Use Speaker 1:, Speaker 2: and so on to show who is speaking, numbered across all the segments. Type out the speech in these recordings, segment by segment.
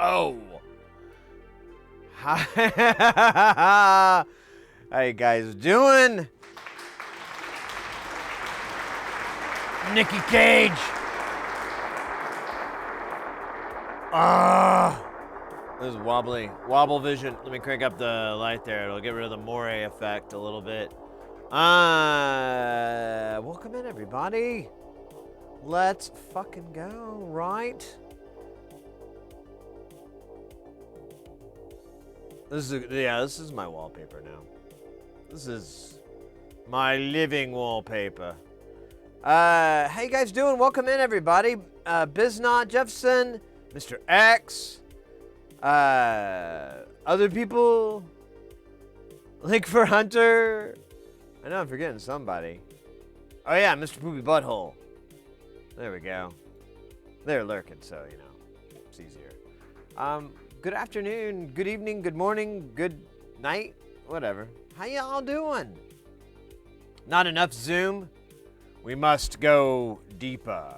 Speaker 1: Oh. How you guys doing? Nicky Cage. This is wobbly. Wobble vision. Let me crank up the light there. It'll get rid of the moire effect a little bit. Welcome in, everybody. Let's fucking go, right? This is my wallpaper now. This is my living wallpaper. How you guys doing? Welcome in, everybody. Biznot, Jefferson, Mr. X, other people, Link for Hunter. I know I'm forgetting somebody. Oh yeah, Mr. Poopy Butthole. There we go. They're lurking, so you know, it's easier. Good afternoon, good evening, good morning, good night, whatever. How y'all doing? Not enough Zoom? We must go deeper.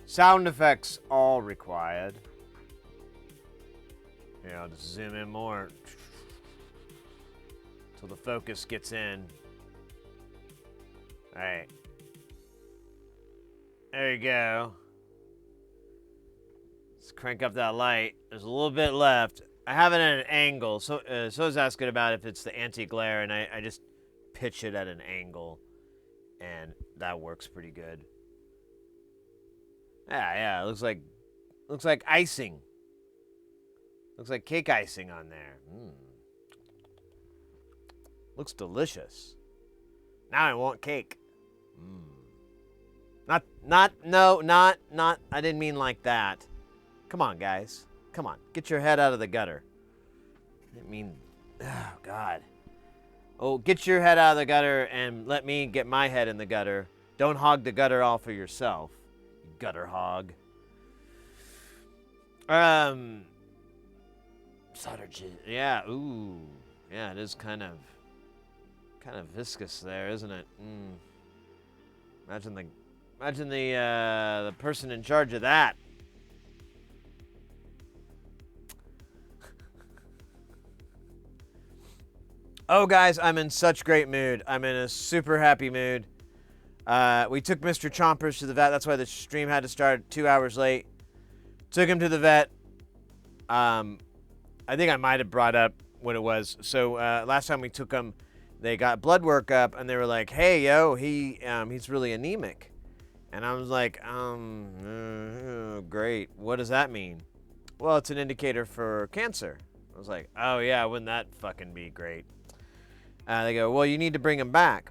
Speaker 1: Sound effects all required. Yeah, I'll just zoom in more till the focus gets in. All right. There you go. Let's crank up that light. There's a little bit left. I have it at an angle. So I was asking about if it's the anti-glare, and I just pitch it at an angle, and that works pretty good. Yeah. It looks like icing. Looks like cake icing on there. Looks delicious. Now I want cake. Not, I didn't mean like that. Come on, guys. Come on, get your head out of the gutter. I didn't mean, oh, God. Oh, get your head out of the gutter and let me get my head in the gutter. Don't hog the gutter all for yourself, you gutter hog. Solder jizz, yeah, ooh. Yeah, it is kind of viscous there, isn't it? Imagine the person in charge of that. Oh, guys, I'm in such great mood. I'm in a super happy mood. We took Mr. Chompers to the vet. That's why the stream had to start 2 hours late. Took him to the vet. I think I might have brought up what it was. So last time we took him, they got blood work up, and they were like, "Hey, yo, he's really anemic." And I was like, great. What does that mean? Well, it's an indicator for cancer. I was like, oh, yeah, wouldn't that fucking be great? They go, well, you need to bring him back.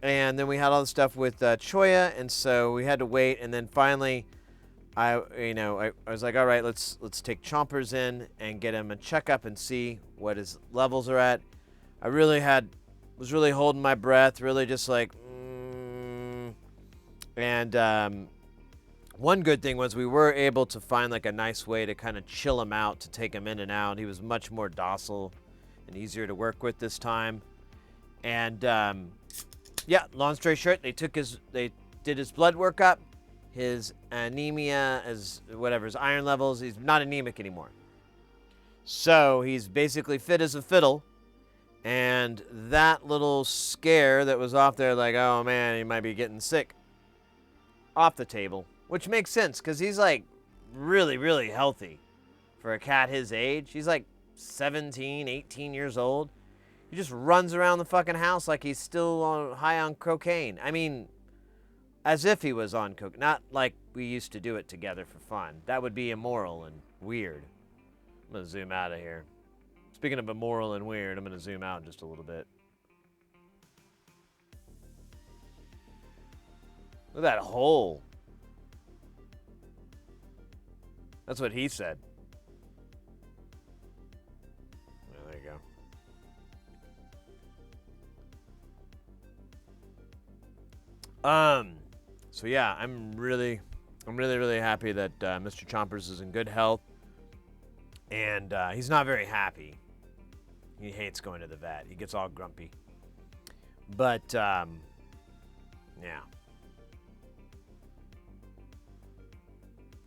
Speaker 1: And then we had all the stuff with Choya, and so we had to wait. And then finally, I was like, all right, let's take Chompers in and get him a checkup and see what his levels are at. I was really holding my breath, really just like, And one good thing was we were able to find like a nice way to kind of chill him out, to take him in and out. He was much more docile and easier to work with this time. And yeah, long story short, they did his blood workup, his anemia, his iron levels. He's not anemic anymore. So he's basically fit as a fiddle. And that little scare that was off there, like, oh man, he might be getting sick, off the table, which makes sense because he's like really, really healthy for a cat his age. He's like 17, 18 years old. He just runs around the fucking house like he's still high on cocaine. I mean, as if he was on coke, not like we used to do it together for fun. That would be immoral and weird. I'm gonna zoom out of here. Speaking of immoral and weird, I'm gonna zoom out just a little bit. Look at that hole. That's what he said. Well, there you go. So yeah, I'm really happy that Mr. Chompers is in good health. And he's not very happy. He hates going to the vet. He gets all grumpy. But, yeah.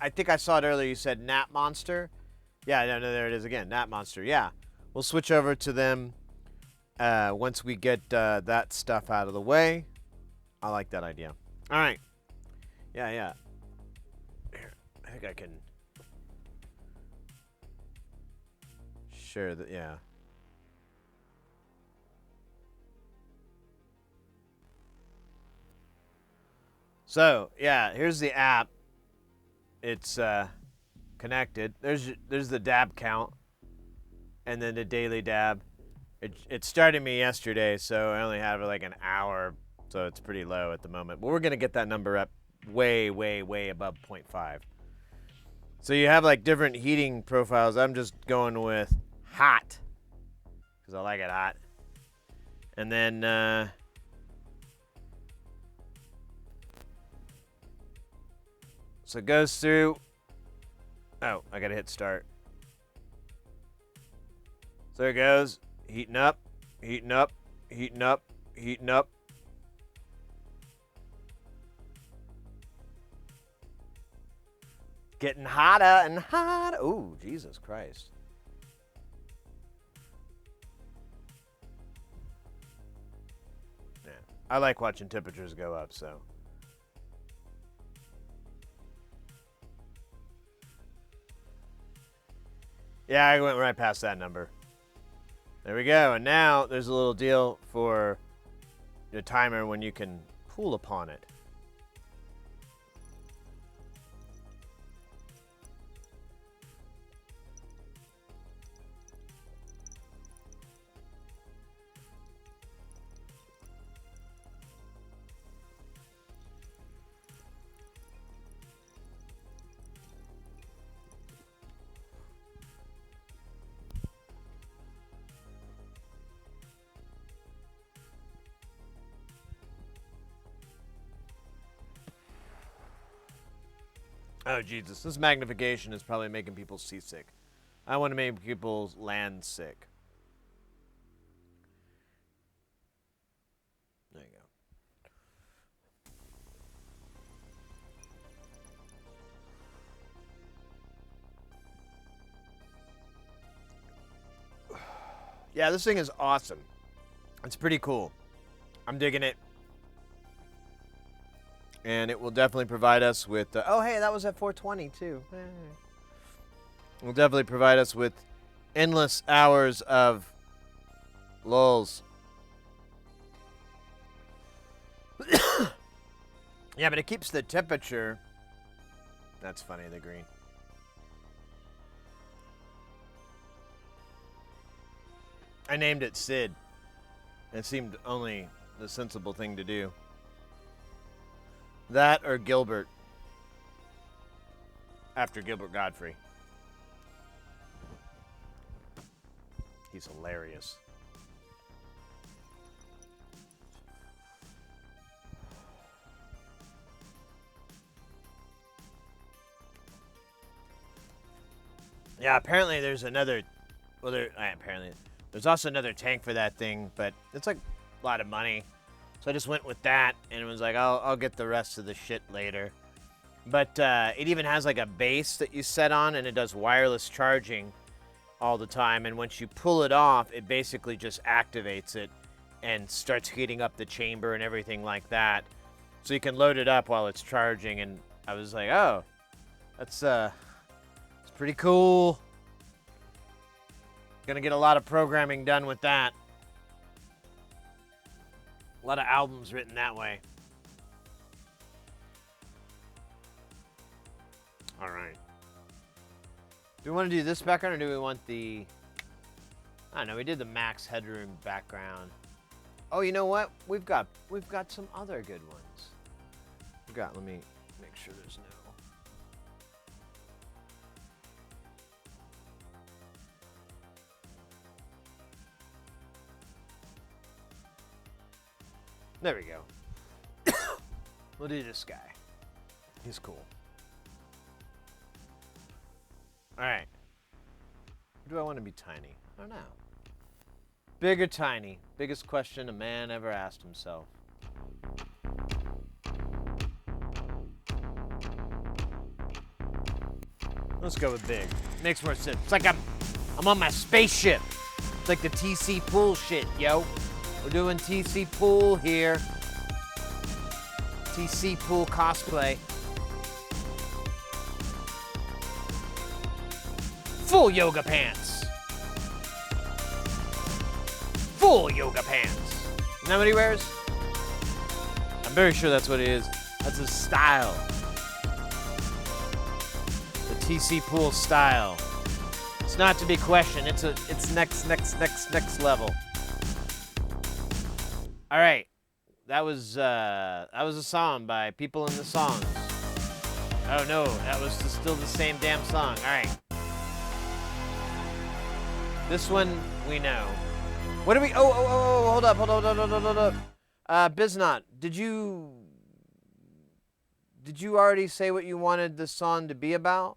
Speaker 1: I think I saw it earlier. You said Nap Monster. Yeah, no, there it is again. Nap Monster. Yeah. We'll switch over to them once we get that stuff out of the way. I like that idea. All right. Yeah. Here, I think I can share that. Yeah. So, yeah, here's the app. It's connected. There's the dab count, and then the daily dab. It started me yesterday, so I only have like an hour, so it's pretty low at the moment. But we're gonna get that number up way above 0.5. So you have like different heating profiles. I'm just going with hot because I like it hot, and then so it goes through. Oh, I gotta hit start. So there it goes. Heating up, heating up, heating up, heating up. Getting hotter and hotter. Ooh, Jesus Christ. Yeah, I like watching temperatures go up, so. Yeah, I went right past that number. There we go. And now there's a little deal for your timer when you can cool upon it. Oh, Jesus. This magnification is probably making people seasick. I want to make people land sick. There you go. Yeah, this thing is awesome. It's pretty cool. I'm digging it. And it will definitely provide us with... oh, hey, that was at 420, too. It will definitely provide us with endless hours of lulls. Yeah, but it keeps the temperature... That's funny, the green. I named it Sid. It seemed only the sensible thing to do. That or Gilbert. After Gilbert Godfrey. He's hilarious. Yeah, apparently there's another... Well, apparently... There's also another tank for that thing, but it's like a lot of money. So I just went with that, and it was like, I'll get the rest of the shit later. But it even has like a base that you set on, and it does wireless charging all the time. And once you pull it off, it basically just activates it and starts heating up the chamber and everything like that. So you can load it up while it's charging. And I was like, oh, that's it's pretty cool. Gonna get a lot of programming done with that. A lot of albums written that way. All right. Do we want to do this background, or do we want the... I don't know. We did the max headroom background. Oh, you know what? We've got some other good ones. Let me make sure there's no... There we go. We'll do this guy. He's cool. All right. Do I want to be tiny? I don't know. Big or tiny? Biggest question a man ever asked himself. Let's go with big. Makes more sense. It's like I'm on my spaceship. It's like the TC Pool shit, yo. We're doing TC Pool here. TC Pool cosplay. Full yoga pants. Full yoga pants. Isn't that what he wears? I'm very sure that's what it is. That's his style. The TC Pool style. It's not to be questioned. It's next level. All right. That was a song by People in the Songs. Oh no, that was still the same damn song. All right. This one we know. What do we? Oh, hold up. Biznot, did you already say what you wanted this song to be about?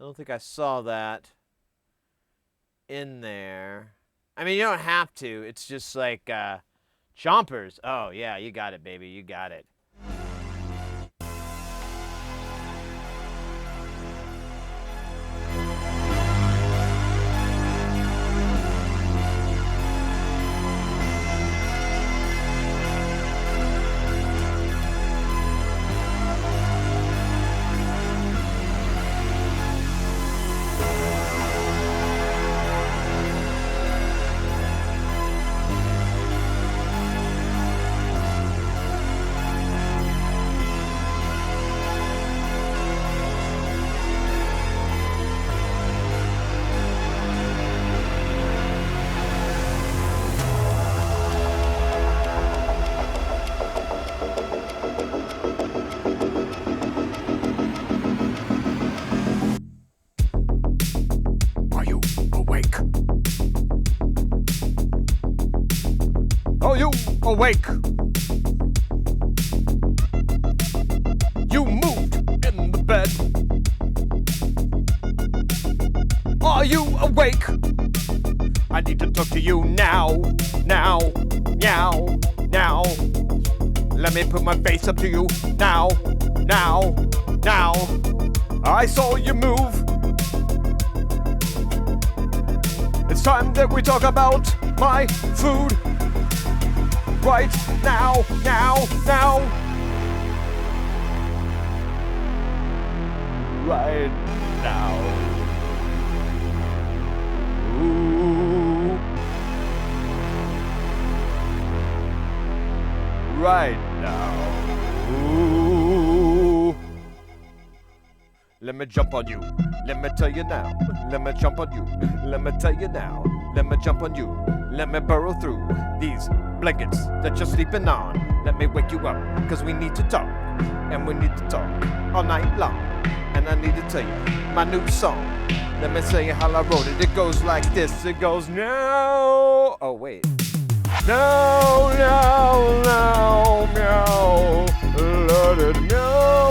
Speaker 1: I don't think I saw that in there. I mean, you don't have to. It's just like chompers. Oh yeah, you got it, baby. You got it. Are you awake? You moved in the bed. Are you awake? I need to talk to you now. Let me put my face up to you now. I saw you move. It's time that we talk about my food. Right now. Right now. Ooh. Right now. Ooh. Let me jump on you. Let me tell you now. Let me jump on you. Let me tell you now. Let me jump on you. Let me burrow through these blankets that you're sleeping on. Let me wake you up, cause we need to talk. And we need to talk all night long. And I need to tell you my new song. Let me tell you how I wrote it. It goes like this. It goes no. Oh wait. No. Let it meow.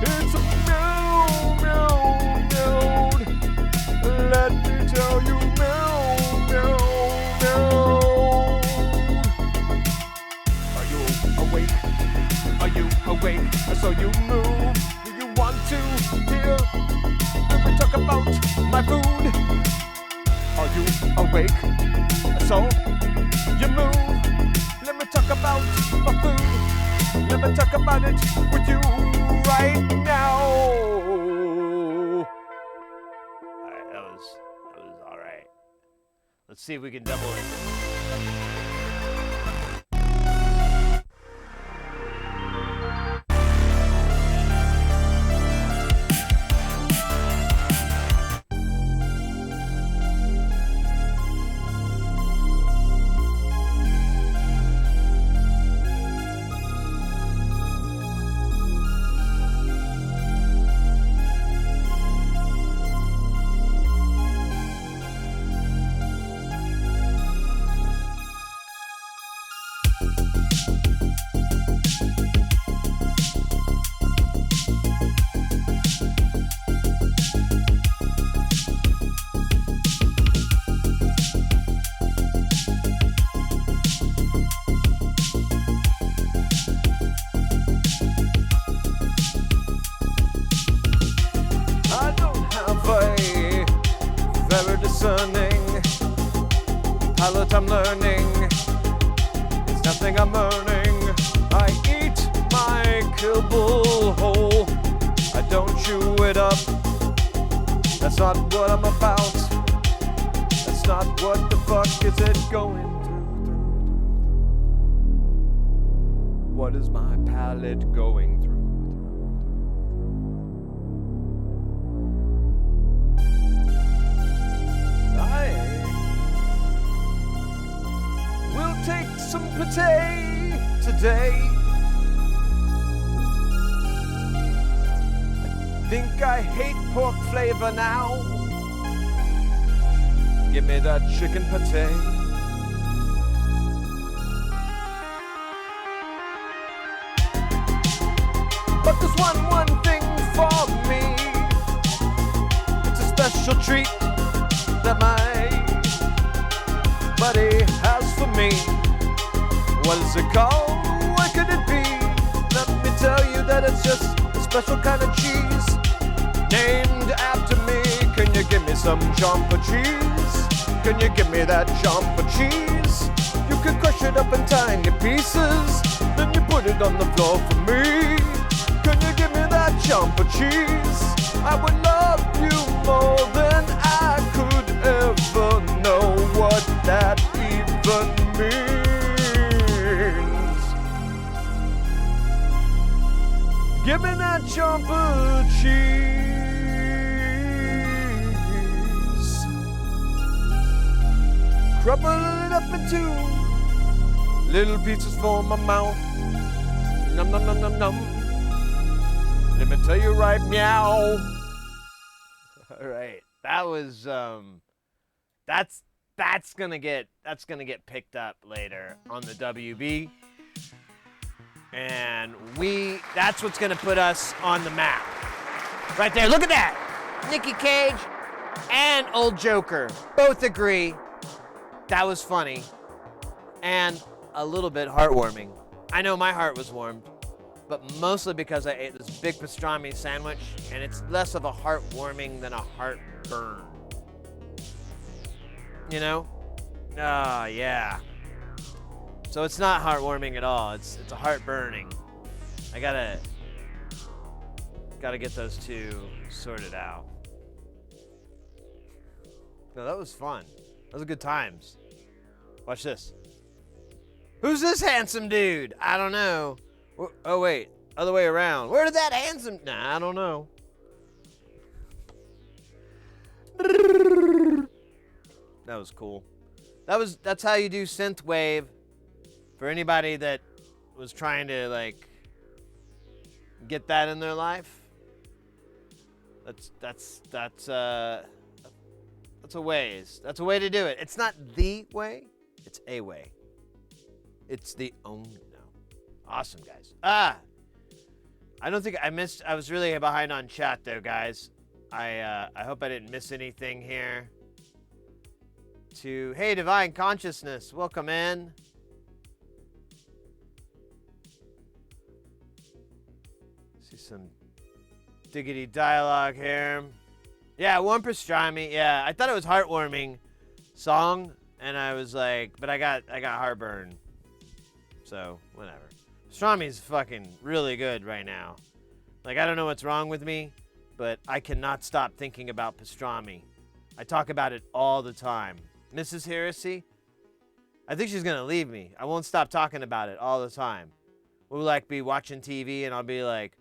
Speaker 1: It's a meow. Let me tell you meow. Are you awake? I saw you move. Do you want to hear? Let me talk about my food. Are you awake? I saw you move. Let me talk about my food. Let me talk about it with you right now. Alright, that was alright. Let's see if we can double it. turning, palate I'm learning, it's nothing I'm earning. I eat my kibble whole, I don't chew it up. That's not what I'm about. That's not what the fuck is it going through. What is my palate going through? We'll take some pate today. I think I hate pork flavor now. Give me that chicken pate. But there's one thing for me. It's a special treat that my buddy has for me. What is it called? What could it be? Let me tell you that it's just a special kind of cheese named after me. Can you give me some jumper cheese? Can you give me that jumper cheese? You can crush it up in tiny pieces, then you put it on the floor for me. Can you give me that jumper cheese? I would love you more than I could ever know what that even means. Give me that jumper cheese. Crumble it up into little pieces for my mouth. Num num num num num. Let me tell you right, meow. All right, that was that's gonna get picked up later on the WB, and that's what's gonna put us on the map. Right there, look at that. Nicky Cage and Old Joker both agree that was funny and a little bit heartwarming. I know my heart was warmed, but mostly because I ate this big pastrami sandwich, and it's less of a heartwarming than a heartburn. You know? Ah, yeah. So it's not heartwarming at all. It's a heartburning. I gotta get those two sorted out. No, that was fun. Those were good times. Watch this. Who's this handsome dude? I don't know. Oh, wait. Other way around. Where did that handsome... Nah, I don't know. That was cool. That's how you do synthwave. For anybody that was trying to, like, get that in their life. That's a ways. That's a way to do it. It's not the way. It's a way. It's the only... No. Awesome, guys. I don't think I missed... I was really behind on chat, though, guys. I hope I didn't miss anything here. Hey, Divine Consciousness. Welcome in. See some diggity dialogue here. Yeah, warm pastrami. Yeah, I thought it was heartwarming song, and I was like, but I got heartburn. So, whatever. Pastrami's fucking really good right now. Like, I don't know what's wrong with me, but I cannot stop thinking about pastrami. I talk about it all the time. Mrs. Heresy, I think she's gonna leave me. I won't stop talking about it all the time. We'll like be watching TV and I'll be like,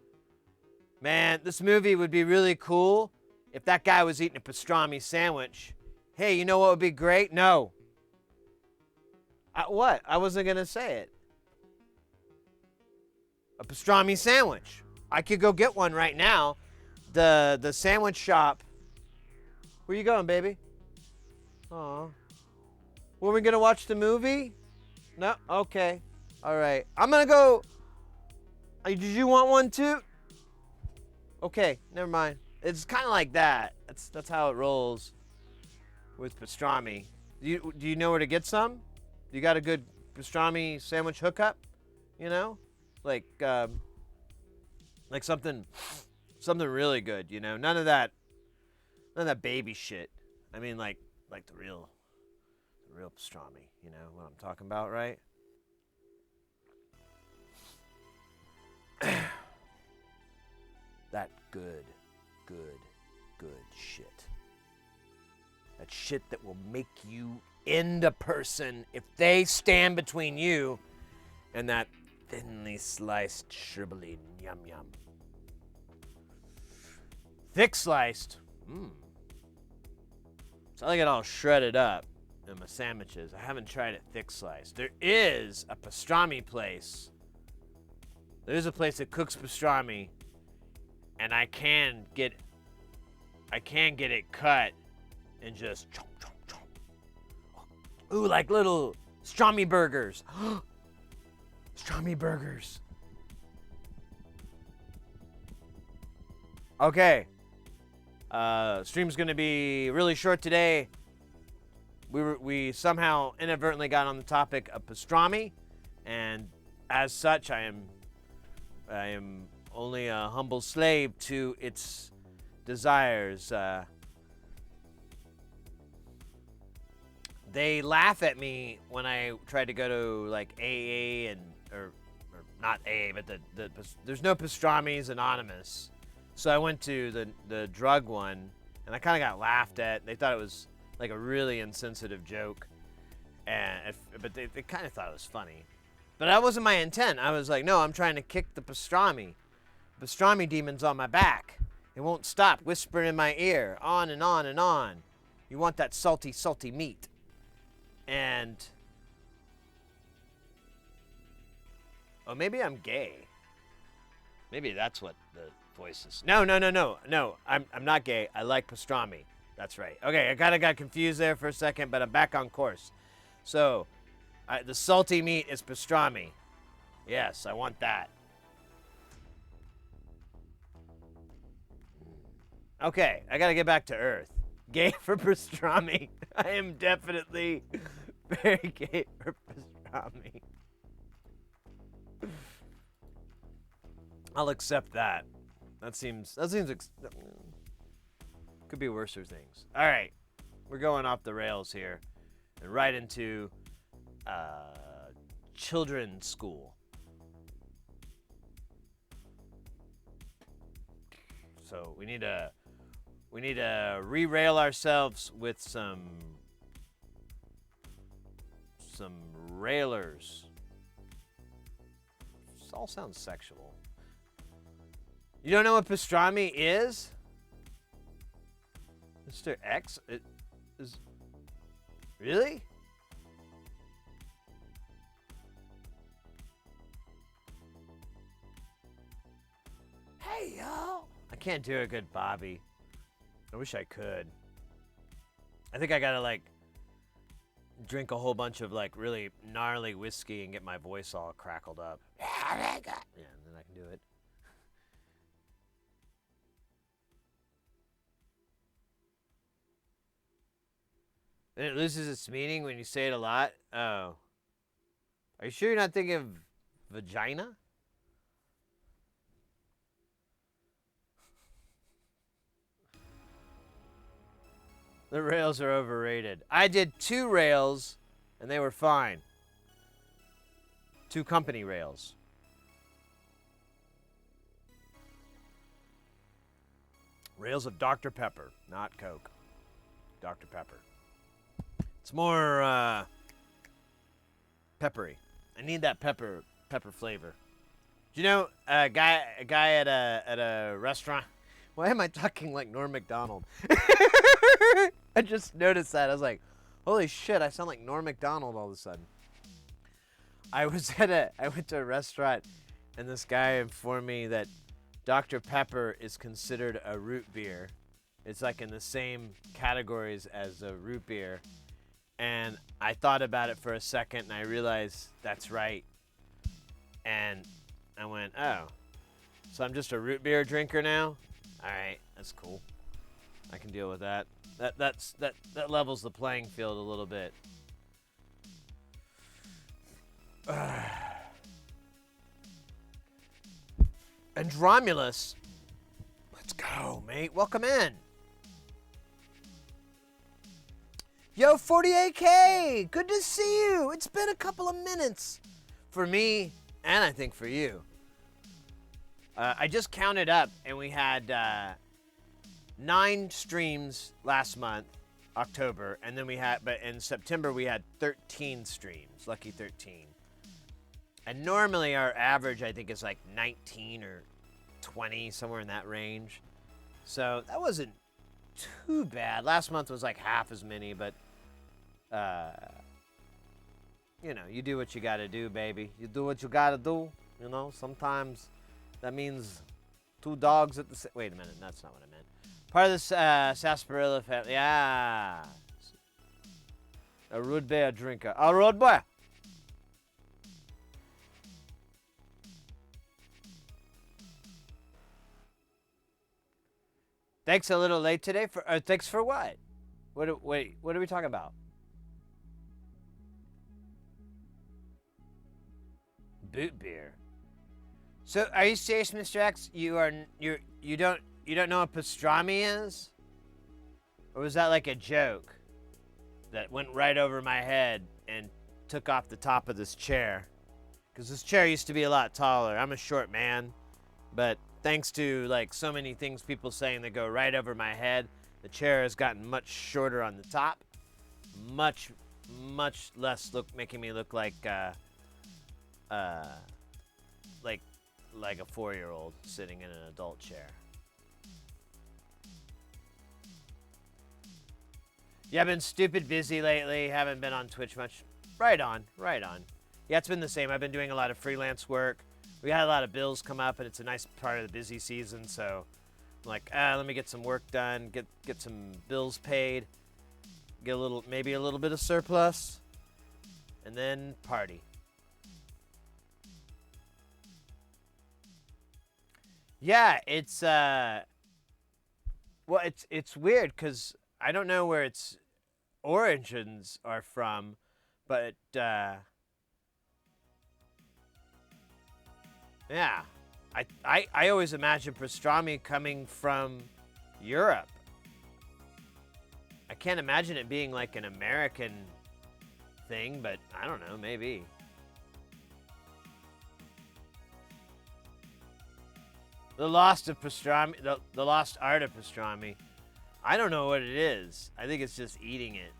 Speaker 1: man, this movie would be really cool if that guy was eating a pastrami sandwich. Hey, you know what would be great? No. What? I wasn't gonna say it. A pastrami sandwich. I could go get one right now. The sandwich shop. Where you going, baby? Aw. Were we gonna watch the movie? No? Okay. All right. I'm gonna go. Did you want one too? Okay, never mind. It's kind of like that. That's how it rolls with pastrami. Do you know where to get some? You got a good pastrami sandwich hookup? You know? Like something really good, you know? None of that baby shit. I mean, like like the real pastrami. You know what I'm talking about, right? That good shit. That shit that will make you end a person if they stand between you and that thinly sliced shribbly yum yum. Thick sliced. So I like it all shredded up in my sandwiches. I haven't tried it thick sliced. There is a pastrami place. There's a place that cooks pastrami, and I can get it cut and just chomp, chomp, chomp. Ooh, like little pastrami burgers. Pastrami burgers. Okay. Stream's gonna be really short today. We somehow inadvertently got on the topic of pastrami, and as such, I am only a humble slave to its desires. They laugh at me when I try to go to like AA or not AA, but there's no pastrami's anonymous. So I went to the drug one, and I kind of got laughed at. They thought it was like a really insensitive joke, but they kind of thought it was funny. But that wasn't my intent. I was like, no, I'm trying to kick the pastrami. Pastrami demon's on my back. It won't stop whispering in my ear, on and on and on. You want that salty, salty meat. And oh, maybe I'm gay. Maybe that's what the voice is. No. I'm not gay. I like pastrami. That's right. Okay, I kind of got confused there for a second, but I'm back on course. So, the salty meat is pastrami. Yes, I want that. Okay, I gotta get back to Earth. Gay for pastrami. I am definitely very gay for pastrami. I'll accept that. That seems could be worser things. All right, we're going off the rails here, and right into children's school. So we need to re-rail ourselves with some railers. This all sounds sexual. You don't know what pastrami is? Mr. X? It is... Really? Hey, y'all. I can't do a good Bobby. I wish I could. I think I gotta, like, drink a whole bunch of, like, really gnarly whiskey and get my voice all crackled up. Yeah, and then I can do it. And it loses its meaning when you say it a lot? Oh. Are you sure you're not thinking of vagina? The rails are overrated. I did 2 rails, and they were fine. 2 company rails. Rails of Dr. Pepper, not Coke. Dr. Pepper. It's more peppery. I need that pepper flavor. Do you know a guy at a restaurant? Why am I talking like Norm Macdonald? I just noticed that. I was like, holy shit, I sound like Norm Macdonald all of a sudden. I went to a restaurant, and this guy informed me that Dr. Pepper is considered a root beer. It's like in the same categories as a root beer. And I thought about it for a second, and I realized that's right. And I went, oh, so I'm just a root beer drinker now? All right, that's cool. I can deal with that. That levels the playing field a little bit. Andromulus, let's go, mate. Welcome in. Yo, 48K! Good to see you! It's been a couple of minutes. For me, and I think for you. I just counted up, and we had 9 streams last month, October, and then but in September we had 13 streams, lucky 13. And normally our average, I think, is like 19 or 20, somewhere in that range. So that wasn't too bad. Last month was like half as many, but, you know, you do what you gotta do, baby. You do what you gotta do, you know? Sometimes that means 2 dogs at the same... Wait a minute, that's not what I meant. Part of the sarsaparilla family. Yeah. A rude bear drinker. A rude boy. Thanks a little late today for... thanks for what? Wait, what are we talking about? Boot beer. So, are you serious, Mr. X? You don't know what pastrami is? Or was that like a joke that went right over my head and took off the top of this chair? Because this chair used to be a lot taller. I'm a short man, but thanks to like so many things people saying that go right over my head, the chair has gotten much shorter on the top, much less making me look like like a 4-year-old sitting in an adult chair. Yeah, I've been stupid busy lately. Haven't been on Twitch much. Right on. Yeah, it's been the same. I've been doing a lot of freelance work. We had a lot of bills come up, and it's a nice part of the busy season, so I'm like, let me get some work done, get some bills paid, get maybe a little bit of surplus, and then party. Yeah, it's well, it's weird because I don't know where its origins are from, but yeah, I always imagine pastrami coming from Europe. I can't imagine it being like an American thing, but I don't know, maybe. The lost of pastrami, the lost art of pastrami. I don't know what it is. I think it's just eating it.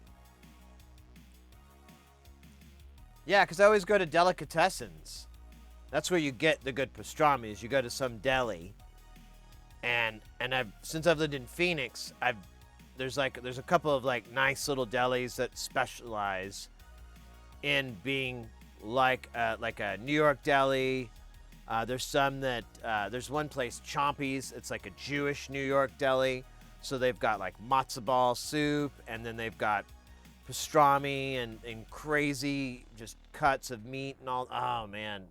Speaker 1: Yeah, because I always go to delicatessens. That's where you get the good pastrami. Is you go to some deli, and since I've lived in Phoenix, there's a couple of like nice little delis that specialize in being like a New York deli. There's some that, there's one place, Chompy's, it's like a Jewish New York deli. So they've got like matzo ball soup, and then they've got pastrami and crazy just cuts of meat and all. Oh man,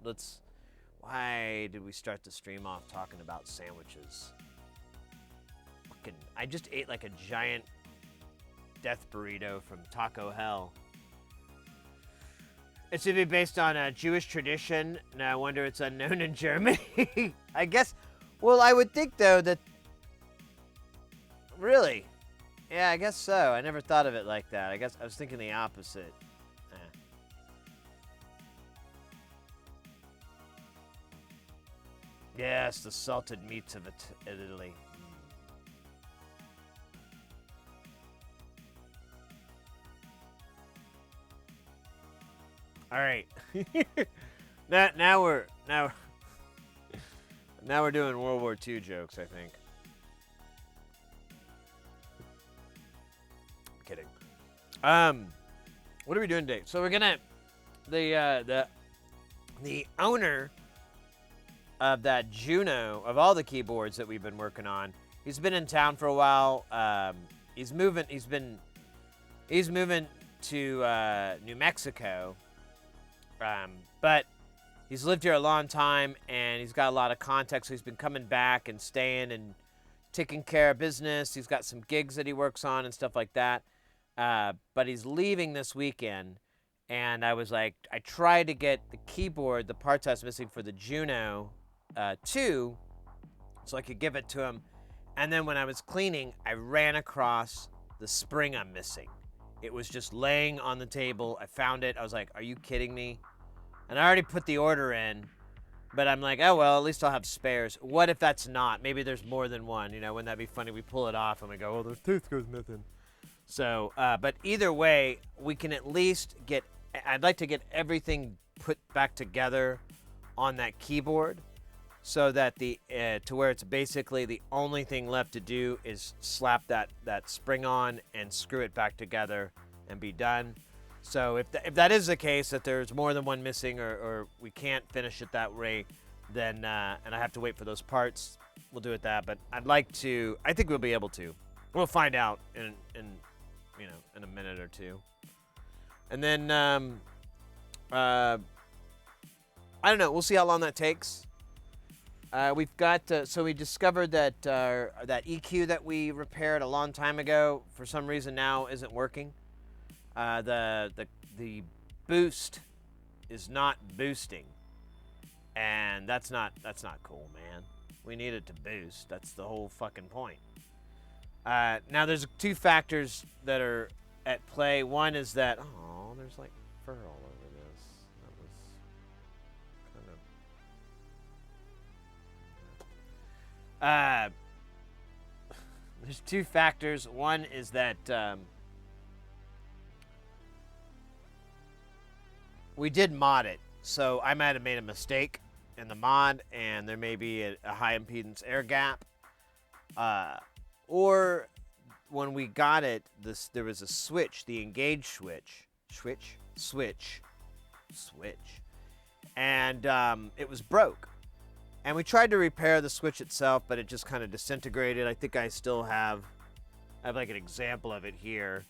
Speaker 1: why did we start the stream off talking about sandwiches? I just ate like a giant death burrito from Taco Hell. It's to be based on a Jewish tradition. No wonder it's unknown in Germany. I guess, well, I would think, though, that... Really? Yeah, I guess so. I never thought of it like that. I guess I was thinking the opposite. Yes, the salted meats of Italy. All right. now we're doing World War II jokes, I think. Kidding. What are we doing today? So we're gonna the owner of that Juno, of all the keyboards that we've been working on, he's been in town for a while. He's moving to New Mexico. But he's lived here a long time, and he's got a lot of contacts, so he's been coming back and staying and taking care of business. He's got some gigs that he works on and stuff like that. But he's leaving this weekend, and I was like, I tried to get the keyboard, the parts I was missing for the Juno 2, so I could give it to him. And then when I was cleaning, I ran across the spring I'm missing. It was just laying on the table. I found it. I was like, are you kidding me? And I already put the order in, but I'm like, oh, well, at least I'll have spares. What if that's not? Maybe there's more than one. You know, wouldn't that be funny? We pull it off and we go, oh, there's tooth goes missing. So, but either way, we can at least get, I'd like to get everything put back together on that keyboard so that to where it's basically the only thing left to do is slap that spring on and screw it back together and be done. So if that is the case, that there's more than one missing or we can't finish it that way, then, and I have to wait for those parts, we'll do it that. But I think we'll be able to. We'll find out in a minute or two. And then, I don't know. We'll see how long that takes. We've got, so we discovered that that EQ that we repaired a long time ago, for some reason now isn't working. The boost is not boosting, and that's not cool, man. We need it to boost. That's the whole fucking point. Now there's two factors that are at play. One is that there's like fur all over this. That was kind of. There's two factors. One is that we did mod it, so I might have made a mistake in the mod, and there may be a high impedance air gap. Or when we got it, there was a switch, the engage switch, and it was broke. And we tried to repair the switch itself, but it just kind of disintegrated. I think I still have like an example of it here.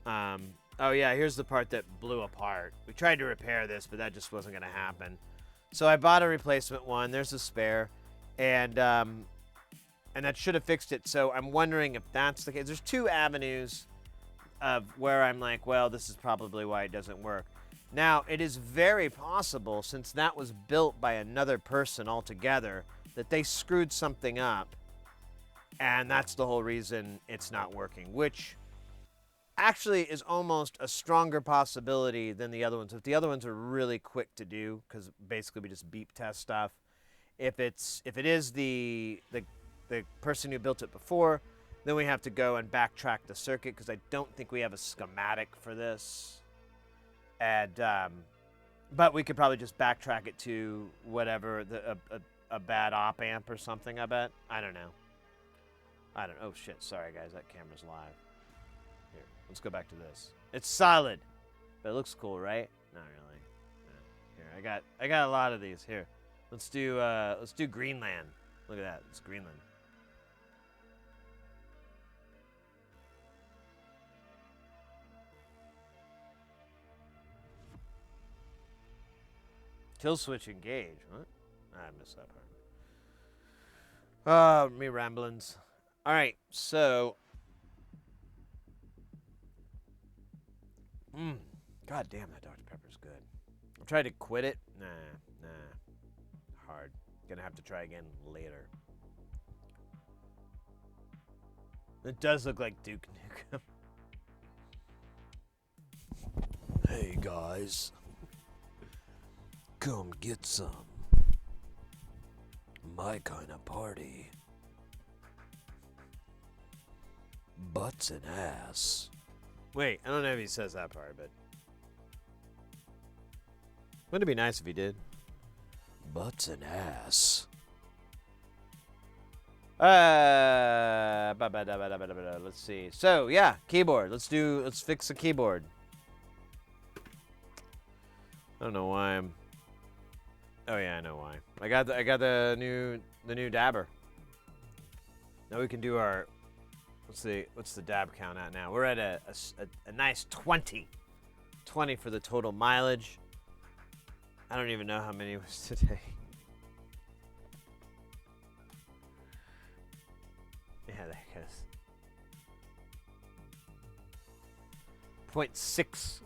Speaker 1: Oh yeah, here's the part that blew apart. We tried to repair this, but that just wasn't going to happen. So I bought a replacement one. There's a spare, and that should have fixed it. So I'm wondering if that's the case. There's two avenues of where I'm like, well, this is probably why it doesn't work. Now, it is very possible, since that was built by another person altogether, that they screwed something up, and that's the whole reason it's not working, which actually is almost a stronger possibility than the other ones. If the other ones are really quick to do, because basically we just beep test stuff. If it is the person who built it before, then we have to go and backtrack the circuit, because I don't think we have a schematic for this. And but we could probably just backtrack it to whatever, a bad op amp or something, I bet. I don't know. Oh shit, sorry guys, that camera's live. Here, let's go back to this. It's solid, but it looks cool, right? Not really. Here, I got a lot of these. Here, let's do Greenland. Look at that, it's Greenland. Kill switch engage. What? I missed that part. Me ramblings. All right, so. God damn, that Dr. Pepper's good. I tried to quit it. Nah. Hard. Gonna have to try again later. It does look like Duke Nukem. Hey guys. Come get some. My kind of party. Butts and ass. Wait, I don't know if he says that part, but wouldn't it be nice if he did? Butts and ass. Let's see. So yeah, keyboard. Let's fix the keyboard. I don't know why I'm. Oh yeah, I know why. I got the new dabber. Now we can do our. What's the dab count at now? We're at a nice 20. 20 for the total mileage. I don't even know how many it was today. Yeah, there it goes. 0.6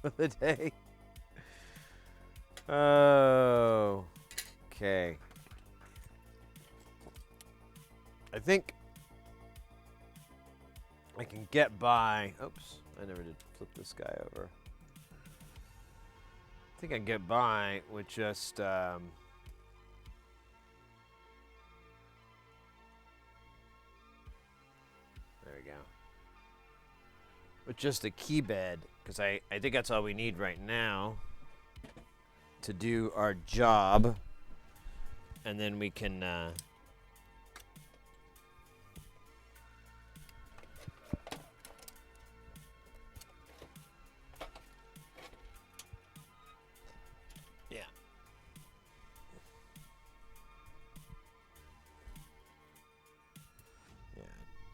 Speaker 1: for the day. Oh, okay. I think I can get by. Oops, I never did flip this guy over. I think I can get by with just there we go. With just a key bed, because I think that's all we need right now to do our job, and then we can yeah. Yeah,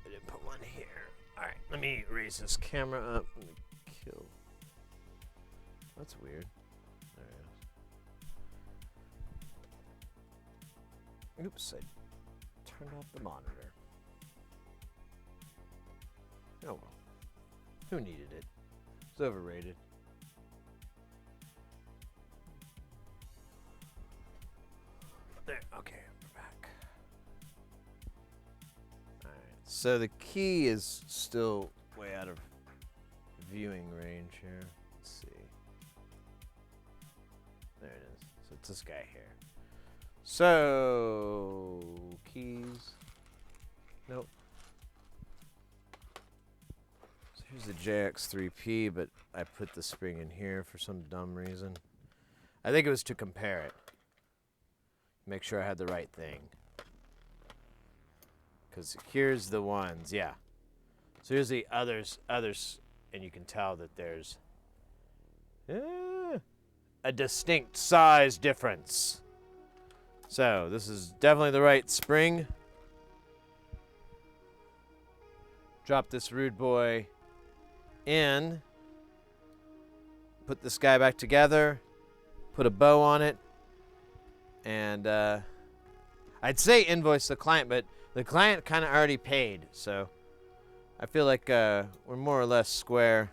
Speaker 1: I didn't put one here. All right, let me raise this camera up. Let me kill. That's weird. There it is. Oops, I turned off the monitor. Oh well. Who needed it? It's overrated. There, okay, we're back. Alright, so the key is still way out of viewing range here. Let's see. There it is. So it's this guy here. So, keys. Nope. So here's the JX3P, but I put the spring in here for some dumb reason. I think it was to compare it. Make sure I had the right thing. Because here's the ones, yeah. So here's the others, and you can tell that there's a distinct size difference. So this is definitely the right spring. Drop this rude boy in. Put this guy back together. Put a bow on it. And I'd say invoice the client, but the client kind of already paid. So I feel like we're more or less square.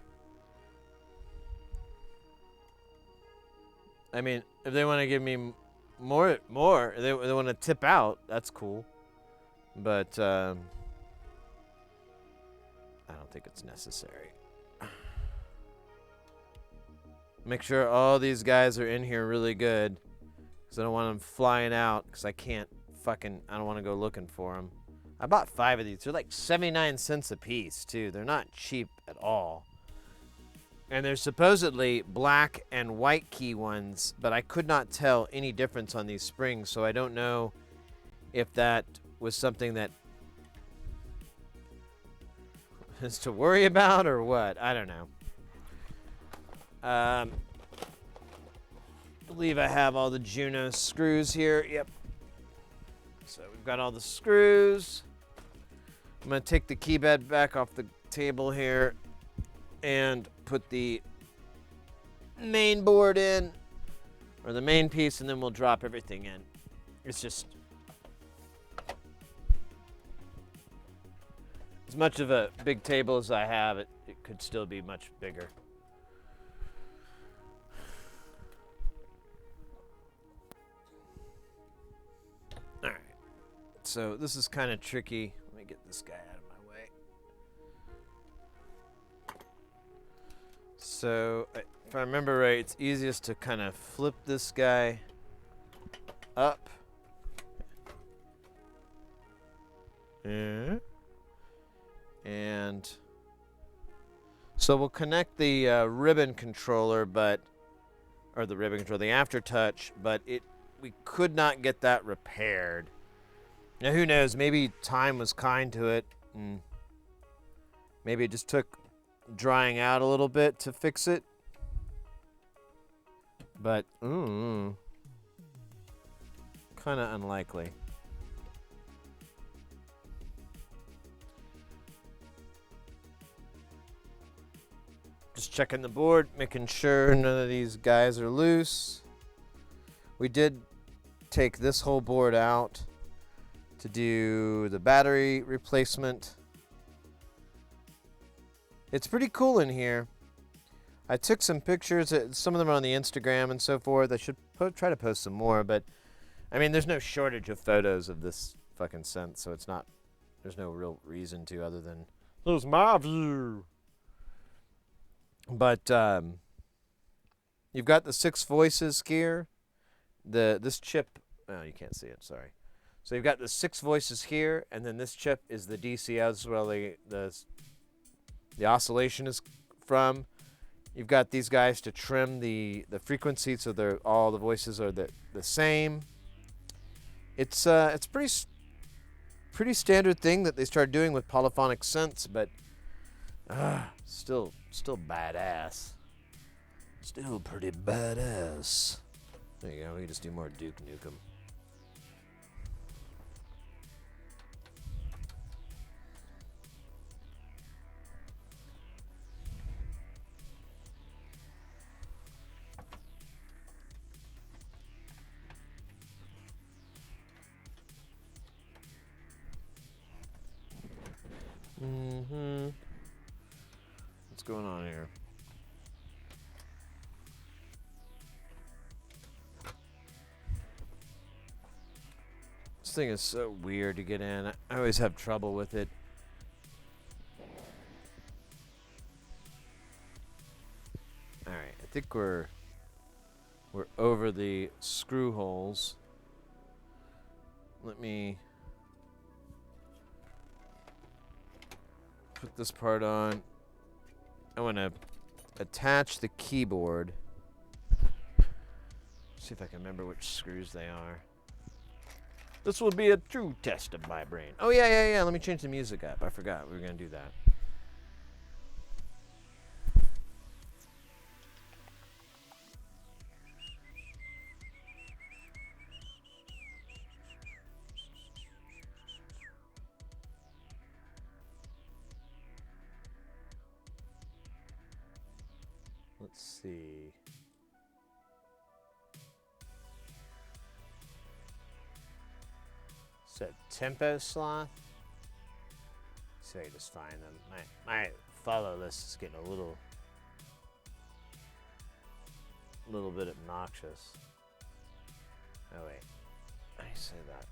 Speaker 1: I mean, if they want to give me more, they want to tip out, that's cool. But I don't think it's necessary. Make sure all these guys are in here really good. Because I don't want them flying out. Because I don't want to go looking for them. I bought 5 of these. They're like 79 cents a piece, too. They're not cheap at all. And there's supposedly black and white key ones, but I could not tell any difference on these springs, so I don't know if that was something that is to worry about or what. I don't know. I believe I have all the Juno screws here. Yep. So we've got all the screws. I'm going to take the key bed back off the table here and put the main board in, or the main piece, and then we'll drop everything in. It's just as much of a big table as I have, it could still be much bigger. All right, so this is kind of tricky. Let me get this guy out of my way. So, if I remember right, it's easiest to kind of flip this guy up. Yeah. And so we'll connect the ribbon controller, the aftertouch, but we could not get that repaired. Now, who knows? Maybe time was kind to it, and maybe it just took drying out a little bit to fix it. But, kind of unlikely. Just checking the board, making sure none of these guys are loose. We did take this whole board out to do the battery replacement. It's pretty cool in here. I took some pictures. Some of them are on the Instagram and so forth. I should try to post some more, but I mean, there's no shortage of photos of this fucking synth, so there's no real reason to other than This is my view. But you've got the 6 voices here. This chip, oh, you can't see it, sorry. So you've got the 6 voices here, and then this chip is the DCO. This is where the oscillation is from. You've got these guys to trim the frequency so all the voices are the same. It's pretty standard thing that they started doing with polyphonic synths, but still badass. Still pretty badass. There you go. We can just do more Duke Nukem. What's going on here? This thing is so weird to get in. I always have trouble with it. Alright, I think we're over the screw holes. Let me put this part on. I want to attach the keyboard. See if I can remember which screws they are. This will be a true test of my brain. Oh, yeah. Let me change the music up. I forgot we were going to do that. Let's see. So tempo sloth. So I just find them. My follow list is getting a little bit obnoxious. Oh wait, I say that.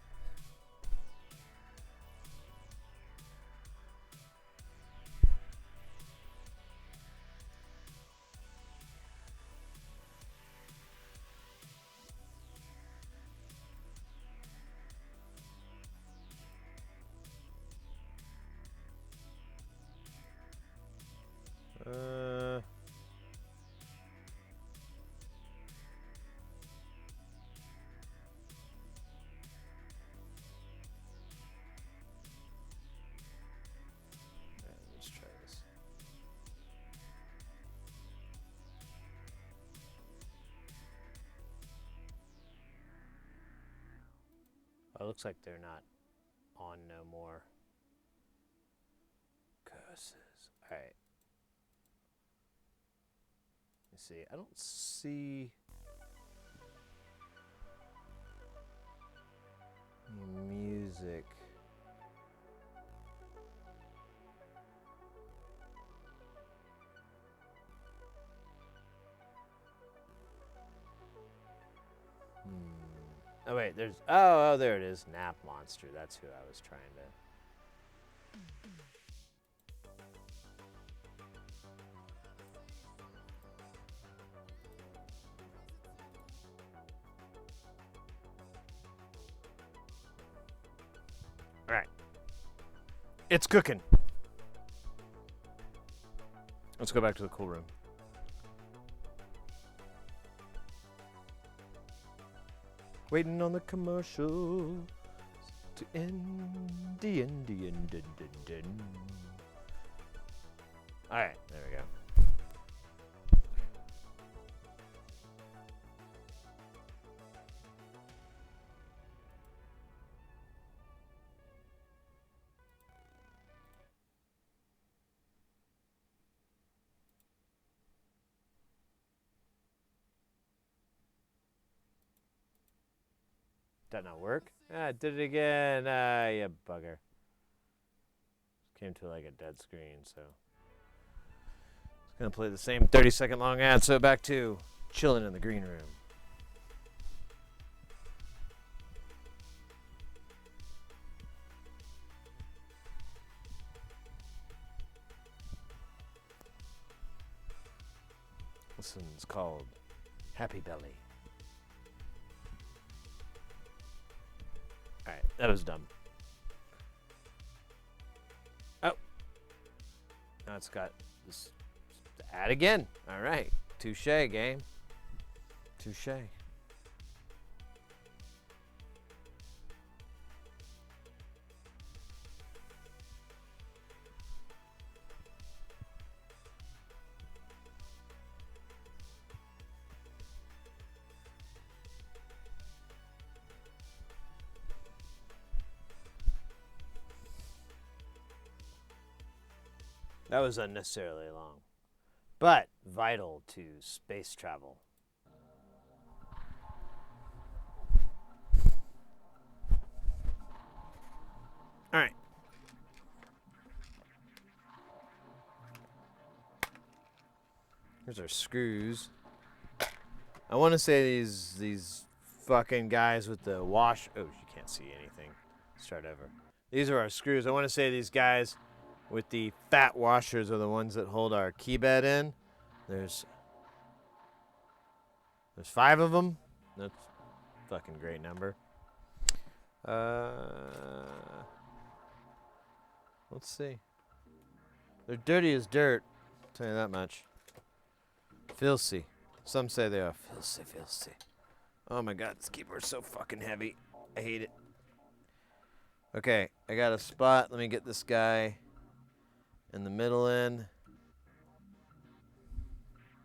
Speaker 1: Let's try this. Oh, it looks like they're not on no more. Curses. All right. Let's see. I don't see music. Oh wait, there's oh there it is, Nap Monster. That's who I was trying to. All right, it's cooking. Let's go back to the cool room. Waiting on the commercial to end the end. All right, there we go. That not work? Ah, did it again. Ah, you bugger. Came to like a dead screen, so. It's gonna play the same 30-second long ad, so back to chilling in the green room. This one's called Happy Belly. Alright, that was dumb. Oh. Now it's got this ad again. Alright. Touche, game. Touche. That was unnecessarily long, but vital to space travel. All right. Here's our screws. I want to say these fucking guys with the wash. Oh, you can't see anything. Start over. These are our screws. I want to say these guys with the fat washers are the ones that hold our key bed in. There's 5 of them. That's a fucking great number. Let's see. They're dirty as dirt. I'll tell you that much. Filthy. Some say they are filthy. Oh my god, this keyboard's so fucking heavy. I hate it. Okay, I got a spot. Let me get this guy in the middle in.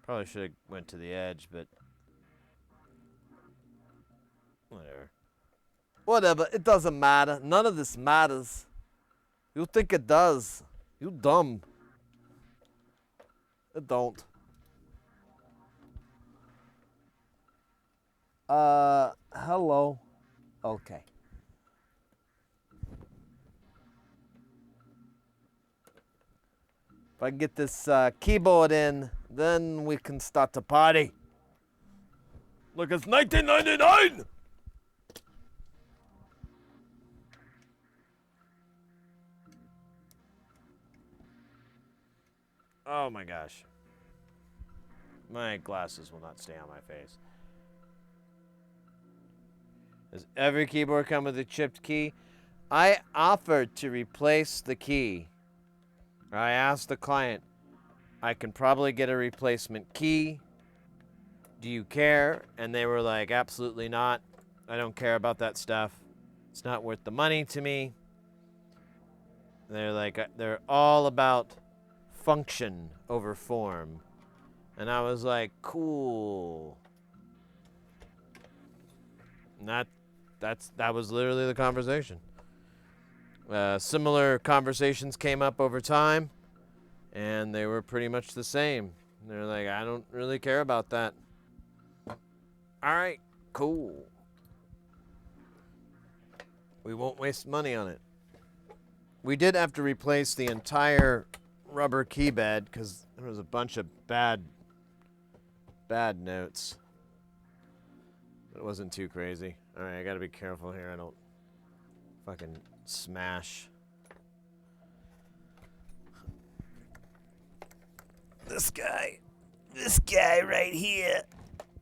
Speaker 1: Probably should have went to the edge, but whatever. Whatever, it doesn't matter. None of this matters. You think it does. You dumb. It don't. Hello. Okay. If I can get this keyboard in, then we can start the party. Look, it's 1999! Oh my gosh. My glasses will not stay on my face. Does every keyboard come with a chipped key? I offered to replace the key. I asked the client, I can probably get a replacement key. Do you care? And they were like, absolutely not. I don't care about that stuff. It's not worth the money to me. They're like, they're all about function over form. And I was like, cool. And that was literally the conversation. Similar conversations came up over time, and they were pretty much the same. They're like, I don't really care about that. All right, cool. We won't waste money on it. We did have to replace the entire rubber key bed because there was a bunch of bad notes. It wasn't too crazy. All right, I gotta be careful here. I don't fucking smash. This guy right here.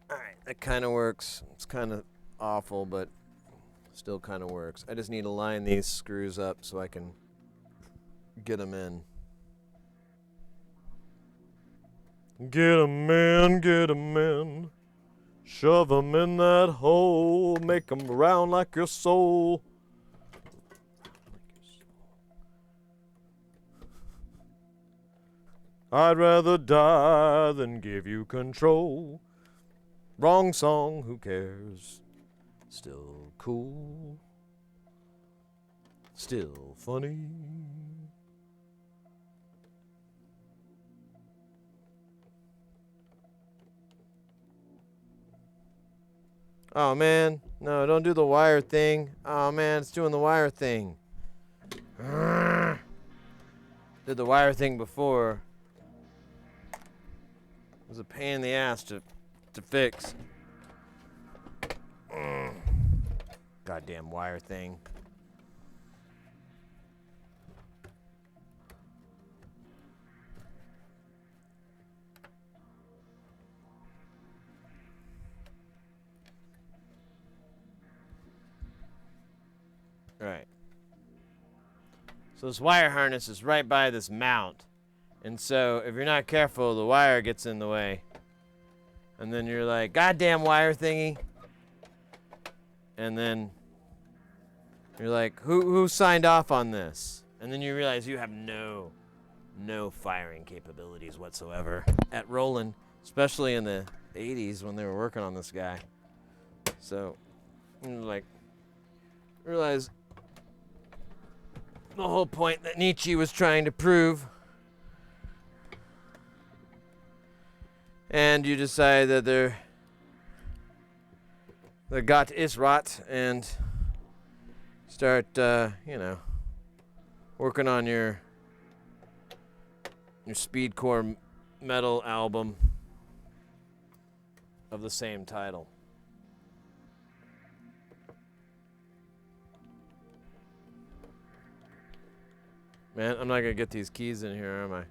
Speaker 1: All right, that kind of works. It's kind of awful, but still kind of works. I just need to line these screws up so I can get them in. Get 'em in, get 'em in. Shove 'em in that hole. Make 'em round like your soul. I'd rather die than give you control. Wrong song, who cares? Still cool. Still funny. Oh man, no, don't do the wire thing. Oh man, it's doing the wire thing. Did the wire thing before. It was a pain in the ass to fix. Goddamn wire thing. Right. So this wire harness is right by this mount. And so if you're not careful, the wire gets in the way. And then you're like, goddamn wire thingy. And then you're like, who signed off on this? And then you realize you have no firing capabilities whatsoever at Roland, especially in the 80s when they were working on this guy. So, like, realize the whole point that Nietzsche was trying to prove. And you decide that they're Gott ist rot and start, working on your speedcore metal album of the same title. Man, I'm not gonna get these keys in here, am I?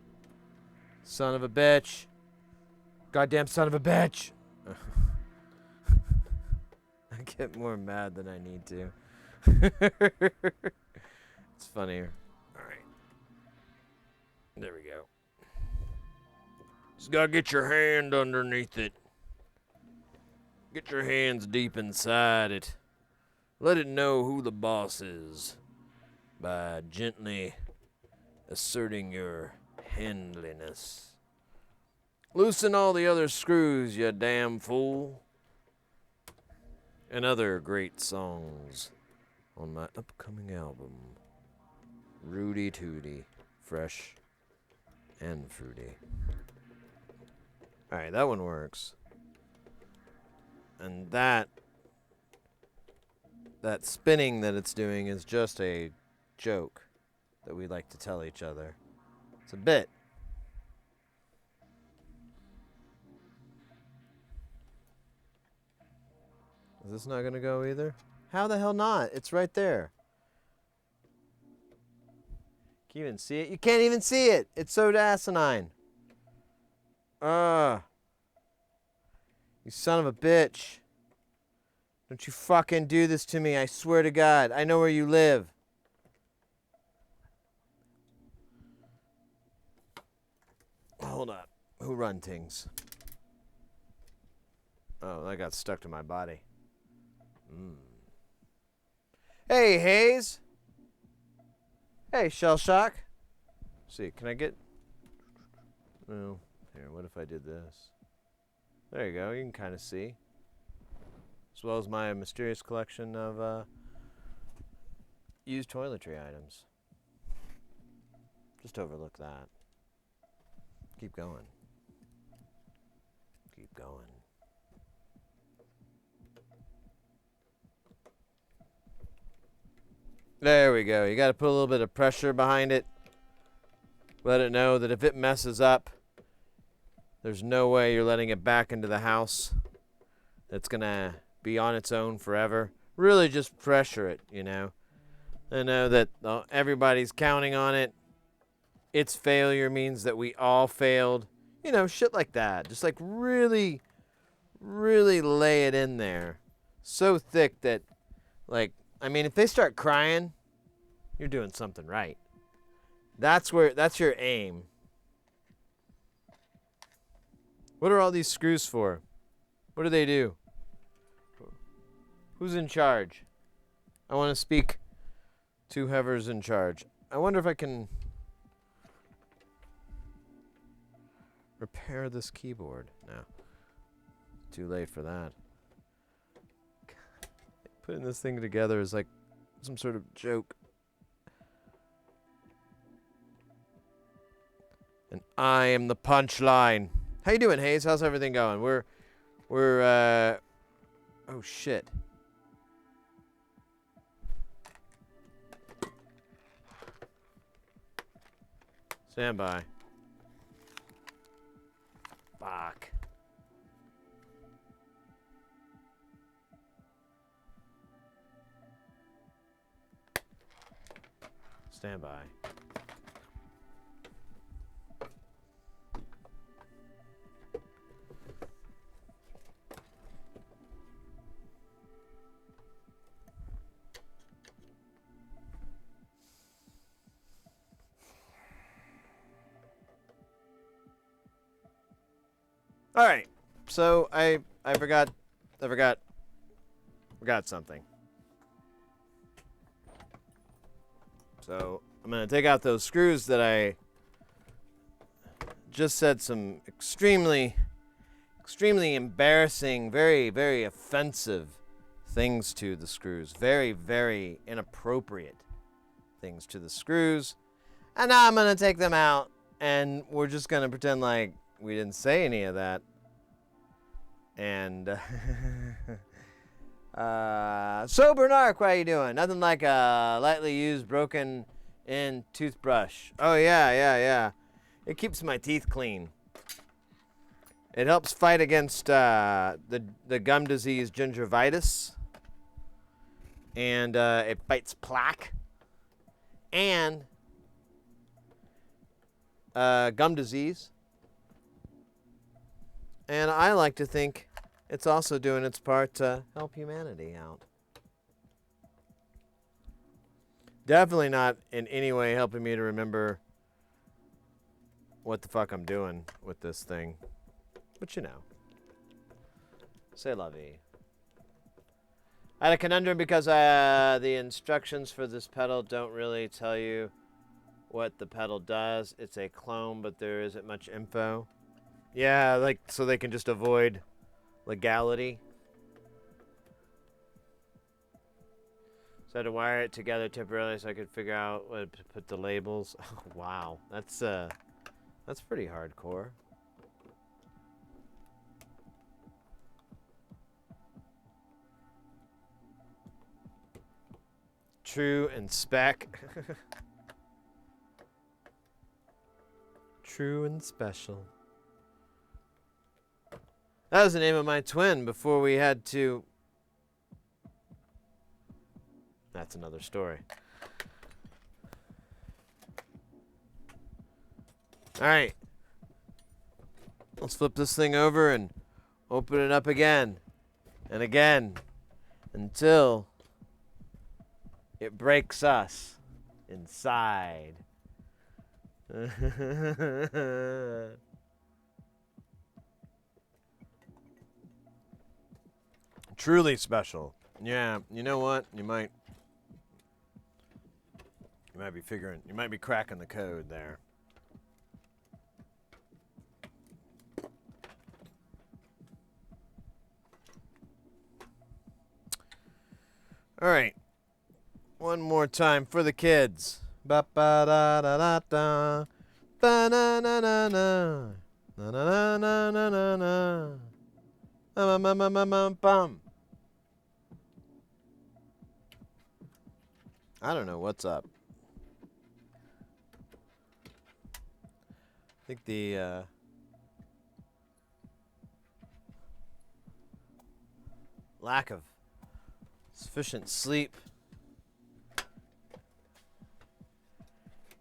Speaker 1: Son of a bitch. Goddamn son of a bitch. I get more mad than I need to. It's funnier. Alright. There we go. Just gotta get your hand underneath it. Get your hands deep inside it. Let it know who the boss is by gently asserting your handliness. Loosen all the other screws, you damn fool. And other great songs on my upcoming album. Rudy Tooty. Fresh and fruity. Alright, that one works. And that spinning that it's doing is just a joke that we like to tell each other. It's a bit. Is this not gonna go either? How the hell not? It's right there. Can you even see it? You can't even see it! It's so asinine. You son of a bitch. Don't you fucking do this to me, I swear to God. I know where you live. Hold up. Who run things? Oh, that got stuck to my body. Hey, Hayes. Hey, Shell Shock. Let's see, can I get... Oh, here, what if I did this? There you go, you can kind of see. As well as my mysterious collection of used toiletry items. Just overlook that. Keep going. Keep going. There we go. You got to put a little bit of pressure behind it. Let it know that if it messes up, there's no way you're letting it back into the house. It's going to be on its own forever. Really just pressure it, you know. I know that everybody's counting on it. Its failure means that we all failed. You know, shit like that. Just like really, really lay it in there. So thick that, like, I mean, if they start crying, you're doing something right. That's your aim. What are all these screws for? What do they do? Who's in charge? I want to speak to whoever's in charge. I wonder if I can repair this keyboard. No. Too late for that. Putting this thing together is like some sort of joke. And I am the punchline. How you doing, Hayes? How's everything going? We're oh shit. Stand by. Fuck. Stand by. All right. So I forgot something. So I'm gonna take out those screws that I just said some extremely embarrassing, very, very offensive things to the screws. Very, very inappropriate things to the screws. And now I'm going to take them out, and we're just going to pretend like we didn't say any of that. And, so Bernard, how you doing? Nothing like a lightly used, broken-in toothbrush. Oh, yeah. It keeps my teeth clean. It helps fight against the gum disease gingivitis, and it fights plaque and gum disease. And I like to think it's also doing its part to help humanity out. Definitely not in any way helping me to remember what the fuck I'm doing with this thing. But you know. C'est la vie. I had a conundrum because the instructions for this pedal don't really tell you what the pedal does. It's a clone, but there isn't much info. Yeah, like, so they can just avoid legality. So I had to wire it together temporarily so I could figure out what to put the labels. Oh, wow, that's pretty hardcore. True and spec. True and special. That was the name of my twin before we had to... That's another story. Alright. Let's flip this thing over and open it up again. And again. Until it breaks us inside. Truly special. Yeah, you know what? You might be cracking the code there. All right. One more time for the kids. Ba ba da da da da. Ba na na na na. Na na na na na na. Bum. I don't know what's up. I think the lack of sufficient sleep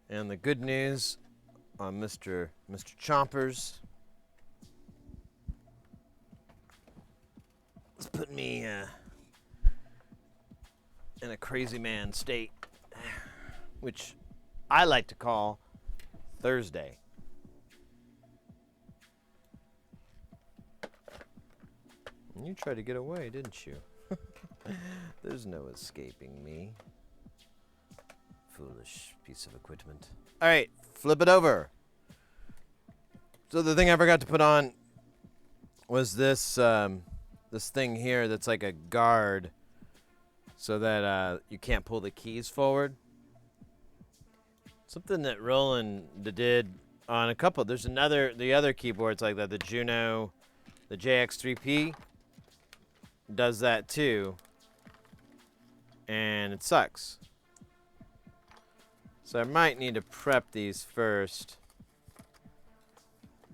Speaker 1: and the good news on Mr. Chompers has put me in a crazy man state, which I like to call Thursday. You tried to get away, didn't you? There's no escaping me. Foolish piece of equipment. All right, flip it over. So the thing I forgot to put on was this this thing here that's like a guard so that you can't pull the keys forward. Something that Roland did on a couple. There's the other keyboards like that. The Juno, the JX3P does that too. And it sucks. So I might need to prep these first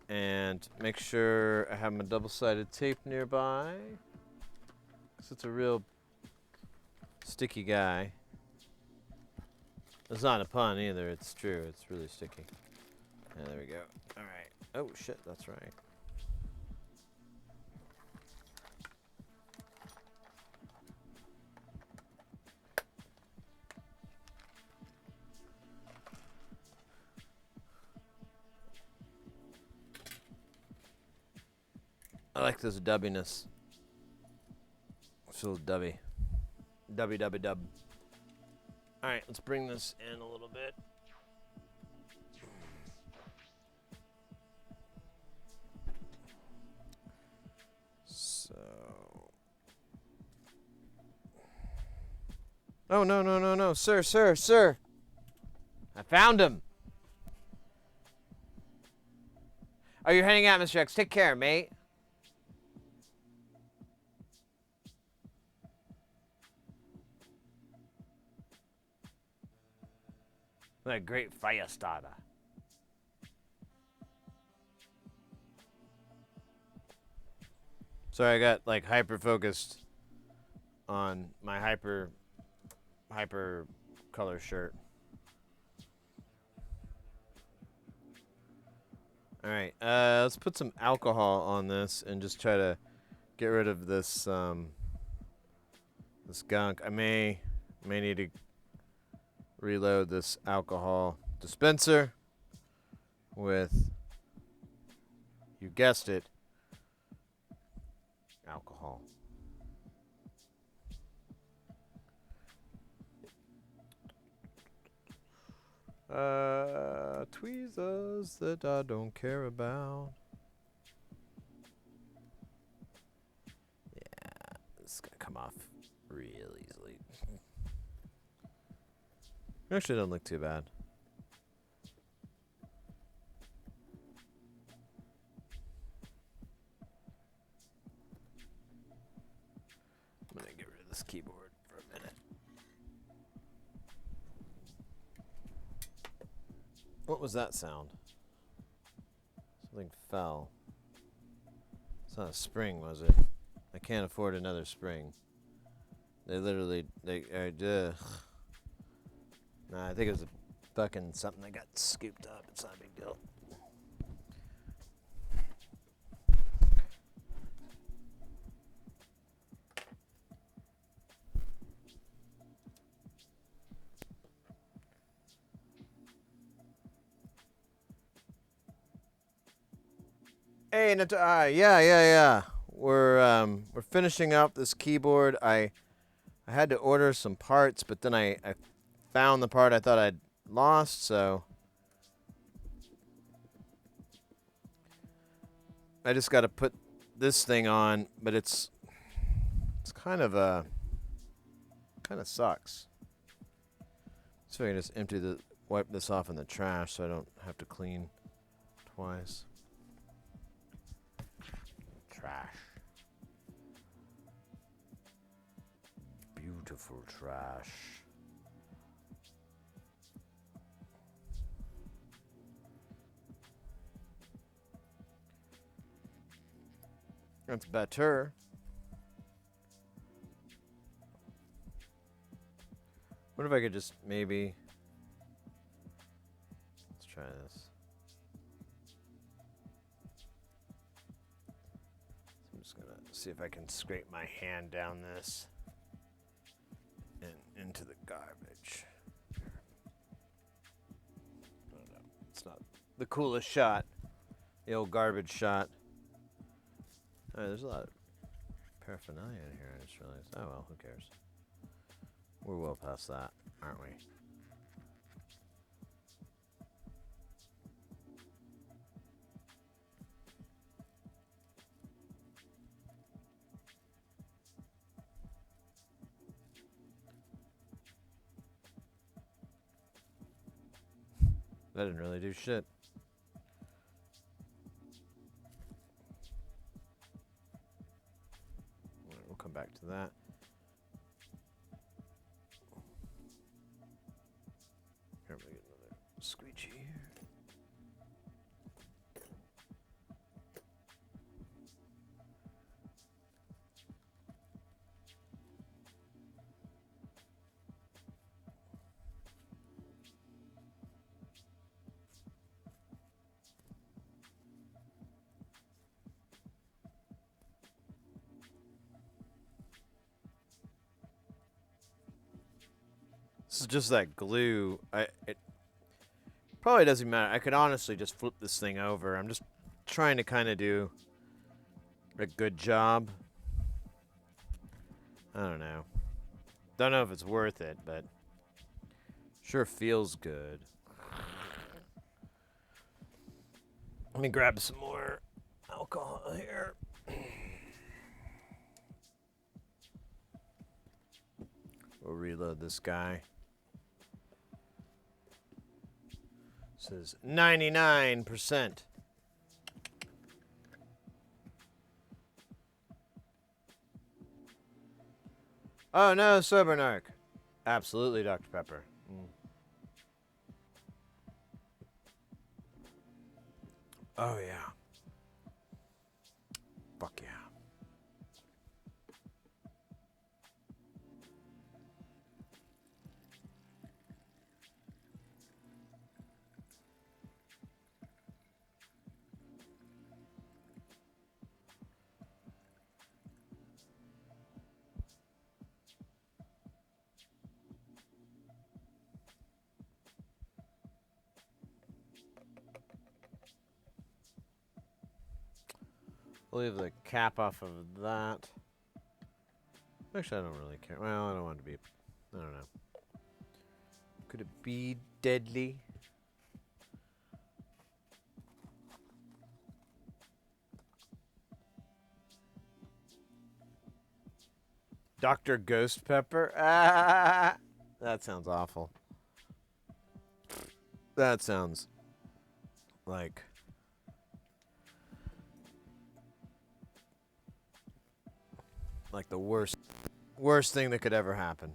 Speaker 1: and make sure I have my double-sided tape nearby. Because it's a real sticky guy. It's not a pun either, it's true. It's really sticky. Yeah, there we go. All right. Oh, shit, that's right. I like this dubbiness. Feels dubby. Dubby dub. Alright, let's bring this in a little bit. So. Oh, no. Sir. I found him. Oh, you're heading out, Mr. X. Take care, mate. What a great fire starter. Sorry, I got like hyper focused on my hyper color shirt. All right, let's put some alcohol on this and just try to get rid of this this gunk. I may need to reload this alcohol dispenser with, you guessed it, alcohol. Tweezers that I don't care about. Yeah, this is gonna come off real easily. Actually, doesn't look too bad. I'm gonna get rid of this keyboard for a minute. What was that sound? Something fell. It's not a spring, was it? I can't afford another spring. They literally, Nah, I think it was a fucking something that got scooped up. It's not a big deal. Hey, yeah. We're finishing up this keyboard. I had to order some parts, but then I found the part I thought I'd lost, so I just got to put this thing on, but it's kind of sucks. So I can just wipe this off in the trash so I don't have to clean twice. Trash. Beautiful trash. That's better. What if I could just maybe... Let's try this. I'm just gonna see if I can scrape my hand down this and into the garbage. I don't know. It's not the coolest shot. The old garbage shot. There's a lot of paraphernalia in here, I just realized. Oh well, who cares? We're well past that, aren't we? That didn't really do shit. We'll come back to that. Here, I'm gonna get another squeegee here. This is just that glue. It probably doesn't matter. I could honestly just flip this thing over. I'm just trying to kind of do A good job. I don't know. Don't know if it's worth it, but sure feels good. Let me grab some more alcohol here. We'll reload this guy. It says 99%. Oh no, sober narc. Absolutely, Dr. Pepper. Oh yeah. Fuck yeah. We'll leave the cap off of that. Actually, I don't really care. Well, I don't want it to be. I don't know. Could it be deadly? Dr. Ghost Pepper? Ah, that sounds awful. That sounds like the worst thing that could ever happen.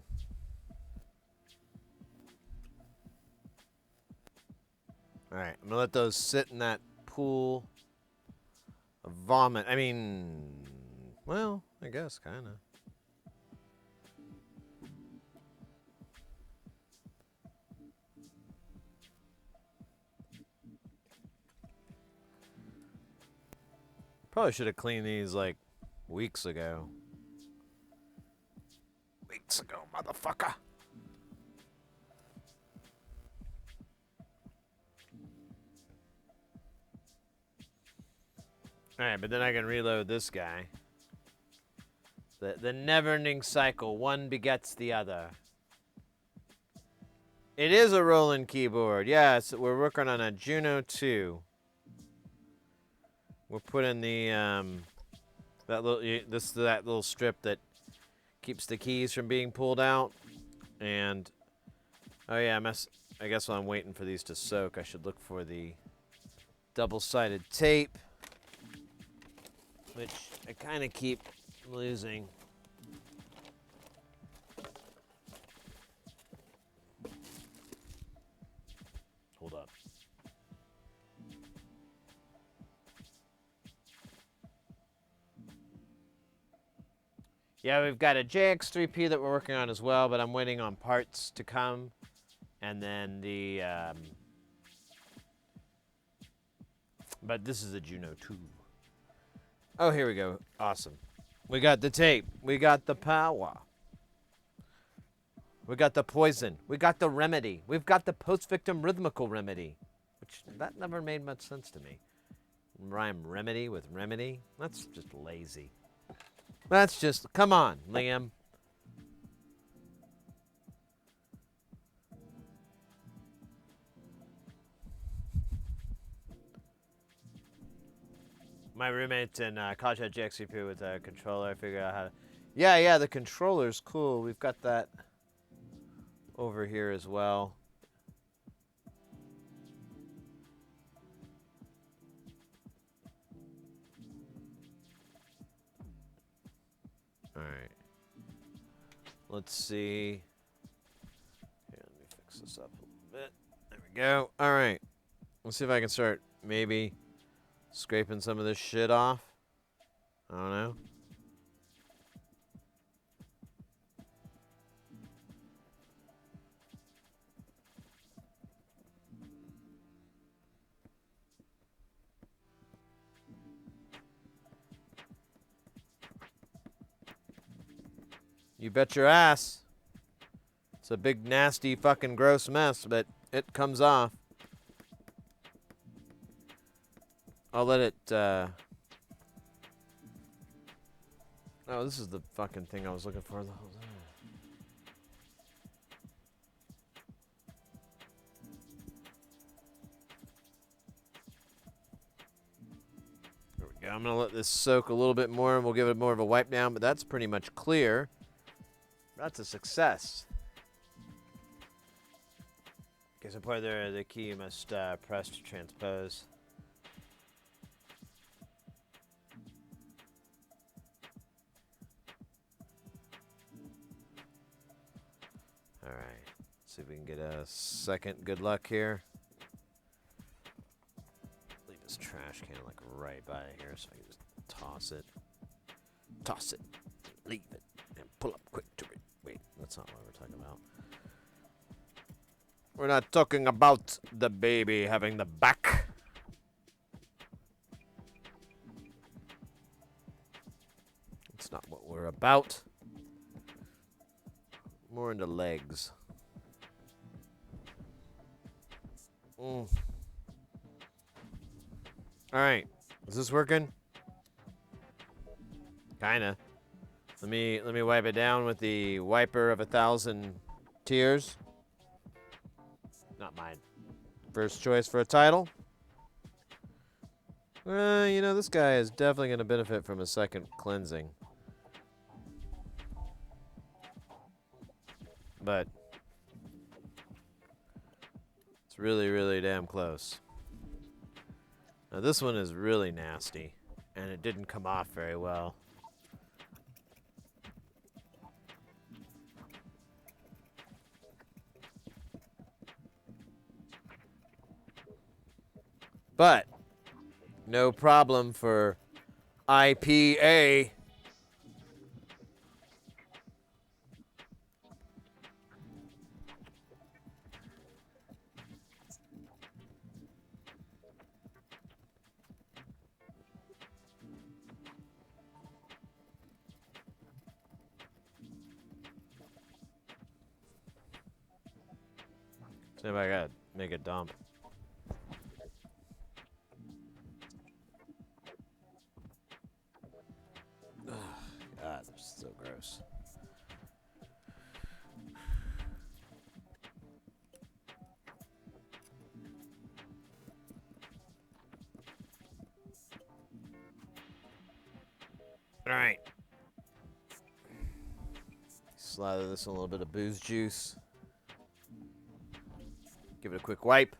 Speaker 1: All right, I'm gonna let those sit in that pool of vomit. I mean, well, I guess kind of. Probably should have cleaned these like weeks ago. Weeks ago, motherfucker. Alright, but then I can reload this guy. The never-ending cycle. One begets the other. It is a Roland keyboard. Yes, we're working on a Juno 2. We're putting the that little strip that keeps the keys from being pulled out. And oh yeah, I guess while I'm waiting for these to soak, I should look for the double-sided tape, which I kind of keep losing. Hold up. Yeah, we've got a JX3P that we're working on as well, but I'm waiting on parts to come. And then the, but this is a Juno 2. Oh, here we go. Awesome. We got the tape. We got the power. We got the poison. We got the remedy. We've got the post-victim rhythmical remedy, which that never made much sense to me. Rhyme remedy with remedy? That's just lazy. That's just, come on, Liam. My roommate in college had JXCP with a controller. I figured out how to... Yeah, the controller's cool. We've got that over here as well. All right. Let's see. Here, let me fix this up a little bit. There we go. All right. Let's see if I can start maybe scraping some of this shit off. I don't know. You bet your ass. It's a big, nasty, fucking gross mess, but it comes off. I'll let it, Oh, this is the fucking thing I was looking for the whole time. There we go. I'm going to let this soak a little bit more, and we'll give it more of a wipe down, but that's pretty much clear. That's a success. Okay, so part of the key you must press to transpose. All right. See if we can get a second good luck here. Leave this trash can like right by here so I can just toss it. Toss it. Leave it. And pull up quick to it. Wait, that's not what we're talking about. We're not talking about the baby having the back. It's not what we're about. More into legs. All right, is this working? Kinda. Let me wipe it down with the wiper of 1,000 tears. Not mine. First choice for a title. You know, this guy is definitely going to benefit from a second cleansing. But it's really, really damn close. Now this one is really nasty, and it didn't come off very well. But no problem for IPA. See if I gotta make a dump. Ugh, God, it's so gross. All right. Slather this in a little bit of booze juice. Give it a quick wipe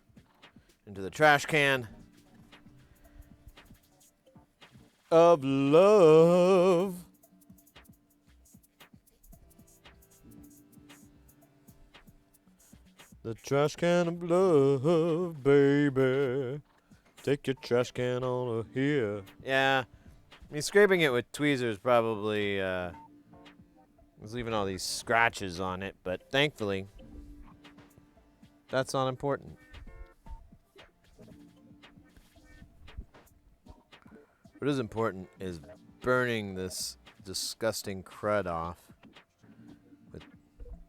Speaker 1: into the trash can of love. The trash can of love, baby. Take your trash can on here. Yeah. I mean, scraping it with tweezers probably was leaving all these scratches on it, but thankfully, that's not important. What is important is burning this disgusting crud off with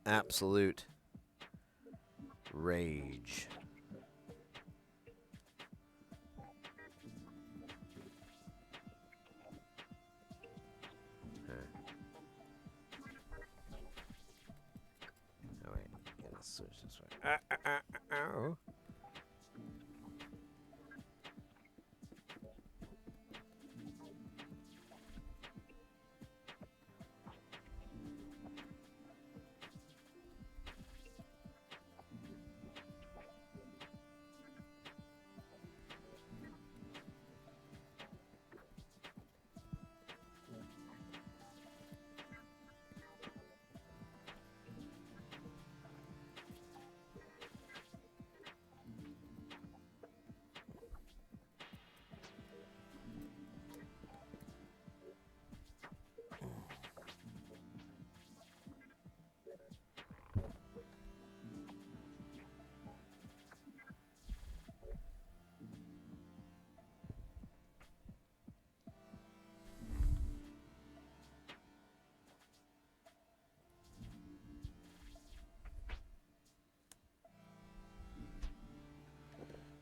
Speaker 1: absolute rage. Oh wait, gotta switch this way. Ow.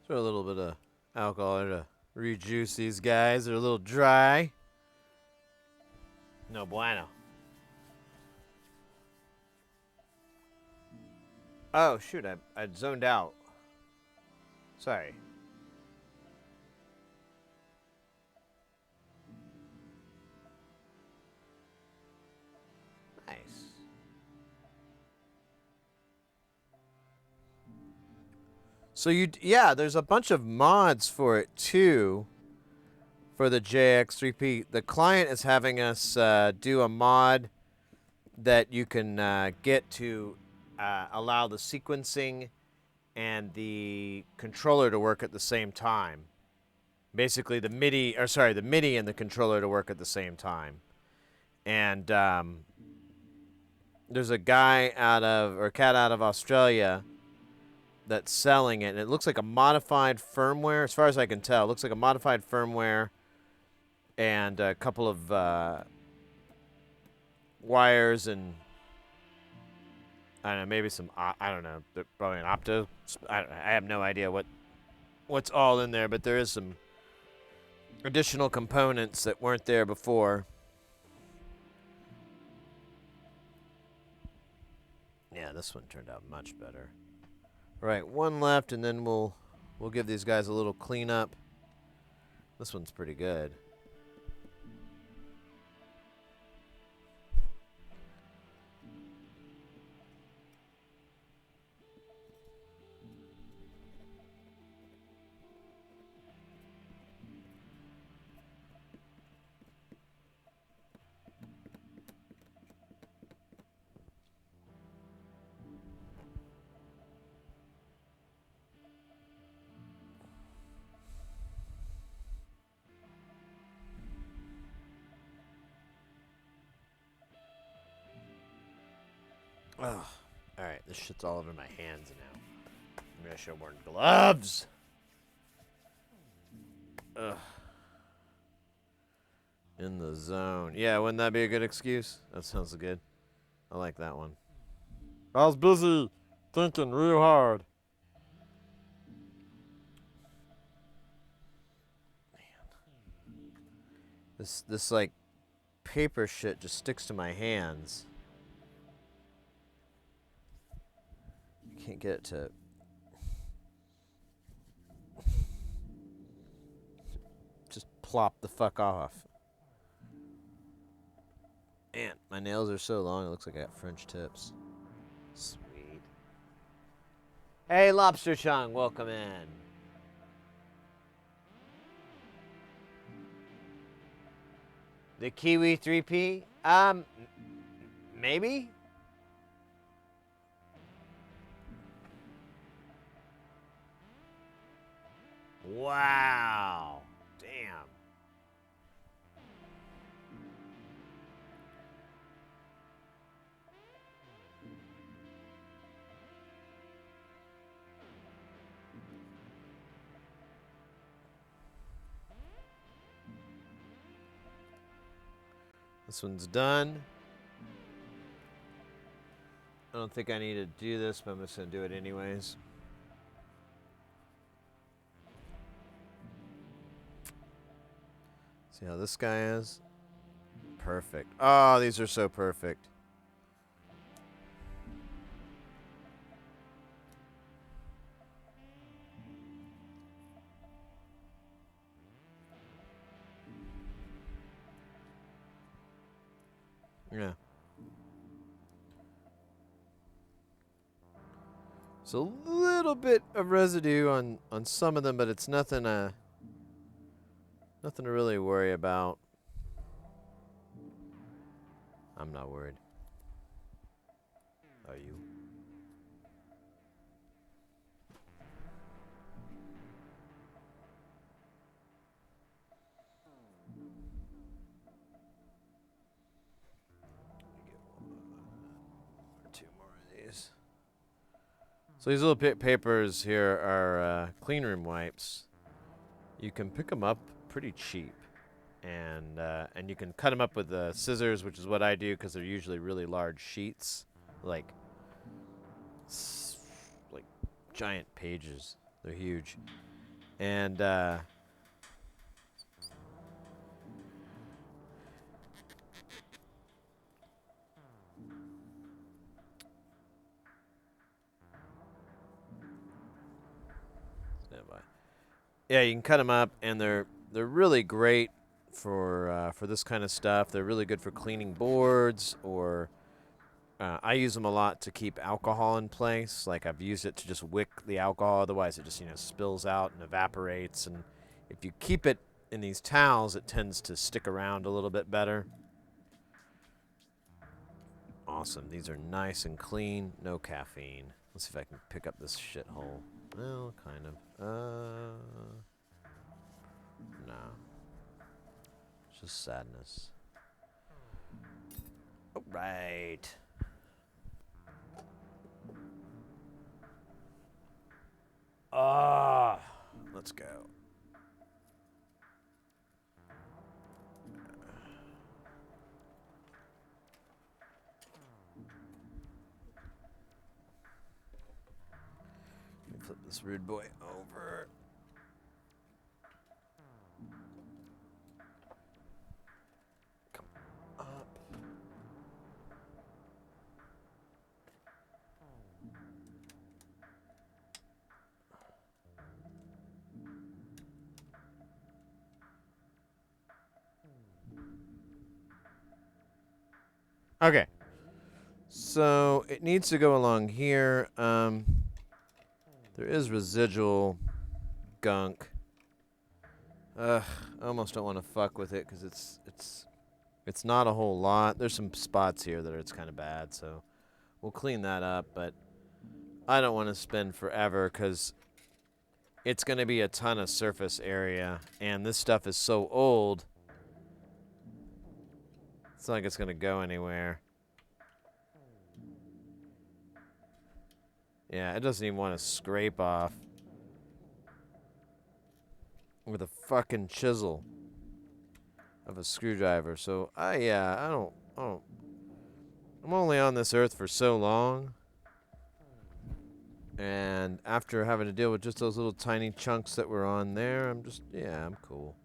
Speaker 1: Throw a little bit of alcohol to rejuice these guys. They're a little dry. No bueno. Oh, shoot. I zoned out. Sorry. Nice. So yeah, there's a bunch of mods for it too, for the JX3P. The client is having us do a mod that you can get to allow the sequencing and the controller to work at the same time. Basically, the MIDI and the controller to work at the same time. And there's a cat out of Australia that's selling it, and it looks like a modified firmware. As far as I can tell, it looks like a modified firmware and a couple of wires and I don't know, maybe some I don't know, probably an opto. I have no idea what's all in there, but there is some additional components that weren't there before. Yeah, this one turned out much better. Right, one left, and then we'll give these guys a little cleanup. This one's pretty good. Ugh. Alright, this shit's all over my hands now. Maybe I should have worn gloves. Ugh. In the zone. Yeah, wouldn't that be a good excuse? That sounds good. I like that one. I was busy thinking real hard. Man. This like paper shit just sticks to my hands. Can't get it to just plop the fuck off. Man, my nails are so long it looks like I got French tips. Sweet. Hey, Lobster Chung, welcome in. The Kiwi 3P? Maybe? Wow. Damn. This one's done. I don't think I need to do this, but I'm just going to do it anyways. See how this guy is? Perfect. Oh, these are so perfect. Yeah. There's a little bit of residue on some of them, but it's nothing nothing to really worry about. I'm not worried. Are you? Two more of these. So these little papers here are clean room wipes. You can pick them up pretty cheap, and you can cut them up with scissors, which is what I do because they're usually really large sheets, like giant pages. They're huge, and Yeah, you can cut them up, and they're really great for this kind of stuff. They're really good for cleaning boards, or I use them a lot to keep alcohol in place. Like I've used it to just wick the alcohol, otherwise it just spills out and evaporates. And if you keep it in these towels, it tends to stick around a little bit better. Awesome. These are nice and clean. No caffeine. Let's see if I can pick up this shithole. Well, kind of. No. It's just sadness. All right. Ah, let's go. Let me flip this rude boy over. Come up. Okay. So it needs to go along here. There is residual gunk. I almost don't want to fuck with it because it's not a whole lot. There's some spots here that it's kind of bad, so we'll clean that up. But I don't want to spend forever because it's going to be a ton of surface area, and this stuff is so old. It's not like it's going to go anywhere. Yeah, it doesn't even want to scrape off with a fucking chisel of a screwdriver. So I don't. I'm only on this earth for so long, and after having to deal with just those little tiny chunks that were on there, I'm cool.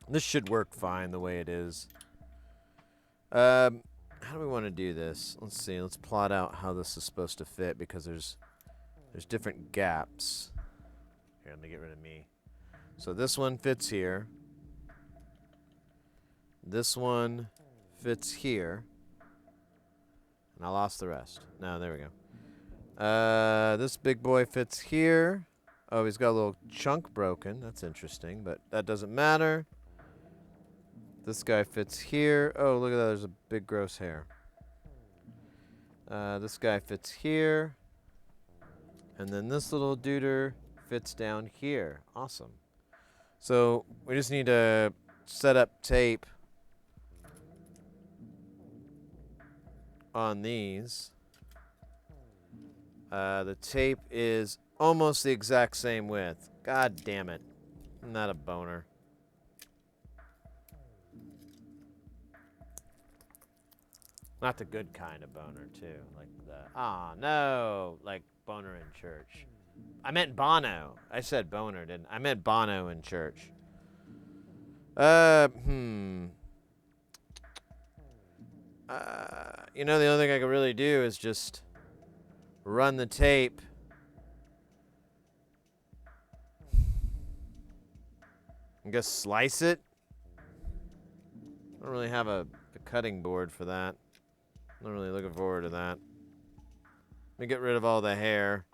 Speaker 1: This should work fine the way it is. How do we want to do this? Let's see. Let's plot out how this is supposed to fit because there's different gaps. Here, let me get rid of me. So this one fits here. This one fits here. And I lost the rest. No, there we go. This big boy fits here. Oh, he's got a little chunk broken. That's interesting, but that doesn't matter. This guy fits here. Oh, look at that. There's a big gross hair. This guy fits here. And then this little duder fits down here. Awesome. So we just need to set up tape on these. The tape is almost the exact same width. God damn it. I'm not a boner. Not the good kind of boner, too. Like no. Like boner in church. I meant Bono. I said boner, didn't I? I meant Bono in church. The only thing I could really do is just run the tape. I guess slice it. I don't really have a cutting board for that. I'm not really looking forward to that. Let me get rid of all the hair.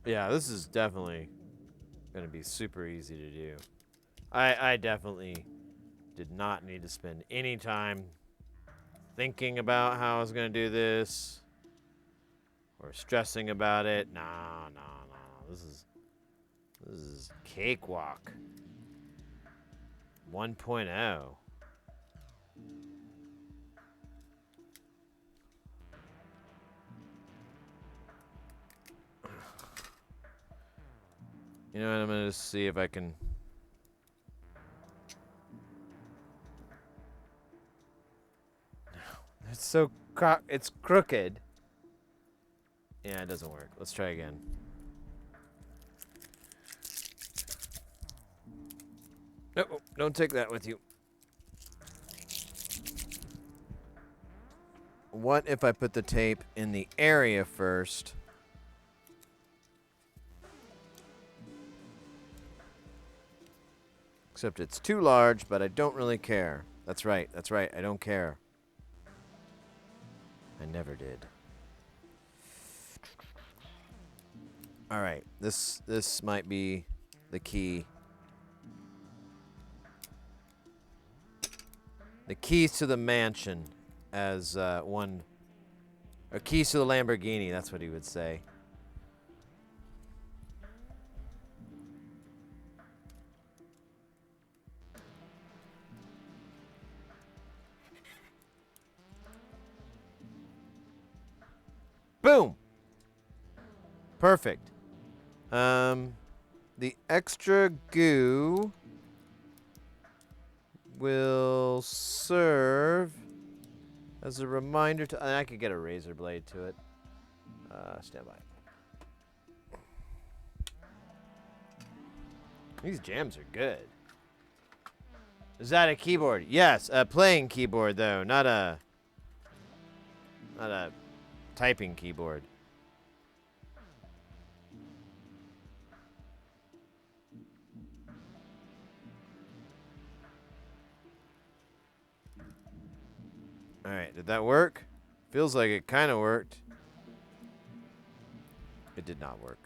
Speaker 1: Yeah, this is definitely going to be super easy to do. I definitely did not need to spend any time thinking about how I was going to do this or stressing about it. No. This is cakewalk. 1.0. You know what? I'm going to just see if I can so it's crooked. Yeah, it doesn't work. Let's try again. No, don't take that with you. What if I put the tape in the area first? Except it's too large, but I don't really care. That's right, I don't care. I never did. Alright, this might be the key. The keys to the mansion, as one... Or keys to the Lamborghini, that's what he would say. Boom! Perfect. The extra goo will serve as a reminder to... I could get a razor blade to it. Stand by. These jams are good. Is that a keyboard? Yes, a playing keyboard though, not a typing keyboard. All right, did that work? Feels like it kind of worked. It did not work.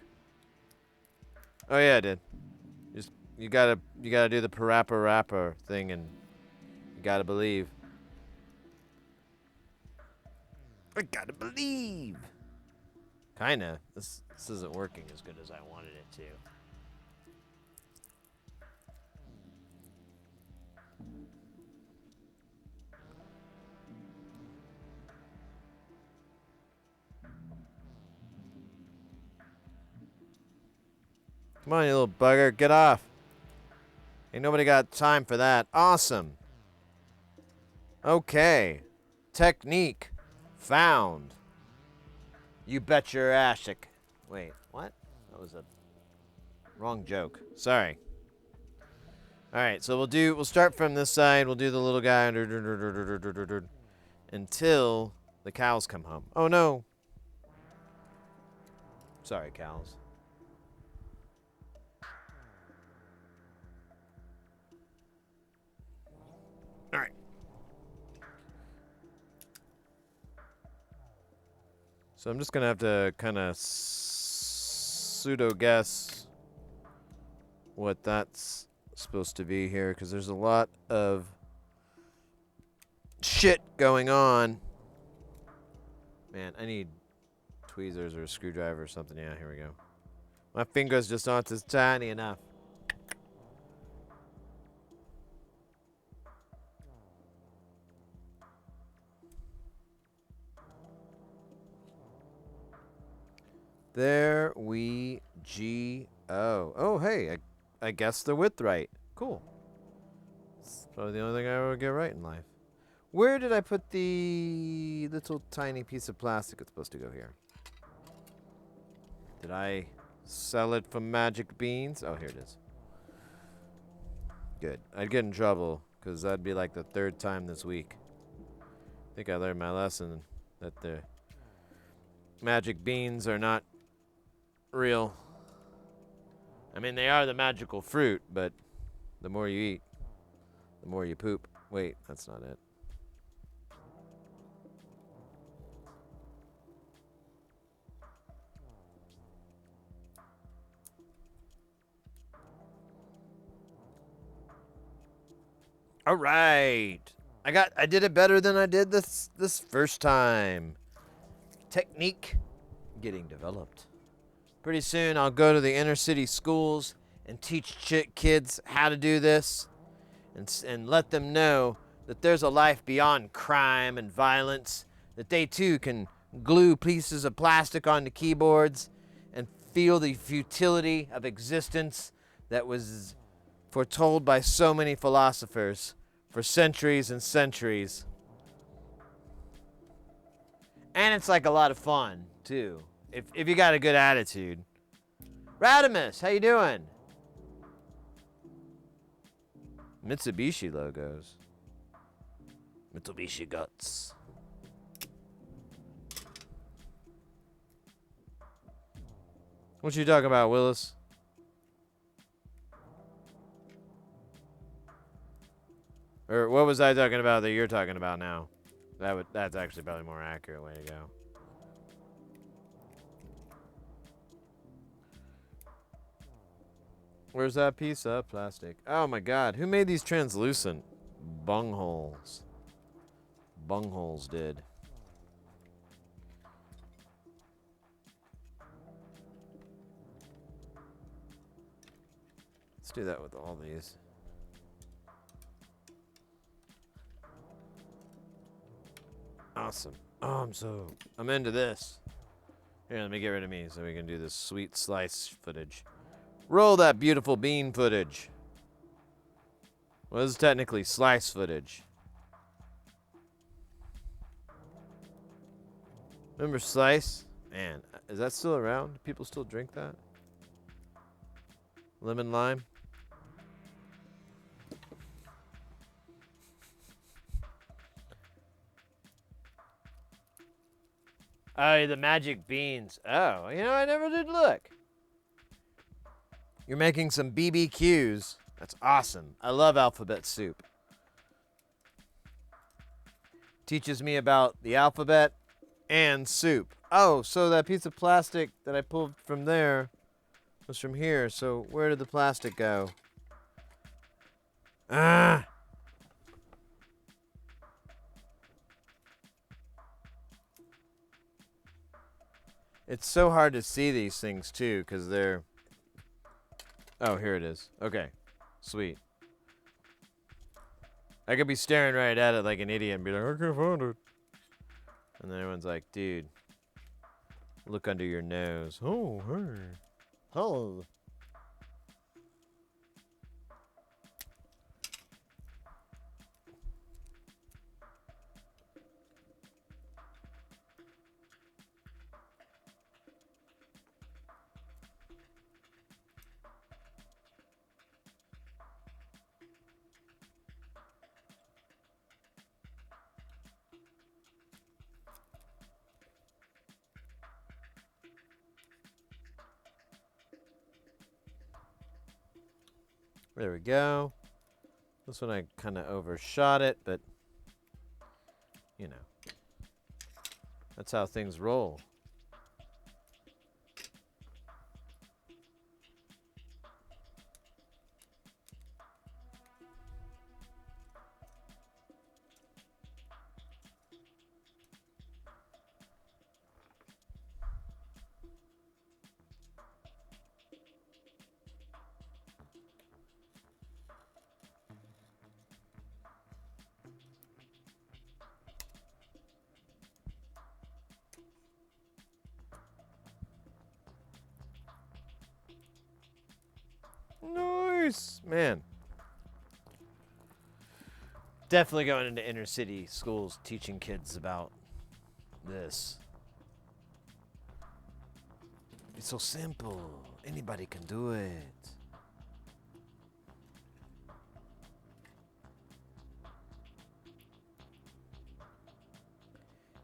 Speaker 1: Oh yeah, it did. Just you gotta do the parappa rapper thing, and you gotta believe. I gotta believe. Kinda. This isn't working as good as I wanted it to. Come on, you little bugger. Get off. Ain't nobody got time for that. Awesome. Okay. Technique found. You bet your ashik. Wait, what? That was a wrong joke. Sorry. Alright, so we'll start from this side. We'll do the little guy until the cows come home. Oh no. Sorry, cows. Alright. So I'm just going to have to kind of pseudo guess what that's supposed to be here, because there's a lot of shit going on. Man, I need tweezers or a screwdriver or something. Yeah, here we go. My fingers just aren't as tiny enough. There we go. Oh, hey, I guessed the width right. Cool. It's probably the only thing I ever get right in life. Where did I put the little tiny piece of plastic that's supposed to go here? Did I sell it for magic beans? Oh, here it is. Good. I'd get in trouble, because that'd be like the third time this week. I think I learned my lesson that the magic beans are not real. I mean, they are the magical fruit, but the more you eat, the more you poop. Wait, that's not it. All right. I did it better than I did this first time. Technique getting developed. Pretty soon I'll go to the inner city schools and teach kids how to do this, and let them know that there's a life beyond crime and violence, that they too can glue pieces of plastic onto keyboards and feel the futility of existence that was foretold by so many philosophers for centuries and centuries. And it's like a lot of fun, too. If you got a good attitude. Radimus, how you doing? Mitsubishi logos. Mitsubishi guts. What you talking about, Willis? Or what was I talking about that you're talking about now? That's actually probably a more accurate way to go. Where's that piece of plastic? Oh my god, who made these translucent? Bungholes. Bungholes did. Let's do that with all these. Awesome. Oh, I'm into this. Here, let me get rid of me so we can do this sweet slice footage. Roll that beautiful bean footage. Well, this is technically slice footage. Remember slice? Man, is that still around? Do people still drink that? Lemon lime? Oh, the magic beans. Oh, I never did look. You're making some BBQs. That's awesome. I love alphabet soup. Teaches me about the alphabet and soup. Oh, so that piece of plastic that I pulled from there was from here. So where did the plastic go? Ah! It's so hard to see these things, too, because they're... Oh, here it is. Okay. Sweet. I could be staring right at it like an idiot and be like, I can't find it. And then everyone's like, dude, look under your nose. Oh, hey. Oh. There we go. This one I kind of overshot it, but, that's how things roll. Nice, man. Definitely going into inner city schools teaching kids about this. It's so simple. Anybody can do it.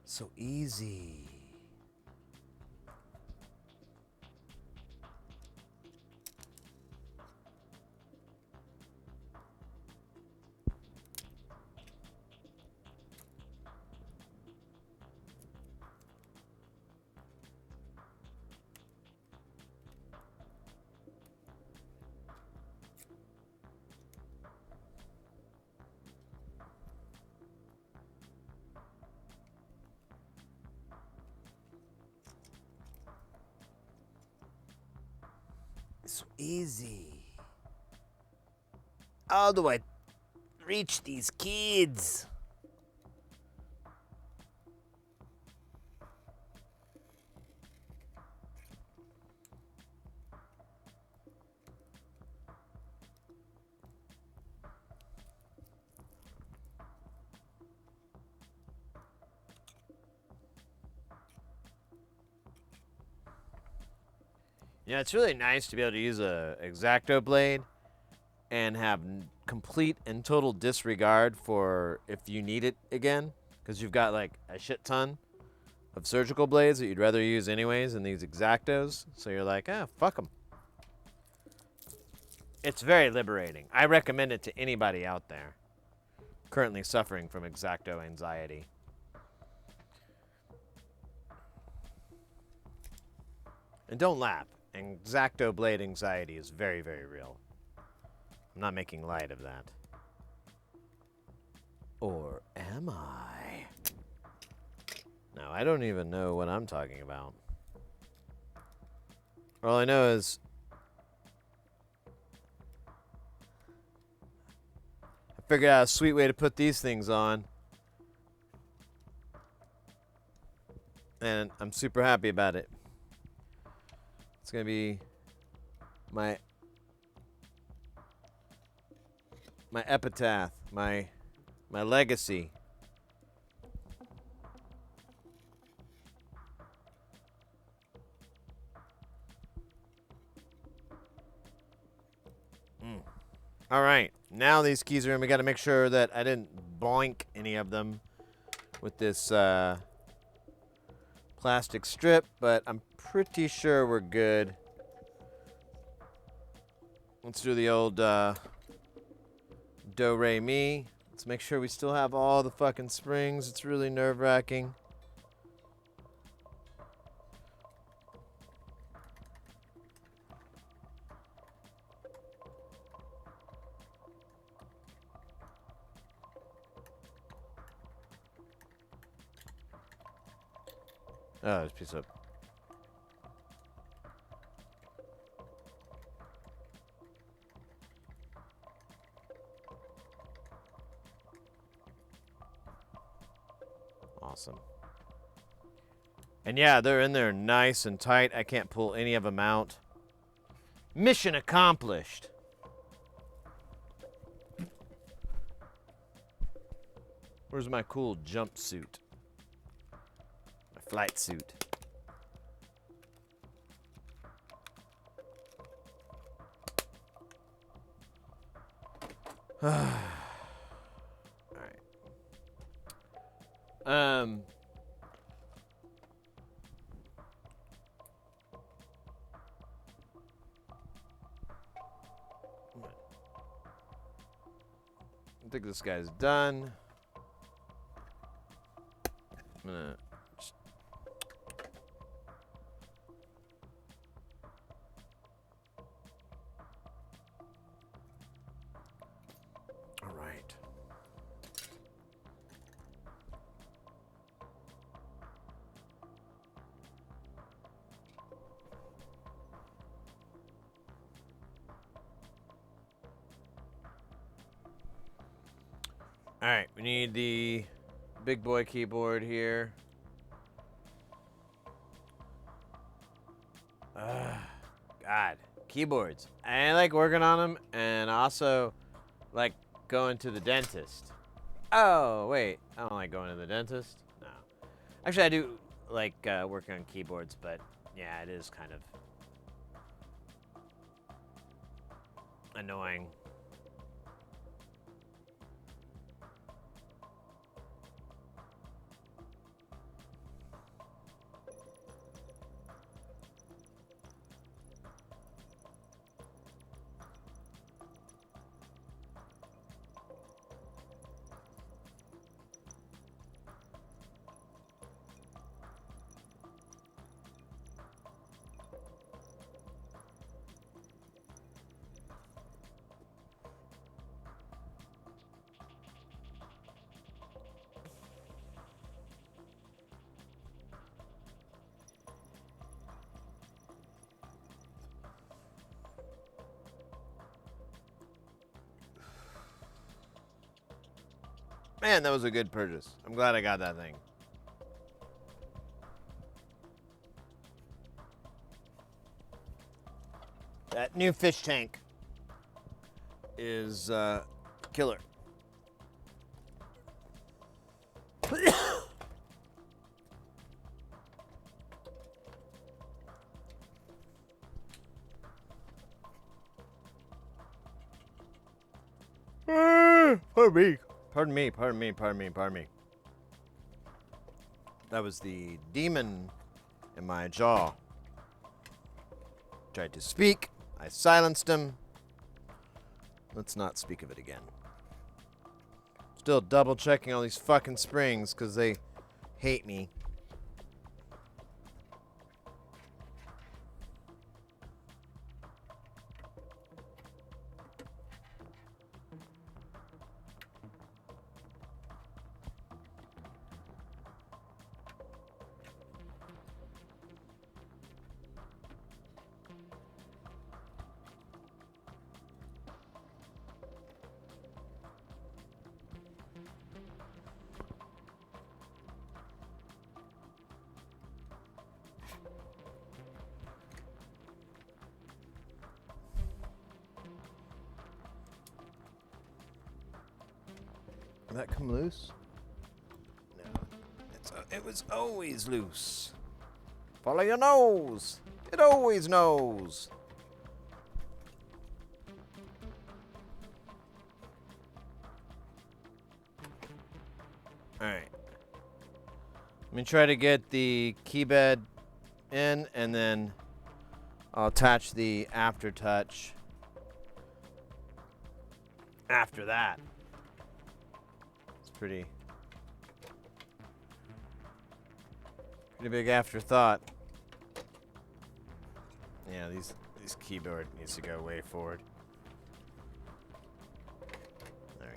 Speaker 1: So easy. So easy. How do I reach these kids? Yeah, it's really nice to be able to use a X-Acto blade and have complete and total disregard for if you need it again, because you've got like a shit ton of surgical blades that you'd rather use anyways in these X-Actos. So you're like, fuck them. It's very liberating. I recommend it to anybody out there currently suffering from X-Acto anxiety. And don't laugh. X-Acto blade anxiety is very, very real. I'm not making light of that. Or am I? No, I don't even know what I'm talking about. All I know is I figured out a sweet way to put these things on. And I'm super happy about it. It's going to be my epitaph, my legacy. All right, now these keys are in. We got to make sure that I didn't boink any of them with this plastic strip, but I'm pretty sure we're good. Let's do the old do, re, mi. Let's make sure we still have all the fucking springs. It's really nerve-wracking. Oh, there's a piece of... Awesome. And yeah, they're in there nice and tight. I can't pull any of them out. Mission accomplished. Where's my cool jumpsuit? My flight suit. All right. I think this guy's done. I'm gonna just... All right. All right, we need the big boy keyboard here. God, keyboards. I like working on them, and also like going to the dentist. Oh, wait, I don't like going to the dentist. No. Actually, I do like working on keyboards, but yeah, it is kind of annoying. Man, that was a good purchase. I'm glad I got that thing. That new fish tank is killer. Pardon me. Pardon me, pardon me, pardon me, pardon me. That was the demon in my jaw. Tried to speak. I silenced him. Let's not speak of it again. Still double checking all these fucking springs because they hate me. Did that come loose? No. It was always loose. Follow your nose. It always knows. Alright. Let me try to get the key bed in, and then I'll attach the aftertouch after that. It's pretty big afterthought. Yeah, these keyboard needs to go way forward. There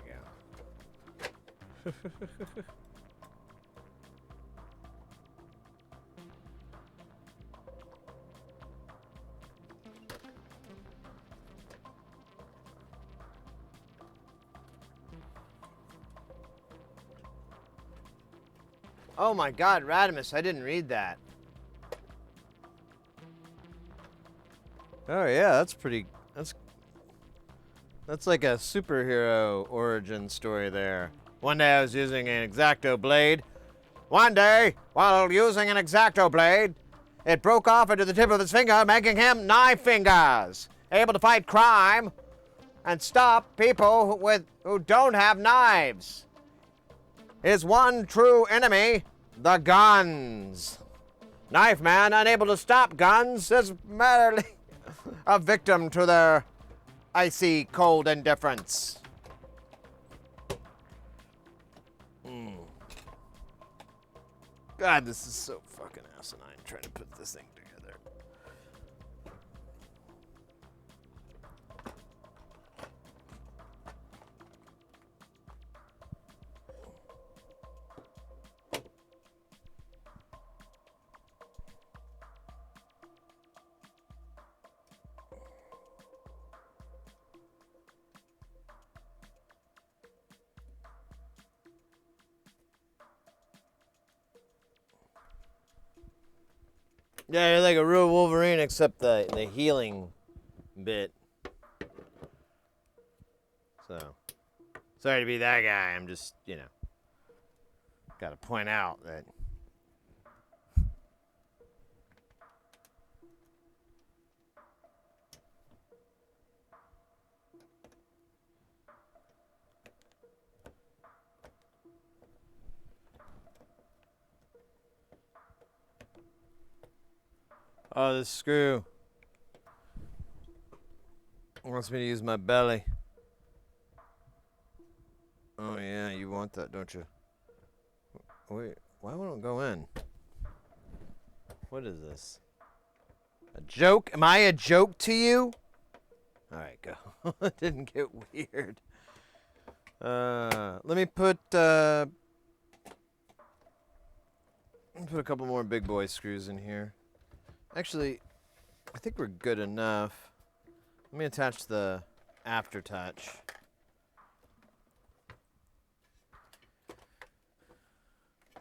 Speaker 1: we go. Oh my God, Radimus, I didn't read that. Oh yeah, that's like a superhero origin story there. One day I was using an X-Acto blade. One day, while using an X-Acto blade, it broke off into the tip of his finger, making him knife fingers. Able to fight crime and stop people who don't have knives. His one true enemy, the guns. Knife Man, unable to stop guns, is merely a victim to their icy cold indifference. God, this is so fucking asinine trying to put this thing together. Yeah, you're like a real Wolverine, except the healing bit. So, sorry to be that guy. I'm just, gotta point out that. Oh, this screw wants me to use my belly. Oh yeah, you want that, don't you? Wait, why won't it go in? What is this? A joke? Am I a joke to you? Alright, go. It didn't get weird. Let me put a couple more big boy screws in here. Actually, I think we're good enough. Let me attach the aftertouch.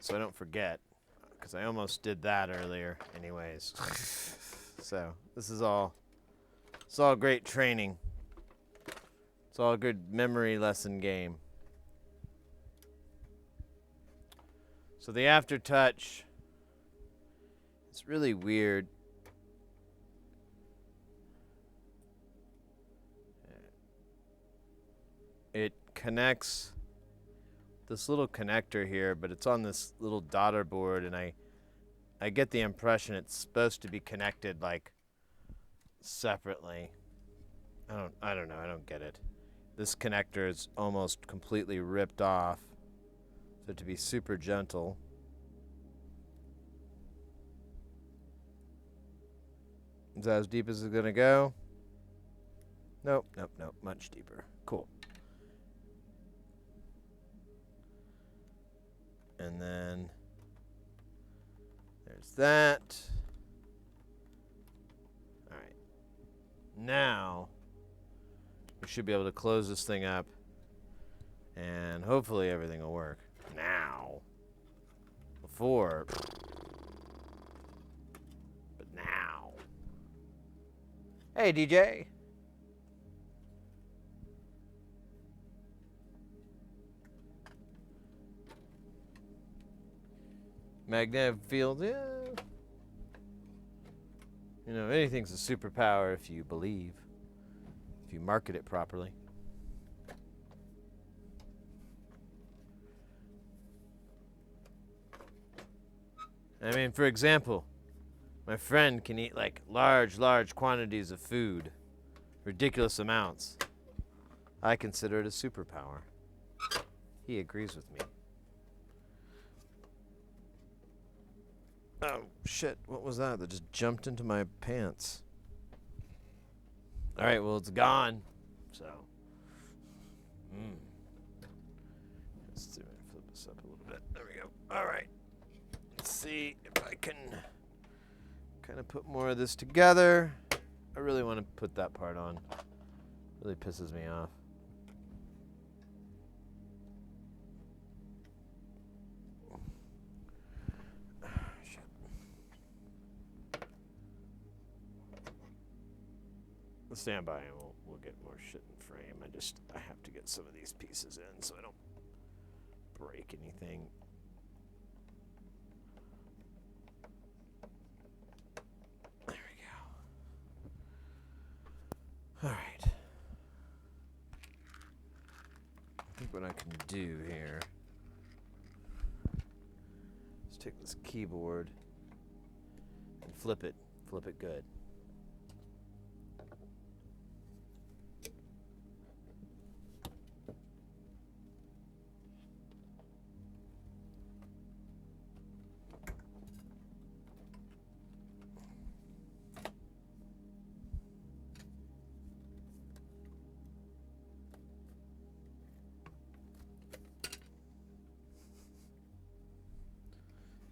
Speaker 1: So I don't forget, because I almost did that earlier anyways. So this is all great training. It's all a good memory lesson game. So the aftertouch, it's really weird. It connects this little connector here, but it's on this little daughter board, and I get the impression it's supposed to be connected like separately. I don't know. I don't get it. This connector is almost completely ripped off. So to be super gentle. Is that as deep as it's gonna go? Nope, nope, nope. Much deeper. Cool. And then there's that. All right. Now we should be able to close this thing up, and hopefully everything will work. Now. Before. But now. Hey, DJ. Magnetic field, yeah. You know, anything's a superpower if you believe, if you market it properly. I mean, for example, my friend can eat like large quantities of food, ridiculous amounts. I consider it a superpower. He agrees with me. Oh, shit. What was that? That just jumped into my pants. All right, well, it's gone. So. Let's see if I flip this up a little bit. There we go. All right. Let's see if I can kind of put more of this together. I really want to put that part on. Really pisses me off. Stand by and we'll get more shit in frame. I have to get some of these pieces in so I don't break anything. There we go. All right. I think what I can do here is take this keyboard and flip it good.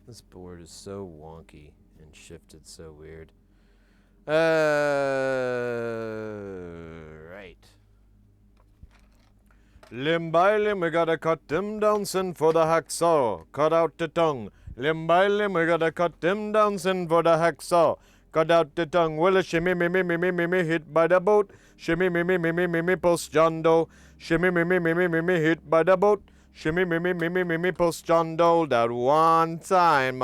Speaker 1: This board is so wonky and shifted so weird. Right. Limb by limb, we gotta cut them down, send for the hacksaw. Cut out the tongue. Limb by limb, we gotta cut them down, send for the hacksaw. Cut out the tongue. Well, a shimmy, me, hit by the boat. Shimmy, me, post John Doe. Shimmy, me, hit by the boat. Shimmy, me, post John Doe. That one time,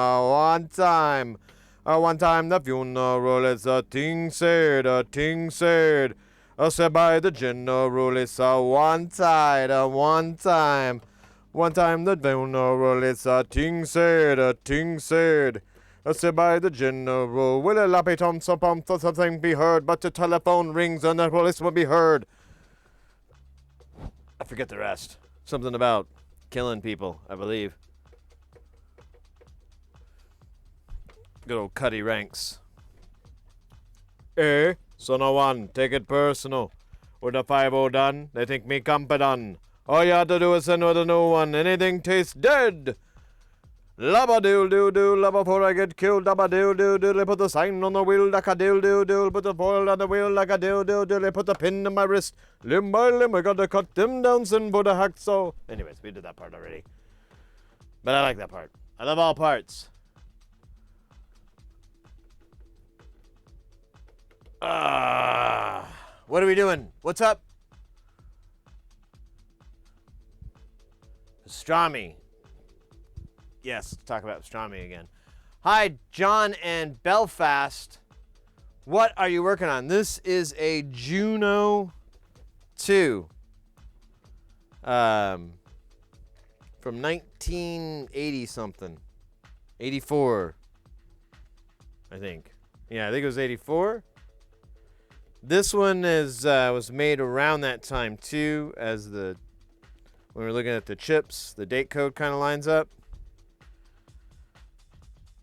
Speaker 1: one time the funeral is a thing said, I said by the general, it's a one time the funeral is a thing said, I said by the general, will a lappy tom something be heard, but the telephone rings and the police will be heard. I forget the rest. Something about killing people, I believe. Good old Cuddy Ranks. Son of one, take it personal. With the 5-0 done, they think me competent. All you have to do is send with a new one. Anything tastes dead. Labba doodle doodle, labba before I get killed. Labba doodle doodle, they put the sign on the wheel like a doodle doodle. Put the foil on the wheel like a doodle doodle. They put the pin in my wrist. Limb by limb, I gotta cut them down, send for the hacksaw. Anyways, we did that part already. But I like that part. I love all parts. What are we doing? What's up? Pastrami. Yes, let's talk about pastrami again. Hi, John and Belfast. What are you working on? This is a Juno 2. from 1980 something, 84, I think. Yeah, I think it was 84. This one was made around that time too, as when we're looking at the chips, the date code kind of lines up.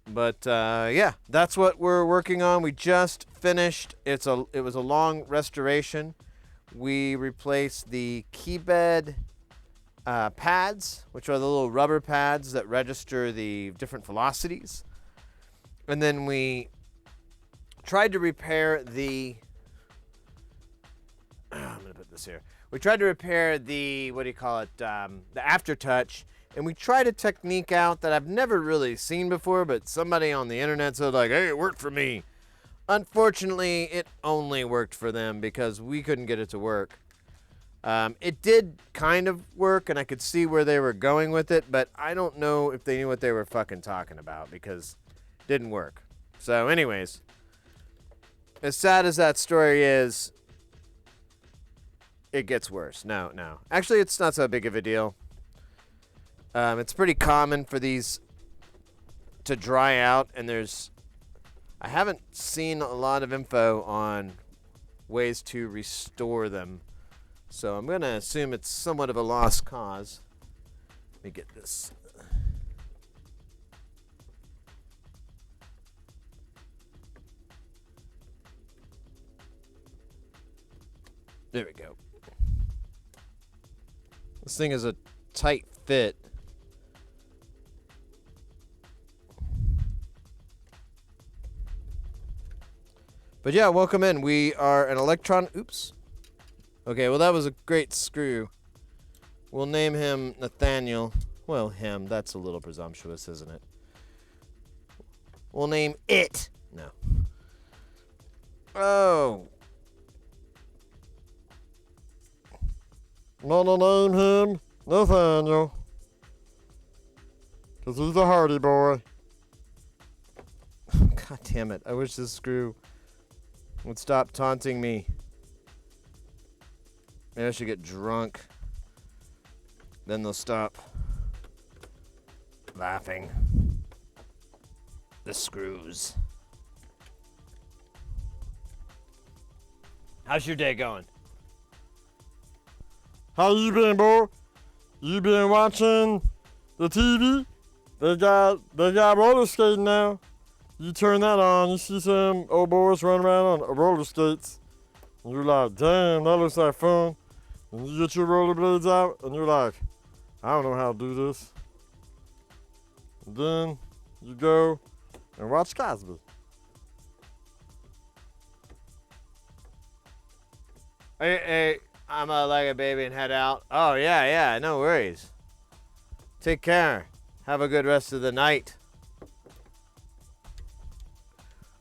Speaker 1: But yeah, that's what we're working on. We just finished. It was a long restoration. We replaced the keybed pads, which are the little rubber pads that register the different velocities. And then we tried to repair the... I'm going to put this here. We tried to repair the, what do you call it, the aftertouch. And we tried a technique out that I've never really seen before, but somebody on the internet said, like, hey, it worked for me. Unfortunately, it only worked for them because we couldn't get it to work. It did kind of work, and I could see where they were going with it, but I don't know if they knew what they were fucking talking about because it didn't work. So anyways, as sad as that story is, it gets worse. No. Actually, it's not so big of a deal. It's pretty common for these to dry out, and I haven't seen a lot of info on ways to restore them. So I'm going to assume it's somewhat of a lost cause. Let me get this. There we go. This thing is a tight fit. But yeah, welcome in. We are an electron... Oops. Okay, well, that was a great screw. We'll name him Nathaniel. Well, him. That's a little presumptuous, isn't it? We'll name it. No. Oh. I'm gonna name him Nathaniel. Because he's a hardy boy. God damn it. I wish this screw would stop taunting me. Maybe I should get drunk. Then they'll stop laughing. The screws. How's your day going?
Speaker 2: How you been, boy? You been watching the TV? They got roller skating now. You turn that on, you see some old boys running around on roller skates. And you're like, damn, that looks like fun. And you get your rollerblades out, and you're like, I don't know how to do this. And then you go and watch Cosby.
Speaker 1: Hey, I'm like a baby and head out. Oh, yeah, no worries. Take care. Have a good rest of the night.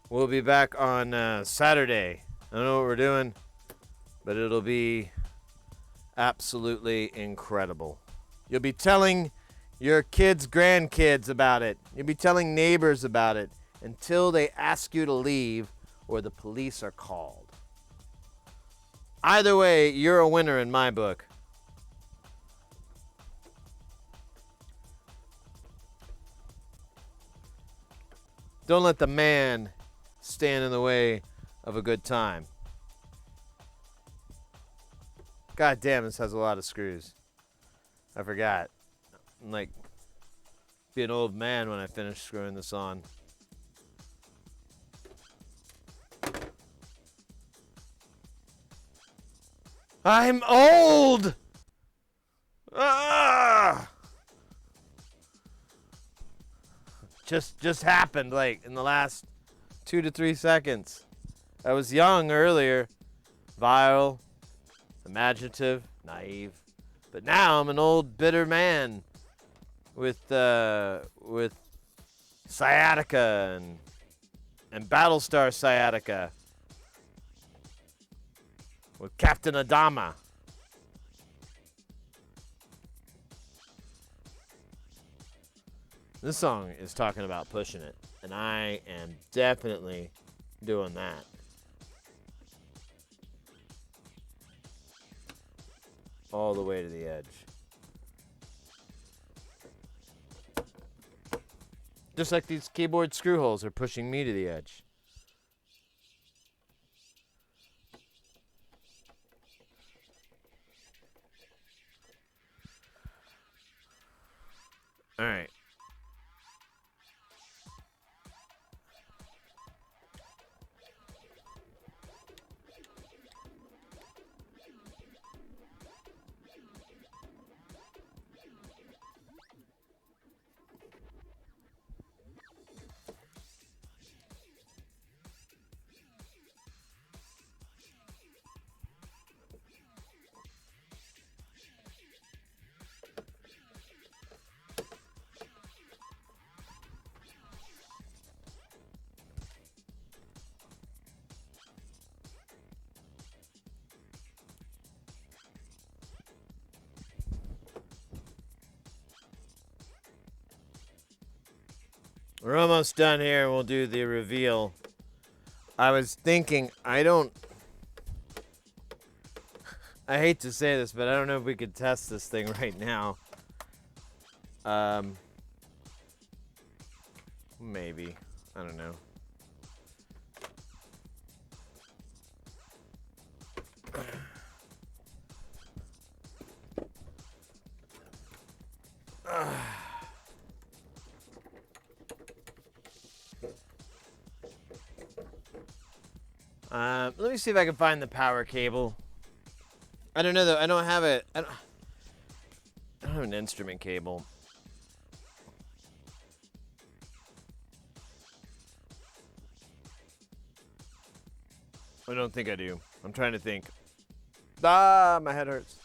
Speaker 1: We'll be back on Saturday. I don't know what we're doing, but it'll be absolutely incredible. You'll be telling your kids' grandkids about it. You'll be telling neighbors about it until they ask you to leave or the police are called. Either way, you're a winner in my book. Don't let the man stand in the way of a good time. God damn, this has a lot of screws. I forgot. I'm like, be an old man when I finish screwing this on. I'm old! Ah! Just happened, like, in the last 2 to 3 seconds. I was young earlier, vile, imaginative, naive, but now I'm an old bitter man with sciatica and Battlestar sciatica with Captain Adama. This song is talking about pushing it, and I am definitely doing that. All the way to the edge. Just like these keyboard screw holes are pushing me to the edge. All right. We're almost done here, and we'll do the reveal. I was thinking, I hate to say this, but I don't know if we could test this thing right now. Maybe. I don't know. Let me see if I can find the power cable. I don't know though. I don't have an instrument cable. I don't think I do. I'm trying to think. Ah, my head hurts.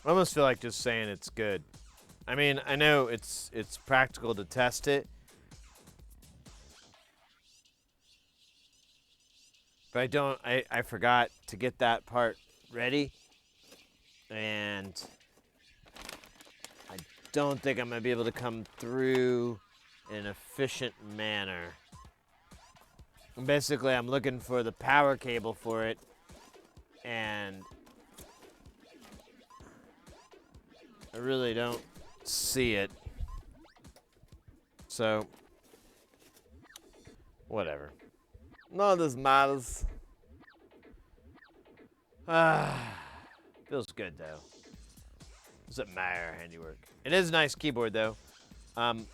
Speaker 1: I almost feel like just saying it's good. I mean, I know it's practical to test it. But I forgot to get that part ready. And I don't think I'm going to be able to come through in an efficient manner. And basically, I'm looking for the power cable for it. And I really don't see it. So, whatever. None of this matters. Feels good though. Doesn't matter, handiwork. It is a nice keyboard though.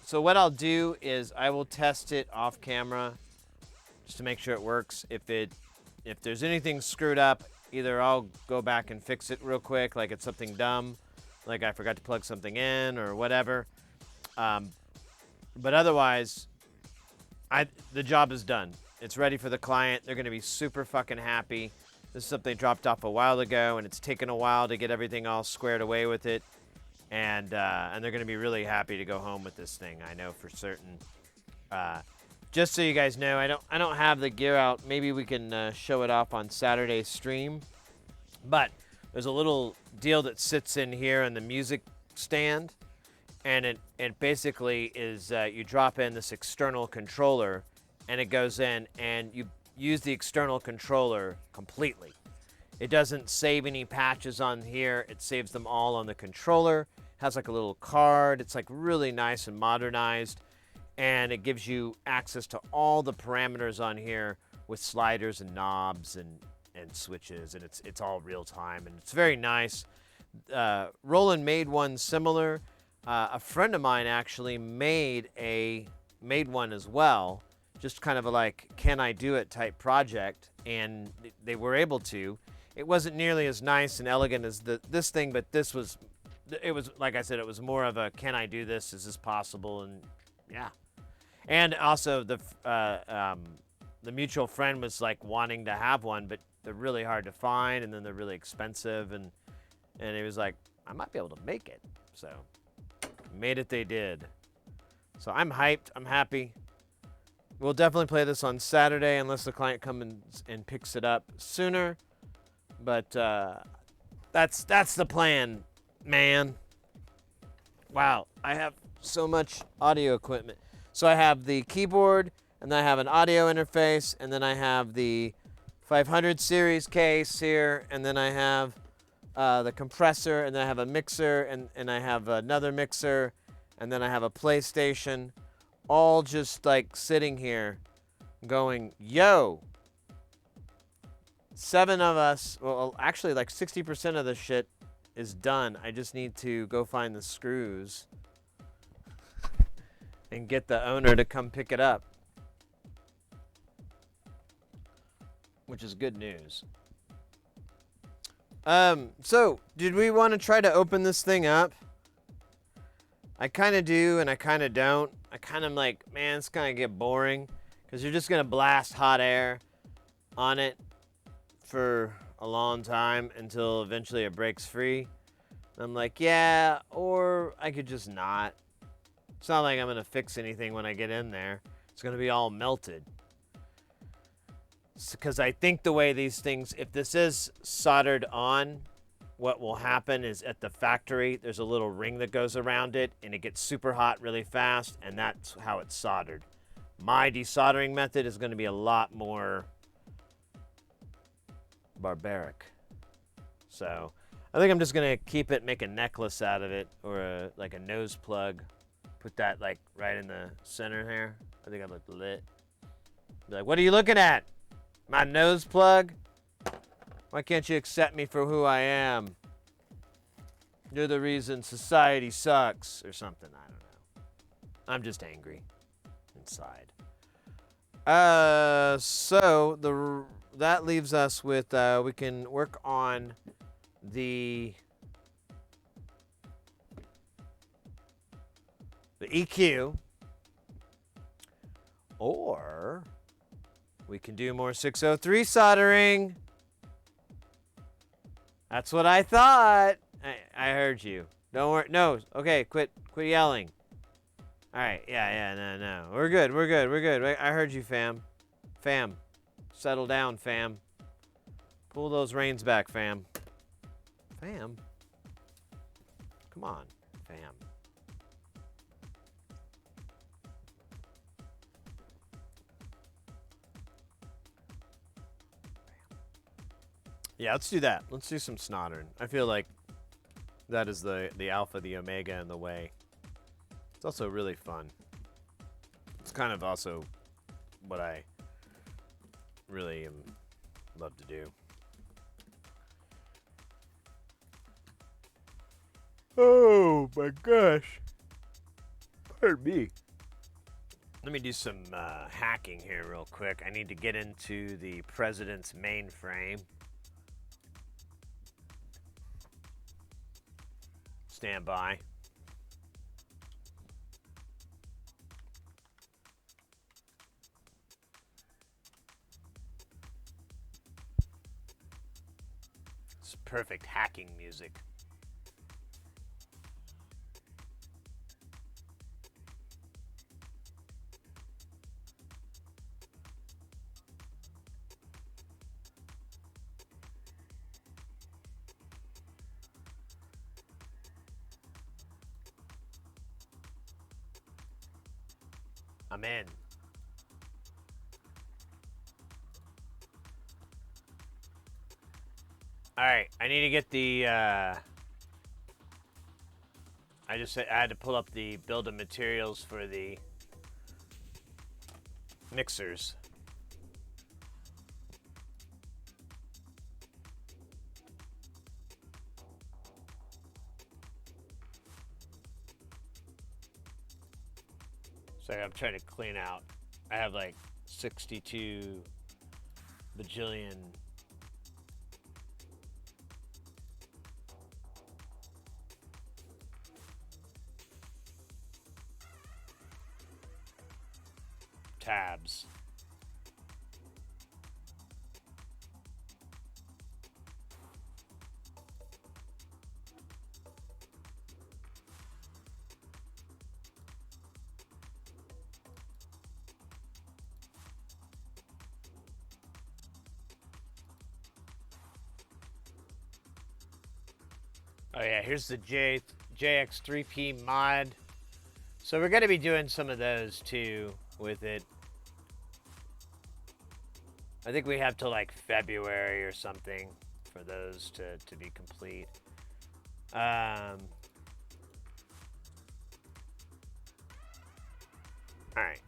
Speaker 1: So what I'll do is I will test it off camera just to make sure it works. If there's anything screwed up, either I'll go back and fix it real quick, like it's something dumb, like I forgot to plug something in or whatever. But otherwise, the job is done. It's ready for the client. They're going to be super fucking happy. This is something they dropped off a while ago, and it's taken a while to get everything all squared away with it. And they're going to be really happy to go home with this thing. I know for certain. Just so you guys know, I don't have the gear out. Maybe we can show it off on Saturday's stream. But there's a little deal that sits in here in the music stand, and it basically is you drop in this external controller, and it goes in, and you use the external controller completely. It doesn't save any patches on here. It saves them all on the controller. It has like a little card. It's like really nice and modernized, and it gives you access to all the parameters on here with sliders and knobs and switches, and it's all real time, and it's very nice. Roland made one similar. A friend of mine actually made one as well, just kind of a like, can I do it type project, and they were able to. It wasn't nearly as nice and elegant as this thing, but it was like I said, it was more of a, can I do this? Is this possible? And yeah. And also the mutual friend was like wanting to have one, but they're really hard to find, and then they're really expensive, and he was like, I might be able to make it. So made it, they did. So I'm hyped. I'm happy. We'll definitely play this on Saturday unless the client comes and picks it up sooner. But that's the plan, man. Wow, I have so much audio equipment. So I have the keyboard, and then I have an audio interface, and then I have the 500 series case here, and then I have the compressor, and then I have a mixer, and I have another mixer, and then I have a PlayStation, all just like sitting here going, yo, 7 of us, well, actually like 60% of the shit is done. I just need to go find the screws and get the owner to come pick it up, which is good news. So did we want to try to open this thing up? I kind of do, and I kind of don't. I kind of like, man, it's gonna get boring, because you're just gonna blast hot air on it for a long time until eventually it breaks free. And I'm like, yeah, or I could just not. It's not like I'm gonna fix anything when I get in there. It's gonna be all melted. Because I think the way these things, if this is soldered on, what will happen is at the factory, there's a little ring that goes around it, and it gets super hot really fast, and that's how it's soldered. My desoldering method is going to be a lot more barbaric. So I think I'm just going to keep it, make a necklace out of it, or like a nose plug. Put that like right in the center here. I think I look lit. Be like, what are you looking at? My nose plug? Why can't you accept me for who I am? You're the reason society sucks, or something. I don't know. I'm just angry inside. So that leaves us with we can work on the EQ, or we can do more 603 soldering. That's what I thought. I heard you. Don't worry. No. Okay, quit yelling. All right. Yeah, no. We're good. I heard you, fam. Fam. Settle down, fam. Pull those reins back, fam. Fam? Come on, fam. Yeah, let's do that. Let's do some soldering. I feel like that is the alpha, the omega, and the way. It's also really fun. It's kind of also what I really love to do. Oh my gosh. Pardon me. Let me do some hacking here real quick. I need to get into the president's mainframe. Stand by. It's perfect hacking music. I'm in. All right, I need to get the. I had to pull up the build of materials for the mixers. So I'm trying to clean out. I have like 62 bajillion tabs. Oh yeah, here's the JX3P mod. So we're going to be doing some of those too with it. I think we have till like February or something for those to be complete. All right.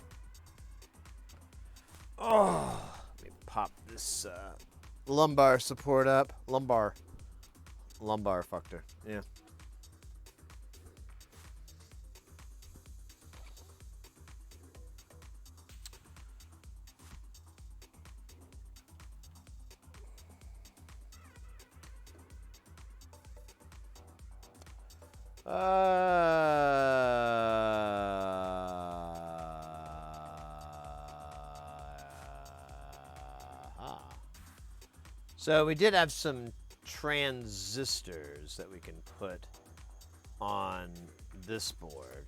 Speaker 1: Oh, let me pop this lumbar support up. Lumbar fucker. Yeah. So we did have some transistors that we can put on this board.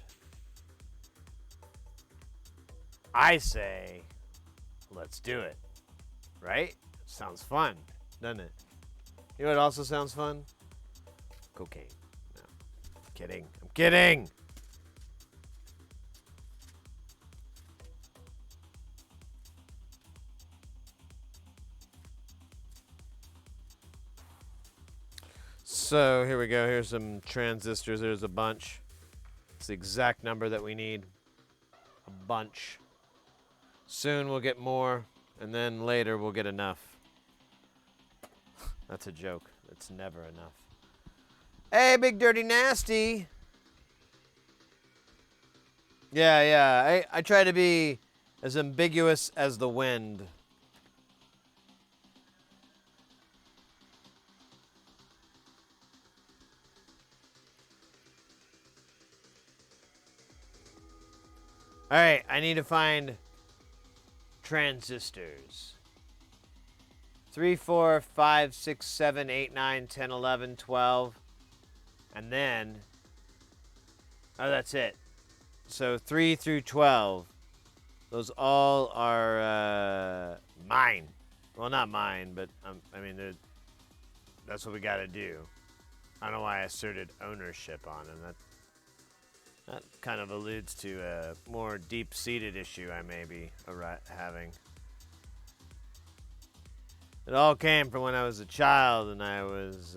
Speaker 1: I say, let's do it. Right? Sounds fun, doesn't it? You know what also sounds fun? Cocaine. No. I'm kidding. I'm kidding. So here we go. Here's some transistors. There's a bunch. It's the exact number that we need. A bunch. Soon we'll get more, and then later we'll get enough. That's a joke. It's never enough. Hey, Big Dirty Nasty. Yeah. I try to be as ambiguous as the wind. All right, I need to find transistors. 3, 4, 5, 6, 7, 8, 9, 10, 11, 12. And then, oh, that's it. So 3 through 12. Those all are mine. Well, not mine, but I mean, that's what we got to do. I don't know why I asserted ownership on them. That kind of alludes to a more deep-seated issue I may be having. It all came from when I was a child and I was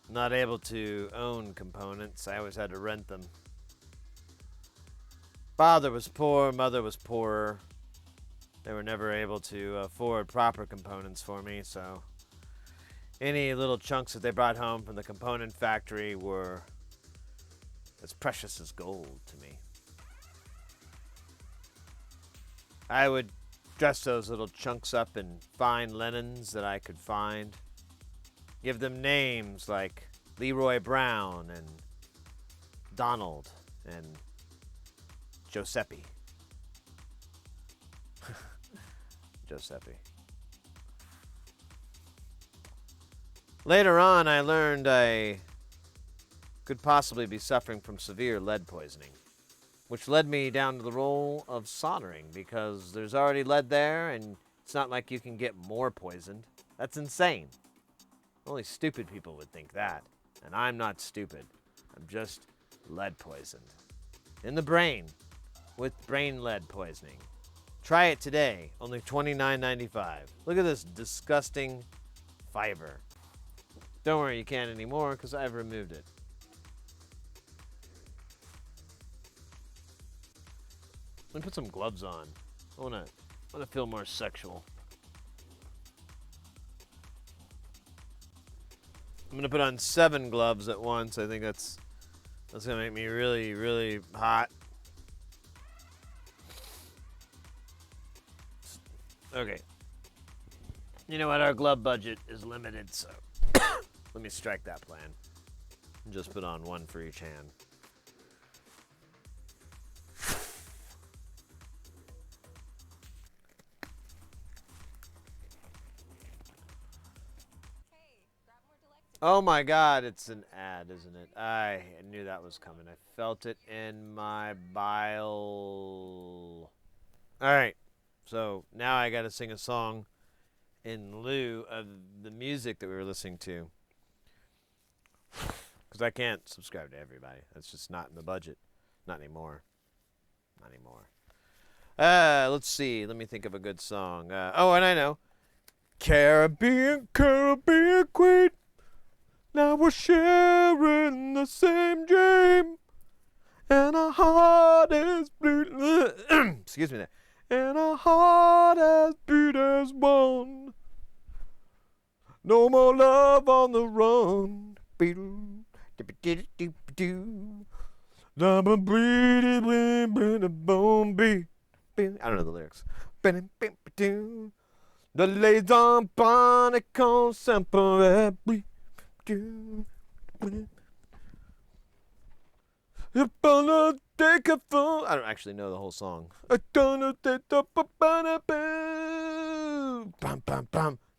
Speaker 1: not able to own components. I always had to rent them. Father was poor, mother was poorer. They were never able to afford proper components for me, so any little chunks that they brought home from the component factory were as precious as gold to me. I would dress those little chunks up in fine linens that I could find. Give them names like Leroy Brown and Donald and Giuseppe. Giuseppe. Later on, I learned I could possibly be suffering from severe lead poisoning, which led me down to the role of soldering because there's already lead there and it's not like you can get more poisoned. That's insane. Only stupid people would think that, and I'm not stupid. I'm just lead poisoned. In the brain, with brain lead poisoning. Try it today, only $29.95. Look at this disgusting fiber. Don't worry, you can't anymore because I've removed it. Let me put some gloves on. I wanna feel more sexual. I'm gonna put on 7 gloves at once. I think that's gonna make me really, really hot. Okay. You know what? Our glove budget is limited, so let me strike that plan. And just put on 1 for each hand. Oh my God, it's an ad, isn't it? I knew that was coming. I felt it in my bile. All right, so now I got to sing a song in lieu of the music that we were listening to. Because I can't subscribe to everybody. That's just not in the budget. Not anymore. Not anymore. Let's see. Let me think of a good song. Oh, and I know. Caribbean, Caribbean Queen. Now we're sharing the same dream. And our heart is bleeding. Excuse me. And our heart as beat as one. No more love on the run. I don't know the lyrics. The les enfants qu'on sempre I don't actually know the whole song.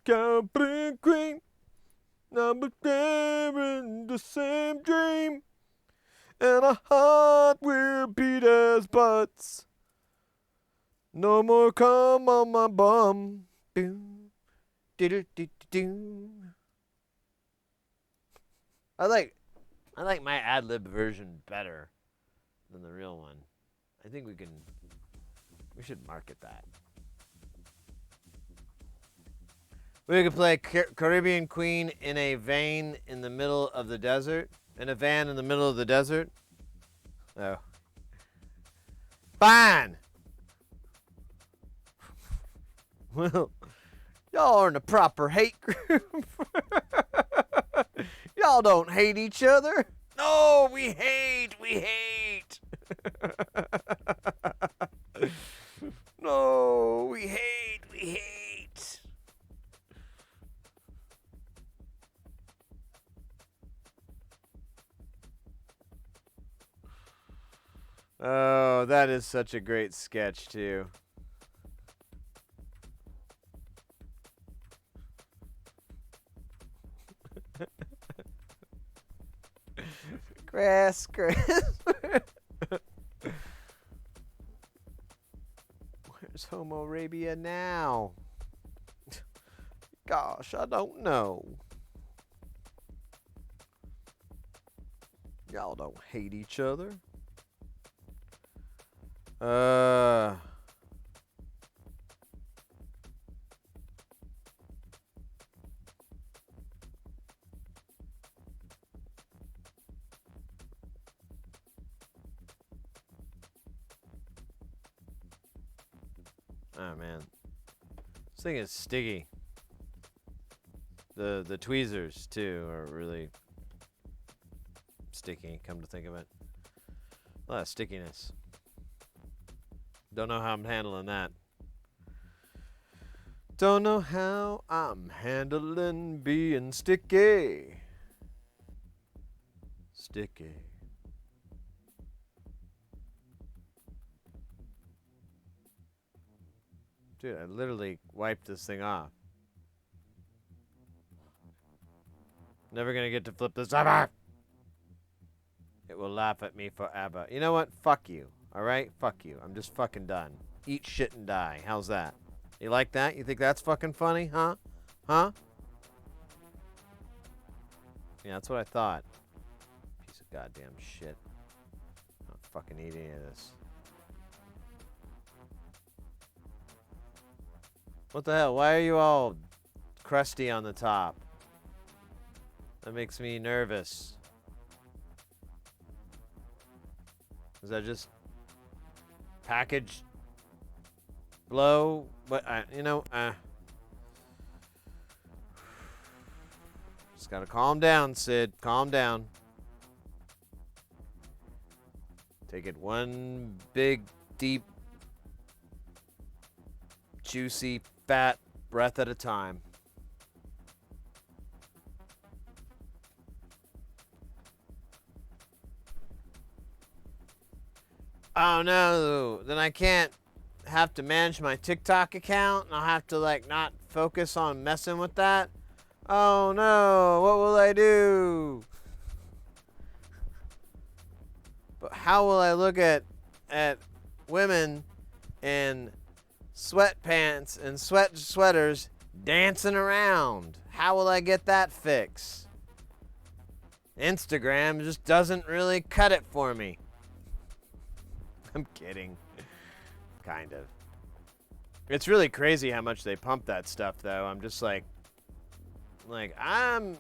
Speaker 1: Capri Queen, now we're sharing the same dream, and our heart will beat as butts. No more come on my bum. I like my ad lib version better than the real one. I think we should market that. We could play Caribbean Queen in a van in the middle of the desert. In a van in the middle of the desert. Oh. Fine. Well, y'all are in a proper hate group. Y'all don't hate each other. No, we hate. No, we hate. Oh, that is such a great sketch, too. Grass. Where's Homo Arabia now? Gosh, I don't know. Y'all don't hate each other. Oh man, this thing is sticky. The tweezers too are really sticky. Come to think of it, a lot of stickiness. Don't know how I'm handling that. Don't know how I'm handling being sticky. Sticky. Dude, I literally wiped this thing off. Never gonna get to flip this ever. It will laugh at me forever. You know what? Fuck you. Alright? Fuck you. I'm just fucking done. Eat shit and die. How's that? You like that? You think that's fucking funny? Huh? Huh? Yeah, that's what I thought. Piece of goddamn shit. I don't fucking eat any of this. What the hell? Why are you all crusty on the top? That makes me nervous. Is that just packaged blow? But just gotta calm down, Sid. Calm down. Take it one big, deep, juicy, fat breath at a time. Oh no, then I can't have to manage my TikTok account and I'll have to not focus on messing with that. Oh no, what will I do? But how will I look at women in sweatpants and sweaters dancing around? How will I get that fix? Instagram just doesn't really cut it for me. I'm kidding. Kind of. It's really crazy how much they pump that stuff, though. I'm just like I'm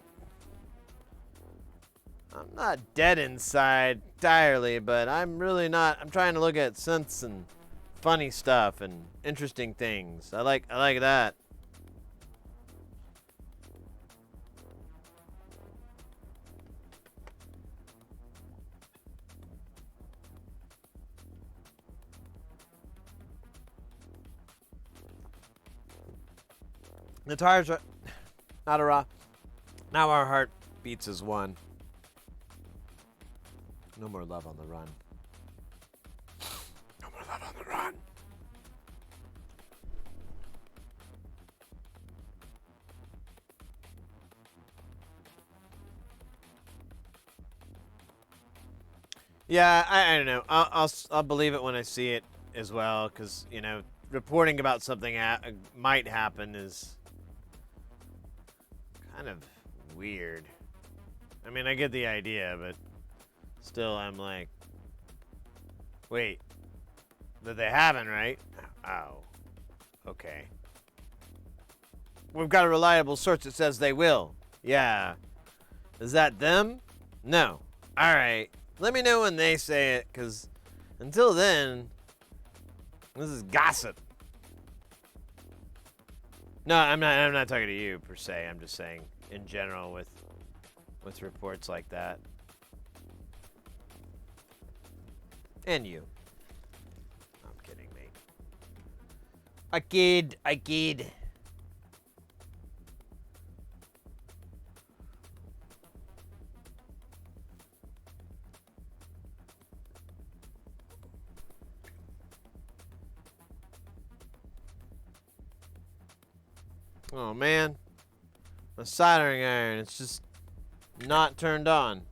Speaker 1: not dead inside entirely, but I'm really not. I'm trying to look at synths and funny stuff and interesting things. I like that. The tires are not a raw. Now our heart beats as one. No more love on the run. No more love on the run. Yeah, I don't know. I'll believe it when I see it as well, because you know, reporting about something might happen is kind of weird. I mean, I get the idea, but still, I'm like, wait, that they haven't, right? Oh, okay. We've got a reliable source that says they will. Yeah. Is that them? No. All right. Let me know when they say it, because until then, this is gossip. No, I'm not talking to you per se. I'm just saying in general with reports like that. And you. I'm kidding, mate. I kid. Oh man, my soldering iron, it's just not turned on.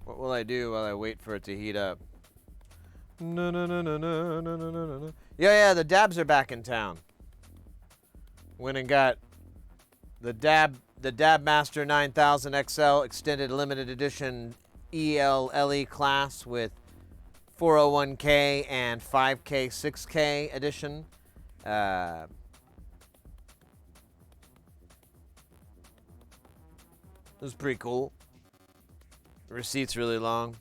Speaker 1: What will I do while I wait for it to heat up? No. Yeah, the dabs are back in town. Went and got the Dab Master 9000 XL extended limited edition ELLE class with 401k and 5k 6k edition. It was pretty cool. The receipt's really long.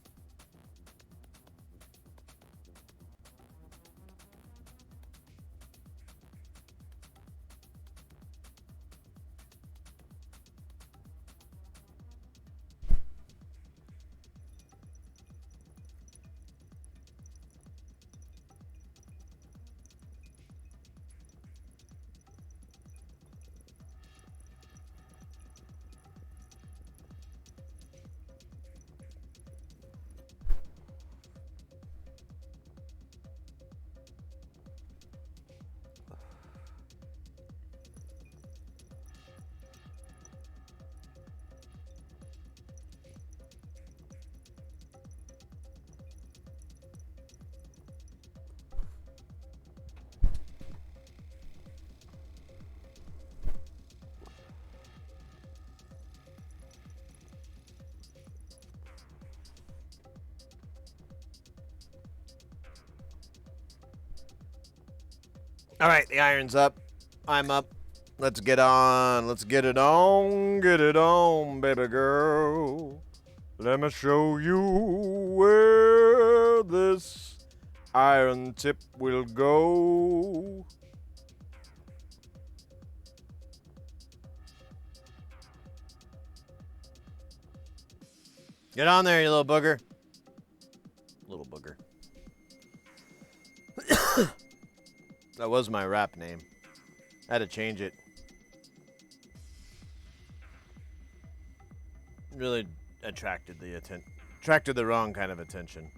Speaker 1: All right, the iron's up. I'm up. Let's get on. Let's get it on. Get it on, baby girl. Let me show you where this iron tip will go. Get on there, you little booger. Little booger. That was my rap name. I had to change it. Really attracted the wrong kind of attention.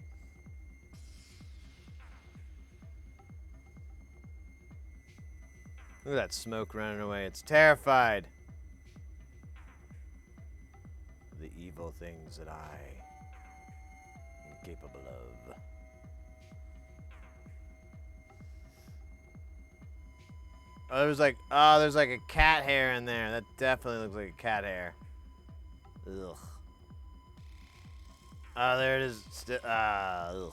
Speaker 1: Look at that smoke running away. It's terrified. The evil things that I am capable of. Oh, there's like a cat hair in there. That definitely looks like a cat hair. Ugh. Oh, there it is. Ugh.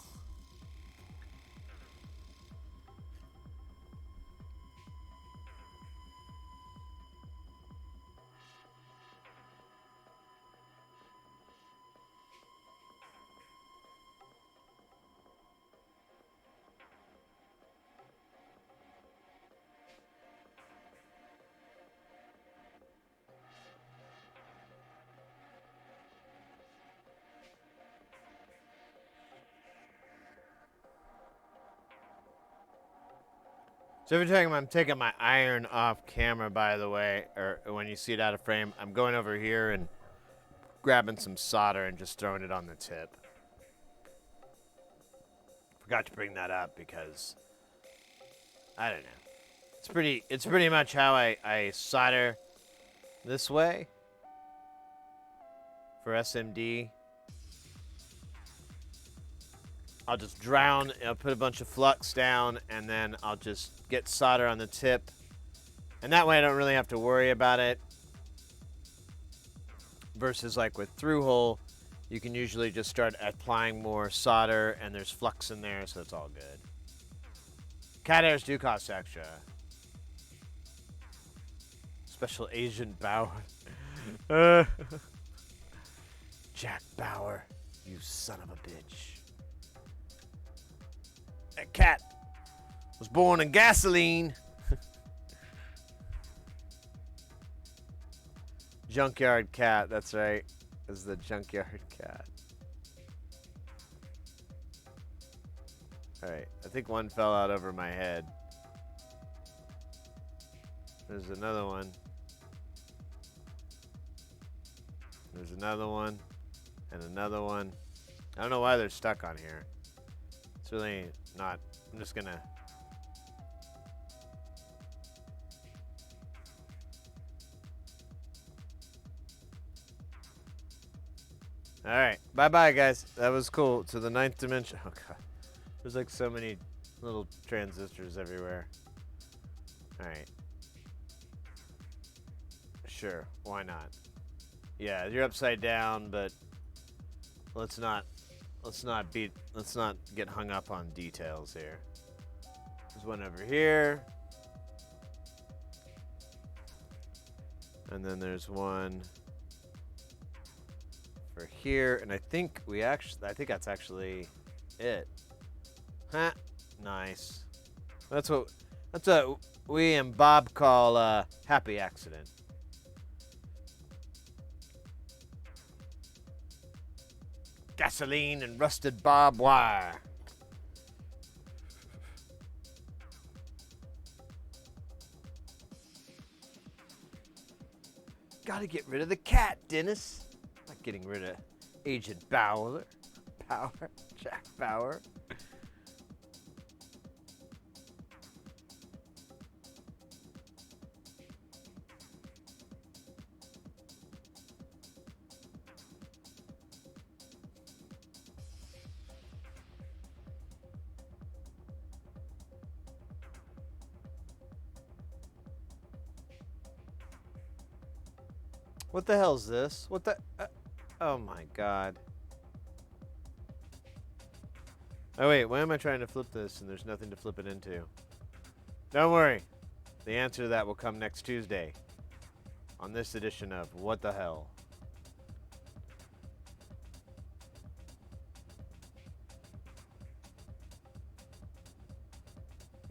Speaker 1: So every time I'm taking my iron off camera, by the way, or when you see it out of frame, I'm going over here and grabbing some solder and just throwing it on the tip. Forgot to bring that up because I don't know. It's pretty much how I solder this way for SMD. I'll just drown, I'll put a bunch of flux down, and then I'll just get solder on the tip. And that way I don't really have to worry about it. Versus like with through hole, you can usually just start applying more solder and there's flux in there, so it's all good. Cat hairs do cost extra. Special Agent Bauer. Jack Bauer, you son of a bitch. That cat was born in gasoline. Junkyard cat, that's right. Is the junkyard cat. Alright, I think one fell out over my head. There's another one. There's another one. And another one. I don't know why they're stuck on here. It's really not. I'm just gonna. Alright. Bye-bye, guys. That was cool. To the 9th dimension. Oh, God. There's like so many little transistors everywhere. Alright. Sure. Why not? Yeah, you're upside down, but let's not get hung up on details here. There's one over here. And then there's one for here, and I think that's actually it. Huh? Nice. That's what we and Bob call a happy accident. Gasoline and rusted barbed wire. Gotta get rid of the cat, Dennis. Not getting rid of Agent Bauer. Jack Bauer. What the hell's this? What the? Oh my God. Oh wait, why am I trying to flip this and there's nothing to flip it into? Don't worry. The answer to that will come next Tuesday on this edition of What the Hell.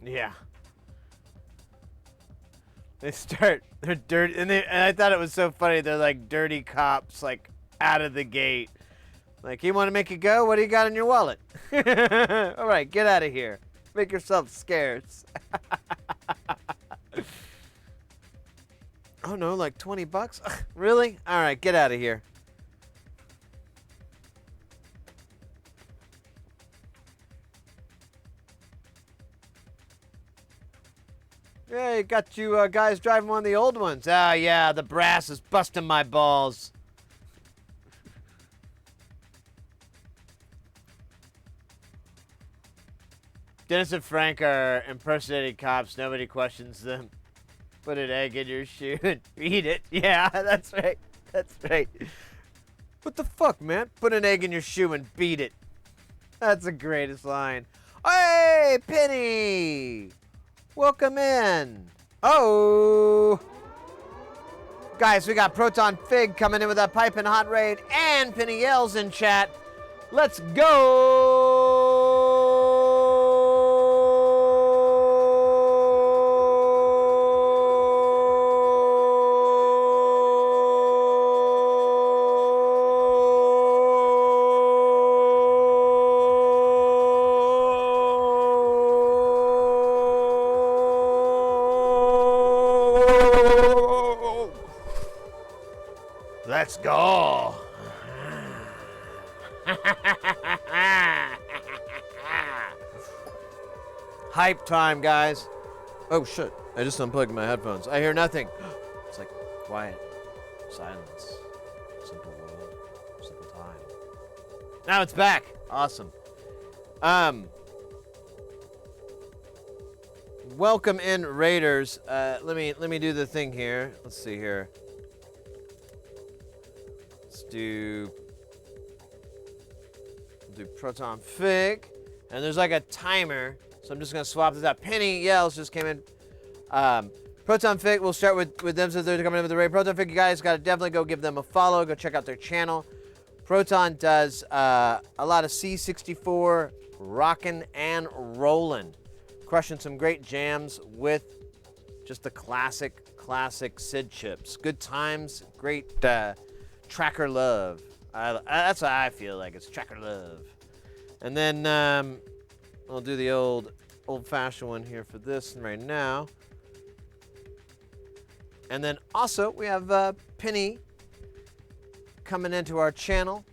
Speaker 1: Yeah. They're dirty, and I thought it was so funny. They're like dirty cops, like out of the gate. Like, you want to make it go? What do you got in your wallet? All right, get out of here. Make yourself scarce. Oh no, like 20 bucks? Really? All right, get out of here. Yeah, you got you guys driving one of the old ones. Ah, yeah, the brass is busting my balls. Dennis and Frank are impersonating cops. Nobody questions them. Put an egg in your shoe and eat it. Yeah, that's right. That's right. What the fuck, man? Put an egg in your shoe and beat it. That's the greatest line. Hey, Penny! Welcome in. Oh! Guys, we got Proton Fig coming in with that piping hot raid, and Penny Yells in chat. Let's go! Let's go! Hype time, guys. Oh shit, I just unplugged my headphones. I hear nothing. It's like quiet, silence, simple world, simple time. Now it's back. Awesome. Welcome in, Raiders. Let me do the thing here. Let's see here. Let's do Proton Fig, and there's like a timer, so I'm just gonna swap this out. Penny Yells just came in. Proton Fig, we'll start with them since they're coming in with the raid. Proton Fig, you guys gotta definitely go give them a follow. Go check out their channel. Proton does a lot of C64 rockin' and rollin', crushing some great jams with just the classic SID chips. Good times, great tracker love. That's what I feel like. It's tracker love. And then I'll do the old-fashioned one here for this right now. And then also we have Penny coming into our channel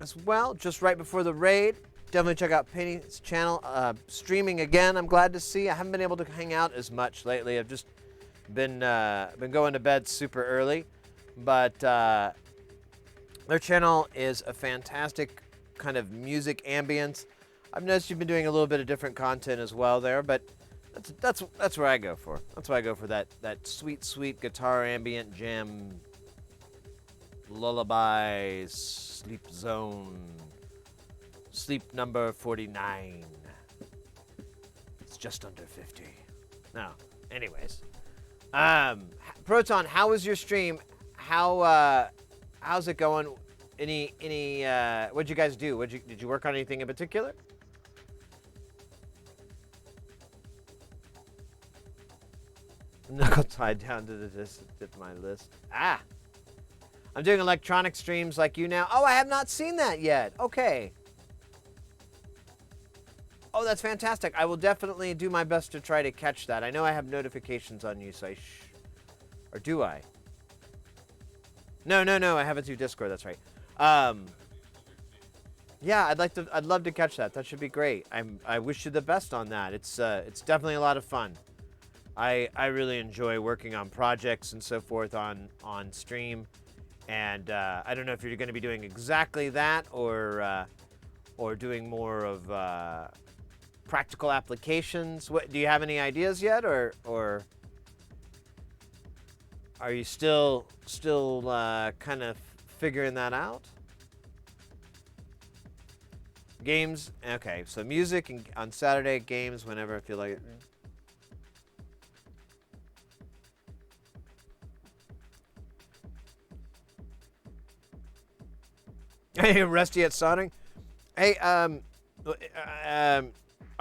Speaker 1: as well, just right before the raid. Definitely check out Penny's channel. Streaming again, I'm glad to see. I haven't been able to hang out as much lately. I've just been going to bed super early, but their channel is a fantastic kind of music ambience. I've noticed you've been doing a little bit of different content as well there, but that's where I go for. That's where I go for that sweet guitar ambient jam, lullabies, sleep zone, sleep number 49. It's just under 50. No, anyways. Proton, how was your stream? How's it going? Any what'd you guys do? Did you work on anything in particular? Knuckle tied down to my list. Ah, I'm doing electronic streams like you now. Oh, I have not seen that yet. Okay. Oh, that's fantastic. I will definitely do my best to try to catch that. I know I have notifications on you, so or do I? No, I have it through Discord. That's right. Yeah, I'd love to catch that. That should be great. I wish you the best on that. It's definitely a lot of fun. I really enjoy working on projects and so forth on stream, and I don't know if you're going to be doing exactly that or doing more of practical applications. What do you have any ideas yet, or are you still kind of figuring that out? Games, okay. So music and on Saturday, games whenever I feel like it. Hey, Rusty at soldering. Hey, I'll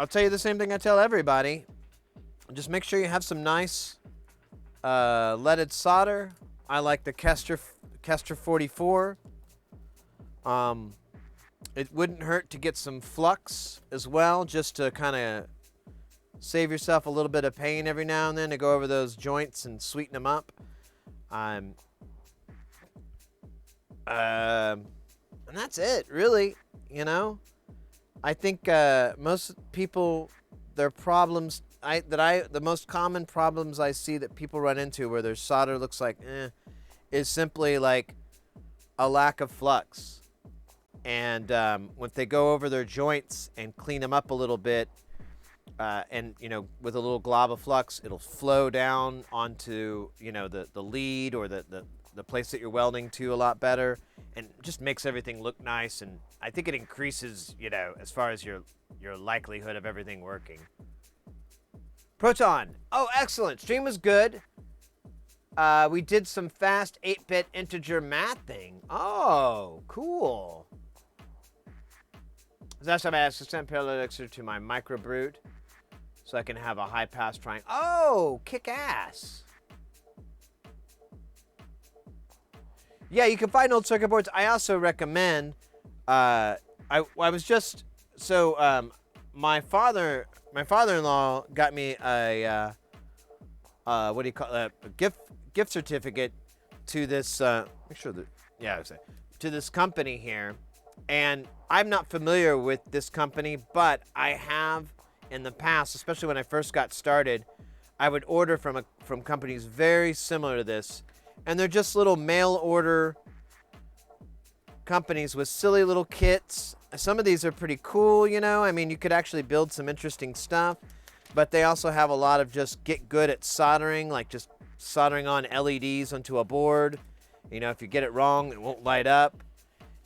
Speaker 1: tell you the same thing I tell everybody. Just make sure you have some nice leaded solder. I like the Kester 44. It wouldn't hurt to get some flux as well, just to kind of save yourself a little bit of pain every now and then to go over those joints and sweeten them up. And that's it, really. You know, I think most people, their problems, the most common problems I see that people run into where their solder looks like is simply like a lack of flux. And when they go over their joints and clean them up a little bit, and with a little glob of flux, it'll flow down onto the lead or the the place that you're welding to a lot better, and just makes everything look nice. And I think it increases, as far as your likelihood of everything working. Proton. Oh, excellent. Stream was good. We did some fast 8-bit integer mathing. Oh, cool. Last time I asked to send parallel elixir to my microbrute so I can have a high pass triangle. Oh, kick ass. Yeah, you can find old circuit boards. I also recommend. I was just my father-in-law got me a what do you call it? A gift certificate to this. Make sure that to this company here, and I'm not familiar with this company, but I have in the past, especially when I first got started. I would order from companies very similar to this, and they're just little mail order companies with silly little kits. Some of these are pretty cool, I mean, you could actually build some interesting stuff, but they also have a lot of just get good at soldering, like just soldering on LEDs onto a board. If you get it wrong, it won't light up,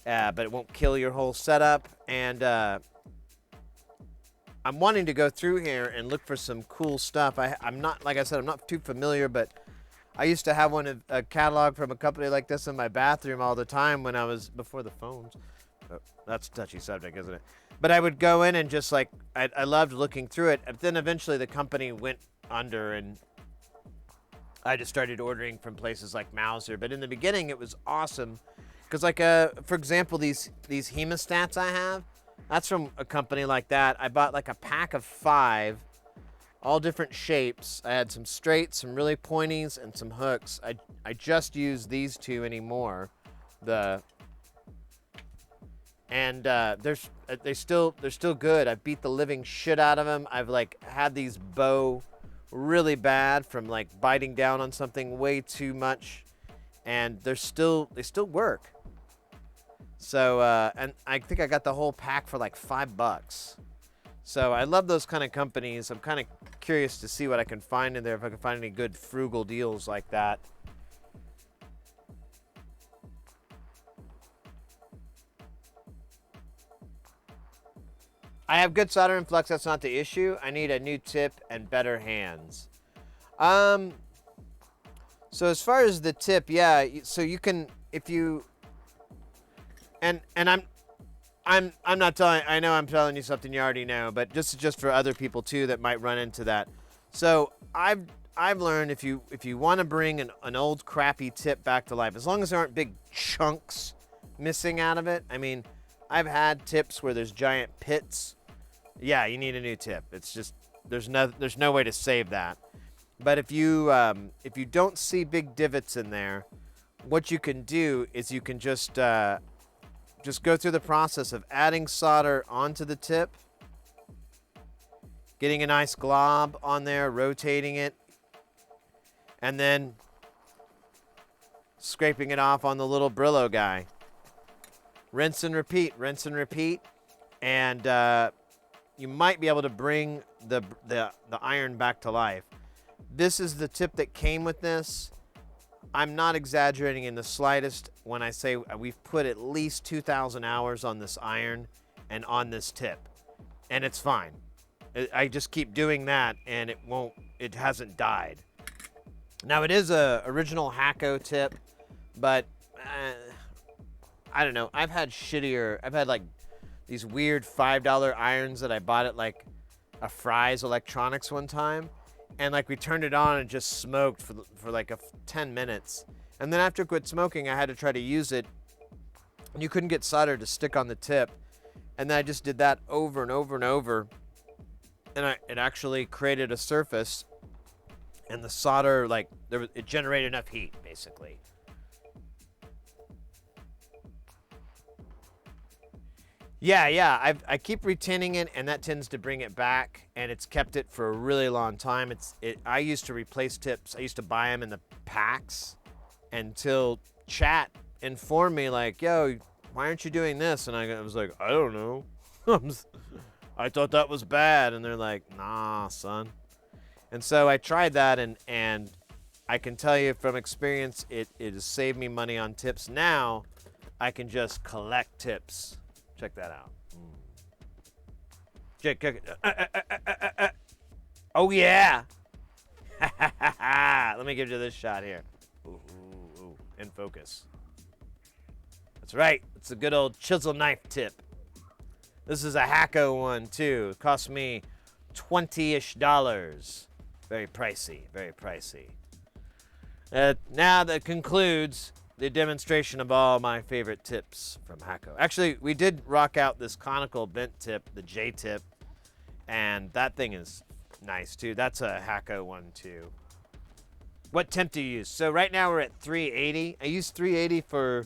Speaker 1: but it won't kill your whole setup. And I'm wanting to go through here and look for some cool stuff. I'm not, like I said, I'm not too familiar, but I used to have a catalog from a company like this in my bathroom all the time when I was before the phones. Oh, that's a touchy subject, isn't it? But I would go in and just I loved looking through it. And then eventually the company went under, and I just started ordering from places like Mauser. But in the beginning, it was awesome because, for example, these hemostats I have, that's from a company like that. I bought a pack of 5. All different shapes. I had some straight, some really pointies, and some hooks. I just use these 2 anymore. They're still good. I beat the living shit out of them. I've had these bow really bad from biting down on something way too much, and they still work. So and I think I got the whole pack for $5. So I love those kind of companies. I'm kind of curious to see what I can find in there, if I can find any good frugal deals like that. I have good solder and flux. That's not the issue. I need a new tip and better hands. So as far as the tip, yeah. So you can, if you, and I'm not telling. I know I'm telling you something you already know, but just for other people too that might run into that. So I've learned if you want to bring an old crappy tip back to life, as long as there aren't big chunks missing out of it. I mean, I've had tips where there's giant pits. Yeah, you need a new tip. It's just there's no way to save that. But if you don't see big divots in there, what you can do is you can just go through the process of adding solder onto the tip, getting a nice glob on there, rotating it, and then scraping it off on the little Brillo guy. Rinse and repeat, and you might be able to bring the iron back to life. This is the tip that came with this. I'm not exaggerating in the slightest when I say we've put at least 2,000 hours on this iron and on this tip, and it's fine. I just keep doing that, and it hasn't died. Now, it is a original Hacko tip, but I don't know. I've had these weird $5 irons that I bought at a Fry's Electronics one time. And we turned it on and just smoked for 10 minutes. And then after it quit smoking, I had to try to use it. And you couldn't get solder to stick on the tip. And then I just did that over and over and over. And it actually created a surface. And the solder, it generated enough heat, basically. Yeah. I keep retaining it, and that tends to bring it back, and it's kept it for a really long time. I used to replace tips. I used to buy them in the packs until chat informed me, yo, why aren't you doing this? And I was like, I don't know. I thought that was bad. And they're like, nah, son. And so I tried that, and I can tell you from experience, it has saved me money on tips. Now, I can just collect tips. Check that out. Oh, yeah. Let me give you this shot here. Ooh, in focus. That's right. It's a good old chisel knife tip. This is a Hacko one, too. It cost me $20-ish. Very pricey, very pricey. Now that concludes the demonstration of all my favorite tips from Hacko. Actually, we did rock out this conical bent tip, the J tip, and that thing is nice too. That's a Hacko one too. What temp do you use? So right now we're at 380. I use 380 for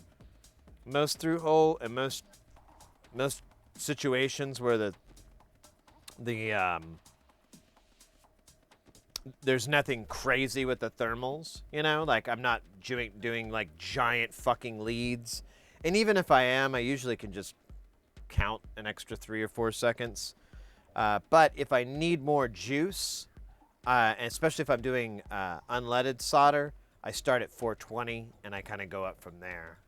Speaker 1: most through hole and most situations where there's nothing crazy with the thermals, you know? Like, I'm not doing like giant fucking leads. And even if I am, I usually can just count an extra 3 or 4 seconds. But if I need more juice, and especially if I'm doing unleaded solder, I start at 420 and I kind of go up from there.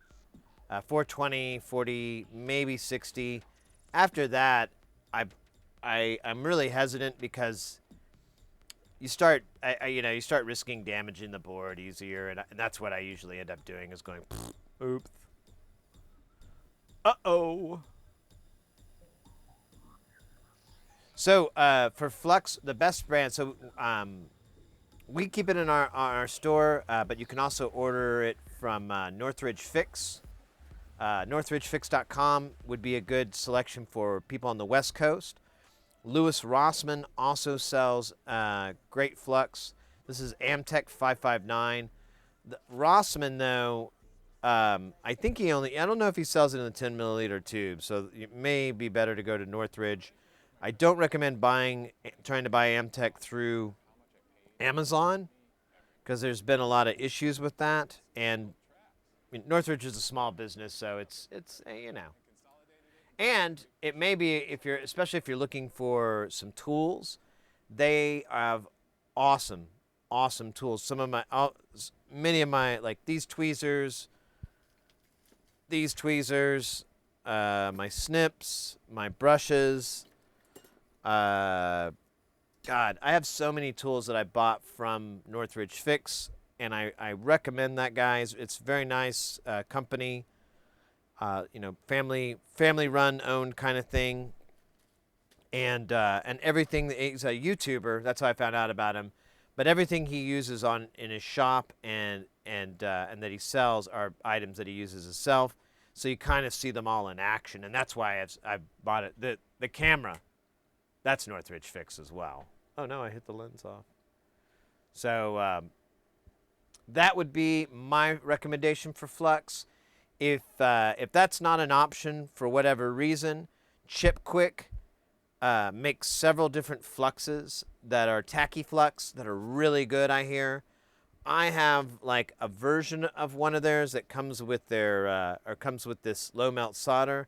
Speaker 1: 420, 40, maybe 60. After that, I'm really hesitant because you start risking damaging the board easier, and that's what I usually end up doing is going, oops, uh-oh. So for Flux, the best brand, so we keep it in our store, but you can also order it from Northridge Fix. NorthridgeFix.com would be a good selection for people on the West Coast. Louis Rossman also sells great flux. This is Amtech 559. Rossman, though, I think I don't know if he sells it in the 10 milliliter tube, so it may be better to go to Northridge. I don't recommend trying to buy Amtech through Amazon because there's been a lot of issues with that, and Northridge is a small business, so it's you know. And it may be, especially if you're looking for some tools, they have awesome tools. Many of my, like these tweezers, my snips, my brushes. God, I have so many tools that I bought from Northridge Fix, and I recommend that, guys. It's a very nice company. Family run, owned kind of thing, and everything. He's a YouTuber. That's how I found out about him. But everything he uses in his shop and that he sells are items that he uses himself. So you kind of see them all in action, and that's why I bought it. The camera, that's Northridge Fix as well. Oh no, I hit the lens off. So that would be my recommendation for Flux. If that's not an option for whatever reason, Chip Quick makes several different fluxes that are tacky flux that are really good, I hear. I have like a version of one of theirs that comes with comes with this low melt solder.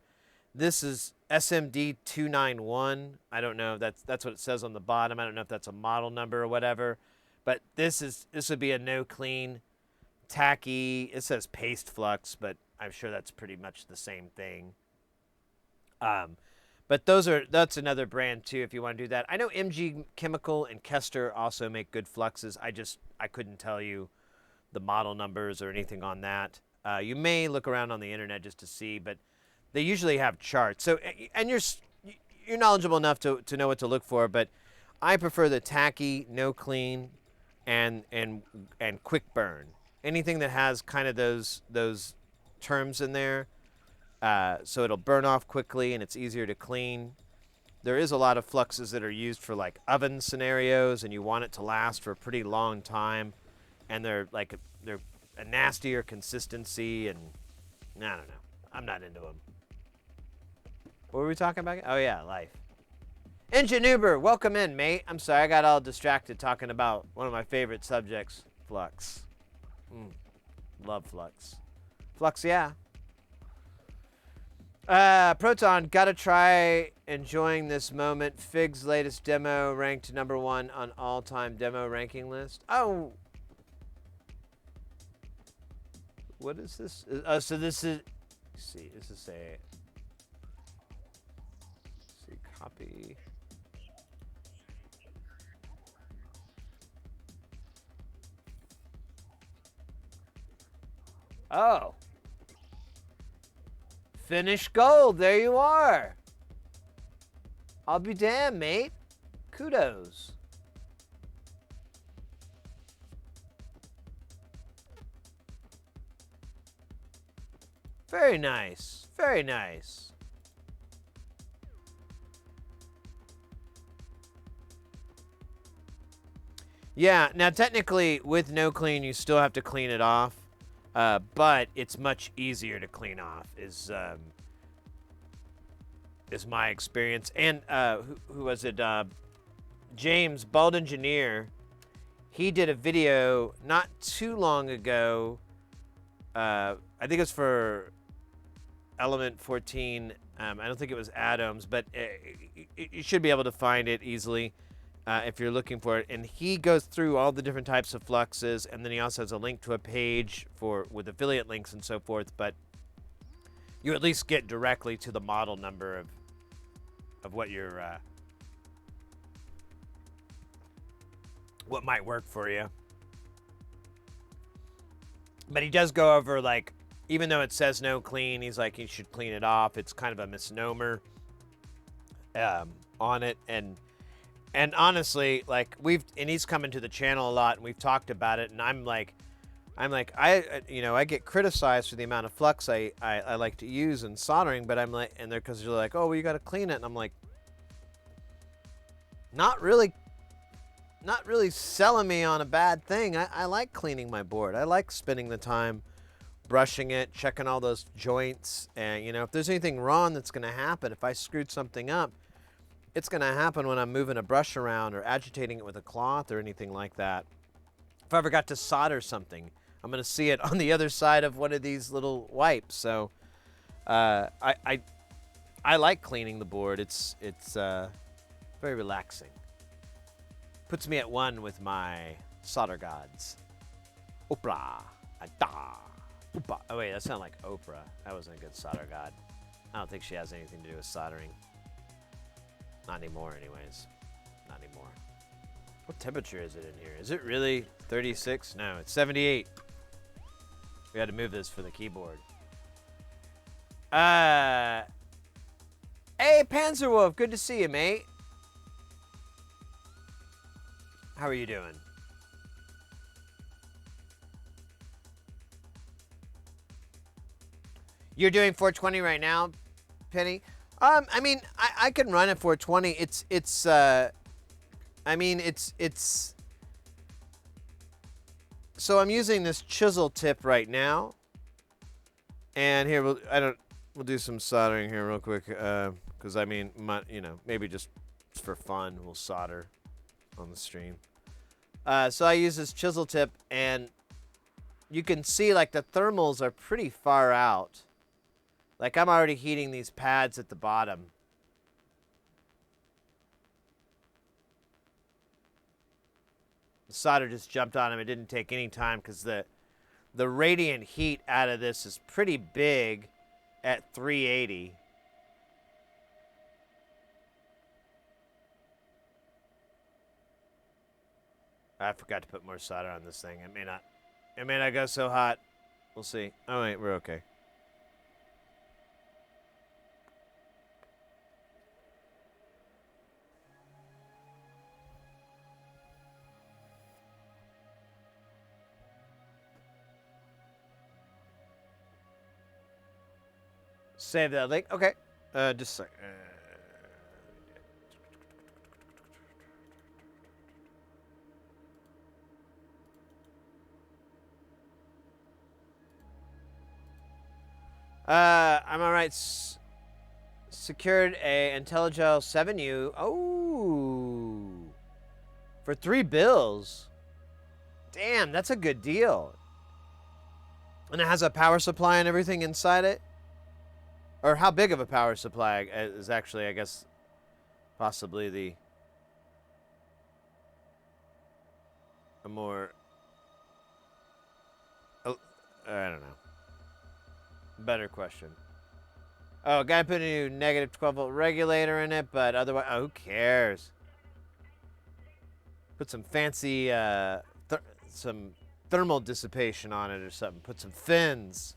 Speaker 1: This is SMD 291. I don't know. That's what it says on the bottom. I don't know if that's a model number or whatever. But this would be a no clean tacky. It says paste flux, but I'm sure that's pretty much the same thing. But that's another brand too if you want to do that. I know MG Chemical and Kester also make good fluxes. I couldn't tell you the model numbers or anything on that. You may look around on the internet just to see, but they usually have charts. So, and you're knowledgeable enough to know what to look for, but I prefer the tacky, no clean, and quick burn. Anything that has kind of those terms in there, so it'll burn off quickly and it's easier to clean. There is a lot of fluxes that are used for like oven scenarios, and you want it to last for a pretty long time, and they're a nastier consistency, and I don't know. I'm not into them. What were we talking about? Oh yeah, life. Ingenuber, welcome in, mate. I'm sorry, I got all distracted talking about one of my favorite subjects, flux. Love flux. Flux, yeah. Proton, gotta try enjoying this moment. Fig's latest demo ranked #1 on all-time demo ranking list. Oh, What is this? So this is. Let's see, this is a. Let's see, copy. Oh. Finished gold. There you are. I'll be damned, mate. Kudos. Very nice. Very nice. Yeah, now technically with no clean you still have to clean it off. But it's much easier to clean off is my experience. And who was it? James, Bald Engineer. He did a video not too long ago. I think it was for Element 14. I don't think it was Atoms, but you should be able to find it easily if you're looking for it. And he goes through all the different types of fluxes, and then he also has a link to a page with affiliate links and so forth. But you at least get directly to the model number of what your what might work for you. But he does go over, like, even though it says no clean, he's like, you should clean it off. It's kind of a misnomer on it. And honestly, like, he's coming to the channel a lot, and we've talked about it, and I'm like, I get criticized for the amount of flux I like to use in soldering, but I'm like, and they're, because they're like, oh, well, you got to clean it. And I'm like, not really selling me on a bad thing. I like cleaning my board. I like spending the time brushing it, checking all those joints. And, if there's anything wrong that's going to happen, if I screwed something up, it's going to happen when I'm moving a brush around or agitating it with a cloth or anything like that. If I ever got to solder something, I'm going to see it on the other side of one of these little wipes. So I like cleaning the board. It's very relaxing. Puts me at one with my solder gods. Oprah. Oprah. Oh, wait, that sounded like Oprah. That wasn't a good solder god. I don't think she has anything to do with soldering. Not anymore, anyways. Not anymore. What temperature is it in here? Is it really 36? No, it's 78. We had to move this for the keyboard. Hey, Panzerwolf. Good to see you, mate. How are you doing? You're doing 420 right now, Penny? I mean, I can run at 420. So I'm using this chisel tip right now. And here, we'll do some soldering here real quick. Because, I mean, maybe just for fun, we'll solder on the stream. So I use this chisel tip, and you can see, like, the thermals are pretty far out. Like, I'm already heating these pads at the bottom. The solder just jumped on them. It didn't take any time because the radiant heat out of this is pretty big at 380. I forgot to put more solder on this thing. It may not go so hot. We'll see. Oh, wait, we're okay. Save that link. Okay. Just a sec. I'm alright. Secured a IntelliGel 7U. Oh. For 3 bills. Damn, that's a good deal. And it has a power supply and everything inside it? Or how big of a power supply is actually, I guess, possibly a more... I don't know. better question. Oh, guy put a new negative 12-volt regulator in it, but otherwise, oh, who cares? Put some fancy, some thermal dissipation on it or something. Put some fins.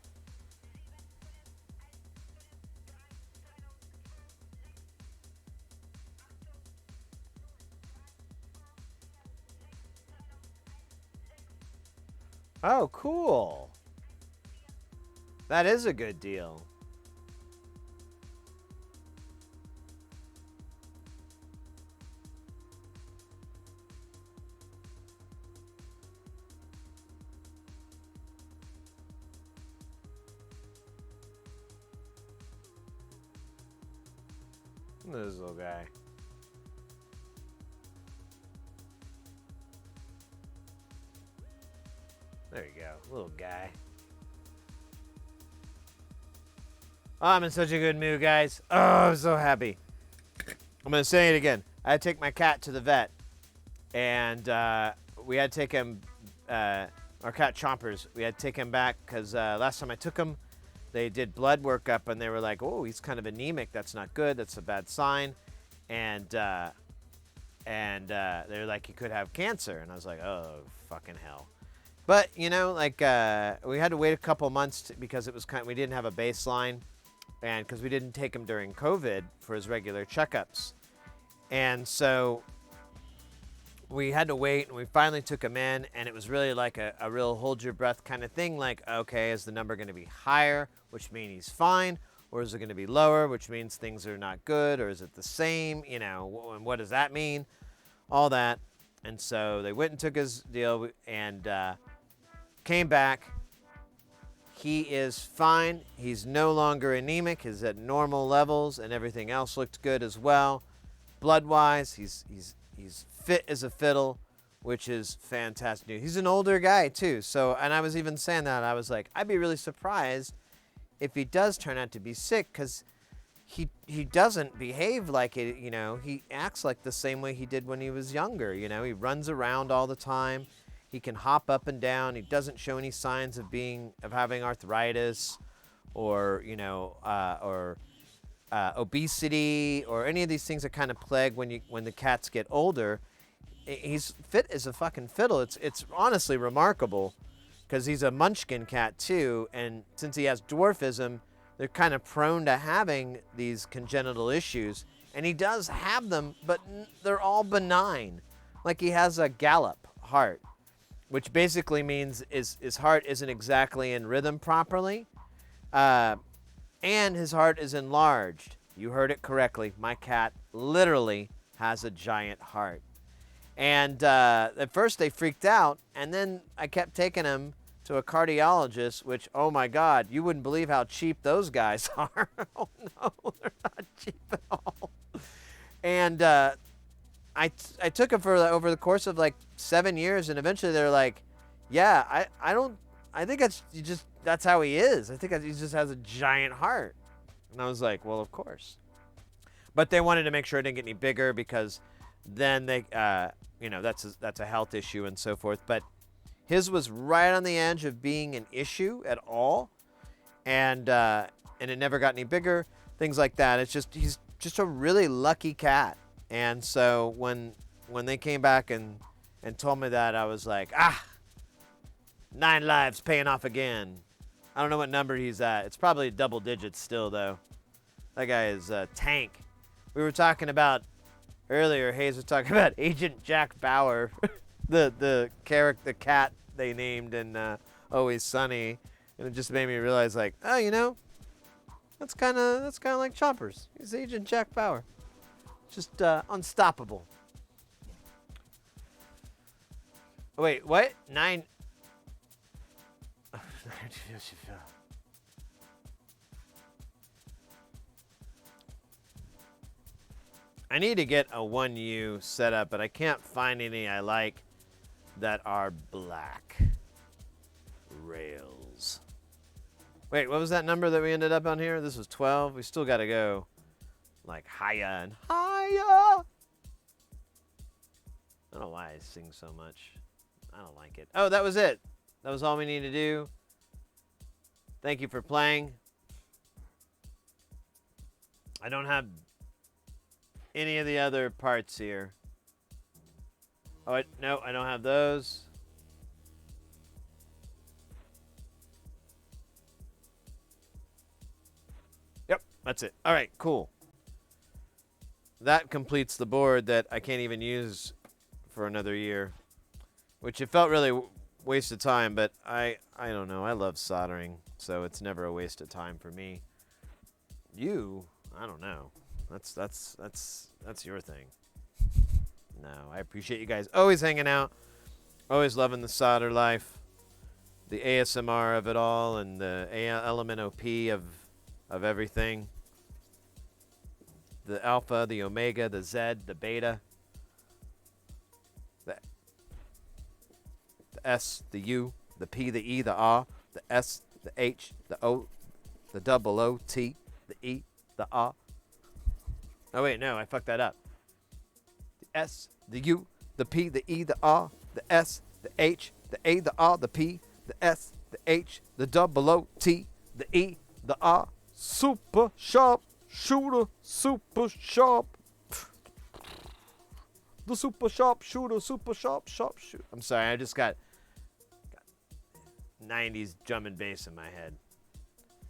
Speaker 1: Oh, cool. That is a good deal. Look at this little guy. There you go, little guy. Oh, I'm in such a good mood, guys. Oh, I'm so happy. I'm going to say it again. I had to take my cat to the vet, and we had to take him, our cat Chompers, we had to take him back because last time I took him, they did blood workup, and they were like, oh, he's kind of anemic. That's not good. That's a bad sign. And they were like, he could have cancer. And I was like, oh, fucking hell. But, you know, like, we had to wait a couple months because it was we didn't have a baseline, and because we didn't take him during COVID for his regular checkups. And so we had to wait, and we finally took him in, and it was really like a real hold your breath kind of thing. Like, okay, is the number going to be higher, which means he's fine, or is it going to be lower, which means things are not good, or is it the same? You know, and what does that mean? All that. And so they went and took his deal and came back. He is fine. He's no longer anemic. He's at normal levels, and everything else looked good as well. Blood-wise, he's fit as a fiddle, which is fantastic news. He's an older guy too, so, and I was even saying that, I was like, I'd be really surprised if he does turn out to be sick, because he doesn't behave like it, you know. He acts like the same way he did when he was younger, you know. He runs around all the time. He can hop up and down. He doesn't show any signs of having arthritis or, you know, obesity or any of these things that kind of plague when the cats get older. He's fit as a fucking fiddle. It's honestly remarkable, because he's a munchkin cat too, and since he has dwarfism, they're kind of prone to having these congenital issues, and he does have them, but they're all benign. Like, he has a gallop heart, which basically means his heart isn't exactly in rhythm properly, and his heart is enlarged. You heard it correctly. My cat literally has a giant heart. And at first they freaked out, and then I kept taking him to a cardiologist, which, oh my God, you wouldn't believe how cheap those guys are. Oh no, they're not cheap at all. And I took him for over the course of like 7 years, and eventually they're like, yeah, I think that's how he is. I think he just has a giant heart. And I was like, well, of course. But they wanted to make sure it didn't get any bigger, because then they, you know, that's a health issue and so forth. But his was right on the edge of being an issue at all, and it never got any bigger. Things like that. He's just a really lucky cat. And so when they came back and told me that, I was like, 9 lives paying off again. I don't know what number he's at. It's probably double digits still, though. That guy is a tank. We were talking about earlier, Hayes was talking about Agent Jack Bauer, the cat they named in Always Sunny, and it just made me realize, like, oh, you know, that's kind of like Chompers. He's Agent Jack Bauer, just unstoppable. Wait, what? 9. I need to get a 1U set up, but I can't find any I like that are black rails. Wait, what was that number that we ended up on here? This was 12. We still got to go like higher and higher. I don't know why I sing so much. I don't like it. Oh, that was it. That was all we need to do. Thank you for playing. I don't have any of the other parts here. Oh, no, I don't have those. Yep, that's it. All right, cool. That completes the board that I can't even use for another year, which it felt really waste of time, but I don't know. I love soldering, so it's never a waste of time for me. You, I don't know. That's your thing. No, I appreciate you guys always hanging out, always loving the solder life, the ASMR of it all, and the element OP of everything. The alpha, the omega, the Z, the beta, the S, the U, the P, the E, the R, the S, the H, the O, the double O, T, the E, the R. Oh, wait, no, I fucked that up. The S, the U, the P, the E, the R, the S, the H, the A, the R, the P, the S, the H, the double O, T, the E, the R. Super sharp shooter, super sharp. The super sharp shooter, super sharp shooter. I'm sorry, I just got 90s drum and bass in my head.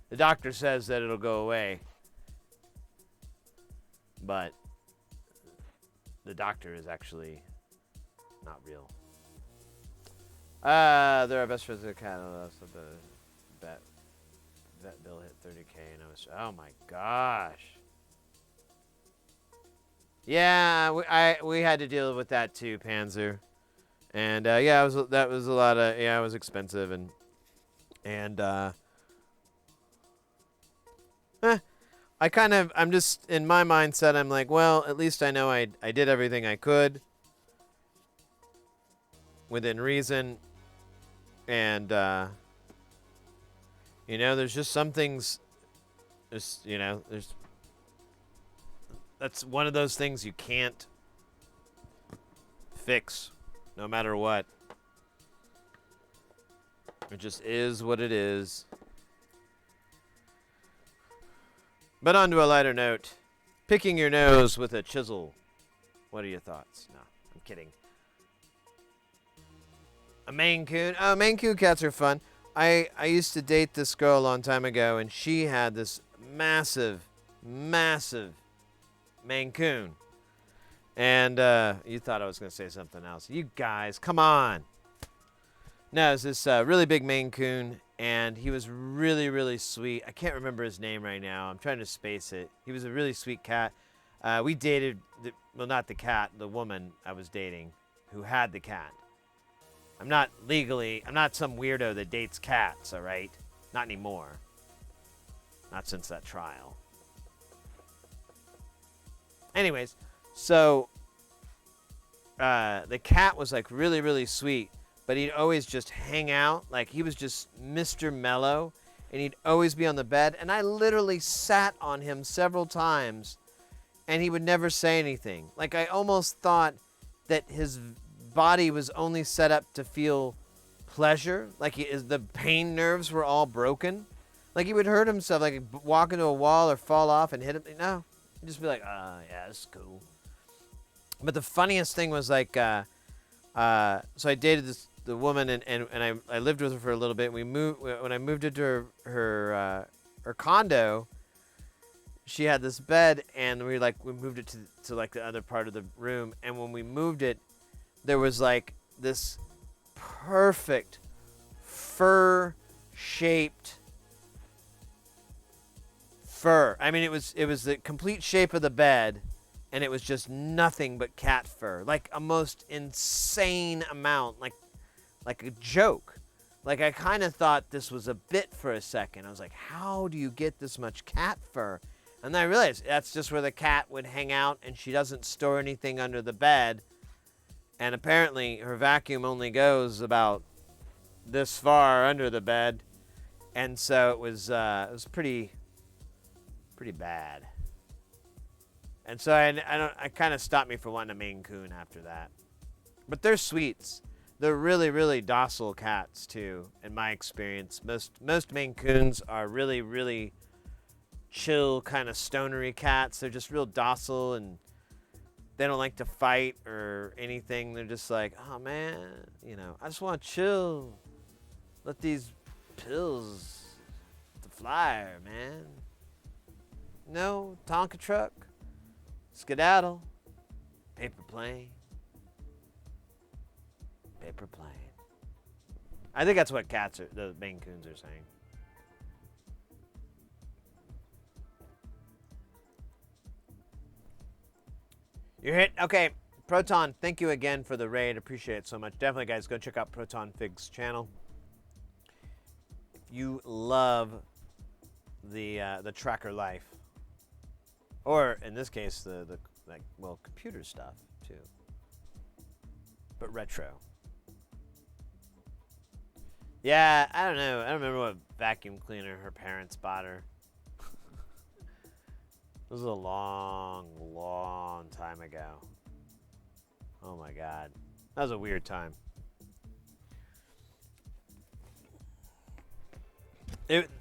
Speaker 1: The doctor says that it'll go away, but the doctor is actually not real. They're our best friends in Canada. So the vet bill hit 30K, and I was, oh my gosh. Yeah, we had to deal with that too, Panzer, and yeah, that was a lot of, yeah, it was expensive, and I'm just in my mindset. I'm like, well, at least I know I did everything I could within reason, and you know, there's just some things. You know, that's one of those things you can't fix, no matter what. It just is what it is. But on to a lighter note, picking your nose with a chisel. What are your thoughts? No, I'm kidding. A Maine Coon. Oh, Maine Coon cats are fun. I used to date this girl a long time ago, and she had this massive Maine Coon. And you thought I was going to say something else. You guys, come on. No, it's this really big Maine Coon, and he was really, really sweet. I can't remember his name right now. I'm trying to space it. He was a really sweet cat. We dated, well, not the cat, the woman I was dating who had the cat. I'm not some weirdo that dates cats, all right? Not anymore. Not since that trial. Anyways, so the cat was like really, really sweet, but he'd always just hang out. Like, he was just Mr. Mellow, and he'd always be on the bed, and I literally sat on him several times, and he would never say anything. Like, I almost thought that his body was only set up to feel pleasure. Like, the pain nerves were all broken. Like, he would hurt himself, like walk into a wall or fall off and hit him. No, he'd just be like, yeah, it's cool. But the funniest thing was, like, so I dated the woman, and I lived with her for a little bit. We moved when I moved into her condo. She had this bed, and we moved it to like the other part of the room. And when we moved it, there was like this perfect fur-shaped fur. I mean, it was the complete shape of the bed, and it was just nothing but cat fur, like a most insane amount, like a joke. Like, I kind of thought this was a bit for a second. I was like, how do you get this much cat fur? And then I realized that's just where the cat would hang out, and she doesn't store anything under the bed. And apparently her vacuum only goes about this far under the bed. And so it was pretty bad. And so I kind of stopped me from wanting a Maine Coon after that. But they're sweets. They're really, really docile cats too, in my experience. Most Maine Coons are really, really chill kind of stonery cats. They're just real docile and they don't like to fight or anything. They're just like, oh man, you know, I just want to chill. Let these pills to fly, man. No, Tonka truck, skedaddle, paper plane, paper plane. I think that's what cats are, the Maine Coons are saying. You're hit. Okay, Proton, thank you again for the raid. Appreciate it so much. Definitely, guys, go check out Proton Fig's channel. If you love the tracker life, or in this case, the computer stuff too, but retro. Yeah, I don't know. I don't remember what vacuum cleaner her parents bought her. This was a long, long time ago. Oh my God. That was a weird time.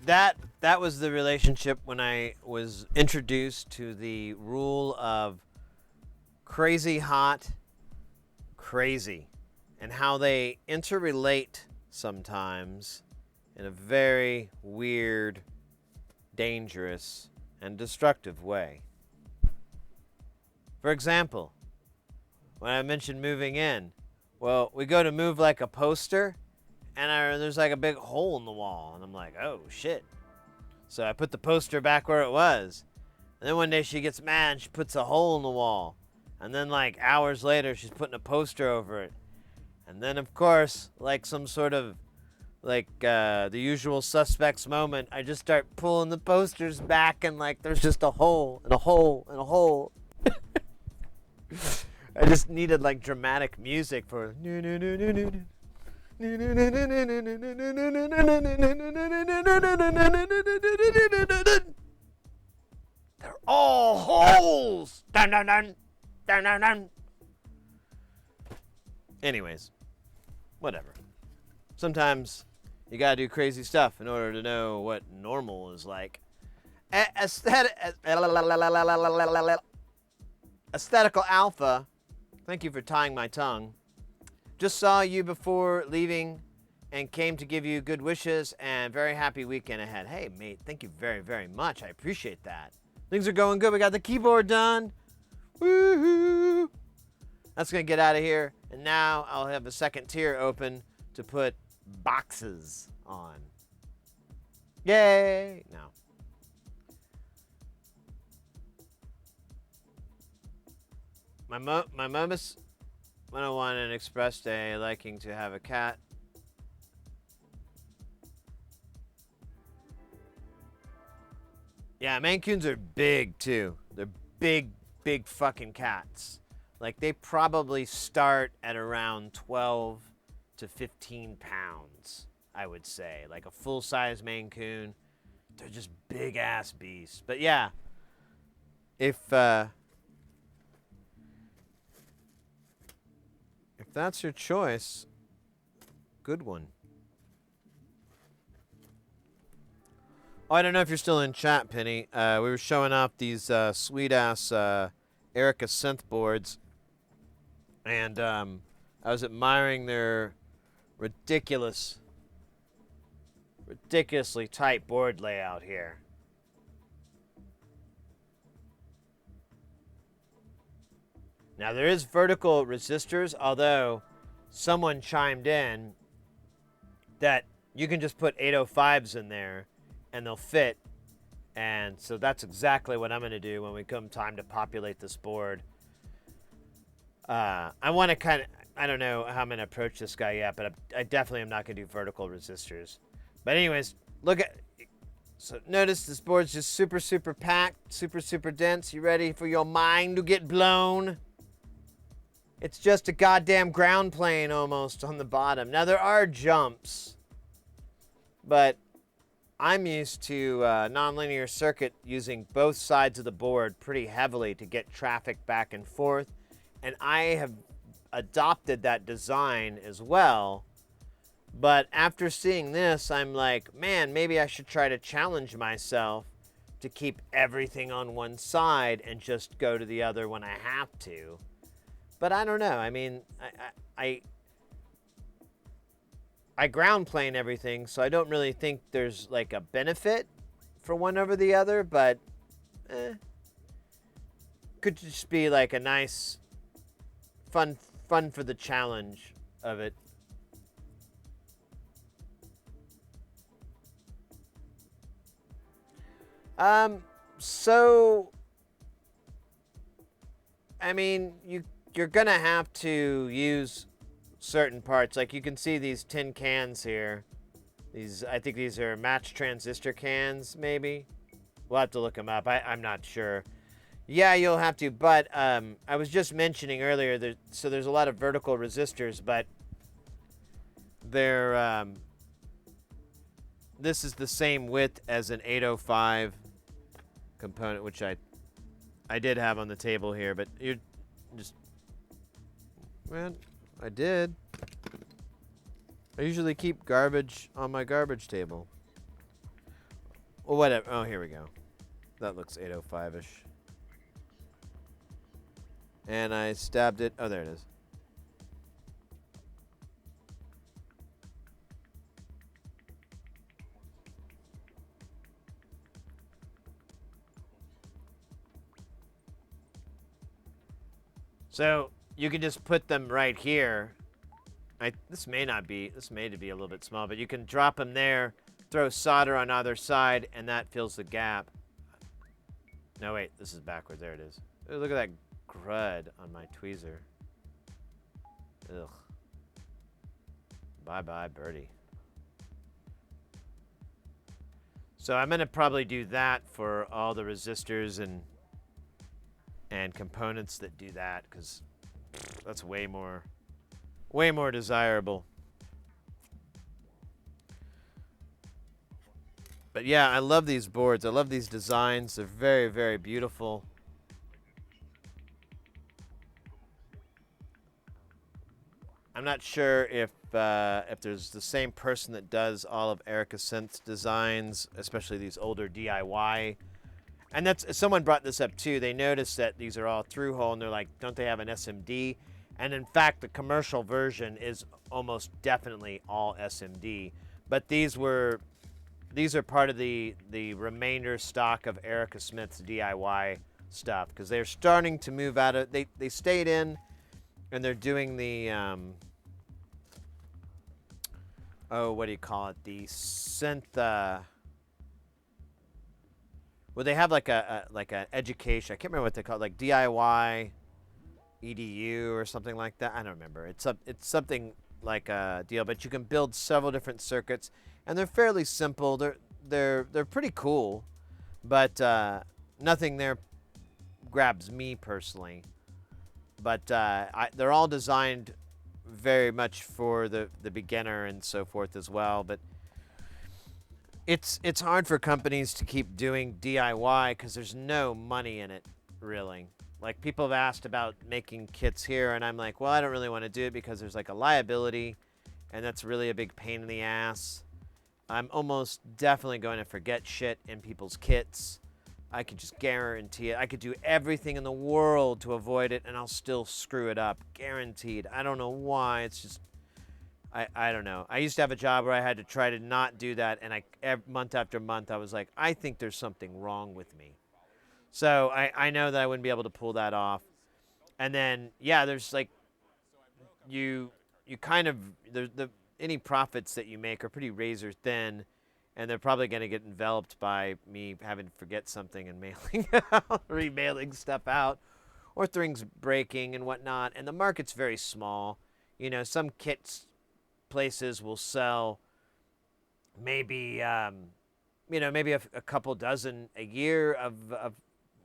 Speaker 1: That was the relationship when I was introduced to the rule of crazy hot, crazy, and how they interrelate sometimes in a very weird, dangerous, and destructive way. For example, when I mentioned moving in, well, we go to move like a poster, and there's like a big hole in the wall, and I'm like, oh shit. So I put the poster back where it was, and then one day she gets mad and she puts a hole in the wall, and then like hours later she's putting a poster over it, and then of course, like some sort of the usual suspects moment, I just start pulling the posters back and like there's just a hole and a hole and a hole. I just needed like dramatic music for they're all holes. Dun, dun, dun. Dun, dun, dun. Anyways, whatever. Sometimes you gotta do crazy stuff in order to know what normal is like. Aesthetical Alpha, thank you for tying my tongue. Just saw you before leaving and came to give you good wishes and very happy weekend ahead. Hey, mate, thank you very, very much. I appreciate that. Things are going good. We got the keyboard done. Woohoo! That's gonna get out of here. And now I'll have a second tier open to put boxes on. Yay! No. My Momus 101 and expressed a liking to have a cat. Yeah, Maine Coons are big too. They're big, big fucking cats. Like they probably start at around 12 to 15 pounds, I would say. Like a full-size Maine Coon. They're just big-ass beasts. But yeah, if that's your choice, good one. Oh, I don't know if you're still in chat, Penny. We were showing off these sweet-ass Erica synth boards. And I was admiring their ridiculously tight board layout here. Now there is vertical resistors, although someone chimed in that you can just put 805s in there and they'll fit. And so that's exactly what I'm going to do when we come time to populate this board. I want to kind of, I don't know how I'm going to approach this guy yet, but I definitely am not going to do vertical resistors. But anyways, look at, so notice this board's just super, super packed, super, super dense. You ready for your mind to get blown? It's just a goddamn ground plane almost on the bottom. Now there are jumps, but I'm used to nonlinear circuit using both sides of the board pretty heavily to get traffic back and forth. And I have adopted that design as well. But after seeing this, I'm like, man, maybe I should try to challenge myself to keep everything on one side and just go to the other when I have to. But I don't know. I mean, I ground plane everything, so I don't really think there's like a benefit for one over the other, but could just be like a nice fun for the challenge of it. So I mean, you're gonna have to use certain parts. Like you can see these tin cans here. I think these are match transistor cans, maybe. We'll have to look them up. I'm not sure. Yeah, you'll have to. But I was just mentioning earlier, so there's a lot of vertical resistors, but they're this is the same width as an 805 component, which I did have on the table here, but you're just, man, I did. I usually keep garbage on my garbage table. Well, whatever. Oh, here we go. That looks 805-ish. And I stabbed it. Oh, there it is. So you can just put them right here. This may be a little bit small, but you can drop them there, throw solder on either side, and that fills the gap. No, wait, this is backwards. There it is. Ooh, look at that crud on my tweezer. Ugh. Bye-bye, birdie. So I'm going to probably do that for all the resistors and components that do that, because that's way more desirable. But yeah, I love these boards. I love these designs. They're very, very beautiful. I'm not sure if there's the same person that does all of Erica Synth's designs, especially these older DIY. And that's, someone brought this up too. They noticed that these are all through hole, and they're like, don't they have an SMD? And in fact, the commercial version is almost definitely all SMD. But these are part of the remainder stock of Erica Smith's DIY stuff, because they're starting to move out of, they stayed in, and they're doing the what do you call it? The synth. Well, they have like a education. I can't remember what they call it, like DIY EDU or something like that. I don't remember. It's something like a deal, but you can build several different circuits, and they're fairly simple. They're pretty cool, but nothing there grabs me personally. But they're all designed very much for the beginner and so forth as well. But it's hard for companies to keep doing DIY because there's no money in it, really. Like, people have asked about making kits here, and I'm like, well, I don't really want to do it because there's like a liability, and that's really a big pain in the ass. I'm almost definitely going to forget shit in people's kits. I could just guarantee it. I could do everything in the world to avoid it, and I'll still screw it up. Guaranteed. I don't know why. It's just, I don't know. I used to have a job where I had to try to not do that, and month after month, I was like, I think there's something wrong with me. So I know that I wouldn't be able to pull that off. And then, yeah, there's like, you kind of, any profits that you make are pretty razor thin, and they're probably going to get enveloped by me having to forget something and remailing stuff out, or things breaking and whatnot. And the market's very small. You know, some kits places will sell maybe, maybe a couple dozen a year of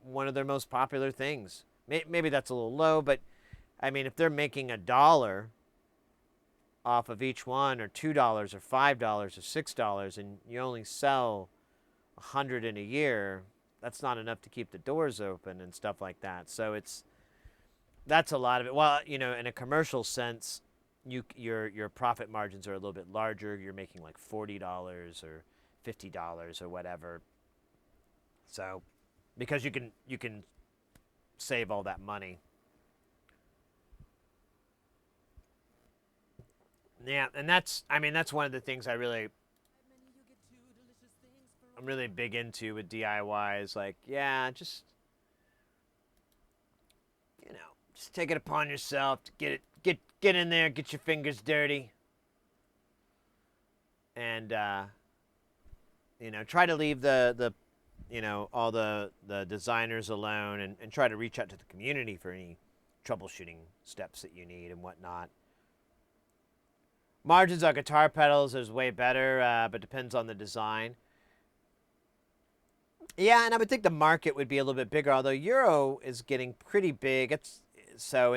Speaker 1: one of their most popular things. Maybe that's a little low, but I mean, if they're making $1 off of each one, or $2 or $5 or $6, and you only sell 100 in a year, that's not enough to keep the doors open and stuff like that. So that's a lot of it. Well, in a commercial sense, your profit margins are a little bit larger. You're making like $40 or $50 or whatever. So, because you can save all that money. Yeah, and that's one of the things I'm really big into with DIY is like, yeah, just just take it upon yourself to get in there, get your fingers dirty, and try to leave the all the designers alone, and try to reach out to the community for any troubleshooting steps that you need and whatnot. Margins on guitar pedals is way better, but depends on the design. Yeah, and I would think the market would be a little bit bigger, although Euro is getting pretty big. It's I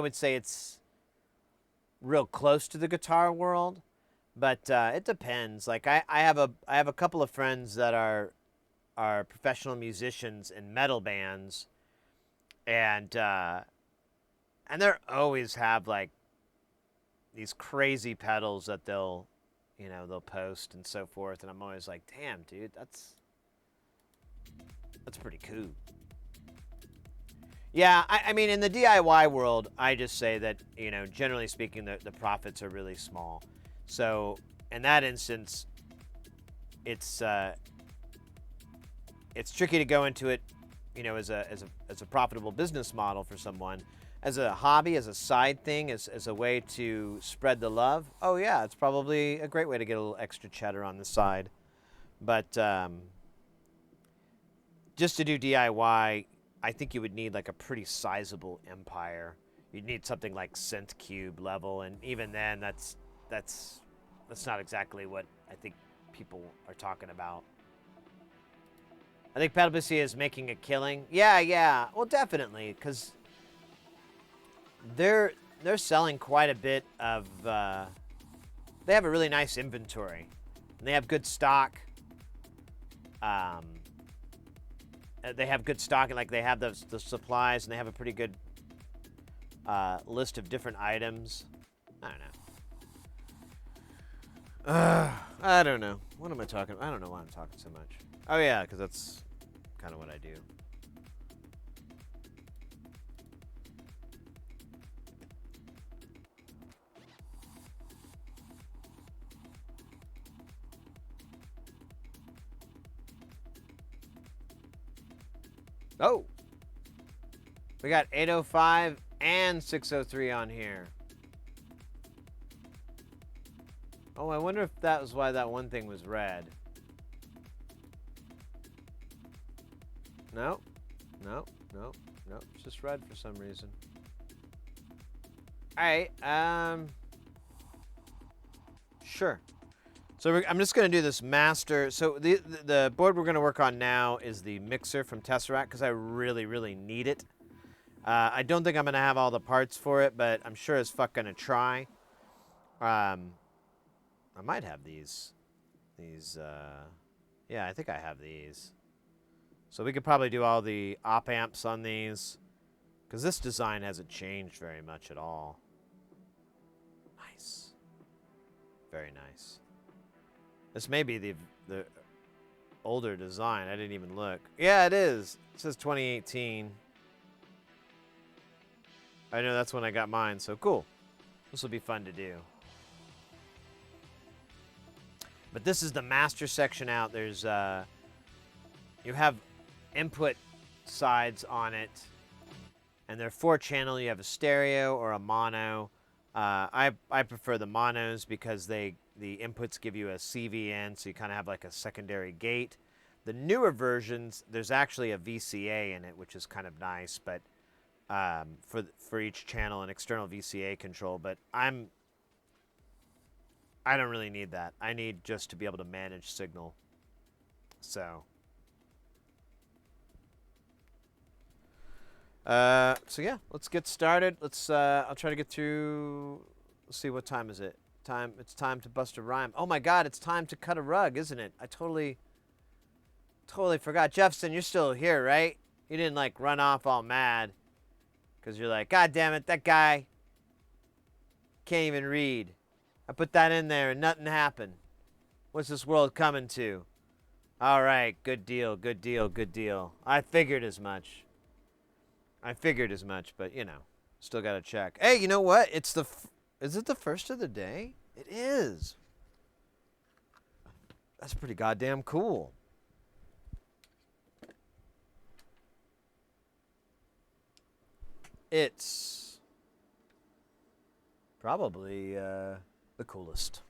Speaker 1: would say it's real close to the guitar world, but it depends. Like I have a couple of friends that are professional musicians in metal bands, and they always have like these crazy pedals that they'll post and so forth, and I'm always like, damn, dude, that's pretty cool. Yeah, I mean, in the DIY world, I just say that, generally speaking, the profits are really small. So, in that instance, it's tricky to go into it, as a profitable business model for someone. As a hobby, as a side thing, as a way to spread the love, oh yeah, it's probably a great way to get a little extra cheddar on the side. But just to do DIY, I think you would need like a pretty sizable empire. You'd need something like Synthcube level, and even then, that's not exactly what I think people are talking about. I think Pedal is making a killing. Yeah. Well, definitely, because they're selling quite a bit of. They have a really nice inventory, and they have good stock. They have good stock, and like they have the supplies, and they have a pretty good list of different items. I don't know. I don't know. What am I talking about? I don't know why I'm talking so much. Oh yeah, because that's kind of what I do. Oh, we got 805 and 603 on here. Oh, I wonder if that was why that one thing was red. No. It's just red for some reason. All right. Sure. So I'm just going to do this master. So the board we're going to work on now is the mixer from Tesseract, because I really, really need it. I don't think I'm going to have all the parts for it, but I'm sure as fuck going to try. I might have these. Yeah, I think I have these. So we could probably do all the op amps on these, because this design hasn't changed very much at all. Nice. Very nice. This may be the older design. I didn't even look. Yeah, it is. It says 2018. I know that's when I got mine, so cool. This will be fun to do. But this is the master section out. There's you have input sides on it, and they're 4-channel. You have a stereo or a mono. I prefer the monos because the inputs give you a CVN, so you kind of have like a secondary gate. The newer versions, there's actually a VCA in it, which is kind of nice, but for each channel, an external VCA control. But I don't really need that. I need just to be able to manage signal. So yeah, let's get started. I'll try to get through. Let's see, what time is it? It's time to bust a rhyme. Oh my God, it's time to cut a rug, isn't it? I totally forgot. Jefferson, you're still here, right? You didn't like run off all mad because you're like, God damn it, that guy can't even read. I put that in there and nothing happened. What's this world coming to? All right, good deal, good deal, good deal. I figured as much. But you know, still got to check. Hey, you know what? Is it the first of the day? It is. That's pretty goddamn cool. It's probably the coolest.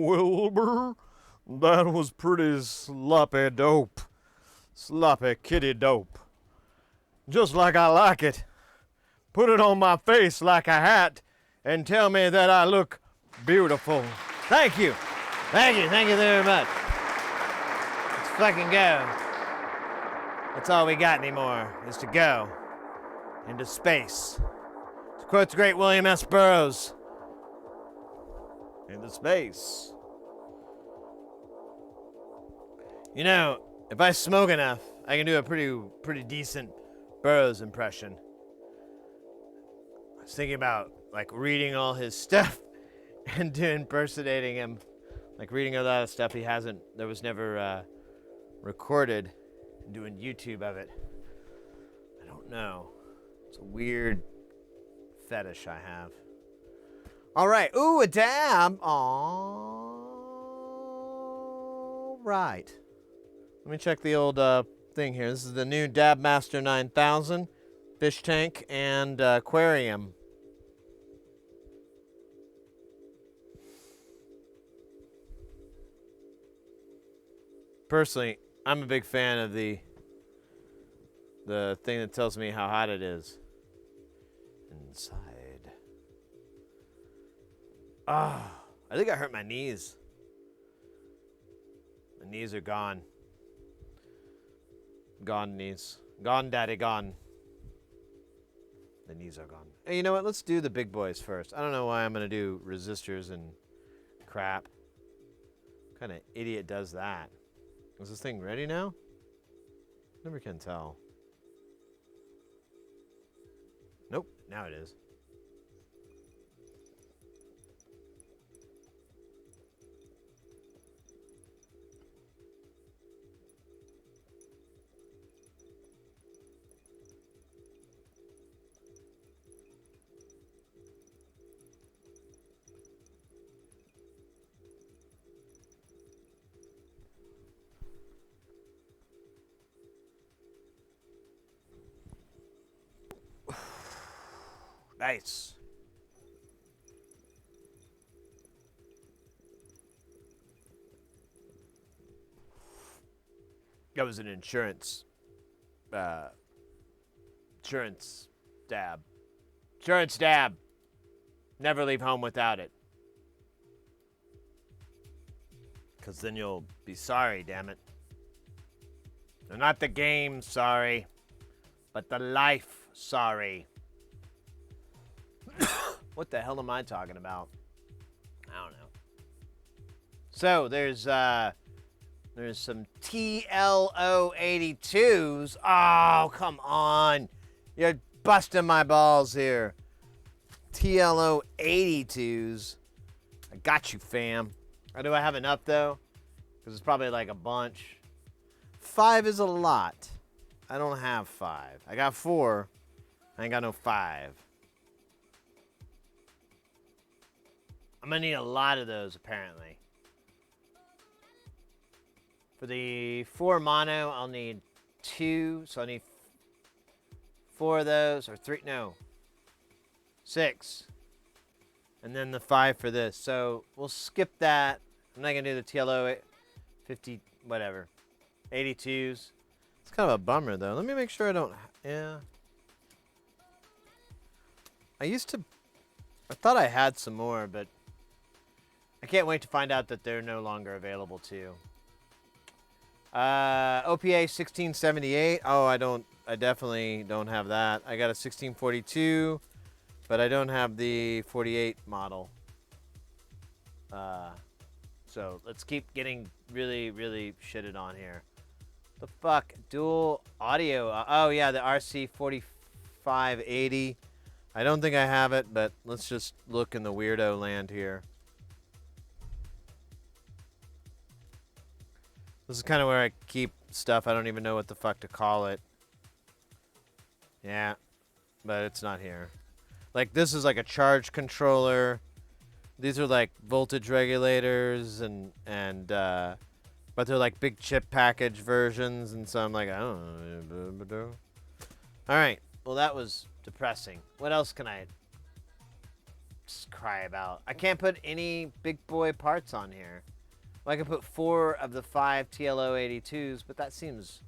Speaker 2: Wilbur, that was pretty sloppy dope. Sloppy kitty dope. Just like I like it. Put it on my face like a hat and tell me that I look beautiful.
Speaker 1: Thank you. Thank you very much. Let's fucking go. That's all we got anymore, is to go into space. To quote the great William S. Burroughs, into space. You know, if I smoke enough, I can do a pretty decent Burroughs impression. I was thinking about like reading all his stuff and impersonating him, like reading a lot of stuff that was never recorded, and doing YouTube of it. I don't know. It's a weird fetish I have. All right. Ooh, a dab. All right. Let me check the old thing here. This is the new Dab Master 9000 fish tank and aquarium. Personally, I'm a big fan of the thing that tells me how hot it is inside. Ah, I think I hurt my knees. My knees are gone. Gone knees. Gone, daddy, gone. The knees are gone. Hey, you know what? Let's do the big boys first. I don't know why I'm going to do resistors and crap. What kind of idiot does that? Is this thing ready now? Never can tell. Nope, now it is. Nice. That was an insurance dab. Insurance dab. Never leave home without it. Because then you'll be sorry, damn it. No, not the game, sorry. But the life, sorry. What the hell am I talking about? I don't know. So, there's some TLO82s. Oh, come on. You're busting my balls here. TLO82s. I got you, fam. Do I have enough, though? Because it's probably like a bunch. 5 is a lot. I don't have 5. I got 4. I ain't got no 5. I'm going to need a lot of those, apparently. For the 4 mono, I'll need 2. So I need 4 of those. Or 3. No. 6. And then the 5 for this. So we'll skip that. I'm not going to do the TLO 50, whatever. 82s. It's kind of a bummer, though. Let me make sure I don't... Yeah. I thought I had some more, but I can't wait to find out that they're no longer available, too. OPA 1678. Oh, I definitely don't have that. I got a 1642, but I don't have the 48 model. So let's keep getting really, really shitted on here. The fuck? Dual audio. Oh, yeah, the RC4580. I don't think I have it, but let's just look in the weirdo land here. This is kind of where I keep stuff. I don't even know what the fuck to call it. Yeah, but it's not here. Like, this is like a charge controller. These are like voltage regulators but they're like big chip package versions, and so I'm like, I don't know. All right, well, that was depressing. What else can I just cry about? I can't put any big boy parts on here. Well, I can put 4 of the 5 TLO82s, but that seems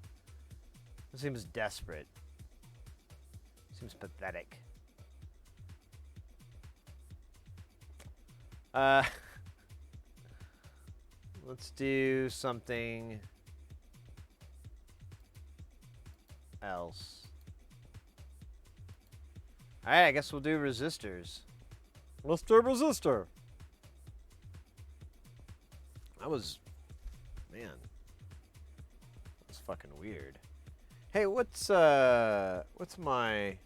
Speaker 1: desperate. Seems pathetic. Let's do something else. All right, I guess we'll do resistors.
Speaker 2: Let's do a resistor.
Speaker 1: That was, man, that's fucking weird. Hey, what's my?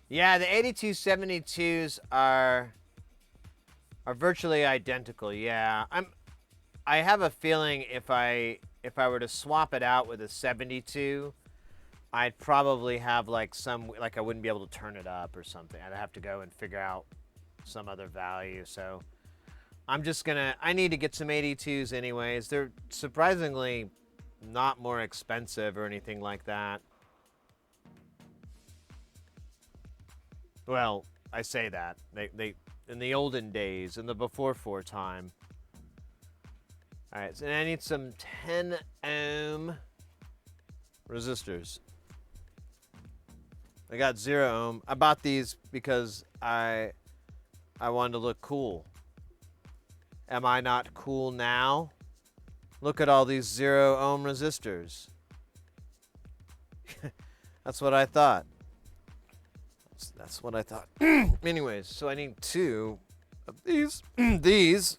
Speaker 1: Yeah, the 8272s are virtually identical. Yeah, I have a feeling if I were to swap it out with a 72, I'd probably have like I wouldn't be able to turn it up or something. I'd have to go and figure out some other value. So I need to get some 82s anyways. They're surprisingly not more expensive or anything like that. Well, I say that. They in the olden days, in the before 4 time. All right, so I need some 10 ohm resistors. I got 0 ohm. I bought these because I wanted to look cool. Am I not cool now? Look at all these 0 ohm resistors. That's what I thought. That's what I thought. Anyways, so I need 2 of these. These.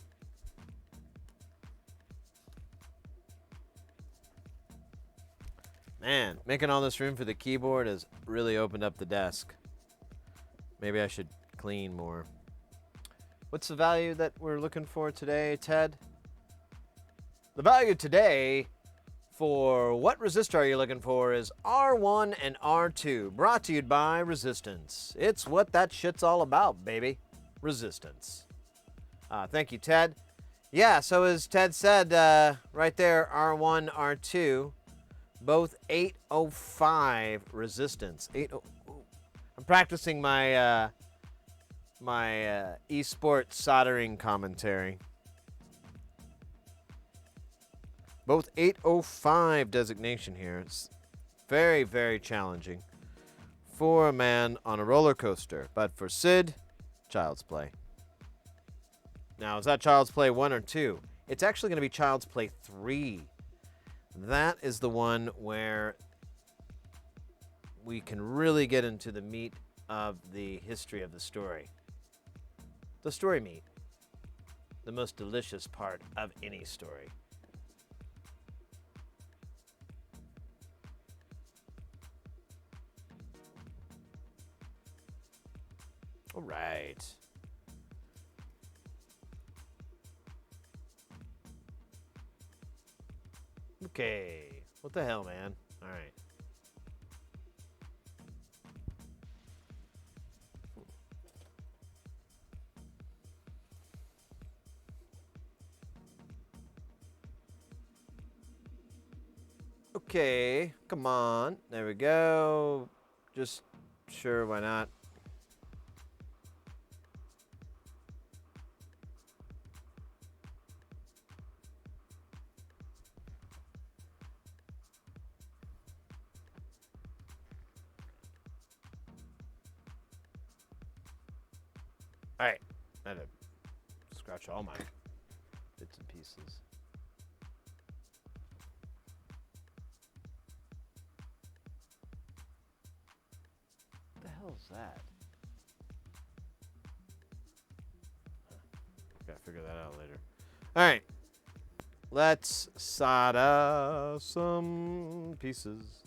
Speaker 1: Man, making all this room for the keyboard has really opened up the desk. Maybe I should clean more. What's the value that we're looking for today, Ted? The value today for what resistor are you looking for is R1 and R2, brought to you by Resistance. It's what that shit's all about, baby. Resistance. Thank you, Ted. Yeah, so as Ted said right there, R1, R2. Both 805 resistance. 80. I'm practicing my esports soldering commentary. Both 805 designation here. It's very, very challenging for a man on a roller coaster. But for Sid, Child's Play. Now, is that Child's Play 1 or 2? It's actually going to be Child's Play 3. That is the one where we can really get into the meat of the history of the story. The story meat. The most delicious part of any story. All right. Okay. What the hell, man? All right. Okay. Come on. There we go. Just sure, why not? All right. I had to scratch all my bits and pieces. What the hell is that? Gotta figure that out later. All right. Let's solder some pieces.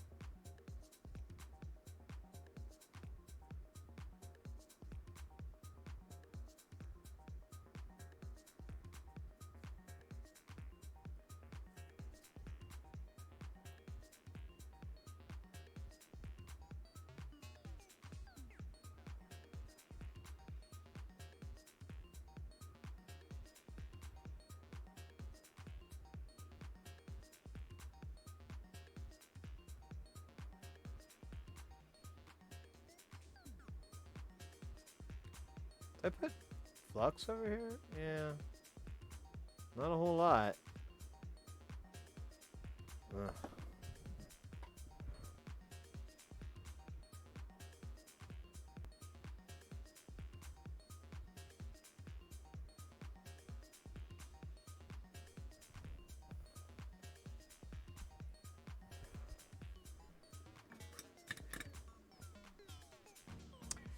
Speaker 1: Did I put flux over here? Yeah. Not a whole lot. Ugh.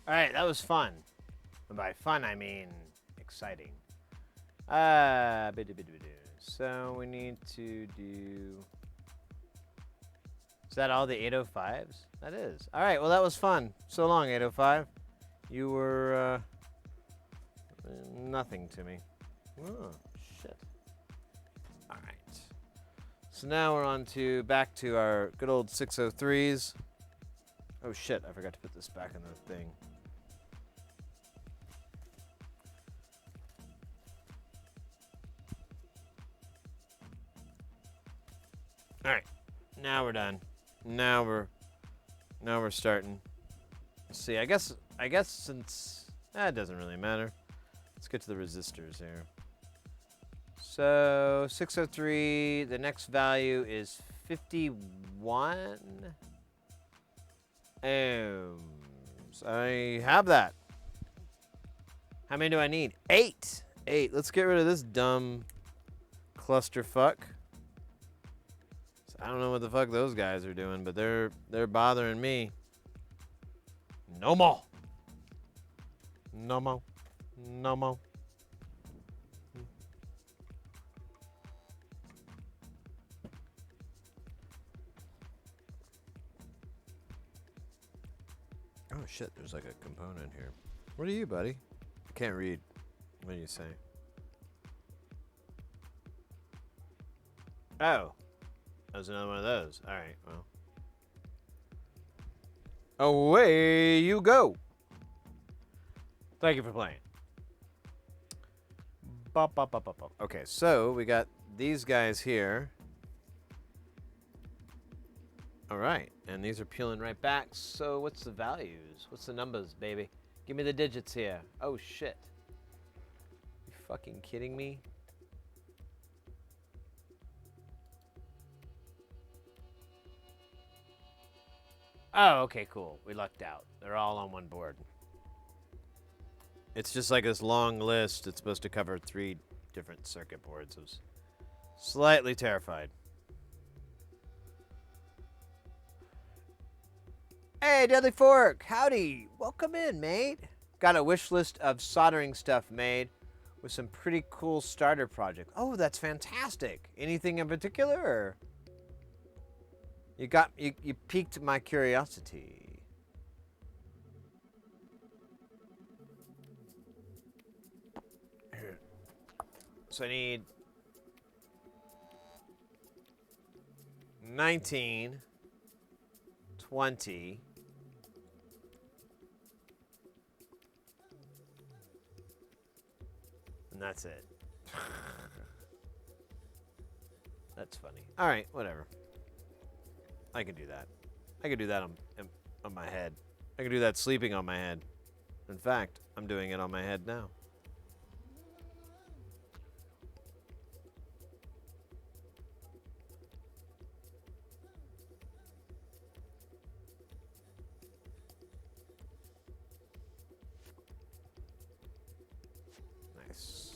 Speaker 1: All right, that was fun. And by fun, I mean exciting. So we need to do... Is that all the 805s? That is. All right, well, that was fun. So long, 805. You were nothing to me. Oh, shit. All right. So now we're on to back to our good old 603s. Oh, shit, I forgot to put this back in the thing. All right, now we're done. Now we're starting. Let's see. I guess since it doesn't really matter. Let's get to the resistors here. So 603. The next value is 51 ohms. I have that. How many do I need? 8. 8. Let's get rid of this dumb clusterfuck. I don't know what the fuck those guys are doing, but they're bothering me. No more. No more. No more. Oh shit, there's like a component here. What are you, buddy? I can't read. What do you say? Oh. That was another one of those. All right, well. Away you go. Thank you for playing. Bop, bop, bop, bop, bop. Okay, so we got these guys here. All right, and these are peeling right back. So what's the values? What's the numbers, baby? Give me the digits here. Oh shit. You fucking kidding me? Oh, okay, cool. We lucked out. They're all on one board. It's just like this long list. It's supposed to cover 3 different circuit boards. I was slightly terrified. Hey, Deadly Fork. Howdy. Welcome in, mate. Got a wish list of soldering stuff made with some pretty cool starter projects. Oh, that's fantastic. Anything in particular? Or? You piqued my curiosity. So I need 19, 20, and that's it. That's funny. All right, whatever. I can do that. I can do that on my head. I can do that sleeping on my head. In fact, I'm doing it on my head now. Nice.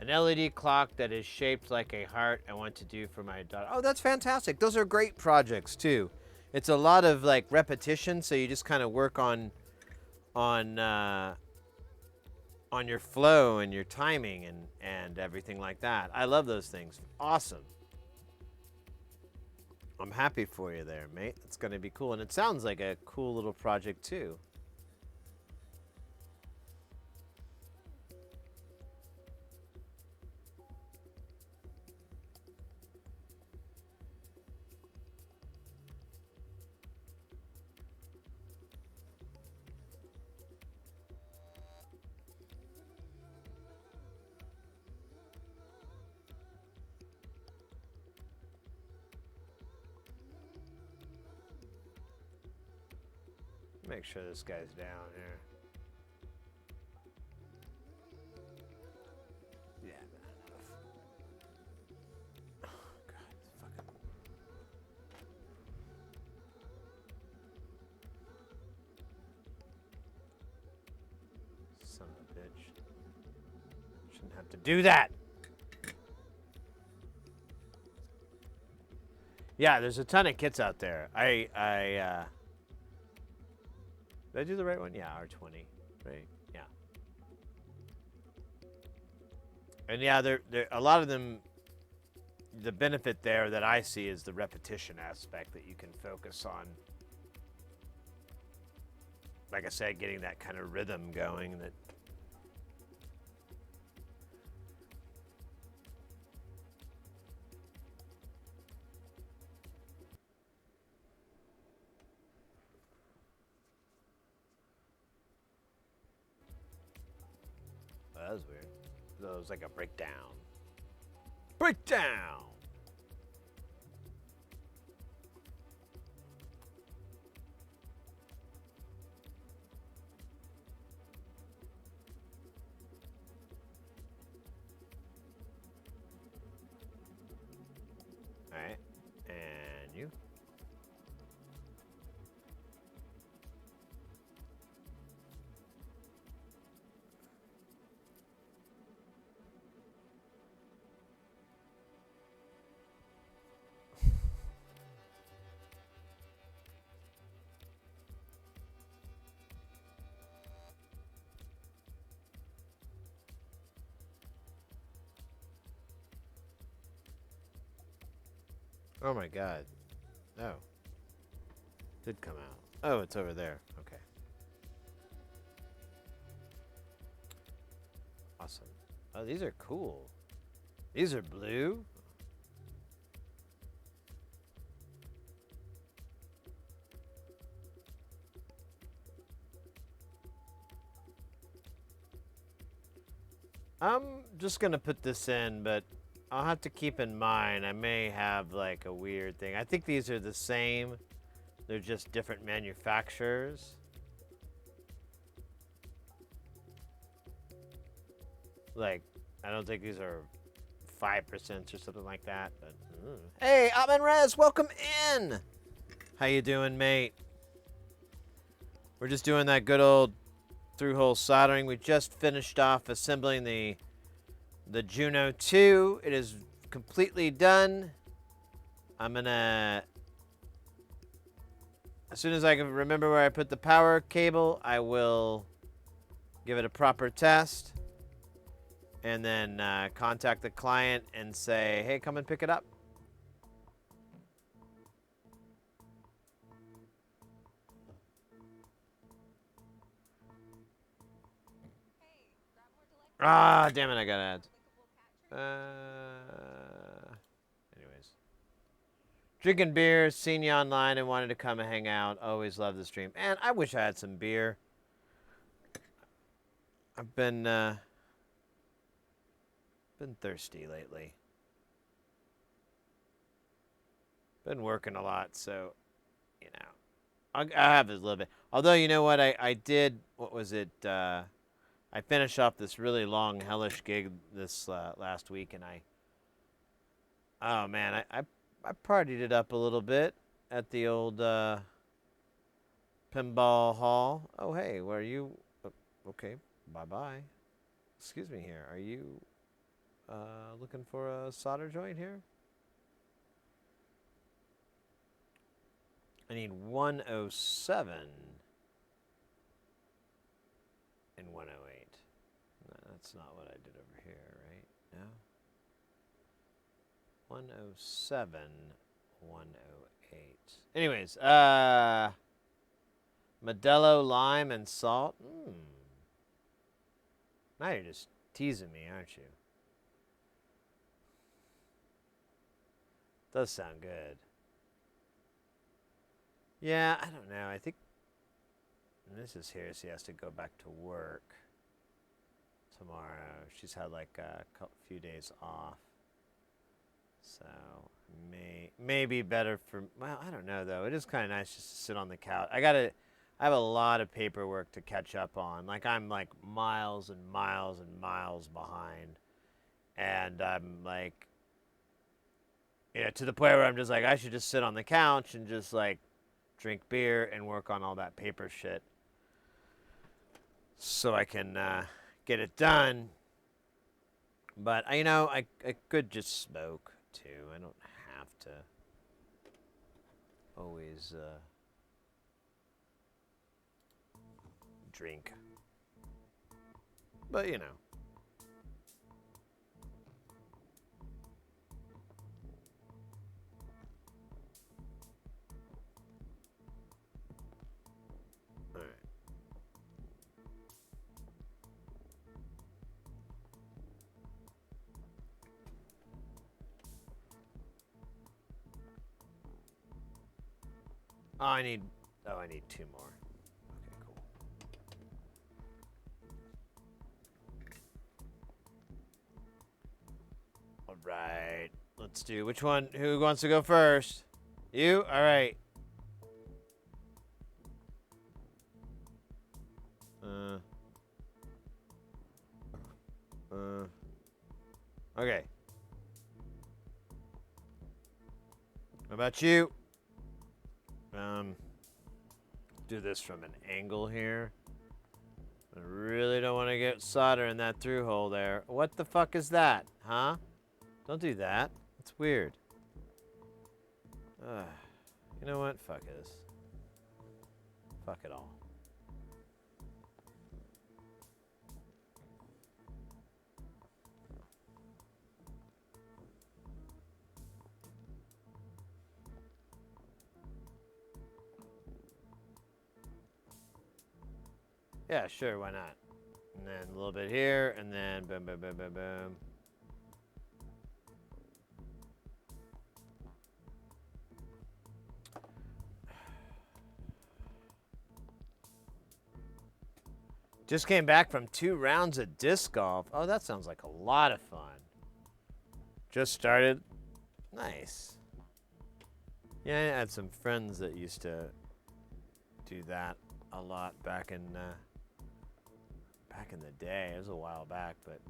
Speaker 1: An LED clock that is shaped like a heart I want to do for my daughter. Oh, that's fantastic. Those are great projects too. It's a lot of like repetition, so you just kind of work on your flow and your timing and everything like that. I love those things. Awesome. I'm happy for you there, mate. It's going to be cool, and it sounds like a cool little project too. Make sure this guy's down here. Yeah, enough. Oh, God, fucking. Son of a bitch. Shouldn't have to do that. Yeah, there's a ton of kits out there. Did I do the right one? Yeah, R20, right? Yeah. And yeah, there a lot of them. The benefit there that I see is the repetition aspect that you can focus on. Like I said, getting that kind of rhythm going. That. Oh, that was weird. That was like a breakdown. Breakdown! Alright. And you? Oh my god. Oh. Did come out. Oh, it's over there. Okay. Awesome. Oh, these are cool. These are blue. I'm just gonna put this in, but I'll have to keep in mind I may have like a weird thing. I think these are the same. They're just different manufacturers. Like, I don't think these are 5% or something like that. But hey, Amen Rez, welcome in. How you doing, mate? We're just doing that good old through-hole soldering. We just finished off assembling the Juno 2. It is completely done. I'm gonna, as soon as I can remember where I put the power cable, I will give it a proper test, and then contact the client and say, hey, come and pick it up. Ah, damn it, I got ads. Anyways. Drinking beer, seen you online and wanted to come and hang out. Always love the stream. And I wish I had some beer. I've been thirsty lately. Been working a lot, so, you know. I have a little bit. Although, you know what? I did, what was it? I finished off this really long, hellish gig this last week, and oh man, I partied it up a little bit at the old pinball hall. Oh hey, where are you? Oh, okay, bye. Excuse me here. Are you looking for a solder joint here? I need 107 and 108. No, that's not what I did over here, right? No. 107, 108. Anyways, Modelo, lime, and salt. Now you're just teasing me, aren't you? Does sound good. Yeah, I don't know. I think Mrs. Harris has to go back to work tomorrow. She's had like a few days off. So, may be better for, well, I don't know though. It is kind of nice just to sit on the couch. I have a lot of paperwork to catch up on. Like I'm like miles and miles and miles behind. And I'm like, you know, to the point where I'm just like, I should just sit on the couch and just like drink beer and work on all that paper shit so I can get it done. But, you know, I could just smoke too. I don't have to always drink. But, you know. All right. I need two more. Okay, cool. All right. Let's do, which one? Who wants to go first? You? All right. Okay. How about you? Do this from an angle here. I really don't want to get solder in that through hole there. What the fuck is that? Huh? Don't do that. It's weird. You know what? Fuck this. Fuck it all. Yeah, sure, why not? And then a little bit here, and then boom, boom, boom, boom, boom. Just came back from 2 rounds of disc golf. Oh, that sounds like a lot of fun. Just started. Nice. Yeah, I had some friends that used to do that a lot back in the day. It was a while back, but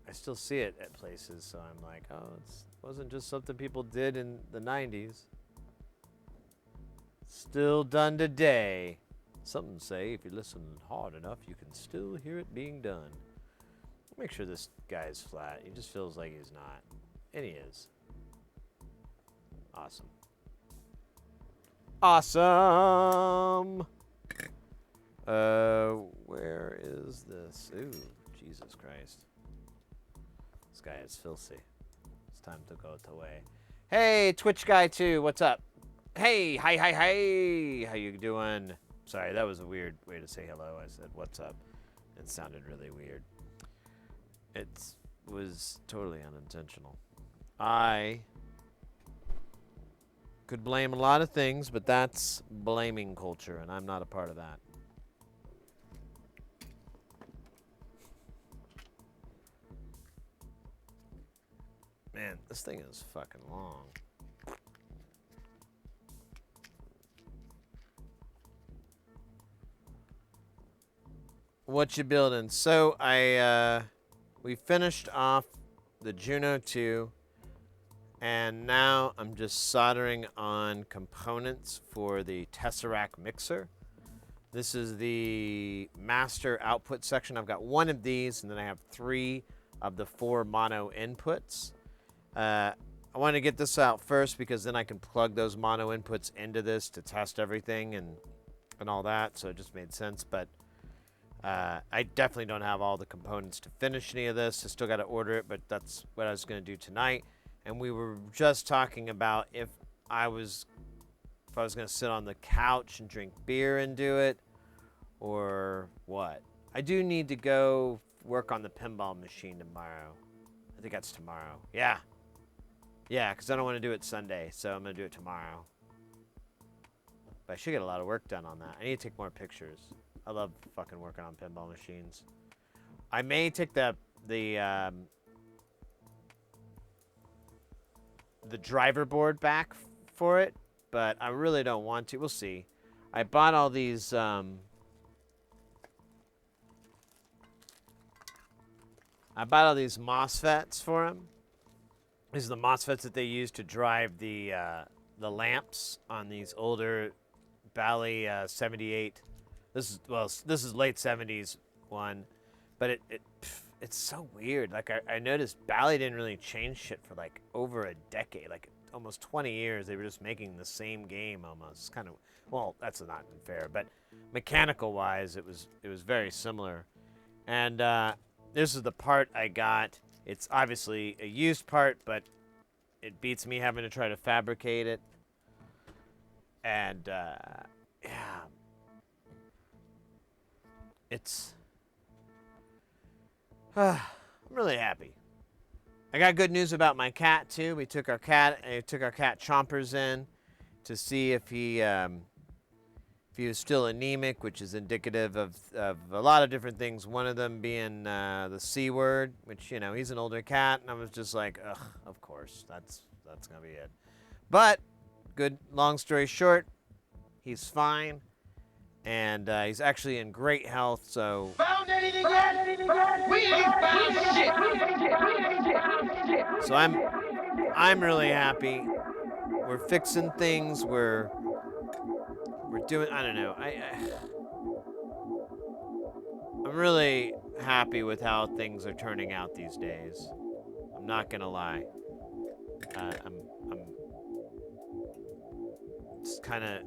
Speaker 1: I still see it at places, so I'm like, oh, it wasn't just something people did in the 90s. Still done today. Some say if you listen hard enough, you can still hear it being done. Make sure this guy is flat. He just feels like he's not. And he is. Awesome. Awesome! Where is this? Ooh, Jesus Christ. This guy is filthy. It's time to go away. Hey, Twitch guy too, what's up? Hey, hi. How you doing? Sorry, that was a weird way to say hello. I said, what's up? It sounded really weird. It was totally unintentional. I could blame a lot of things, but that's blaming culture, and I'm not a part of that. Man, this thing is fucking long. What you building? So we finished off the Juno 2, and now I'm just soldering on components for the Tesseract mixer. This is the master output section. I've got 1 of these, and then I have 3 of the 4 mono inputs. I want to get this out first because then I can plug those mono inputs into this to test everything and all that, so it just made sense. But I definitely don't have all the components to finish any of this. I still got to order it, but that's what I was going to do tonight. And we were just talking about if I was going to sit on the couch and drink beer and do it, or what. I do need to go work on the pinball machine tomorrow. I think that's tomorrow. Yeah, because I don't want to do it Sunday, so I'm going to do it tomorrow. But I should get a lot of work done on that. I need to take more pictures. I love fucking working on pinball machines. I may take the driver board back for it, but I really don't want to. We'll see. I bought all these MOSFETs for him. These are the MOSFETs that they use to drive the lamps on these older Bally 78. This is late 70s one, but it's so weird. Like I noticed Bally didn't really change shit for like over a decade, like almost 20 years. They were just making the same game almost. It's kind of, well, that's not fair, but mechanical wise, it was very similar. And this is the part I got. It's obviously a used part, but it beats me having to try to fabricate it. And yeah. I'm really happy. I got good news about my cat too. I took our cat Chompers in to see if he was still anemic, which is indicative of a lot of different things. One of them being the C word, which, you know, he's an older cat, and I was just like, ugh, of course, that's gonna be it. But good. Long story short, he's fine. And he's actually in great health, so...
Speaker 3: Found anything yet? We ain't found shit!
Speaker 1: So I'm really happy. We're fixing things, we're doing... I don't know. I'm really happy with how things are turning out these days. I'm not gonna lie. I'm it's kind of,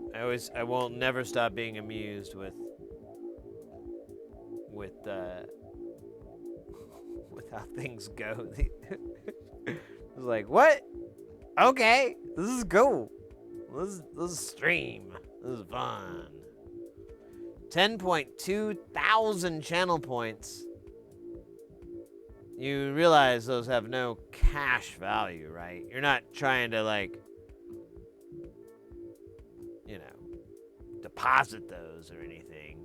Speaker 1: I won't never stop being amused with how things go. It's like, what? Okay, this is cool. This is stream. This is fun. 10.2 thousand channel points. You realize those have no cash value, right? You're not trying to, like, you know, deposit those or anything.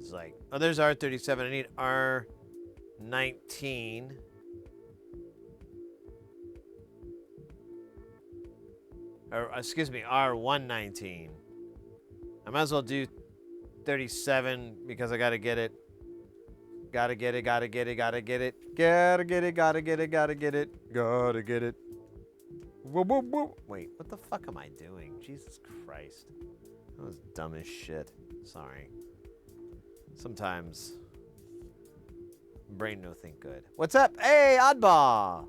Speaker 1: is like, oh, there's R37. I need R19. Or, excuse me, R119. I might as well do 37 because I gotta get it. Gotta get it, gotta get it, gotta get it. Gotta get it, gotta get it, gotta get it. Gotta get it. Whoa, whoa, whoa. Wait, what the fuck am I doing? Jesus Christ. That was dumb as shit. Sorry. Sometimes brain no think good. What's up? Hey, Oddball.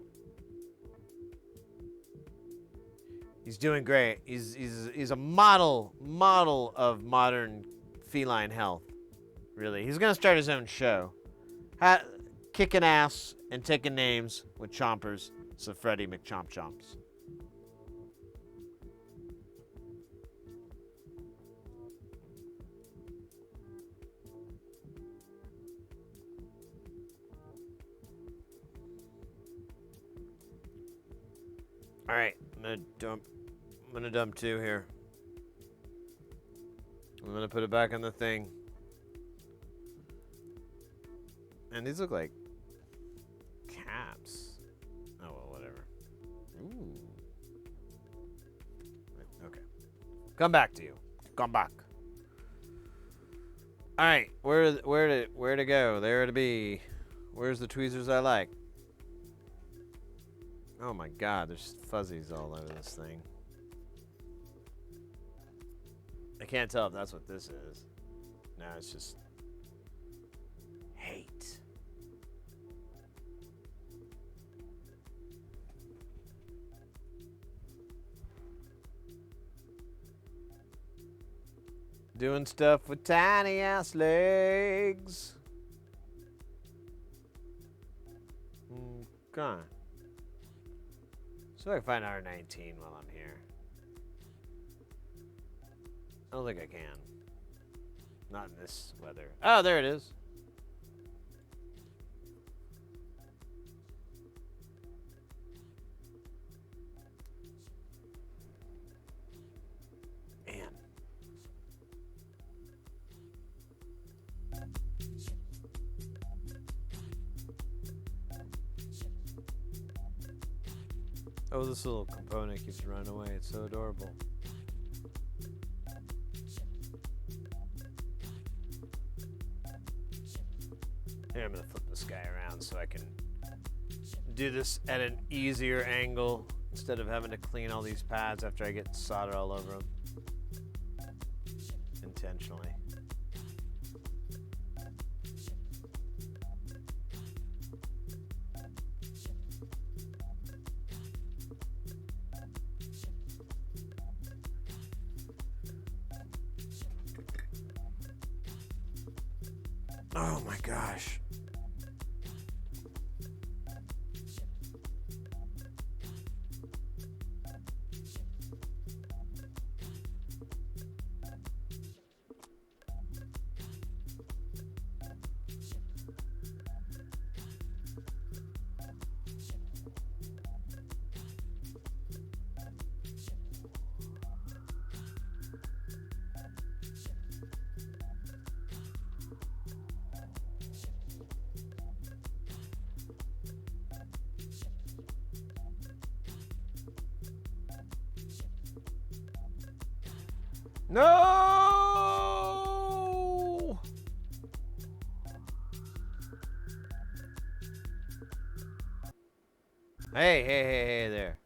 Speaker 1: He's doing great. He's a model of modern feline health. Really. He's gonna start his own show. Kicking ass and taking names with chompers. So Freddy McChomp Chomps. All right, I'm gonna dump 2 here. I'm gonna put it back on the thing. And these look like caps. Oh well, whatever. Ooh. Okay. Come back to you. Come back. All right, where to go? There to be. Where's the tweezers I like? Oh my God, there's fuzzies all over this thing. I can't tell if that's what this is. No, it's just hate. Doing stuff with tiny ass legs. Okay. So I can find R19 while I'm here. I don't think I can. Not in this weather. Oh, there it is. Man. Oh, this little component keeps running away. It's so adorable. Here, I'm gonna flip this guy around so I can do this at an easier angle instead of having to clean all these pads after I get solder all over them. Intentionally. Oh my gosh. No! Hey there.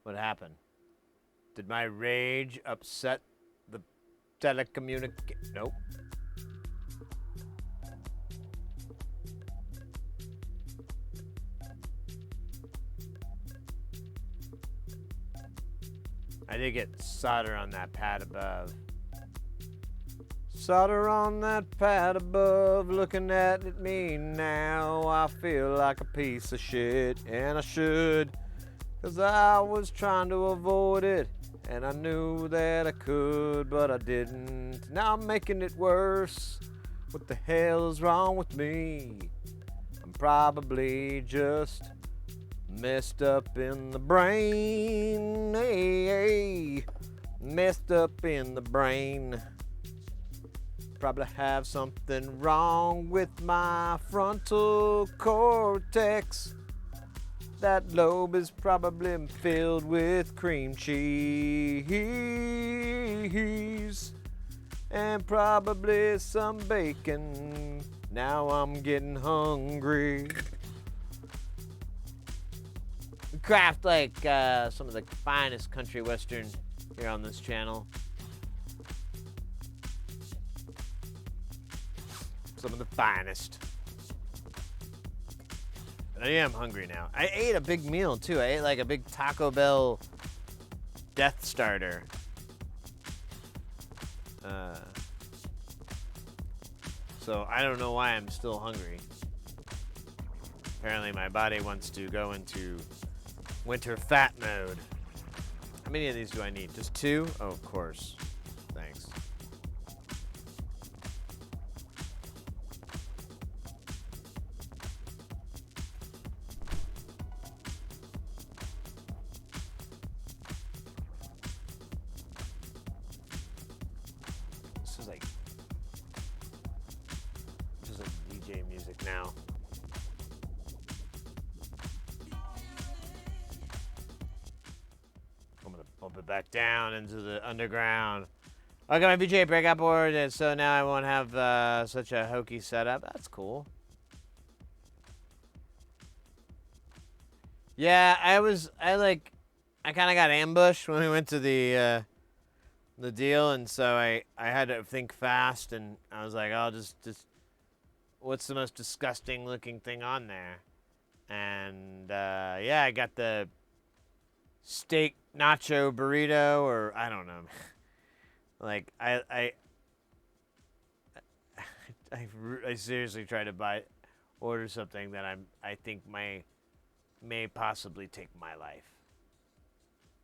Speaker 1: What happened? Did my rage upset the telecommunication? Nope. I did get solder on that pad above. Solder on that pad above, looking at me now. I feel like a piece of shit, and I should, 'cause I was trying to avoid it, and I knew that I could, but I didn't. Now I'm making it worse. What the hell is wrong with me? I'm probably just messed up in the brain, hey, messed up in the brain. probably have something wrong with my frontal cortex. That lobe is probably filled with cream cheese and probably some bacon. Now I'm getting hungry. We craft like some of the finest country western here on this channel. Some of the finest. But I am hungry now. I ate a big meal too. I ate like a big Taco Bell Death Starter. So I don't know why I'm still hungry. Apparently my body wants to go into winter fat mode. How many of these do I need? Just 2? Oh, of course. Thanks. This is like DJ music now. I'm gonna bump it back down into the underground. I got my VJ breakout board, and so now I won't have such a hokey setup. That's cool. Yeah, I kind of got ambushed when we went to the deal, and so I had to think fast, and I was like, oh, just what's the most disgusting looking thing on there? And yeah, I got the steak nacho burrito, or I don't know. Like I seriously tried to order something that I think may possibly take my life.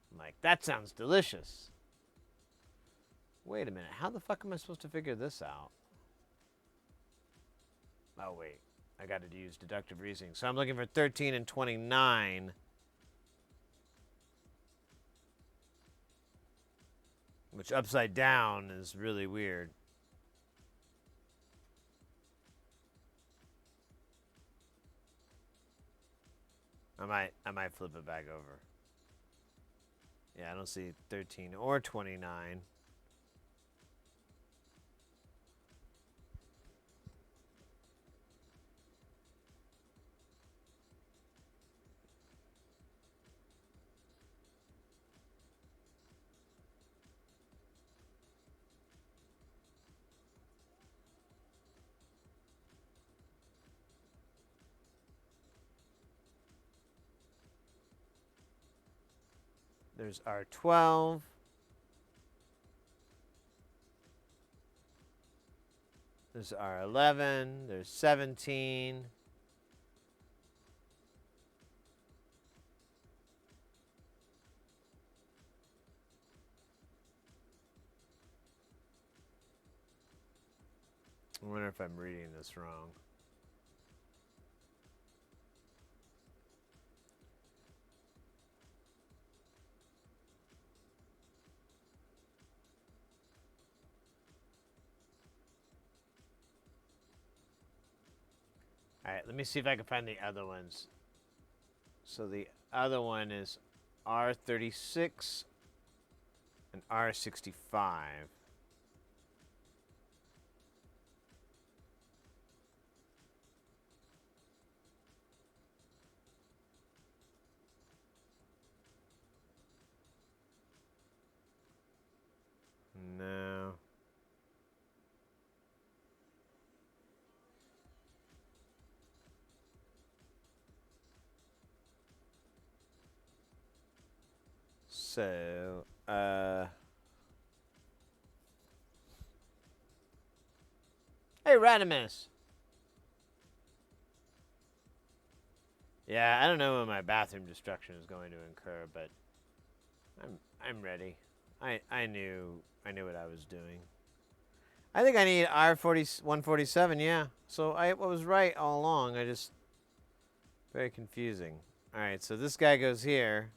Speaker 1: I'm like, that sounds delicious. Wait a minute, how the fuck am I supposed to figure this out? Oh wait, I got to use deductive reasoning. So I'm looking for 13 and 29. Which upside down is really weird. I might flip it back over. Yeah, I don't see 13 or 29. There's R12. There's R11. There's 17. I wonder if I'm reading this wrong. All right, let me see if I can find the other ones. So the other one is R36 and R65. No. So, hey, Radimus. Yeah, I don't know when my bathroom destruction is going to incur, but I'm ready. I knew what I was doing. I think I need R147, yeah. So I was right all along. Very confusing. All right, so this guy goes here.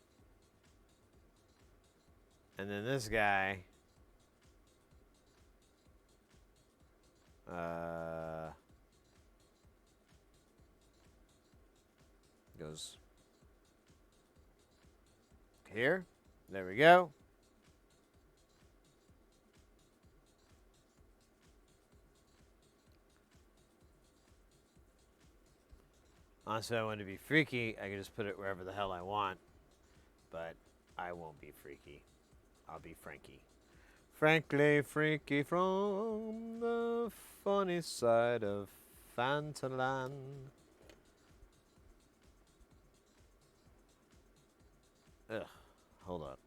Speaker 1: And then this guy Goes here. There we go. Honestly, I want to be freaky. I can just put it wherever the hell I want. But I won't be freaky. I'll be Frankie. Frankly freaky from the funny side of Fantaland. Ugh, hold up.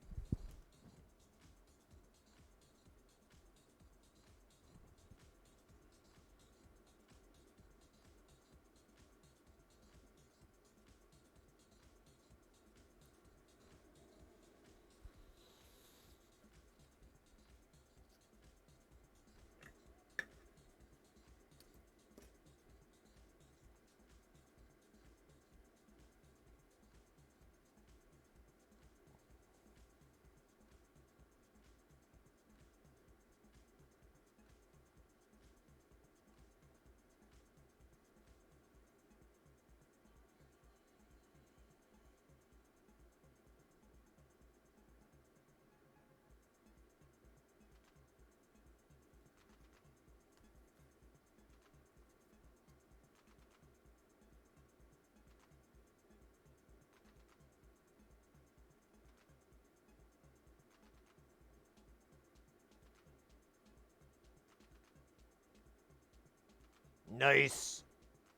Speaker 1: Nice.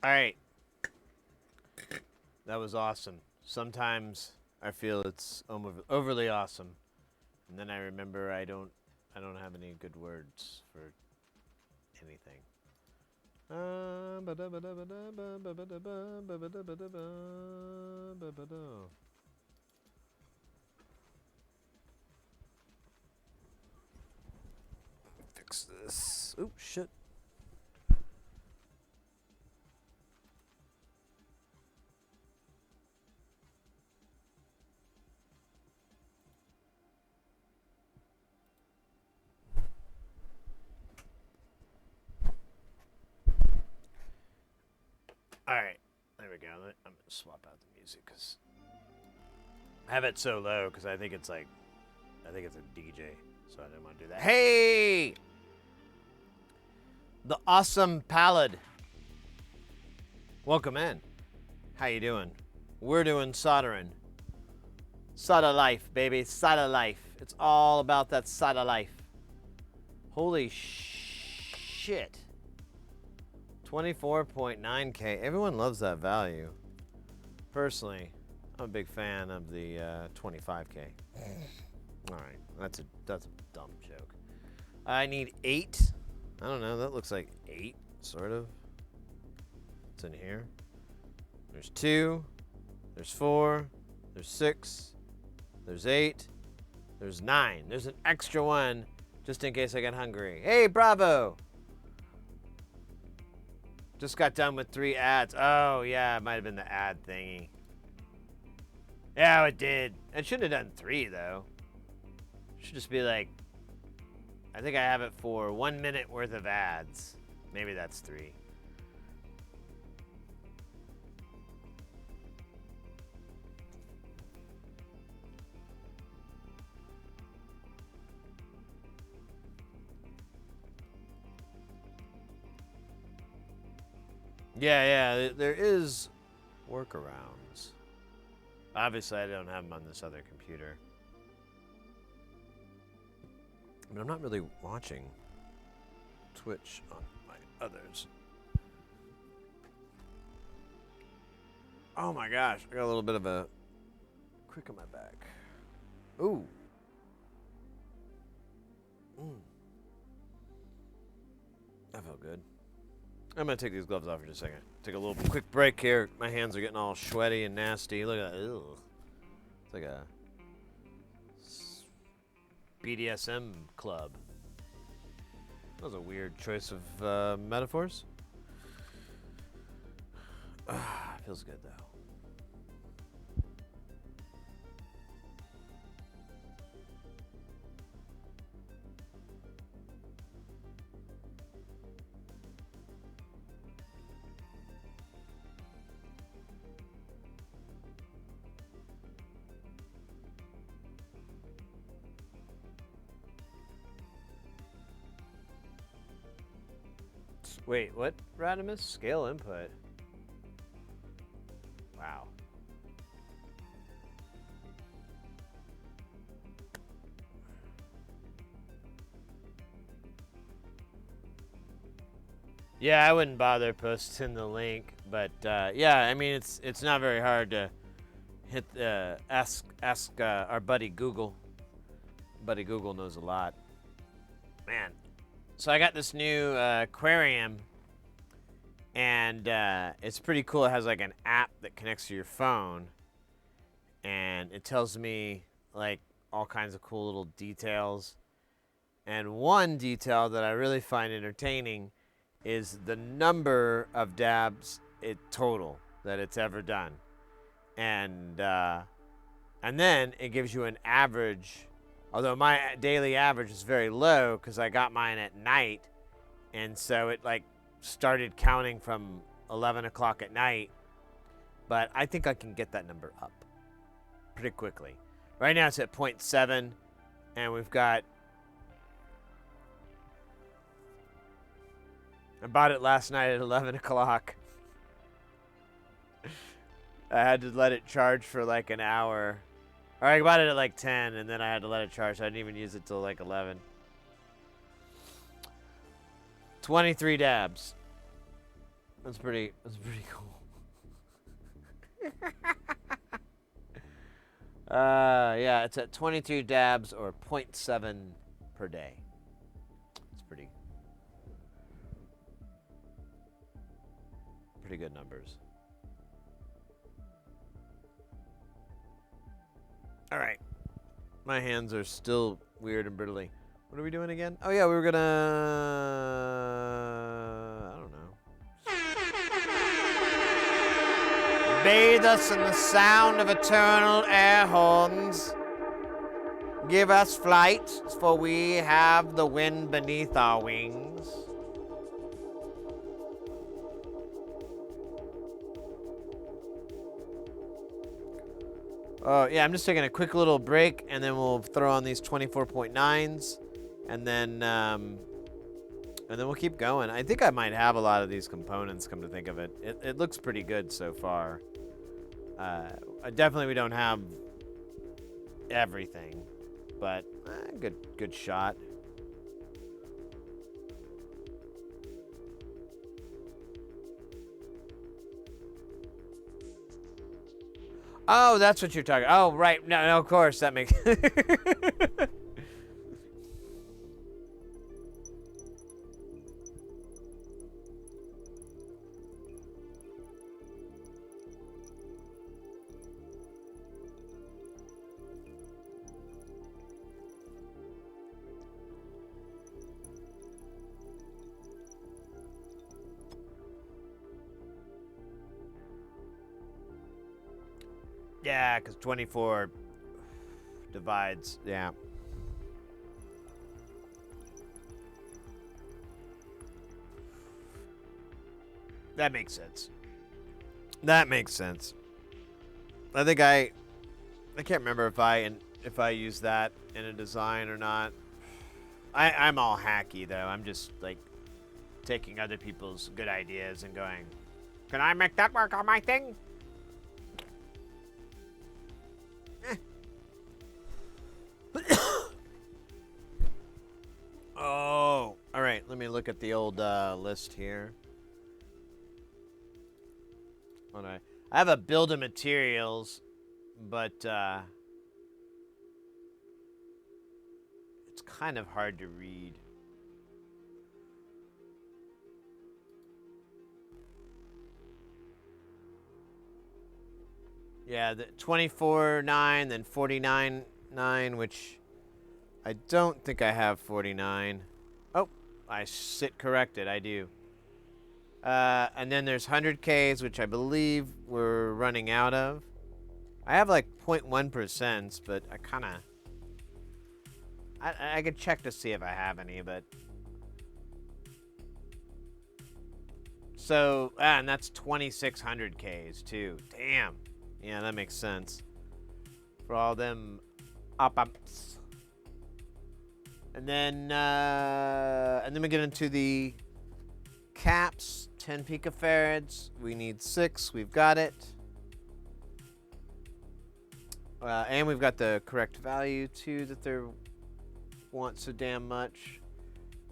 Speaker 1: All right. That was awesome. Sometimes I feel it's overly awesome, and then I remember I don't have any good words for anything. Fix this. Oh shit. All right, there we go. I'm gonna swap out the music because I have it so low because I think it's a DJ, so I didn't want to do that. Hey, the awesome Pallid. Welcome in. How you doing? We're doing soldering. Solder life, baby. Solder life. It's all about that solder life. Holy shit. 24.9K. Everyone loves that value. Personally, I'm a big fan of the 25K. All right, that's a dumb joke. I need 8. I don't know. That looks like 8, sort of. It's in here. There's 2. There's 4. There's 6. There's 8. There's 9. There's an extra one just in case I get hungry. Hey, bravo! Just got done with 3 ads. Oh, yeah, it might have been the ad thingy. Yeah, it did. It shouldn't have done 3, though. It should just be like, I think I have it for 1 minute worth of ads. Maybe that's 3. Yeah, there is workarounds. Obviously, I don't have them on this other computer. But I'm not really watching Twitch on my others. Oh my gosh, I got a little bit of a crick in my back. Ooh. That felt good. I'm going to take these gloves off for just a second. Take a little quick break here. My hands are getting all sweaty and nasty. Look at that. Ugh. It's like a BDSM club. That was a weird choice of metaphors. Feels good, though. Wait, what, Radimus? Scale input. Wow. Yeah, I wouldn't bother posting the link, but yeah, I mean it's not very hard to hit ask our buddy Google. Buddy Google knows a lot. Man, so I got this new aquarium, and it's pretty cool. It has like an app that connects to your phone, and it tells me like all kinds of cool little details. And one detail that I really find entertaining is the number of dabs total that it's ever done, and then it gives you an average. Although my daily average is very low because I got mine at night, and so it like started counting from 11 o'clock at night. But I think I can get that number up pretty quickly. Right now it's at 0.7, and we've got. I bought it last night at 11 o'clock. I had to let it charge for like an hour. Or I bought it at like 10, and then I had to let it charge. So I didn't even use it till like 11. 23 dabs. That's pretty cool. Yeah, it's at 23 dabs or 0.7 per day. It's pretty good numbers. All right. My hands are still weird and brittly. What are we doing again? Oh, yeah, we were gonna... I don't know. Bathe us in the sound of eternal air horns. Give us flight, for we have the wind beneath our wings. Yeah, I'm just taking a quick little break, and then we'll throw on these 24.9s, and then we'll keep going. I think I might have a lot of these components, come to think of it. It looks pretty good so far. Definitely we don't have everything, but good shot. Oh, that's what you're talking. Oh, right. No, of course that makes. Yeah, because 24 divides. Yeah. That makes sense. That makes sense. I think I can't remember if I use that in a design or not. I'm all hacky though. I'm just like taking other people's good ideas and going, can I make that work on my thing? Oh, all right. Let me look at the old list here. Hold on. I have a build of materials, but it's kind of hard to read. Yeah, the 24.9, then 49.9, which I don't think I have 49. Oh, I sit corrected. I do. And then there's 100Ks, which I believe we're running out of. I have like 0.1%, but I kind of... I could check to see if I have any, but... So, and that's 2600 Ks too. Damn. Yeah, that makes sense. For all them op-amps. And then we get into the caps, 10 picofarads. We need 6. We've got it. And we've got the correct value, too, that they want so damn much.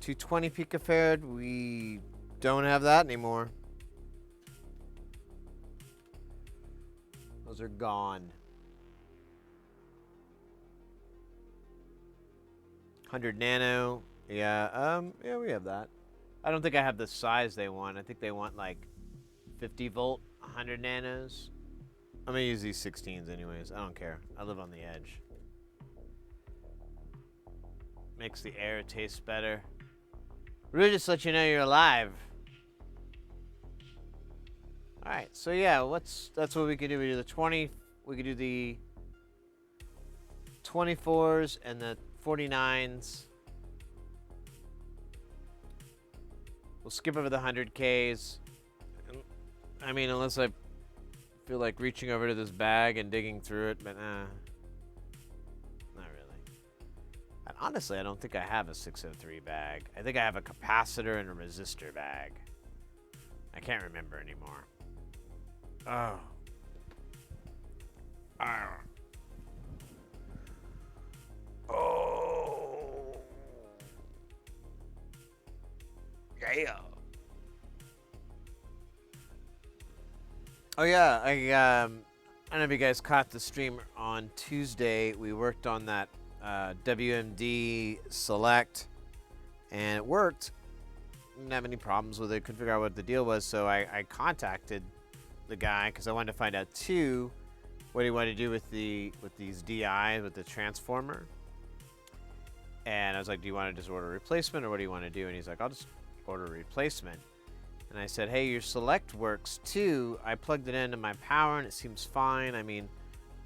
Speaker 1: 220 picofarad. We don't have that anymore. Those are gone. 100 nano. Yeah, yeah, we have that. I don't think I have the size they want. I think they want like 50 volt, 100 nanos. I'm gonna use these 16s anyways. I don't care. I live on the edge. Makes the air taste better. Really just let you know you're alive. Alright, so yeah, that's what we could do. We do the 20, we could do the 24s and the 49s. We'll skip over the 100Ks. I mean, unless I feel like reaching over to this bag and digging through it, but not really. And honestly, I don't think I have a 603 bag. I think I have a capacitor and a resistor bag. I can't remember anymore. Oh. Oh. Yeah. Oh yeah, I don't know if you guys caught the stream on Tuesday. We worked on that WMD Select, and it worked. Didn't have any problems with it. Couldn't figure out what the deal was, so I contacted the guy because I wanted to find out too what he wanted to do with these DIs with the transformer. And I was like, "Do you want to just order a replacement, or what do you want to do?" And he's like, "I'll just order a replacement." And I said, "Hey, your Select works too. I plugged it into my power and it seems fine. I mean,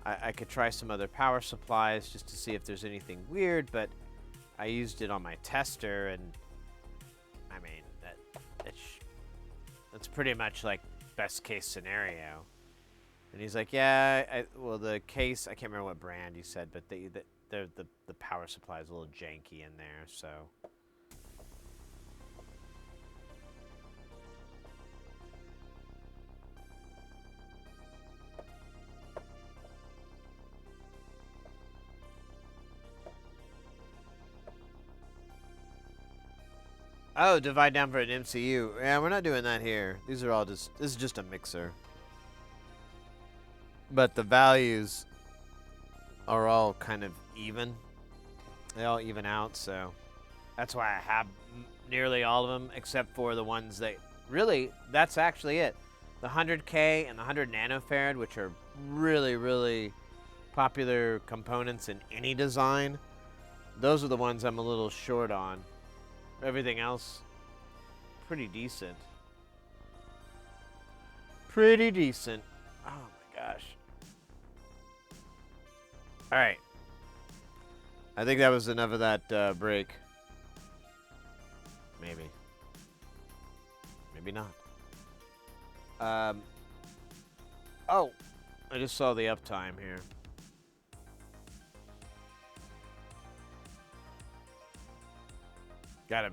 Speaker 1: I could try some other power supplies just to see if there's anything weird, but I used it on my tester, and I mean, that's pretty much like best case scenario." And he's like, "Yeah, well, the case, I can't remember what brand you said, but the power supply is a little janky in there, so." Oh, divide down for an MCU. Yeah, we're not doing that here. These are all this is just a mixer. But the values are all kind of even. They all even out, so that's why I have nearly all of them, except for the ones that really, that's actually it. The 100K and the 100 nanofarad, which are really, really popular components in any design. Those are the ones I'm a little short on. Everything else, pretty decent. Pretty decent. Oh my gosh. Alright. I think that was enough of that break. Maybe. Maybe not. Oh, I just saw the uptime here. Gotta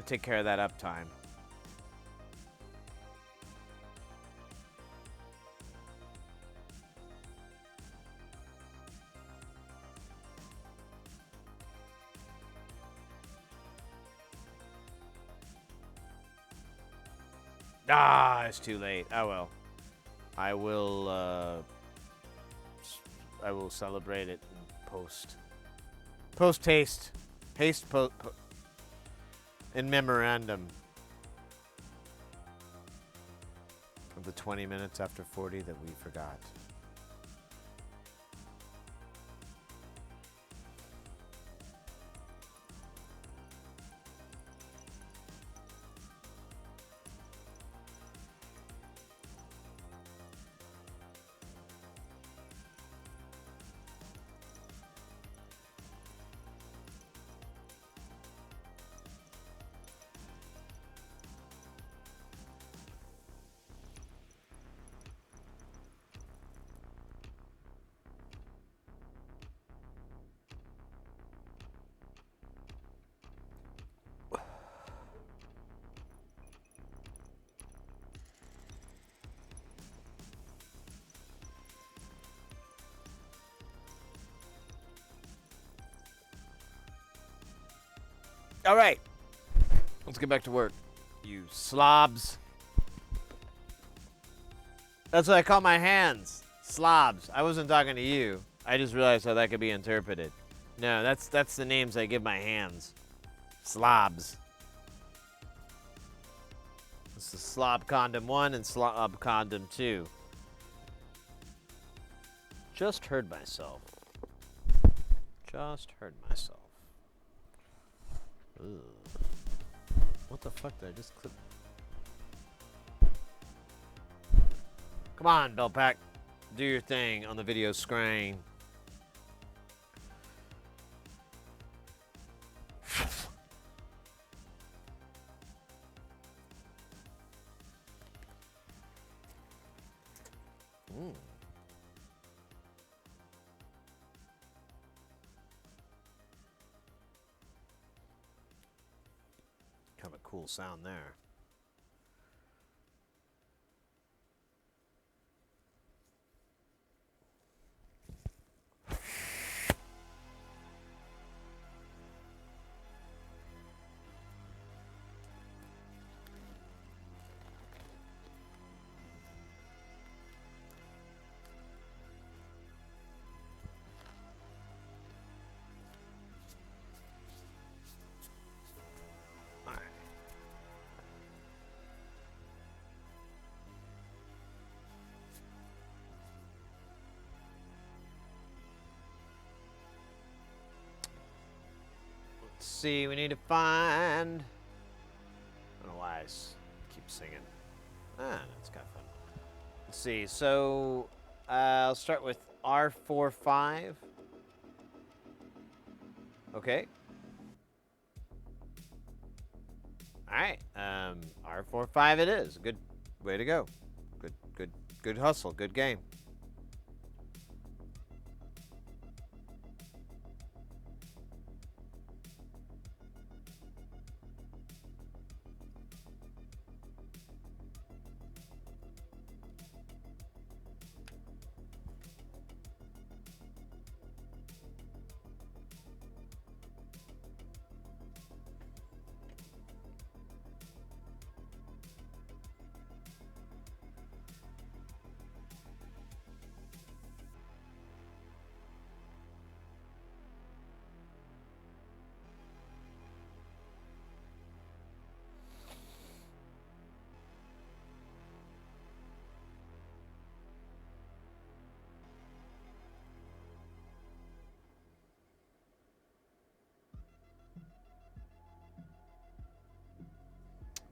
Speaker 1: take care of that uptime. Ah, it's too late. Oh well. I will celebrate it in post-haste. Haste in memorandum of the 20 minutes after 40 that we forgot. All right. Let's get back to work. You slobs. That's what I call my hands. Slobs. I wasn't talking to you. I just realized how that could be interpreted. No, that's the names I give my hands. Slobs. This is Slob Condom 1 and Slob Condom 2. Just heard myself. Just heard myself. Ugh. What the fuck did I just click? Come on, Bill Pack. Do your thing on the video screen. Kind of a cool sound there. See, we need to find. I don't know why I keep singing. That's kind of fun. Let's see. So I'll start with R45. Okay. All right. R45 it is. Good way to go. Good hustle. Good game.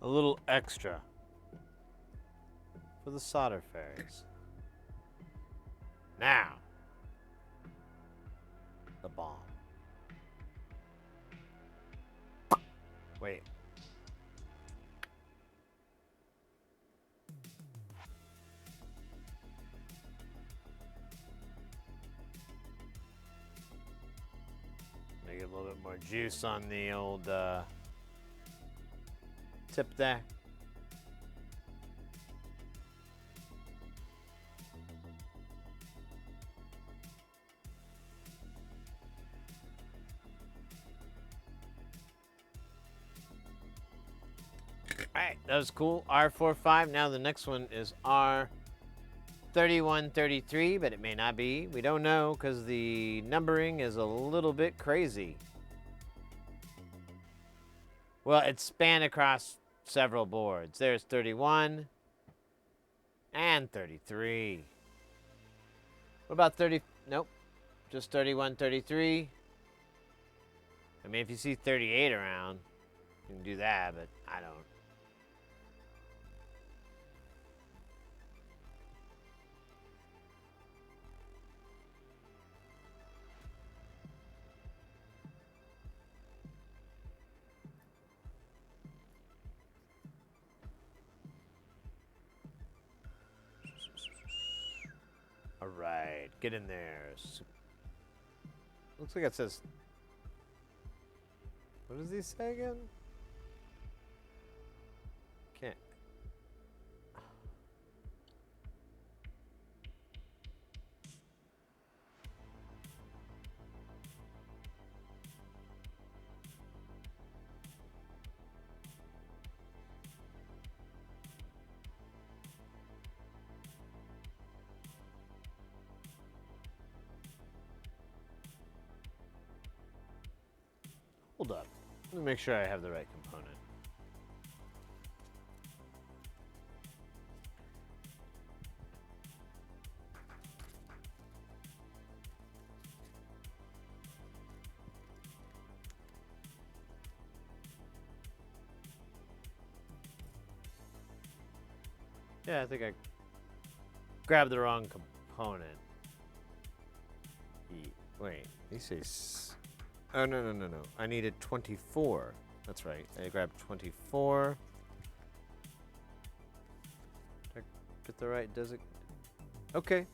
Speaker 1: A little extra for the solder fairies. Now, the bomb. Wait. Make it a little bit more juice on the old tip there. Alright, that was cool. R45. Now the next one is R3133, but it may not be. We don't know because the numbering is a little bit crazy. Well, it's spanned across several boards. There's 31 and 33. What about 30? Nope. Just 31, 33. I mean, if you see 38 around, you can do that, but I don't. All right, get in there. Looks like it says. What does he say again? Can't. Let me make sure I have the right component. Yeah, I think I grabbed the wrong component. Wait, you say... Oh, no, no, no, no. I needed 24. That's right. I grabbed 24. Did I get the right designation? Okay.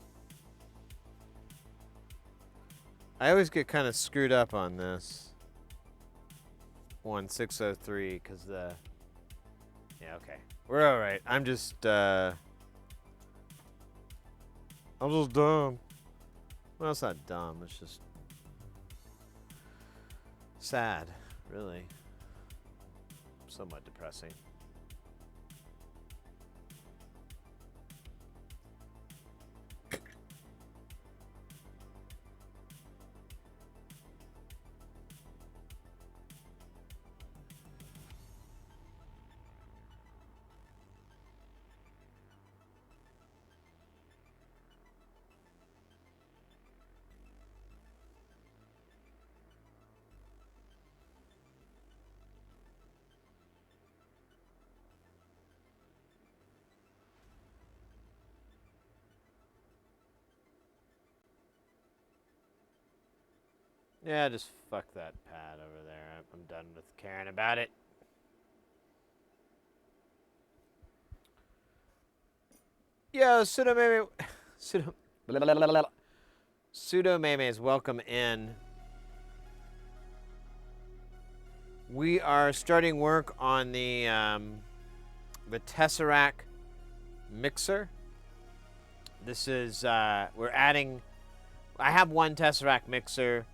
Speaker 1: I always get kind of screwed up on this. 1603, because the... Yeah, okay. We're all right. I'm just dumb. Well, it's not dumb. It's just sad, really. Somewhat depressing. Yeah, just fuck that pad over there. I'm done with caring about it. Yo, Pseudo Memes, welcome in. We are starting work on the Tesseract mixer. This is we're adding. I have one Tesseract mixer,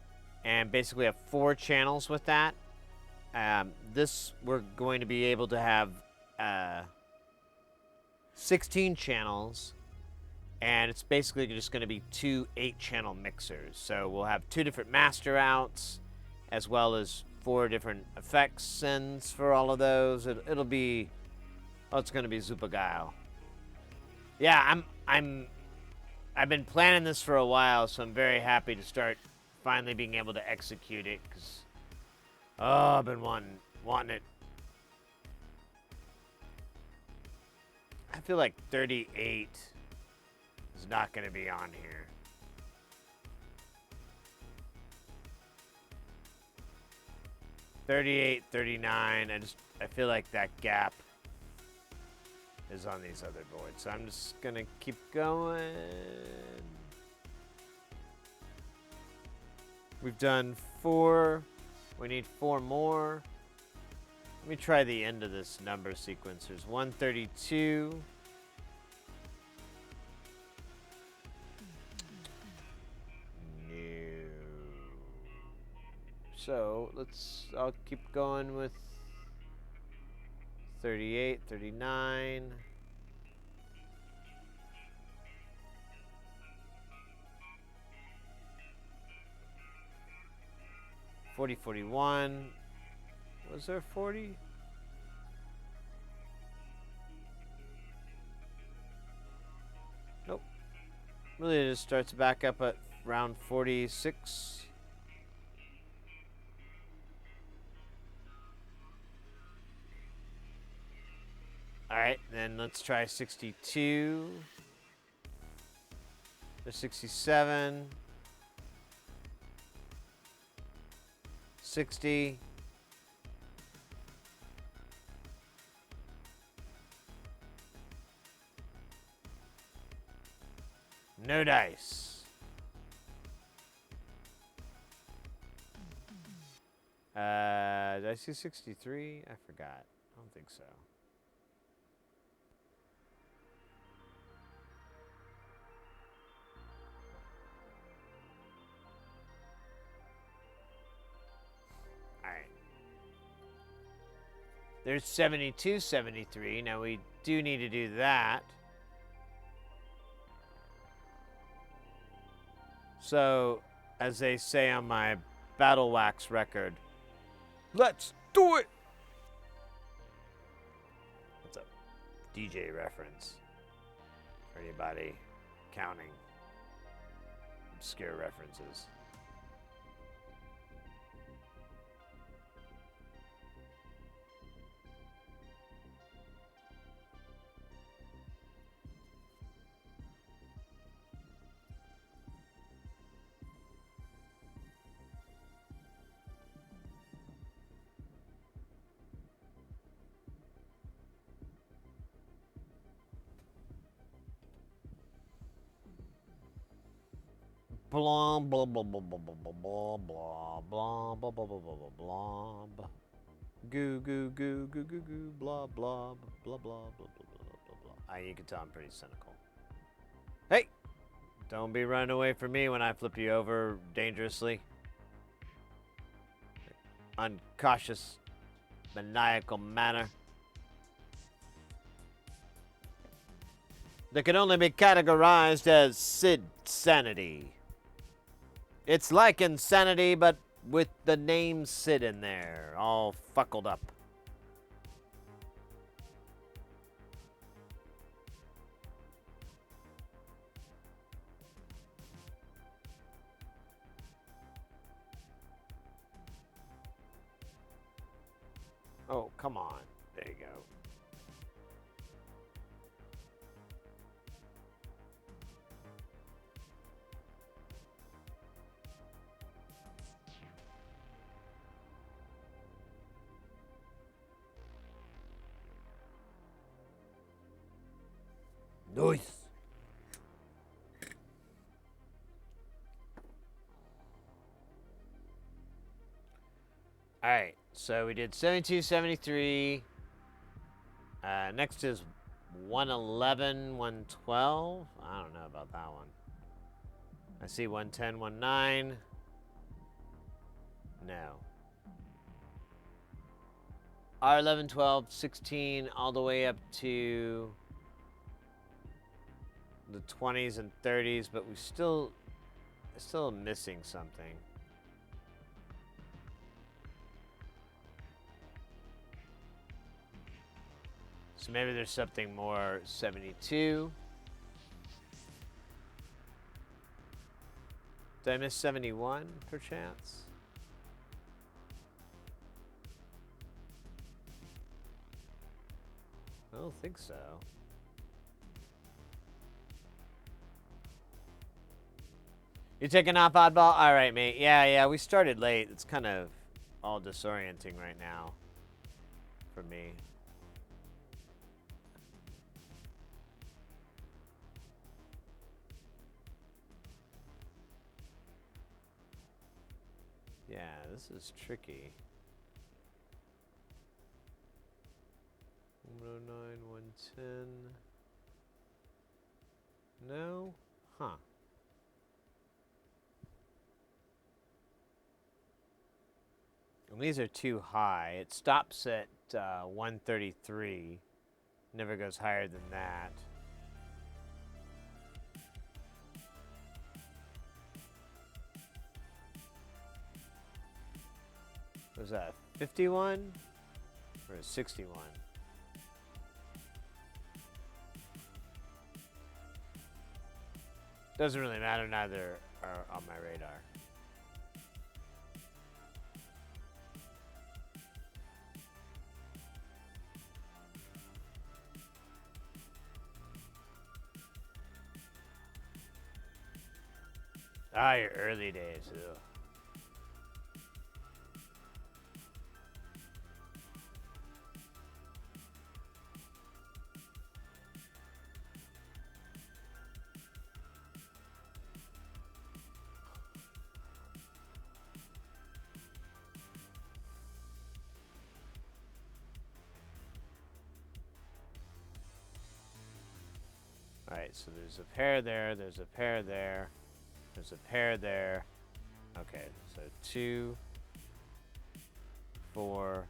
Speaker 1: and basically have 4 channels with that. This we're going to be able to have 16 channels, and it's basically just going to be 2 8-channel mixers. So we'll have 2 different master outs, as well as 4 different effects sends for all of those. It'll be, oh, it's going to be super geil. Yeah, I've been planning this for a while, so I'm very happy to start finally being able to execute it, because I've been wanting it. I feel like 38 is not going to be on here. $38, $39. I feel like that gap is on these other boards. So I'm just going to keep going. We've done 4. We need 4 more. Let me try the end of this number sequence. There's 132. No. So I'll keep going with 38, 39. 40, 41. Was there 40? Nope. Really, it just starts back up at round 46. Alright, then let's try 62. There's 67. 60. No dice. Did I see 63? I forgot. I don't think so. Alright. There's 72, 73. Now we do need to do that. So, as they say on my Battle Wax record, let's Do it! What's up? DJ reference. For anybody counting obscure references. Blah blah blah blah blah blah blah blah blah blah blah blah blah blah blah. Goo goo goo goo goo goo blah blah blah blah blah blah blah blah. You can tell I'm pretty cynical. Hey, don't be running away from me when I flip you over dangerously. Uncautious, maniacal manner. That can only be categorized as Sid sanity. It's like insanity, but with the name Sid in there, all fuckled up. Oh, come on. There you go. Nice. All right, so we did 72, 73. Next is 111, 112. I don't know about that one. I see 110, 19. No. R11, 12, 16, all the way up to the 20s and 30s, but we still missing something. So maybe there's something more 72. Did I miss 71 perchance? I don't think so. You taking off, oddball? All right, mate. Yeah, we started late. It's kind of all disorienting right now for me. Yeah, this is tricky. 109, 110. No? Huh. And these are too high. It stops at 133. Never goes higher than that. Was that 51 or 61? Doesn't really matter, neither are on my radar. Ah, your early days. Ugh. Alright, so there's a pair there, there's a pair there, there's a pair there. Okay, so 2, 4,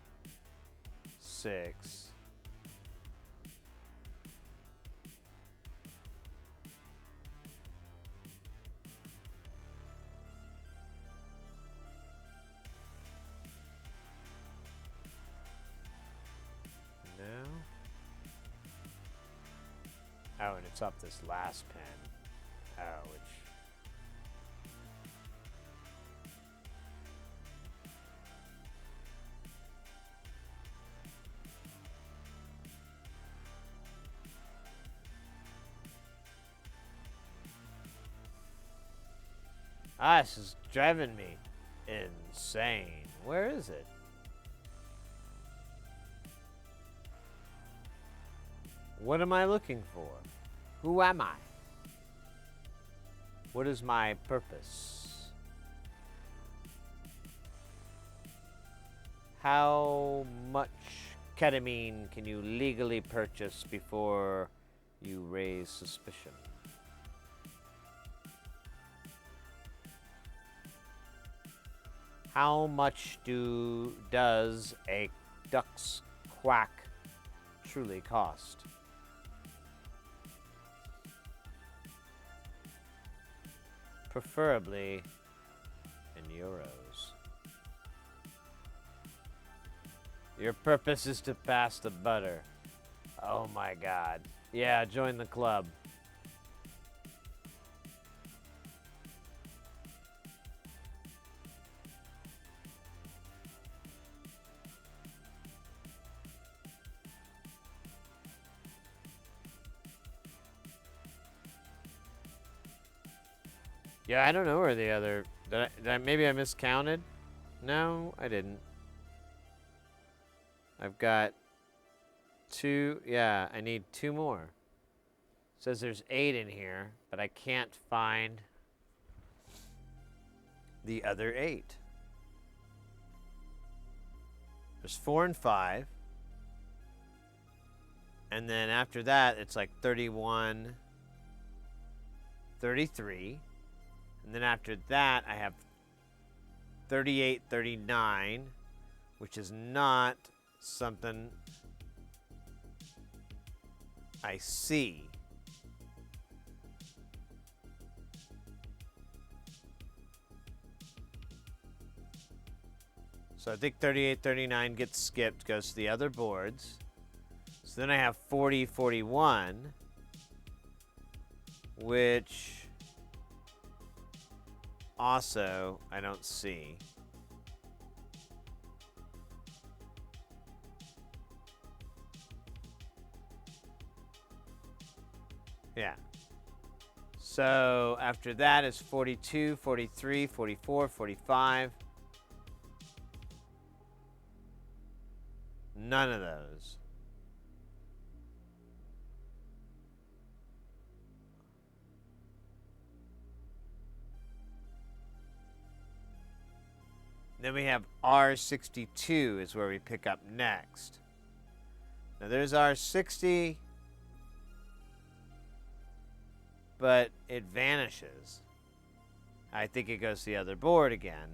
Speaker 1: 6. Oh, and it's up this last pin. Oh, which... this is driving me insane. Where is it? What am I looking for? Who am I? What is my purpose? How much ketamine can you legally purchase before you raise suspicion? How much does a duck's quack truly cost? Preferably in euros. Your purpose is to pass the butter. Oh my god. Yeah, join the club. Yeah, I don't know where the other... maybe I miscounted? No, I didn't. I've got 2... Yeah, I need 2 more. It says there's 8 in here, but I can't find the other 8. There's 4 and 5. And then after that, it's like 31, 33. And then after that, I have 38, 39, which is not something I see. So I think 38, 39 gets skipped, goes to the other boards. So then I have 40, 41, which also I don't see. Yeah. So after that is 42, 43, 44, 45. None of those. Then we have R62 is where we pick up next. Now there's R60, but it vanishes. I think it goes to the other board again.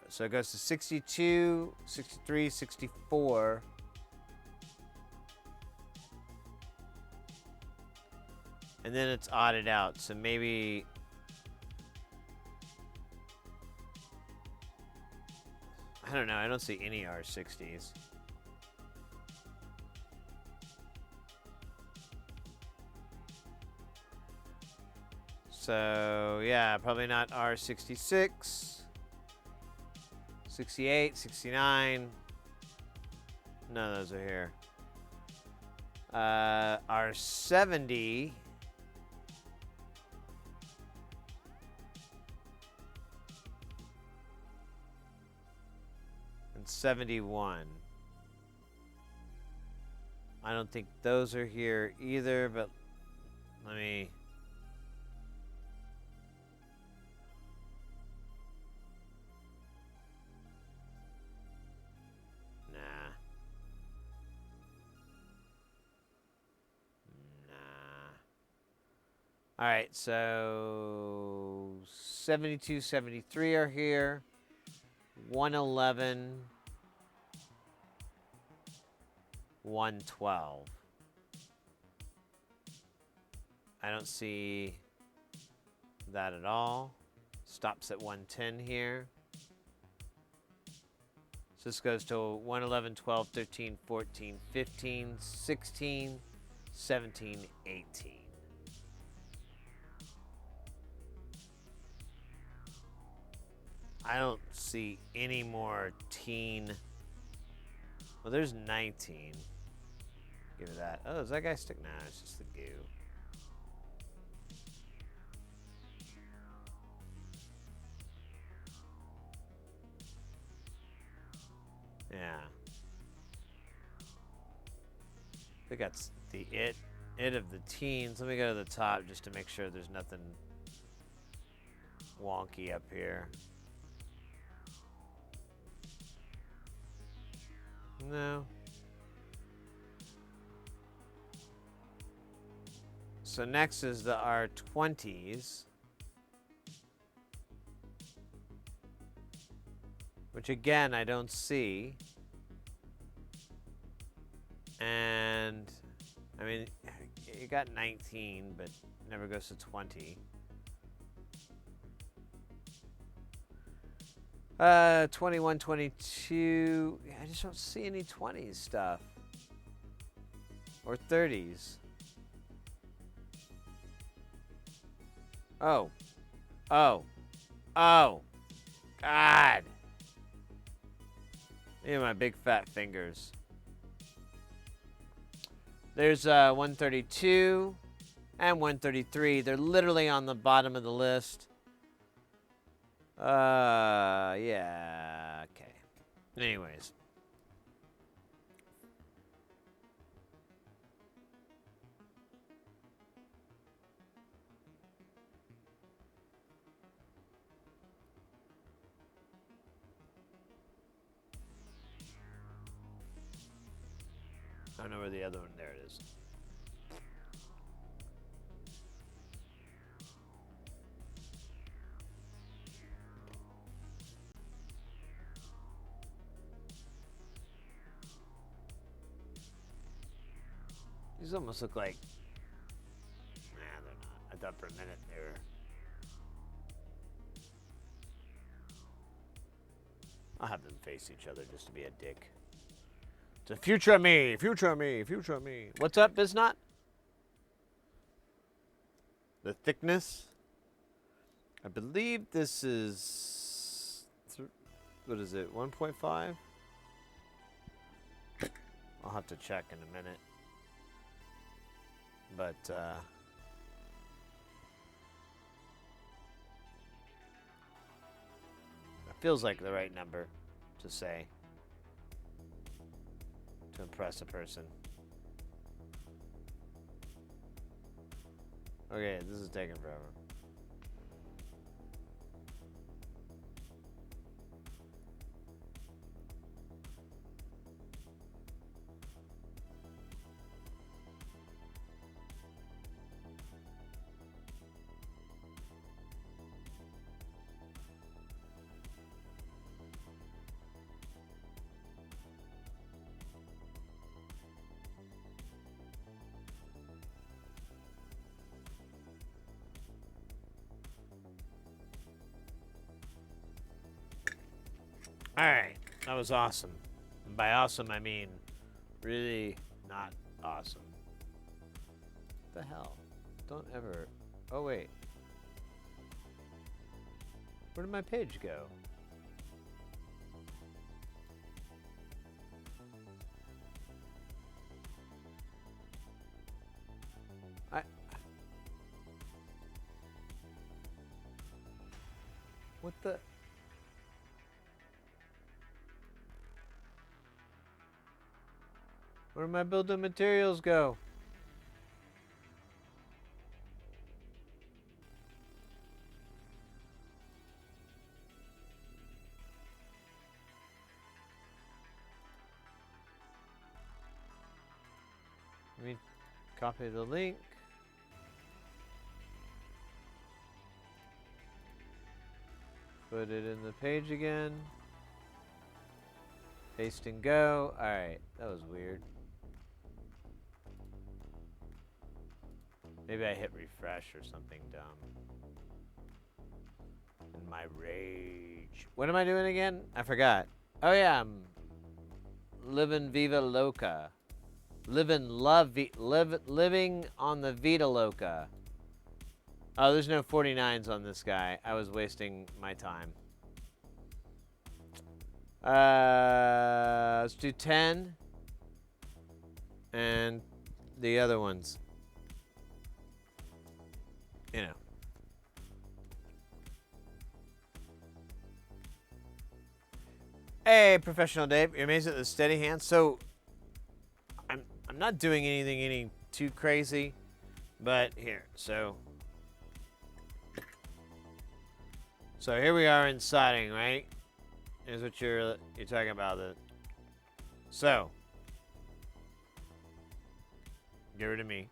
Speaker 1: So it goes to 62, 63, 64. And then it's odded out, so maybe... I don't know, I don't see any R60s. So, yeah, probably not R66. 68, 69. None of those are here. R70. And 71. I don't think those are here either, but let me... All right, so 72, 73 are here. 111, 112. I don't see that at all. Stops at 110 here. So this goes to 1, 11, 12, 13, 14, 15, 16, 17, 18. I don't see any more teen. Well, there's 19. Give it that. Oh, is that guy stick? Nah, it's just the goo. Yeah. I think that's the it of the teens. Let me go to the top just to make sure there's nothing wonky up here. No. So next is the R20s. Which again, I don't see. And, I mean, you got 19, but never goes to 20. 21, 22. I just don't see any 20s stuff. Or 30s. Oh. Oh. Oh. God. Look at my big fat fingers. There's 132 and 133. They're literally on the bottom of the list. Yeah, okay. Anyways. I don't know where the other one, there it is. These almost look like, nah, they're not. I thought for a minute they were. I'll have them face each other just to be a dick. It's a future me, future me, future me. What's up, Biznot? The thickness. I believe this is, what is it, 1.5? I'll have to check in a minute. But, it feels like the right number to say to impress a person. Okay, this is taking forever. Alright, that was awesome. And by awesome, I mean really not awesome. What the hell? Don't ever... Oh, wait. Where did my page go? What the... Where did my building materials go? Let me copy the link. Put it in the page again. Paste and go. Alright, that was weird. Maybe I hit refresh or something dumb. In my rage. What am I doing again? I forgot. Oh yeah, I'm living Viva Loca. Living on the Vita Loca. Oh, there's no 49s on this guy. I was wasting my time. Let's do 10. And the other ones. You know. Hey, Professional Dave. You're amazed at the steady hand. So, I'm not doing anything any too crazy. But here, so here we are in soldering, right? Here's what you're talking about. So get rid of me.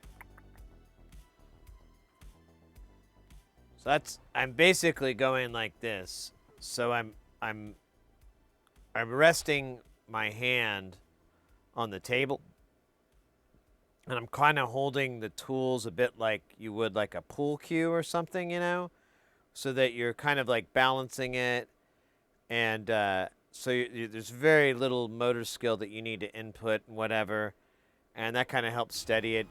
Speaker 1: So I'm basically going like this. So I'm resting my hand on the table, and I'm kind of holding the tools a bit like you would like a pool cue or something, you know, so that you're kind of like balancing it, and there's very little motor skill that you need to input and whatever, and that kind of helps steady it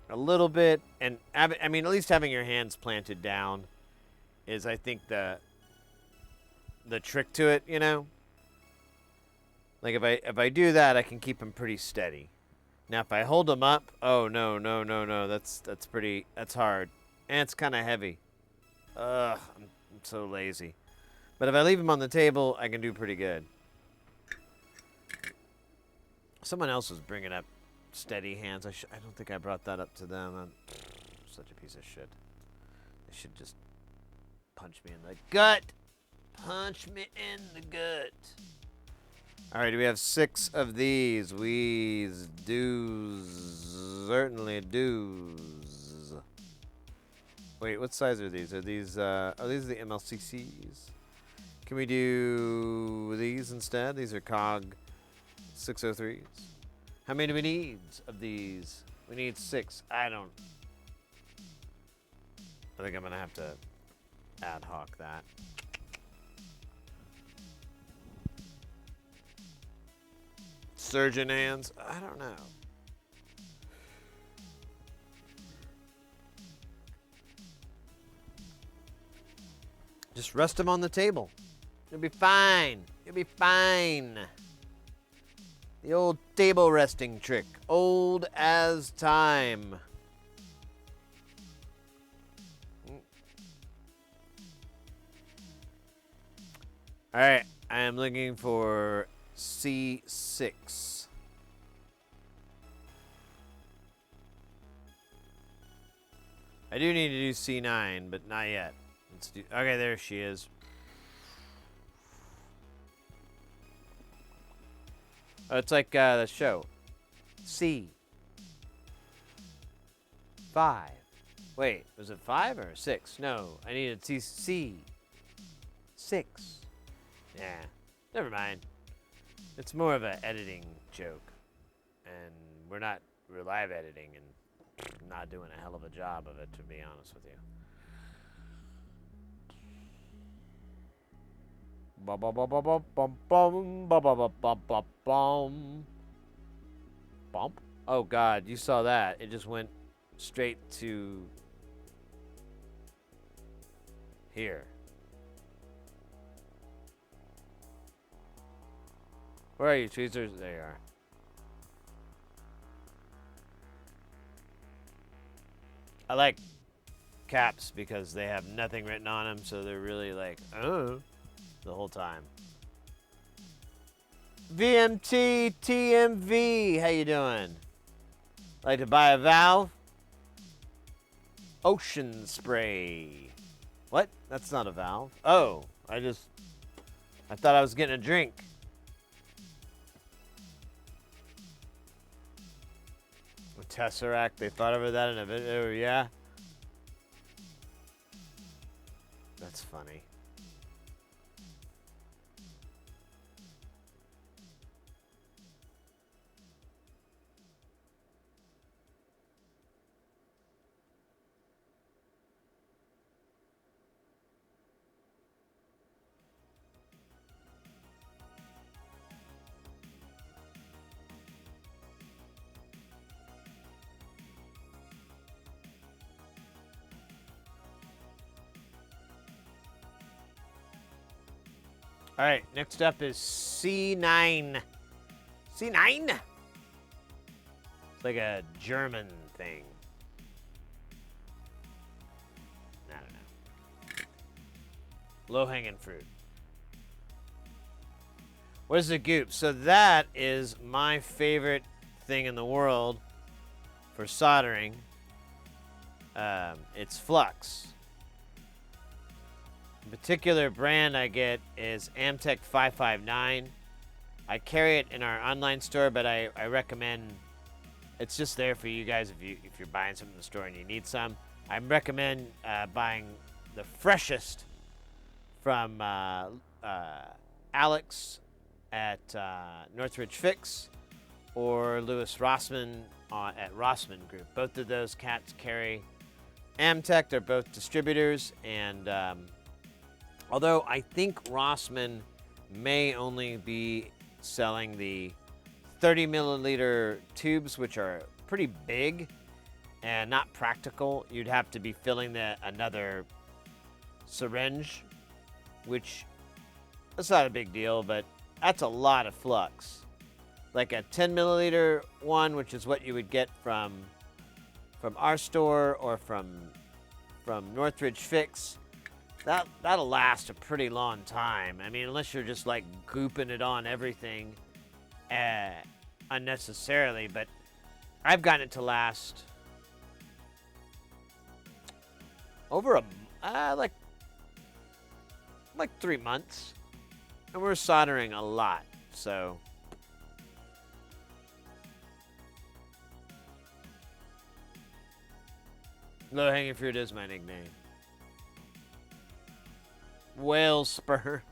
Speaker 1: a little bit. And I mean, at least having your hands planted down is, I think, the trick to it, you know. Like if I do that, I can keep them pretty steady. Now if I hold them up, oh no, that's hard, and it's kind of heavy. Ugh, I'm so lazy. But if I leave them on the table, I can do pretty good. Someone else was bringing up steady hands. I don't think I brought that up to them. I'm such a piece of shit. They should just punch me in the gut. Punch me in the gut. All right, we have 6 of these. We's do's, certainly do's. Wait, what size are these? Are these these are the MLCCs? Can we do these instead? These are COG 603s. How many do we need of these? We need 6. I think I'm gonna have to ad hoc that. Surgeon hands? I don't know. Just rest them on the table. You'll be fine. You'll be fine. The old table resting trick. Old as time. Alright, I am looking for C6. I do need to do C9, but not yet. Let's do. Okay, there she is. Oh, it's like the show. C. 5. Wait, was it 5 or 6? No, I needed C. 6. Yeah, never mind. It's more of an editing joke, and we're live editing and not doing a hell of a job of it, to be honest with you. Bump. Oh God, you saw that. It just went straight to here. Where are you, tweezers? There you are. I like caps because they have nothing written on them, so they're really like, oh, the whole time. VMT TMV, how you doing? Like to buy a valve? Ocean spray. What? That's not a valve. Oh, I thought I was getting a drink. A Tesseract, they thought of that in a video, yeah? That's funny. All right, next up is C9. C9? It's like a German thing. I don't know. Low-hanging fruit. What is a goop? So that is my favorite thing in the world for soldering. It's flux. The particular brand I get is Amtech 559. I carry it in our online store, but I recommend it's just there for you guys if you're buying something in the store and you need some. I recommend buying the freshest from Alex at Northridge Fix or Lewis Rossman at Rossman Group. Both of those cats carry Amtech. They're both distributors, and although I think Rossman may only be selling the 30 milliliter tubes, which are pretty big and not practical. You'd have to be filling another syringe, which that's not a big deal, but that's a lot of flux. Like a 10 milliliter one, which is what you would get from our store or from Northridge Fix, that'll last a pretty long time. I mean, unless you're just like gooping it on everything unnecessarily, but I've gotten it to last over like 3 months, and we're soldering a lot, so low-hanging fruit is my nickname. Whale spur.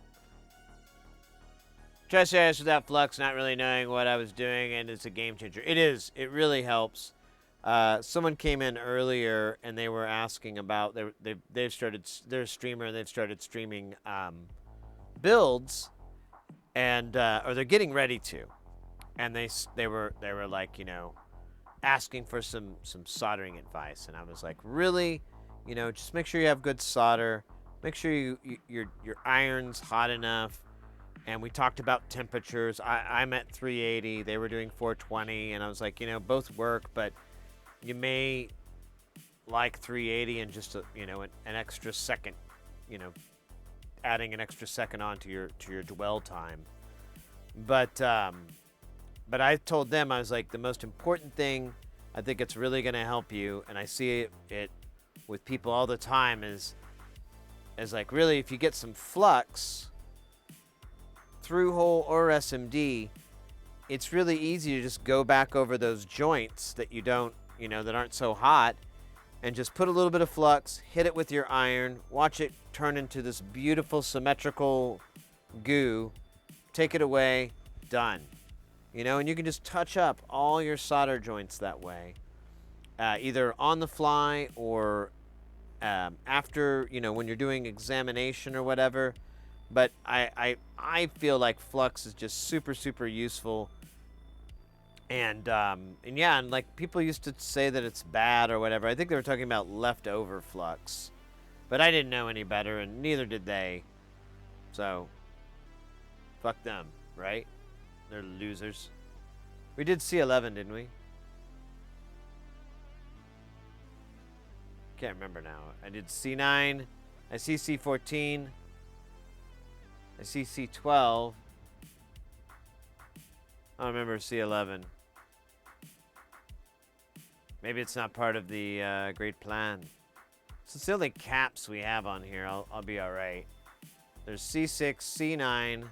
Speaker 1: Triceratops without flux, not really knowing what I was doing, and it's a game changer. It is. It really helps. Someone came in earlier, and they were asking about they've started. They're a streamer, and they've started streaming builds, and or they're getting ready to, and they were like, asking for some soldering advice, and I was like, really, just make sure you have good solder. Make sure your iron's hot enough. And we talked about temperatures. I'm at 380. They were doing 420. And I was like, both work, but you may like 380 and just, an extra second, adding an extra second on to your dwell time. But I told them, I was like, the most important thing, I think it's really going to help you, and I see it with people all the time, is like, really, if you get some flux through hole or SMD, it's really easy to just go back over those joints that you don't, that aren't so hot, and just put a little bit of flux, hit it with your iron, watch it turn into this beautiful symmetrical goo, take it away, done. And you can just touch up all your solder joints that way, either on the fly or after, when you're doing examination or whatever. But I feel like flux is just super, super useful. And yeah, and like people used to say that it's bad or whatever. I think they were talking about leftover flux. But I didn't know any better, and neither did they. So, fuck them, right? They're losers. We did C11, didn't we? Can't remember now. I did C9. I see C14. I see C12. I don't remember C11. Maybe it's not part of the great plan. So it's the only caps we have on here. I'll be all right. There's C6, C9,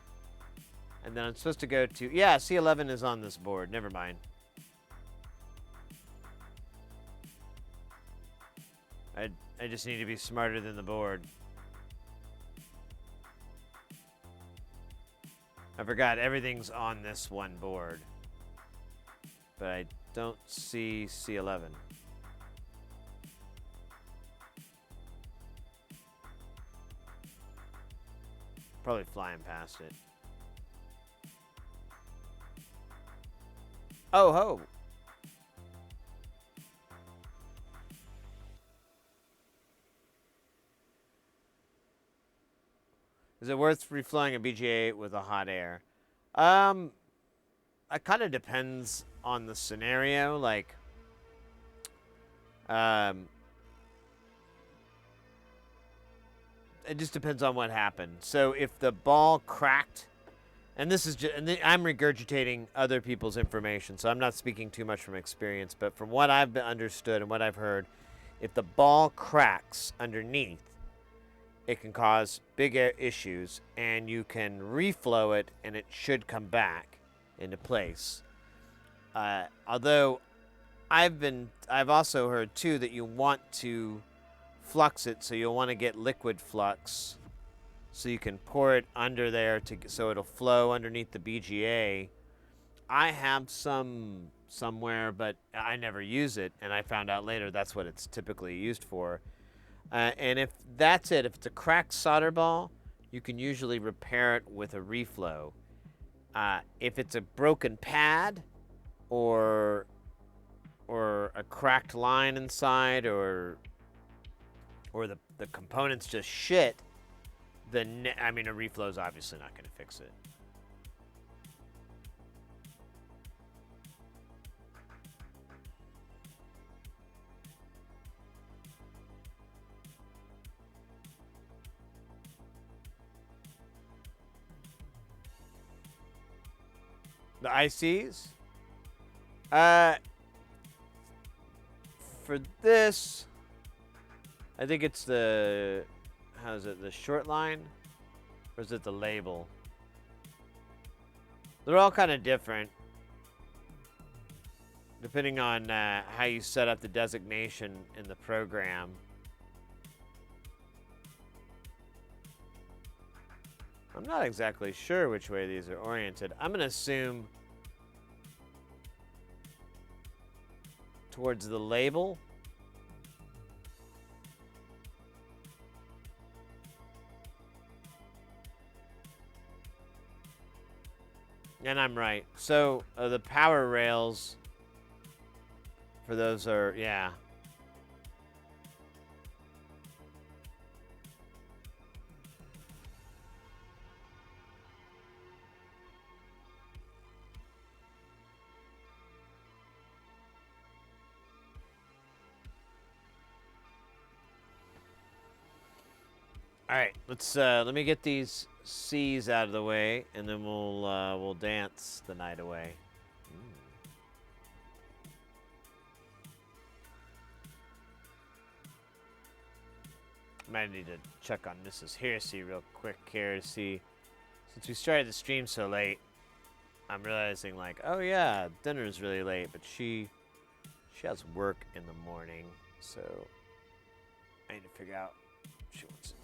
Speaker 1: and then I'm supposed to go to... Yeah, C11 is on this board. Never mind. I just need to be smarter than the board. I forgot everything's on this one board. But I don't see C11. Probably flying past it. Oh ho! Is it worth reflowing a BGA with a hot air? It kind of depends on the scenario. Like, it just depends on what happened. So if the ball cracked, and this is just, I'm regurgitating other people's information, so I'm not speaking too much from experience, but from what I've understood and what I've heard, if the ball cracks underneath, it can cause big issues, and you can reflow it, and it should come back into place. Although I've also heard too that you want to flux it, so you'll want to get liquid flux, so you can pour it under there so it'll flow underneath the BGA. I have some somewhere, but I never use it, and I found out later that's what it's typically used for. And if that's it, if it's a cracked solder ball, you can usually repair it with a reflow. If it's a broken pad or a cracked line inside, or the components just shit, then a reflow is obviously not going to fix it. The ICs? For this, I think it's the, the short line? Or is it the label? They're all kind of different, depending on how you set up the designation in the program. I'm not exactly sure which way these are oriented. I'm going to assume towards the label. And I'm right. So the power rails for those are, yeah. All right, let me get these C's out of the way, and then we'll dance the night away. Might need to check on Mrs. Heresy real quick here to see, since we started the stream so late, I'm realizing like, oh yeah, dinner's really late, but she has work in the morning, so I need to figure out what she wants to do.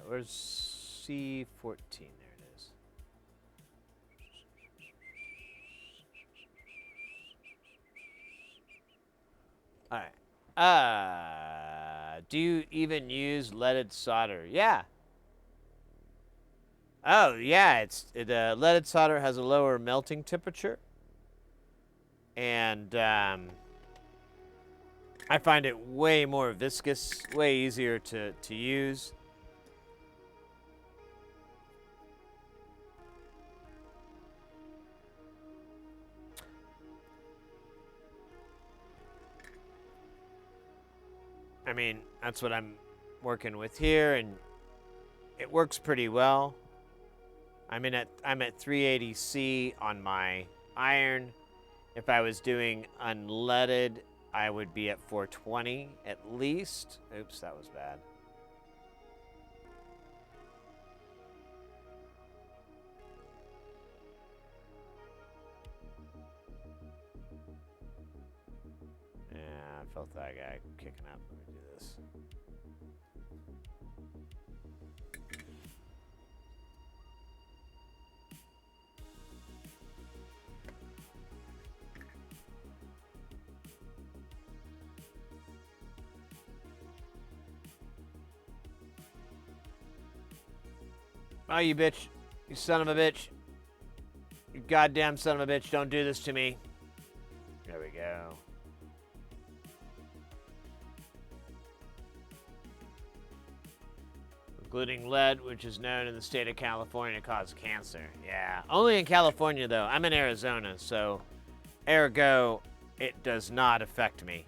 Speaker 1: Where's C14? There it is. All right. Do you even use leaded solder? Yeah. Oh, yeah. Leaded solder has a lower melting temperature, and I find it way more viscous, way easier to use. I mean, that's what I'm working with here, and it works pretty well. I'm at 380C on my iron. If I was doing unleaded, I would be at 420 at least. Oops, that was bad. felt that guy kicking up. Let me do this. Oh, you bitch. You son of a bitch. You goddamn son of a bitch. Don't do this to me. There we go. Including lead, which is known in the state of California to cause cancer. Yeah. Only in California, though. I'm in Arizona, so ergo, it does not affect me.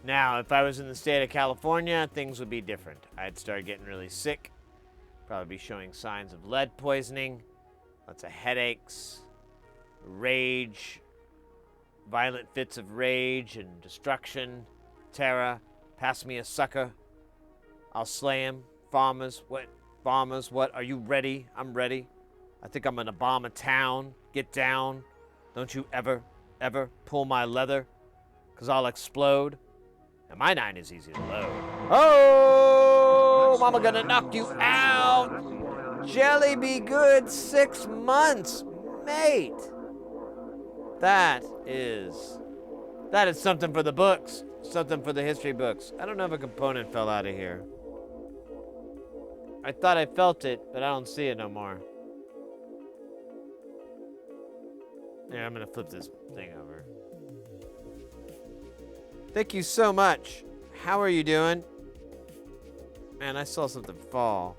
Speaker 1: Now, if I was in the state of California, things would be different. I'd start getting really sick, probably be showing signs of lead poisoning, lots of headaches, rage, violent fits of rage and destruction, terror. Pass me a sucker. I'll slay him. Farmers, what? Farmers, what? Are you ready? I'm ready. I think I'm gonna bomb a town. Get down. Don't you ever pull my leather, 'cause I'll explode. And my 9 is easy to load. Oh, mama gonna knock you out. Jelly be good 6 months, mate. That is something for the books. Something for the history books. I don't know if a component fell out of here. I thought I felt it, but I don't see it no more. Yeah, I'm gonna flip this thing over. Thank you so much. How are you doing? Man, I saw something fall.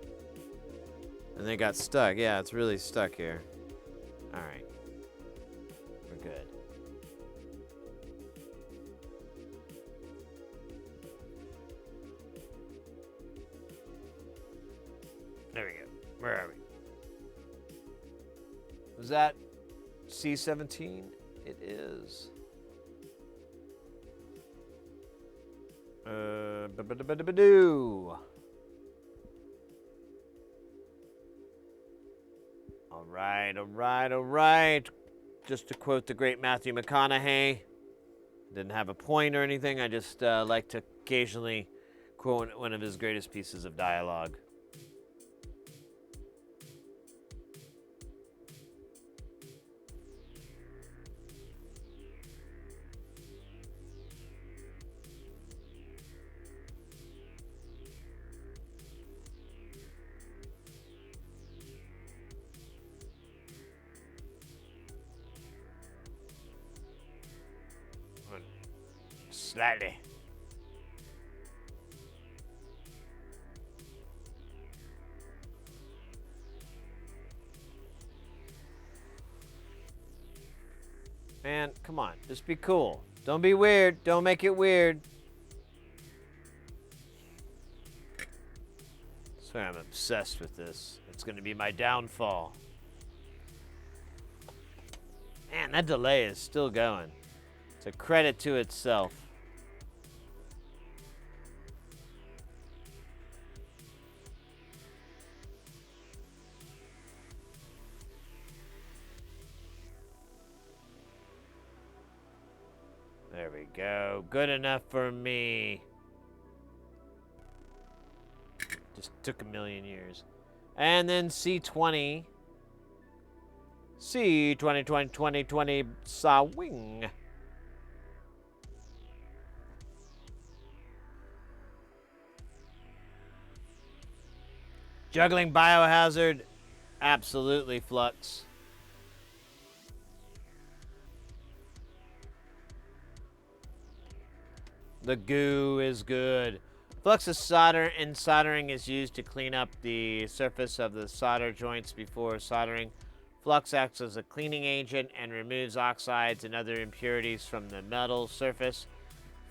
Speaker 1: And they got stuck. Yeah, it's really stuck here. Alright. We're good. There we go. Where are we? Was that C-17? It is. Ba-ba-da-ba-da-ba-doo. All right. Just to quote the great Matthew McConaughey, didn't have a point or anything. I just like to occasionally quote one of his greatest pieces of dialogue. Slightly. Man, come on. Just be cool. Don't be weird. Don't make it weird. Sorry, I'm obsessed with this. It's going to be my downfall. Man, that delay is still going. It's a credit to itself. There we go. Good enough for me. Just took a million years. And then C20. C2020 saw wing. Juggling biohazard. Absolutely flux. The goo is good. Flux is solder, and soldering is used to clean up the surface of the solder joints before soldering. Flux acts as a cleaning agent and removes oxides and other impurities from the metal surface.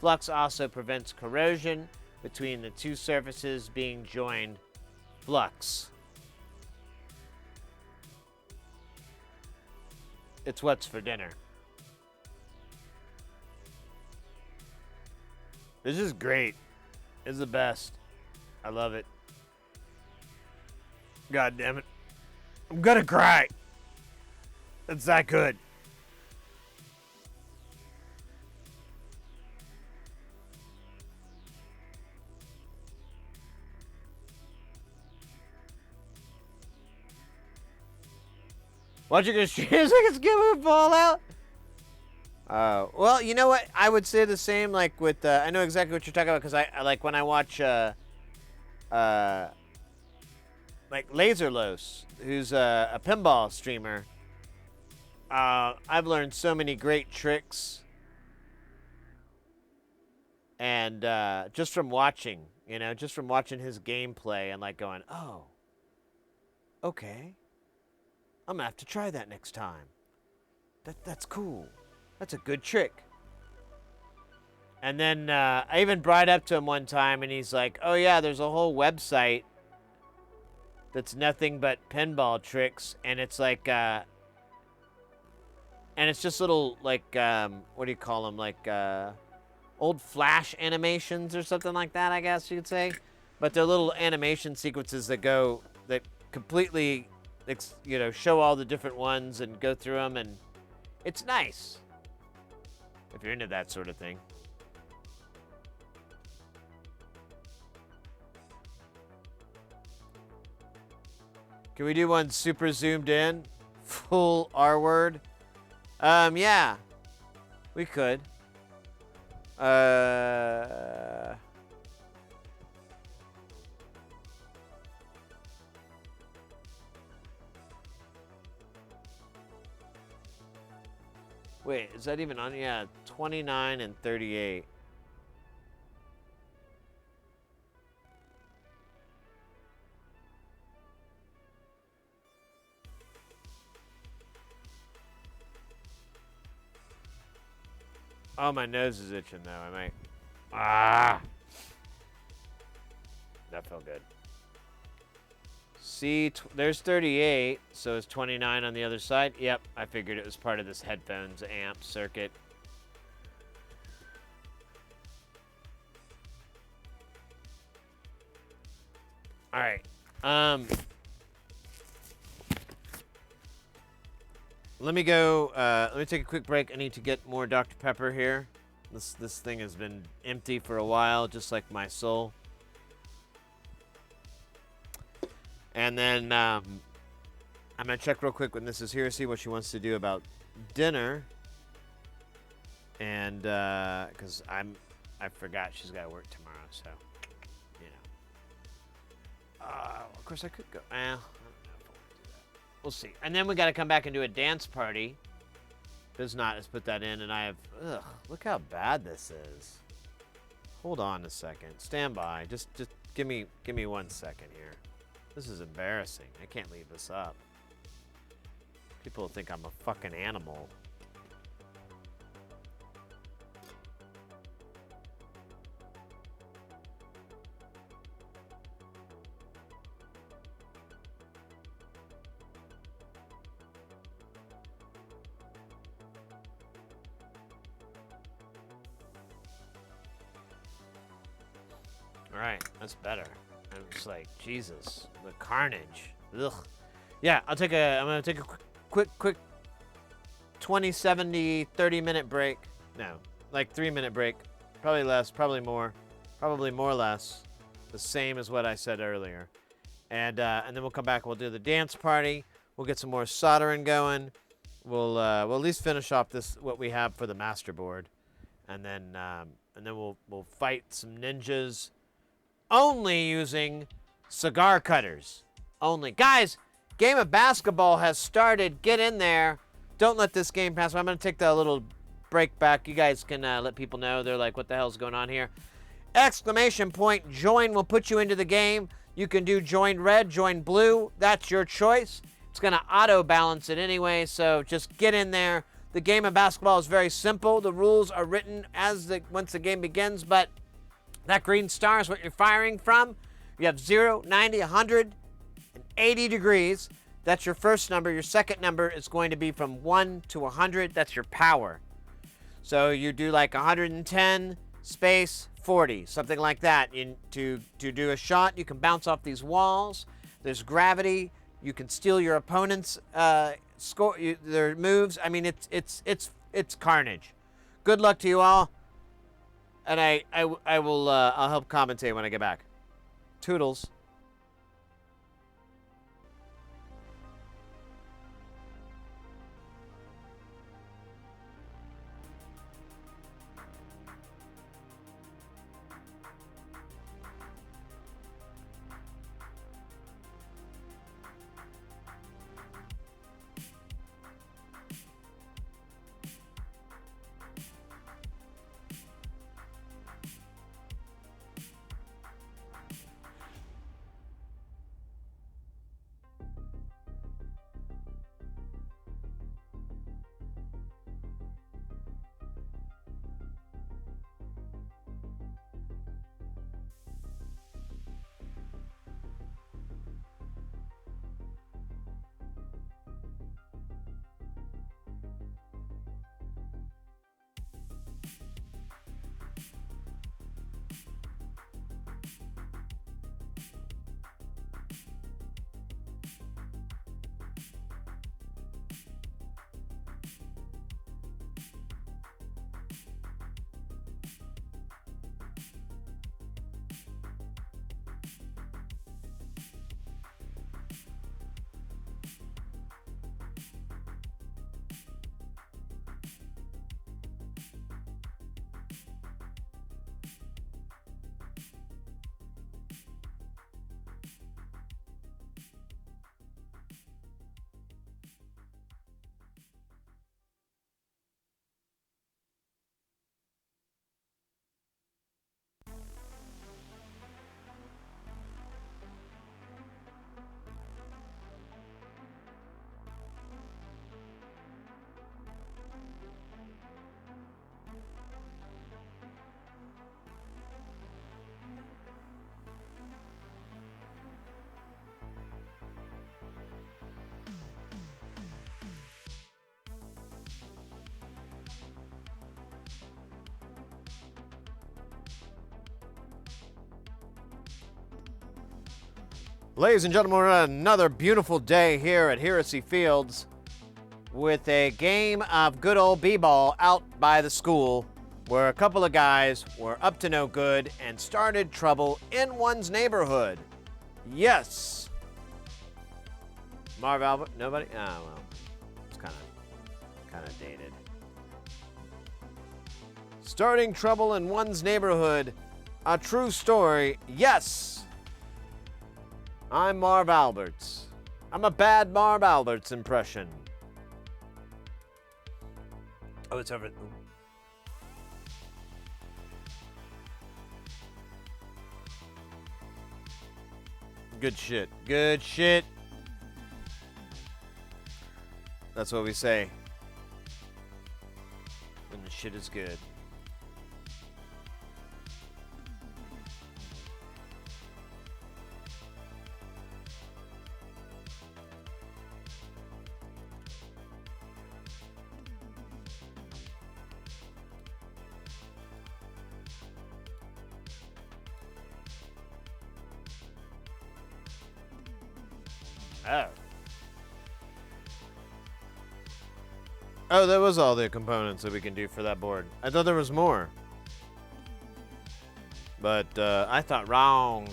Speaker 1: Flux also prevents corrosion between the two surfaces being joined. Flux. It's what's for dinner. This is great. It's the best. I love it. God damn it. I'm gonna cry. It's that good. Watching a stream is like it's giving a fallout. Well, you know what? I would say the same. Like with, I know exactly what you're talking about because I like when I watch, like Laserlos, who's a pinball streamer. I've learned so many great tricks, and just from watching, just from watching his gameplay and like going, oh, okay, I'm gonna have to try that next time. That's cool. That's a good trick. And then I even brought it up to him one time, and he's like, oh yeah, there's a whole website that's nothing but pinball tricks, and it's like, and it's just little, like, what do you call them, like, old Flash animations or something like that, I guess you could say. But they're little animation sequences that completely, show all the different ones and go through them, and it's nice if you're into that sort of thing. Can we do one super zoomed in? Full R word? Yeah. We could. Wait, is that even on? Yeah, 29 and 38. Oh, my nose is itching though. I might. That felt good. See, there's 38, so it's 29 on the other side. Yep, I figured it was part of this headphones amp circuit. All right. Let me go. Let me take a quick break. I need to get more Dr. Pepper here. This thing has been empty for a while, just like my soul. And then I'm gonna check real quick when this is here, see what she wants to do about dinner. And because I forgot she's got to work tomorrow, so of course I could go. I don't know if I want to do that. We'll see. And then we got to come back and do a dance party. If not, let's put that in. And I have. Ugh, look how bad this is. Hold on a second. Stand by. Just give me 1 second here. This is embarrassing. I can't leave this up. People will think I'm a fucking animal. All right, that's better. I'm just like, Jesus, the carnage. Ugh. Yeah, I'm gonna take a quick 20, 70, 30-minute break. No, like 3-minute break. Probably less, probably more. Probably more or less. The same as what I said earlier. And then we'll come back, we'll do the dance party. We'll get some more soldering going. We'll at least finish off what we have for the master board. And then we'll fight some ninjas. Only using cigar cutters. Only. Guys, game of basketball has started. Get in there. Don't let this game pass. I'm going to take that little break back. You guys can let people know. They're like, what the hell's going on here? Exclamation point, join will put you into the game. You can do join red, join blue. That's your choice. It's going to auto balance it anyway, so just get in there. The game of basketball is very simple. The rules are written once the game begins, but that green star is what you're firing from. You have 0, 90, 100, and 80 degrees. That's your first number. Your second number is going to be from 1 to 100. That's your power. So you do like 110 space 40, something like that. To do a shot, you can bounce off these walls. There's gravity. You can steal your opponent's their moves. I mean, it's carnage. Good luck to you all. And I'll help commentate when I get back. Toodles. Ladies and gentlemen, we're on another beautiful day here at Heresy Fields with a game of good old b-ball out by the school where a couple of guys were up to no good and started trouble in one's neighborhood. Yes. Marv Albert? Nobody? Ah, well, it's kind of dated. Starting trouble in one's neighborhood. A true story. Yes. I'm Marv Alberts. I'm a bad Marv Alberts impression. Oh, it's over. Ooh. Good shit. Good shit. That's what we say when the shit is good. Oh. Oh, that was all the components that we can do for that board. I thought there was more. But, I thought wrong.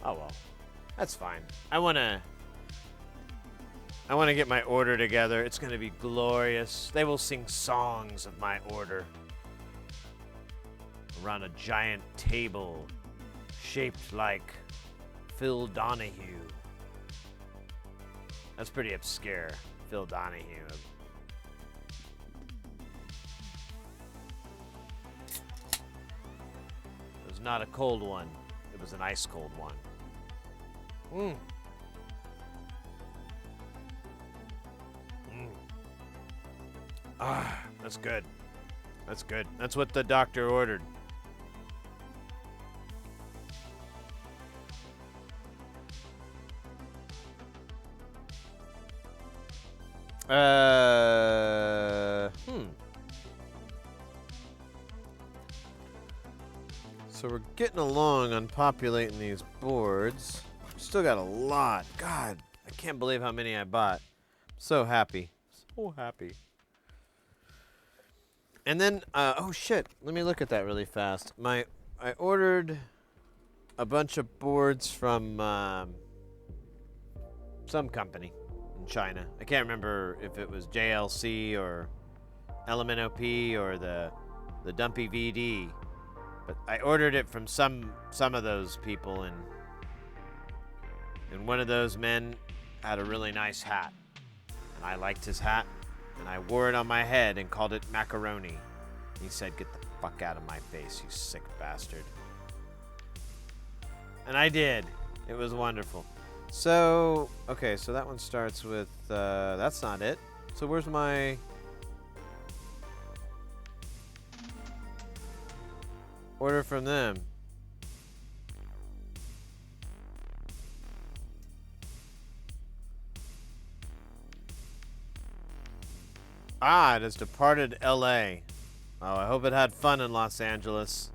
Speaker 1: Oh, well. That's fine. I wanna get my order together. It's gonna be glorious. They will sing songs of my order. Around a giant table shaped like Phil Donahue. That's pretty obscure. Phil Donahue. It was not a cold one. It was an ice cold one. Ah, that's good. That's good. That's what the doctor ordered. So we're getting along on populating these boards. Still got a lot. God, I can't believe how many I bought. So happy. So happy. And then, oh shit, let me look at that really fast. I ordered a bunch of boards from some company in China. I can't remember if it was JLC or LMNOP or the Dumpy VD, but I ordered it from some of those people, and one of those men had a really nice hat, and I liked his hat, and I wore it on my head and called it macaroni. He said, "Get the fuck out of my face, you sick bastard." And I did. It was wonderful. So, okay, so that one starts with, that's not it. So where's my order from them? Ah, it has departed LA. Oh, I hope it had fun in Los Angeles.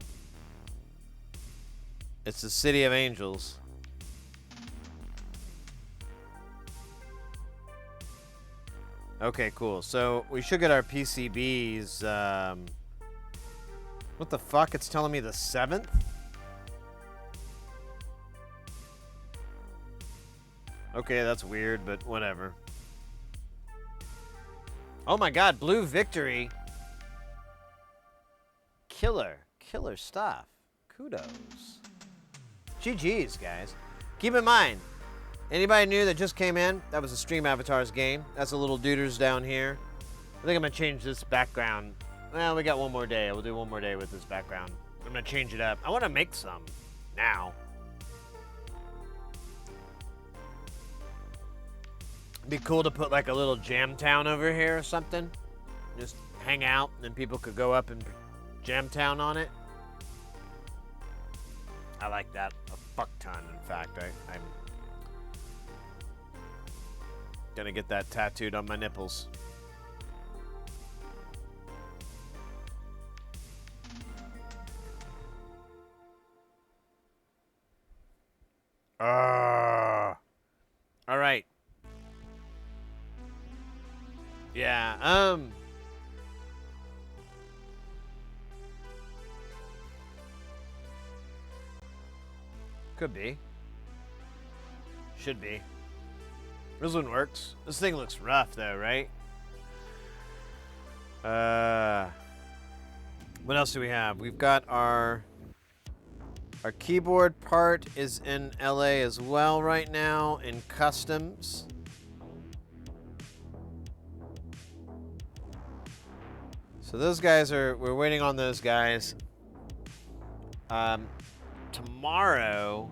Speaker 1: It's the city of angels. Okay, cool. So we should get our PCBs. What the fuck? It's telling me the 7th? Okay, that's weird, but whatever. Oh my god, Blue Victory. Killer stuff. Kudos. GG's, guys. Keep in mind, anybody new that just came in, that was a Stream Avatars game. That's a little duders down here. I think I'm gonna change this background. Well, we got one more day. We'll do one more day with this background. I'm gonna change it up. I wanna make some now. It'd be cool to put like a little jam town over here or something. Just hang out, and then people could go up and jam town on it. I like that a fuck ton, in fact. I'm gonna get that tattooed on my nipples. All right. Yeah, could be. Should be. This one works. This thing looks rough though, right? What else do we have? We've got our keyboard part is in LA as well right now in customs. So those guys we're waiting on those guys. Tomorrow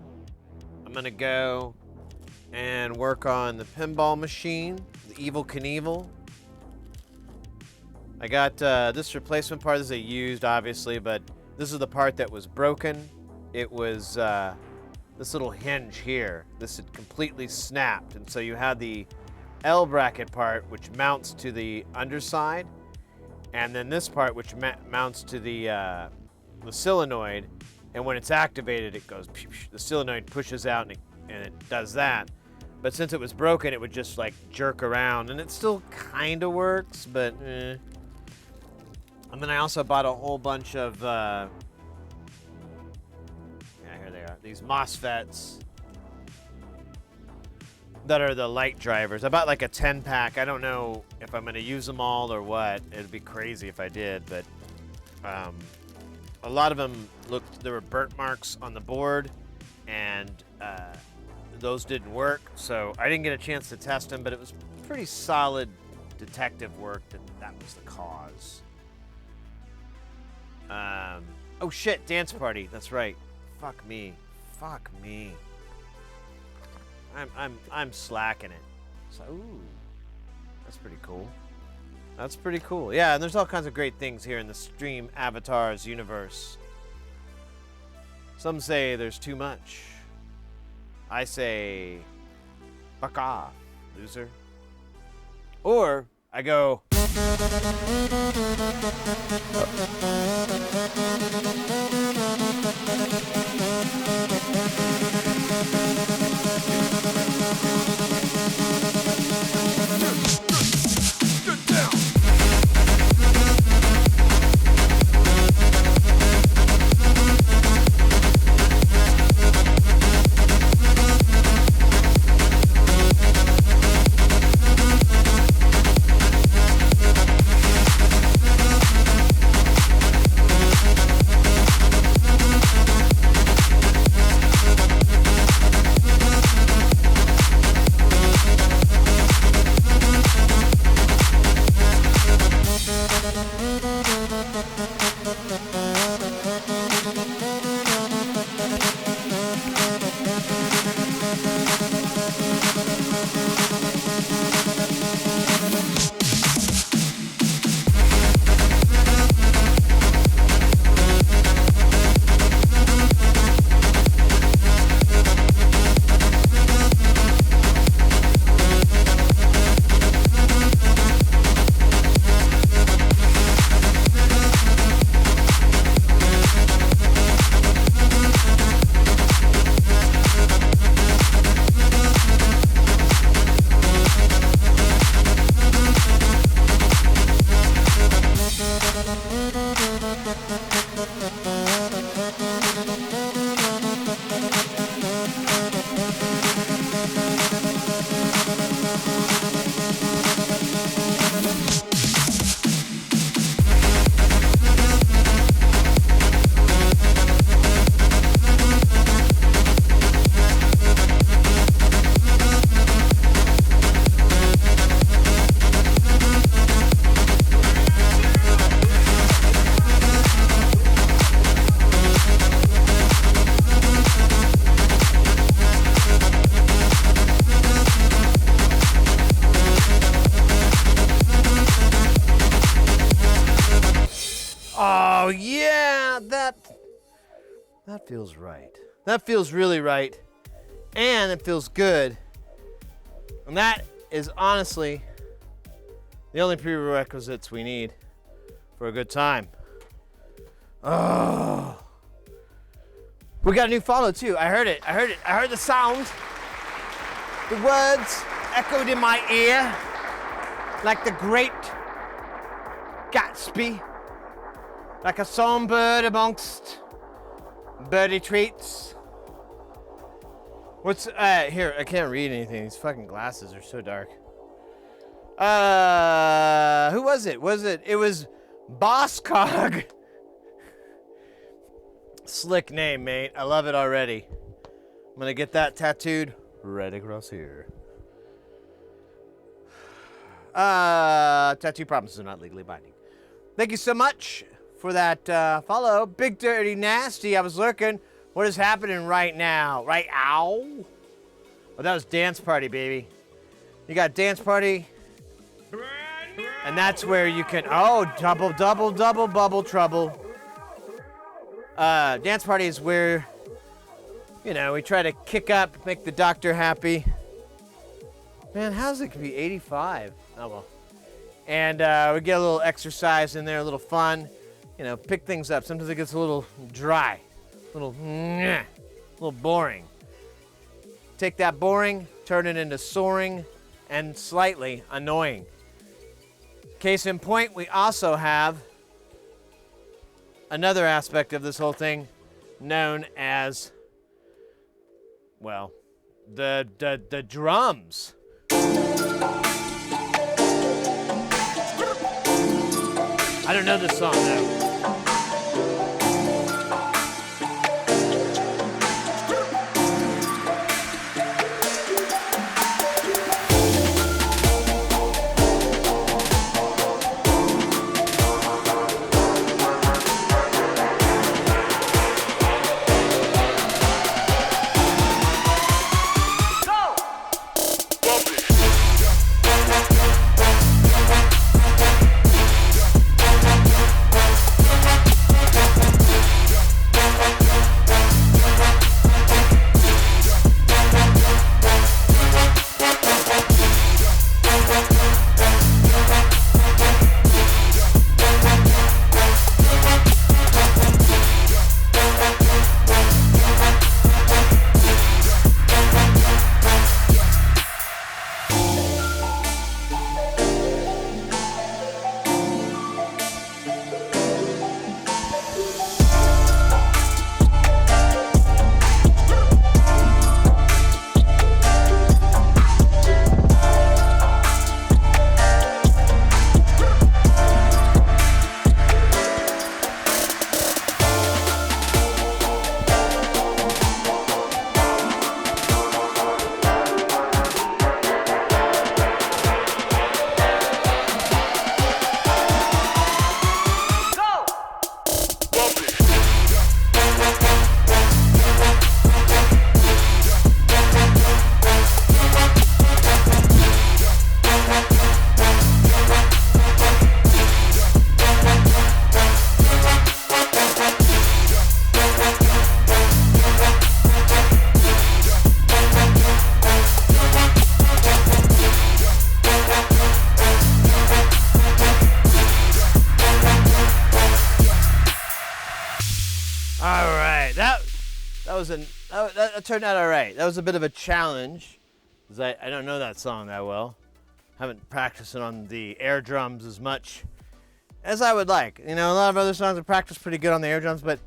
Speaker 1: I'm gonna go and work on the pinball machine, the Evil Knievel. I got this replacement part. This is a used, obviously, but this is the part that was broken. It was this little hinge here. This had completely snapped, and so you had the L bracket part, which mounts to the underside, and then this part, which mounts to the solenoid. And when it's activated, it goes. The solenoid pushes out, and it does that. But since it was broken, it would just like jerk around, and it still kind of works, but. And then I also bought a whole bunch of. Yeah, here they are. These MOSFETs that are the light drivers. I bought like a 10-pack. I don't know if I'm going to use them all or what. It'd be crazy if I did, but a lot of them looked. There were burnt marks on the board, and those didn't work. So I didn't get a chance to test them, but it was pretty solid detective work that was the cause. Oh shit, dance party. That's right. Fuck me. I'm slacking it. So, ooh, that's pretty cool. That's pretty cool. Yeah, and there's all kinds of great things here in the Stream Avatars universe. Some say there's too much. I say, fuck off, loser. Or I go. Oh yeah, that feels right. That feels really right. And it feels good. And that is honestly the only prerequisites we need for a good time. Oh. We got a new follow too. I heard it. I heard the sound. The words echoed in my ear like the great Gatsby, like a songbird amongst birdie treats. What's here? I can't read anything. These fucking glasses are so dark. Who was it? It was Boss Cog. Slick name, mate. I love it already. I'm gonna get that tattooed right across here. Tattoo promises are not legally binding. Thank you so much for that follow. Big Dirty Nasty, I was lurking. What is happening right now? Right ow? Oh, that was Dance Party, baby. You got Dance Party. And that's where you can, double bubble trouble. Dance Party is where, you know, we try to kick up, make the doctor happy. Man, how's it gonna be 85? Oh well. And we get a little exercise in there, a little fun. You know, pick things up. Sometimes it gets a little dry, a little boring. Take that boring, turn it into soaring, and slightly annoying. Case in point, we also have another aspect of this whole thing known as, well, the drums. I don't know this song though. That turned out all right. That was a bit of a challenge, because I don't know that song that well. Haven't practiced it on the air drums as much as I would like. You know, a lot of other songs I practice pretty good on the air drums, but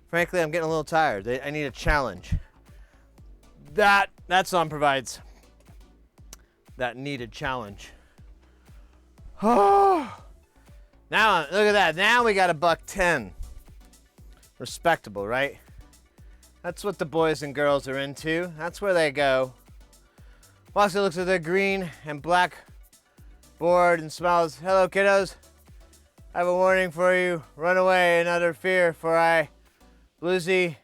Speaker 1: frankly, I'm getting a little tired. I need a challenge. That song provides that needed challenge. Oh, now look at that. Now we got $110. Respectable, right? That's what the boys and girls are into. That's where they go. Foxy looks at their green and black board and smiles. Hello, kiddos. I have a warning for you. Run away and utter fear, for I, Bluesy,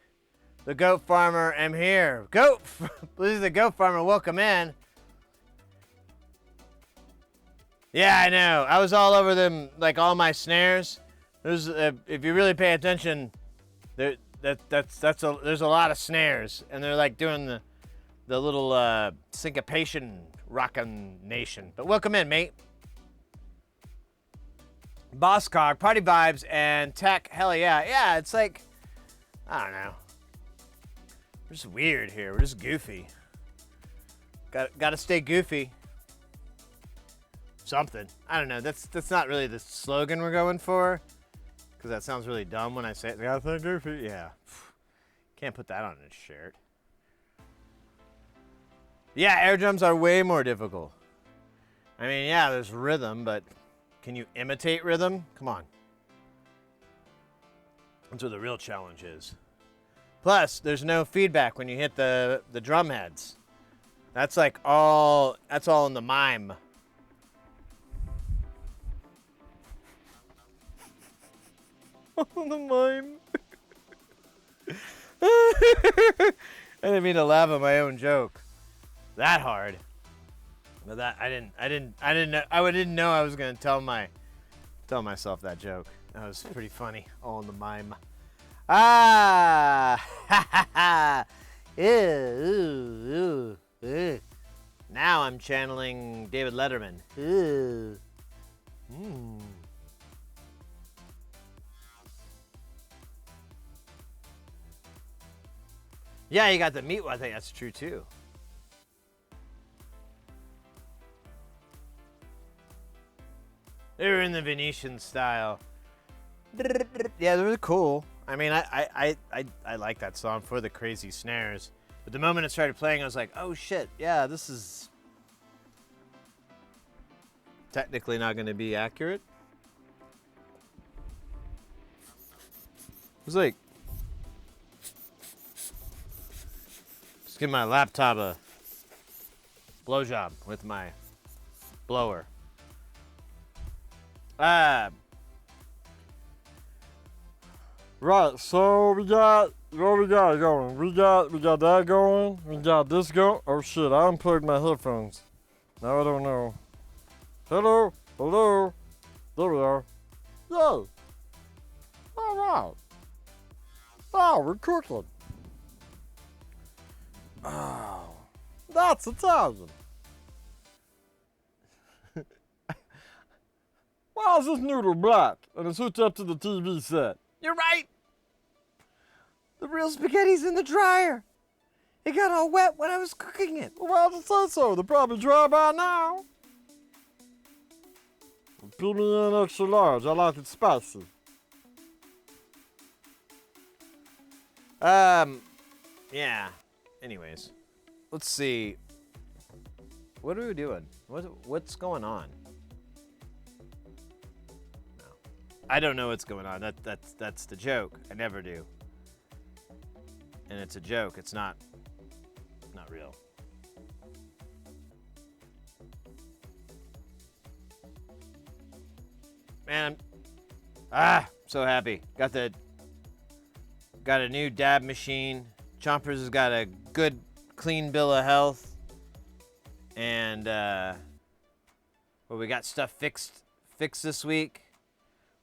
Speaker 1: the goat farmer, am here. Bluesy the goat farmer, welcome in. Yeah, I know. I was all over them, like all my snares. There's, if you really pay attention, there's a lot of snares, and they're like doing the little syncopation rockin' nation. But welcome in, mate. Boss Cog, party vibes, and tech. Hell yeah, yeah. It's like, I don't know. We're just weird here. We're just goofy. Gotta stay goofy. Something. I don't know. That's not really the slogan we're going for, because that sounds really dumb when I say it. Gotta stay goofy. Yeah. Can't put that on a shirt. Yeah, air drums are way more difficult. I mean, yeah, there's rhythm, but can you imitate rhythm? Come on. That's where the real challenge is. Plus, there's no feedback when you hit the drum heads. That's like that's all in the mime. The mime. I didn't mean to laugh at my own joke that hard. But that I didn't know I was gonna tell myself that joke. That was pretty funny. All in the mime. Ah, ha ha ha. Ew, ew. Now I'm channeling David Letterman. Ew. Mm. Yeah, you got the meat. I think that's true too. They were in the Venetian style. Yeah, they were cool. I mean, I like that song for the crazy snares. But the moment it started playing, I was like, oh shit, yeah, this is technically not going to be accurate. It was like, just give my laptop a blowjob with my blower.
Speaker 2: Right, so we got what we got going. We got that going. We got this going. Oh shit, I unplugged my headphones. Now I don't know. Hello? Hello? There we are. Yay! Alright. Oh, we're cooking. Oh, that's Italian. Why is this noodle black and it's hooked up to the TV set?
Speaker 1: You're right. The real spaghetti's in the dryer. It got all wet when I was cooking it.
Speaker 2: Well, why did you say so? They're probably dry by now. Put me in extra large. I like it spicy.
Speaker 1: Yeah. Anyways, let's see. What are we doing? What's going on? No, I don't know what's going on. That's the joke. I never do. And it's a joke. It's not real. Man, I'm so happy. Got a new dab machine. Chompers has got a good, clean bill of health. And we got stuff fixed this week.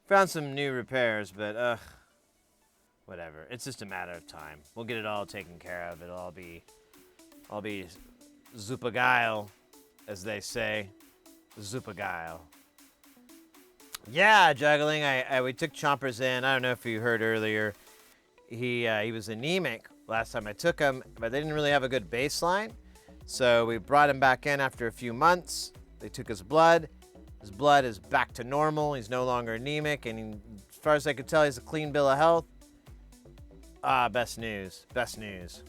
Speaker 1: Found some new repairs, but whatever. It's just a matter of time. We'll get it all taken care of. It'll all be Zupageil, as they say. Zupageil. Yeah, juggling. We took Chompers in. I don't know if you heard earlier. He was anemic last time I took him, but they didn't really have a good baseline. So we brought him back in after a few months. They took his blood. His blood is back to normal. He's no longer anemic, and as far as I could tell, he's a clean bill of health. Best news. Best news.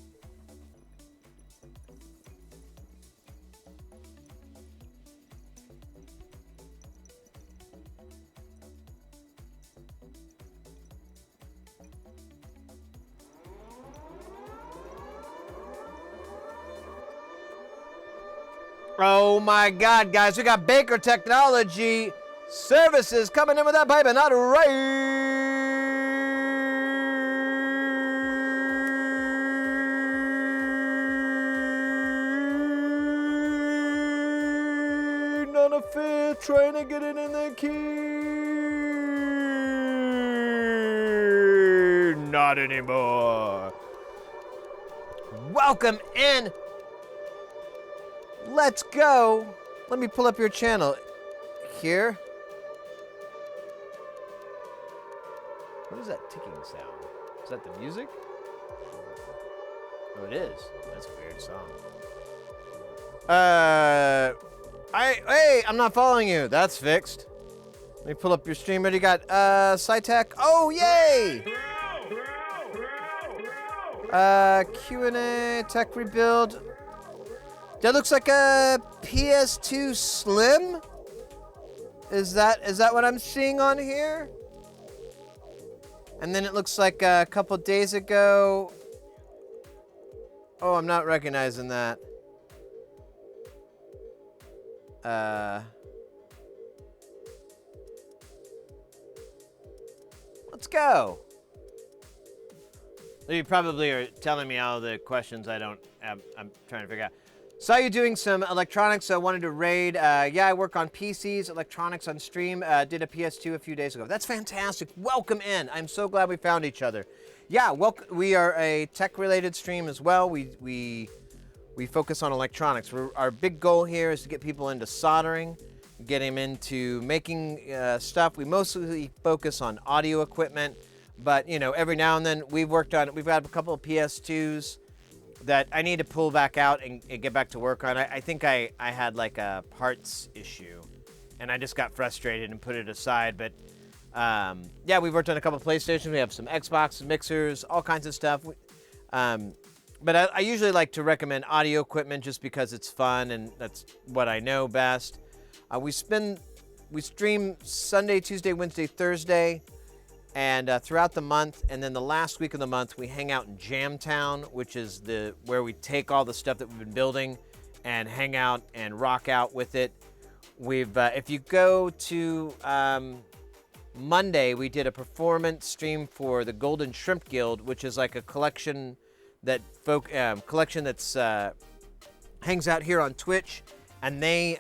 Speaker 1: Oh my God, guys, we got Baker Technology Services coming in with that pipe and not right. None of fear, trying to get it in the key. Not anymore. Welcome in. Let's go. Let me pull up your channel here. What is that ticking sound? Is that the music? Oh, it is. That's a weird song. Hey, I'm not following you. That's fixed. Let me pull up your stream. What do you got? SciTech. Oh, yay! Q&A, tech rebuild. That looks like a PS2 Slim. Is that what I'm seeing on here? And then it looks like a couple days ago. Oh, I'm not recognizing that. Let's go. You probably are telling me all the questions I don't have. I'm trying to figure out. Saw you doing some electronics, so I wanted to raid. Yeah, I work on PCs, electronics on stream. Did a PS2 a few days ago. That's fantastic. Welcome in. I'm so glad we found each other. Yeah, we are a tech-related stream as well. We focus on electronics. Our big goal here is to get people into soldering, get them into making stuff. We mostly focus on audio equipment, but you know, every now and then we've got a couple of PS2s that I need to pull back out and get back to work on. I think I had like a parts issue, and I just got frustrated and put it aside. But yeah, we've worked on a couple of PlayStations. We have some Xbox mixers, all kinds of stuff. But I usually like to recommend audio equipment just because it's fun and that's what I know best. We stream Sunday, Tuesday, Wednesday, Thursday, and throughout the month. And then the last week of the month, we hang out in Jamtown, which is where we take all the stuff that we've been building and hang out and rock out with it. If you go to Monday, we did a performance stream for the Golden Shrimp Guild, which is like a collection that that's hangs out here on Twitch, and they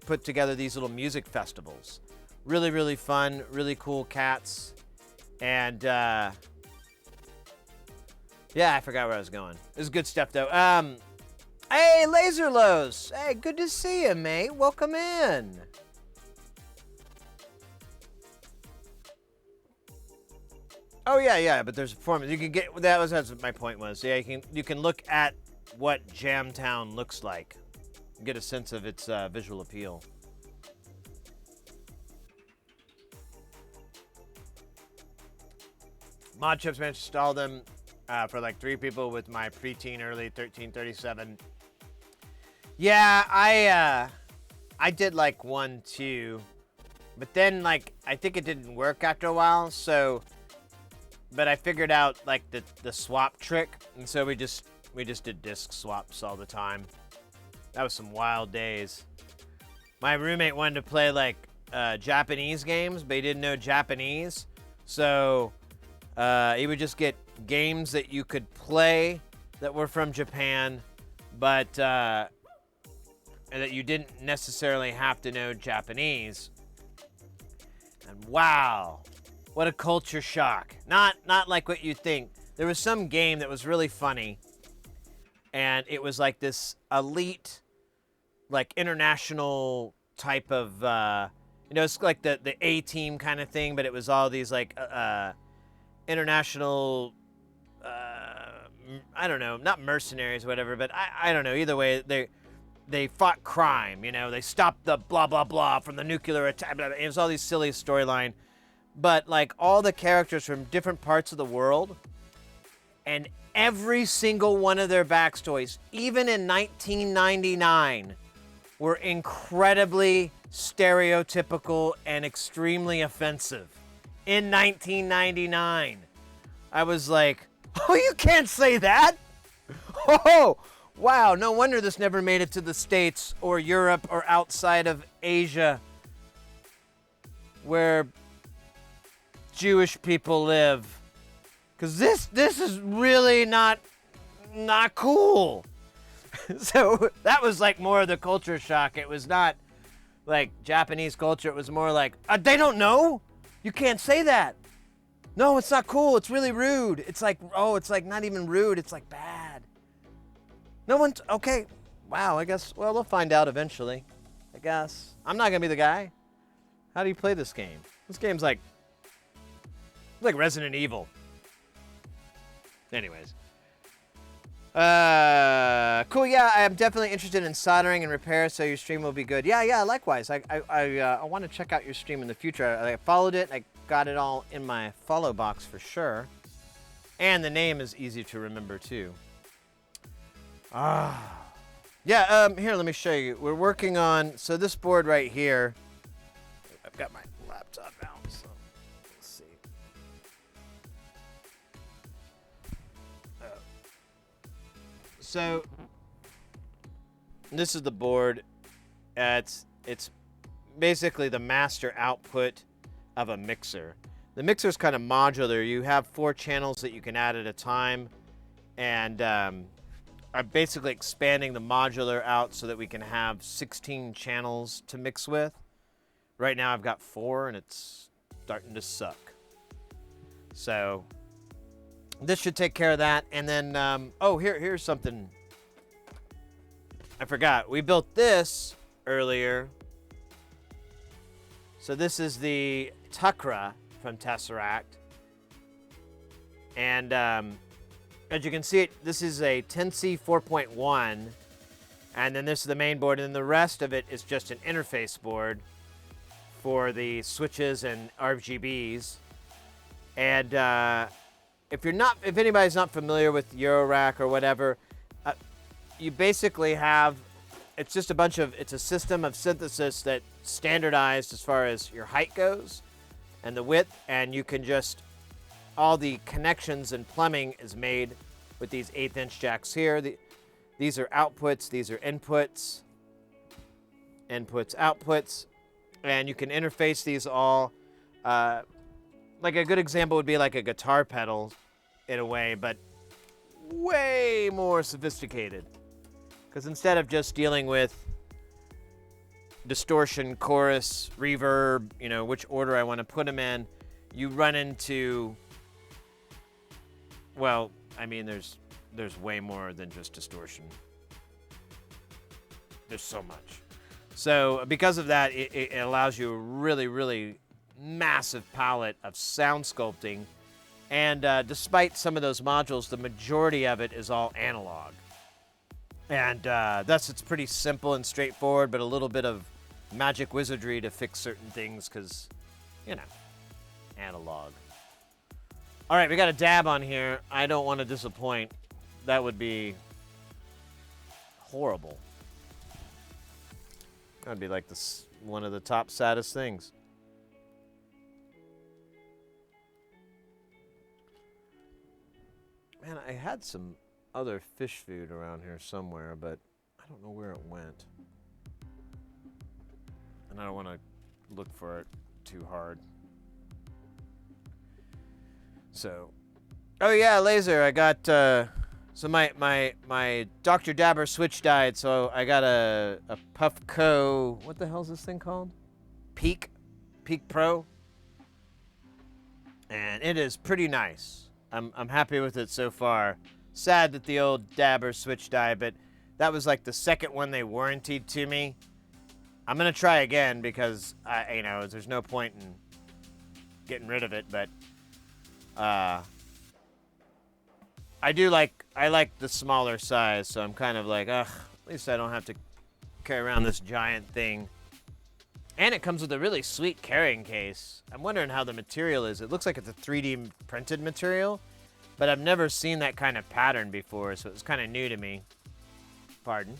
Speaker 1: put together these little music festivals. Really, really fun, really cool cats, and yeah, I forgot where I was going. This is good stuff though. Hey, Laserlos. Hey, good to see you, mate. Welcome in. Oh yeah, but there's a performance. You can get that's what my point was. Yeah, you can look at what Jamtown looks like, get a sense of its visual appeal. Mod chips, managed to install them for like 3 people with my preteen early 1337. Yeah, I did like 1, 2, but then like I think it didn't work after a while. So. But I figured out like the swap trick, and so we just did disc swaps all the time. That was some wild days. My roommate wanted to play like Japanese games, but he didn't know Japanese, so he would just get games that you could play that were from Japan, but and that you didn't necessarily have to know Japanese. And wow. What a culture shock. Not like what you think. There was some game that was really funny, and it was like this elite, like international type of, it's like the A-team kind of thing, but it was all these like international, I don't know, not mercenaries or whatever, but I don't know. Either way, they fought crime, they stopped the blah, blah, blah from the nuclear attack. It was all these silly storyline. But like all the characters from different parts of the world, and every single one of their backstories, even in 1999, were incredibly stereotypical and extremely offensive. In 1999, I was like, oh, you can't say that. Oh, wow. No wonder this never made it to the States or Europe or outside of Asia, where Jewish people live, because this is really not cool. So that was like more of the culture shock. It was not like Japanese culture. It was more like they don't know. You can't say that. No, it's not cool. It's really rude. It's like it's like not even rude. It's like bad. No one's okay. Wow. I guess we'll find out eventually. I guess I'm not gonna be the guy. How do you play this game? This game's like. It's like Resident Evil. Anyways. Cool. Yeah, I am definitely interested in soldering and repair, so your stream will be good. Yeah. Likewise. I want to check out your stream in the future. I followed it. I got it all in my follow box for sure, and the name is easy to remember too. Yeah. Here, let me show you. We're working on this board right here. I've got my laptop out, so let's see. So this is the board. It's basically the master output of a mixer. The mixer is kind of modular. You have 4 channels that you can add at a time, and I'm basically expanding the modular out so that we can have 16 channels to mix with. Right now I've got 4, and it's starting to suck. So this should take care of that. And then, here's something I forgot. We built this earlier. So this is the Tukra from Tesseract. And as you can see, this is a 10C 4.1. And then this is the main board. And then the rest of it is just an interface board for the switches and RGBs. And if anybody's not familiar with Eurorack or whatever, you basically have, it's a system of synthesis that standardized as far as your height goes and the width, and you can just, all the connections and plumbing is made with these 1/8" jacks here. These are outputs, these are inputs, outputs, and you can interface these all. Like a good example would be like a guitar pedal in a way, but way more sophisticated. Because instead of just dealing with distortion, chorus, reverb, which order I want to put them in, you run into, well, I mean, there's way more than just distortion. There's so much. So because of that, it allows you a really, really massive palette of sound sculpting, and despite some of those modules, the majority of it is all analog, and thus it's pretty simple and straightforward, but a little bit of magic wizardry to fix certain things, because analog. All right, we got a dab on here. I don't want to disappoint. That would be horrible. That'd be like one of the top saddest things. Man, I had some other fish food around here somewhere, but I don't know where it went. And I don't want to look for it too hard. So, oh yeah, laser. I got so my Dr. Dabber switch died, so I got a Puffco. What the hell is this thing called? Peak Pro, and it is pretty nice. I'm happy with it so far. Sad that the old Dabber switch died, but that was like the second one they warranted to me. I'm gonna try again because there's no point in getting rid of it, but I like the smaller size, so I'm kind of like, ugh, at least I don't have to carry around this giant thing. And it comes with a really sweet carrying case. I'm wondering how the material is. It looks like it's a 3D printed material, but I've never seen that kind of pattern before, so it's kind of new to me. Pardon.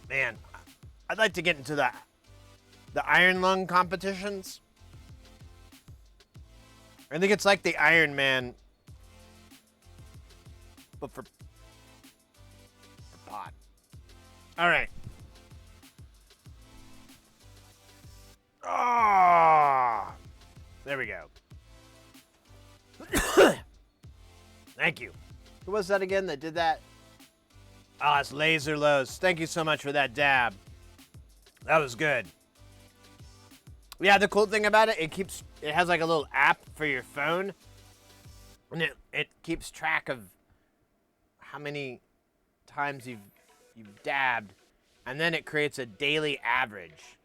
Speaker 1: Man, I'd like to get into the Iron Lung competitions. I think it's like the Iron Man, but for pot. All right, Ah, there we go. Thank you. Who was that again that did that? Ah, it's Laser Lows. Thank you so much for that dab. That was good. Yeah, the cool thing about it, it has like a little app for your phone, and it keeps track of how many times you've dabbed, and then it creates a daily average.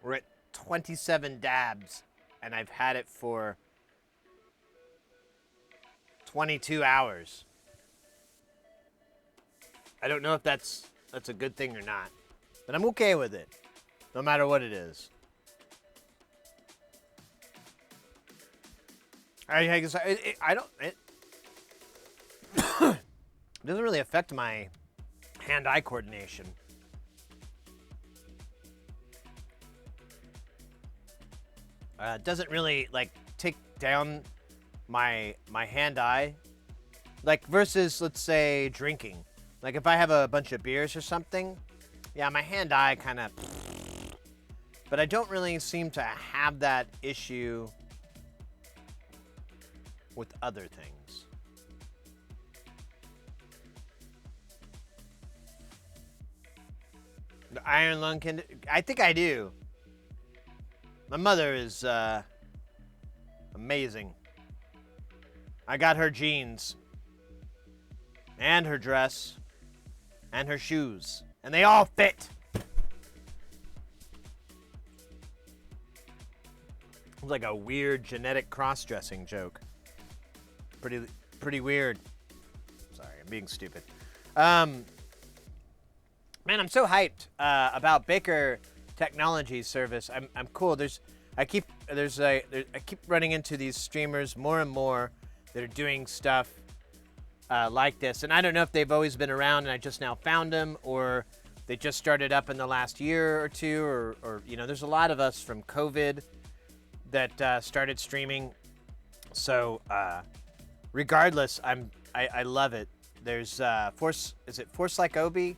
Speaker 1: We're at 27 dabs, and I've had it for 22 hours. I don't know if that's a good thing or not, but I'm okay with it, no matter what it is. I guess it doesn't really affect my hand-eye coordination. It doesn't really like take down my hand-eye, like versus, let's say, drinking. Like if I have a bunch of beers or something, yeah, my hand-eye kind of, but I don't really seem to have that issue with other things. The iron lung I think I do. My mother is amazing. I got her jeans and her dress and her shoes, and they all fit. It's like a weird genetic cross-dressing joke. Pretty weird. Sorry, I'm being stupid. Man, I'm so hyped about Baker Technologies service. I'm cool. I keep running into these streamers more and more that are doing stuff like this, and I don't know if they've always been around and I just now found them, or they just started up in the last year or two, or you know, there's a lot of us from COVID that started streaming. So regardless, I love it. There's Force. Is it Force Like Obi?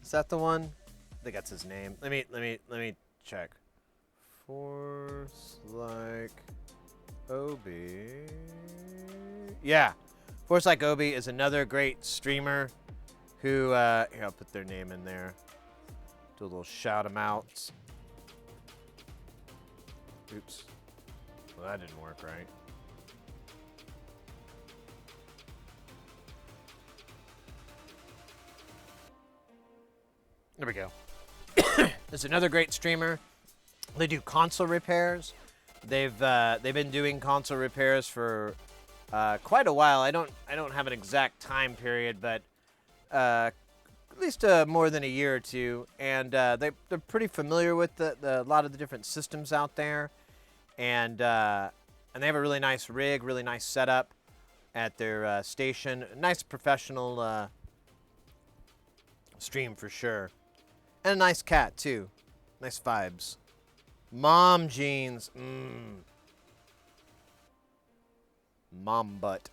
Speaker 1: Is that the one? I think that's his name. Let me check. Force Like Obi. Yeah, Force Like Obi is another great streamer who, here, I'll put their name in there. Do a little shout them out. Oops. Well, that didn't work right. There we go. There's another great streamer. They do console repairs. They've been doing console repairs for quite a while. I don't have an exact time period, but at least more than a year or two. And they're pretty familiar with a lot of the different systems out there, and they have a really nice rig, really nice setup at their station. Nice professional stream for sure, and a nice cat too. Nice vibes. Mom jeans. Mom butt.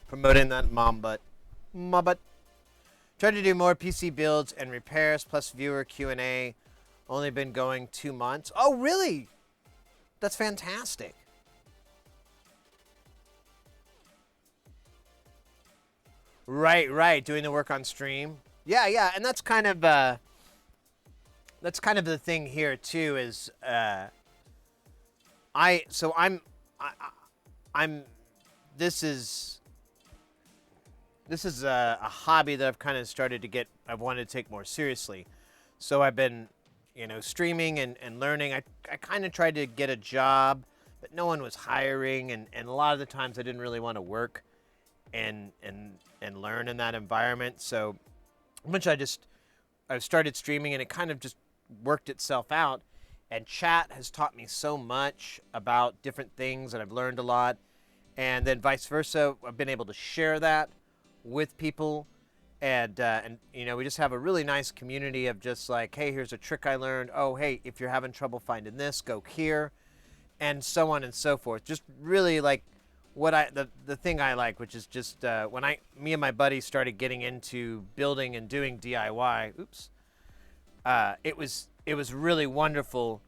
Speaker 1: Promoting that mom butt. Mom butt. Tried to do more PC builds and repairs plus viewer Q&A. Only been going 2 months. Oh, really? That's fantastic. Right. Doing the work on stream. Yeah. And that's kind of the thing here too. Is This is a hobby that I've kind of started to get. I've wanted to take more seriously. So I've been, streaming and learning. I kind of tried to get a job, but no one was hiring, and a lot of the times I didn't really want to work and learn in that environment. So I started streaming, and it kind of just worked itself out. And chat has taught me so much about different things, and I've learned a lot. And then vice versa, I've been able to share that with people, and we just have a really nice community of just like, hey, here's a trick I learned. Oh, hey, if you're having trouble finding this, go here, and so on and so forth. Just really like the thing I like, which is just when me and my buddy started getting into building and doing DIY. Oops. It was it was really wonderful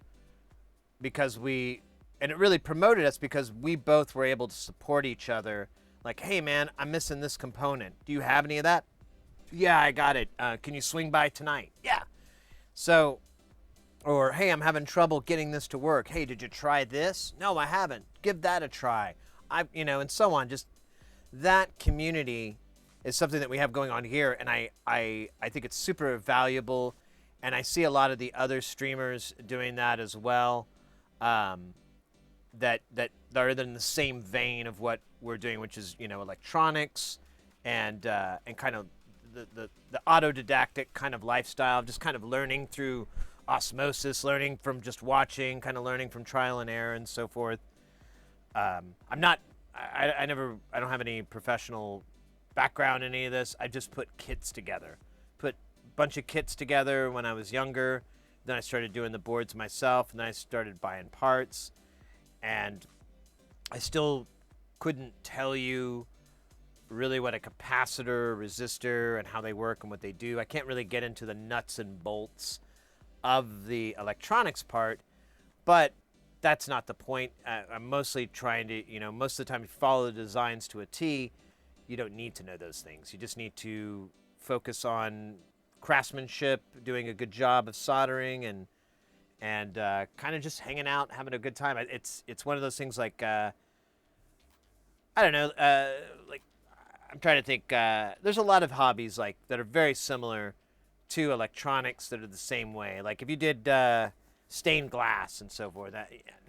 Speaker 1: because and it really promoted us because we both were able to support each other. Like, hey man, I'm missing this component. Do you have any of that? Yeah, I got it. Can you swing by tonight? Yeah. So, or hey, I'm having trouble getting this to work. Hey, did you try this? No, I haven't. Give that a try. And so on. Just that community is something that we have going on here, and I think it's super valuable, and I see a lot of the other streamers doing that as well. That are in the same vein of what we're doing, which is electronics, and kind of the autodidactic kind of lifestyle, just kind of learning through osmosis, learning from just watching, kind of learning from trial and error and so forth. I don't have any professional background in any of this. I just put kits together, put a bunch of kits together when I was younger. Then I started doing the boards myself, and then I started buying parts. And I still couldn't tell you really what a capacitor, resistor, and how they work and what they do. I can't really get into the nuts and bolts of the electronics part, but that's not the point. I'm mostly trying to, most of the time, if you follow the designs to a T, you don't need to know those things. You just need to focus on craftsmanship, doing a good job of soldering, and kind of just hanging out, having a good time. It's one of those things like, I don't know, like, I'm trying to think, there's a lot of hobbies like that are very similar to electronics that are the same way. Like if you did stained glass and so forth,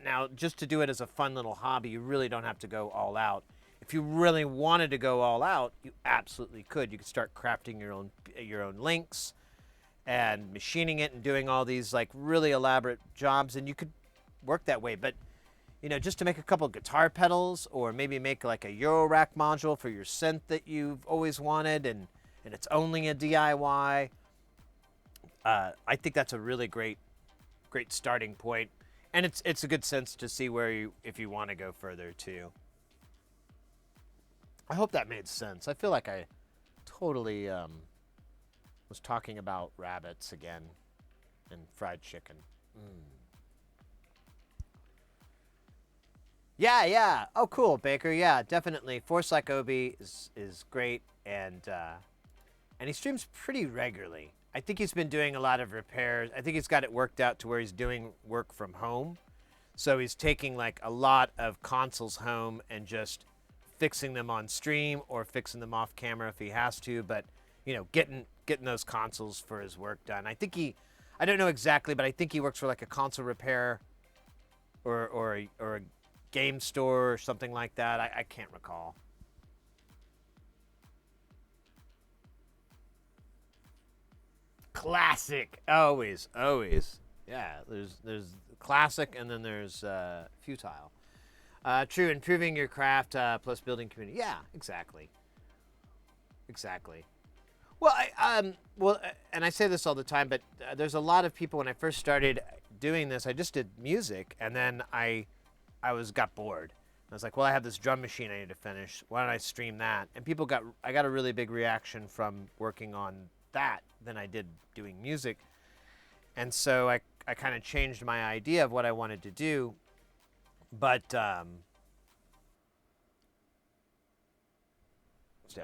Speaker 1: now just to do it as a fun little hobby, you really don't have to go all out. If you really wanted to go all out, you absolutely could. You could start crafting your own links and machining it and doing all these like really elaborate jobs, and you could work that way. But just to make a couple of guitar pedals, or maybe make like a Euro rack module for your synth that you've always wanted, and it's only a DIY. I think that's a really great starting point, and it's a good sense to see if you want to go further too. I hope that made sense. I feel like I totally was talking about rabbits again and fried chicken. Yeah. Oh, cool, Baker. Yeah, definitely. Force Like Obi is great, and he streams pretty regularly. I think he's been doing a lot of repairs. I think he's got it worked out to where he's doing work from home. So he's taking like a lot of consoles home and just fixing them on stream or fixing them off camera if he has to. But getting those consoles for his work done. I don't know exactly, but I think he works for like a console repair or a game store or something like that. I can't recall. Classic, always. Yeah, there's classic, and then there's futile. True, improving your craft plus building community. Yeah, exactly. Well, and I say this all the time, but there's a lot of people. When I first started doing this, I just did music, and then I got bored. I was like, well, I have this drum machine I need to finish. Why don't I stream that? And I got a really big reaction from working on that than I did doing music. And so I kind of changed my idea of what I wanted to do. But stand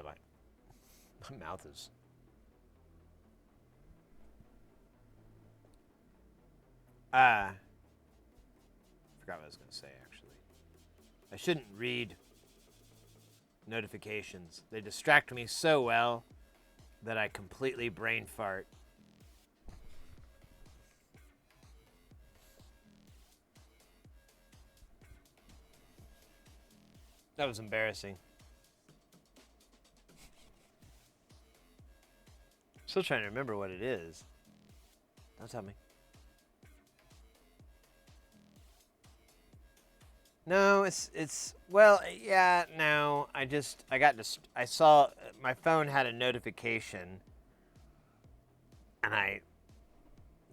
Speaker 1: by. My mouth is. Forgot what I was going to say, actually. I shouldn't read notifications. They distract me so well that I completely brain fart. That was embarrassing. Still trying to remember what it is. Don't tell me. No, it's well, yeah, no. I saw my phone had a notification, and I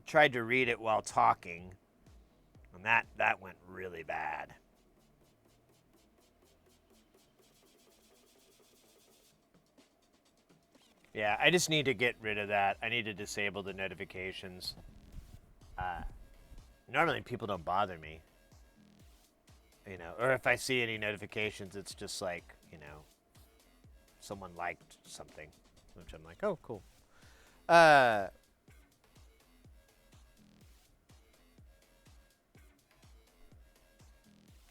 Speaker 1: tried to read it while talking, and that went really bad. Yeah, I just need to get rid of that. I need to disable the notifications. Normally people don't bother me. You know, or if I see any notifications, it's just like, you know, someone liked something, which I'm like, oh, cool.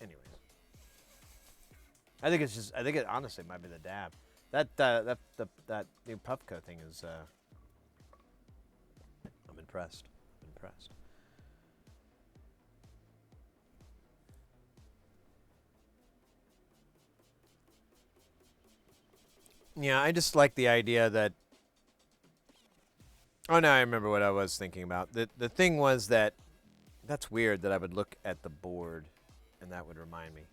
Speaker 1: Anyways, I think it honestly might be the dab. That new Puffco thing is, I'm impressed. Yeah, I just like the idea that. Oh, no, I remember what I was thinking about. The thing was that that's weird that I would look at the board, and that would remind me.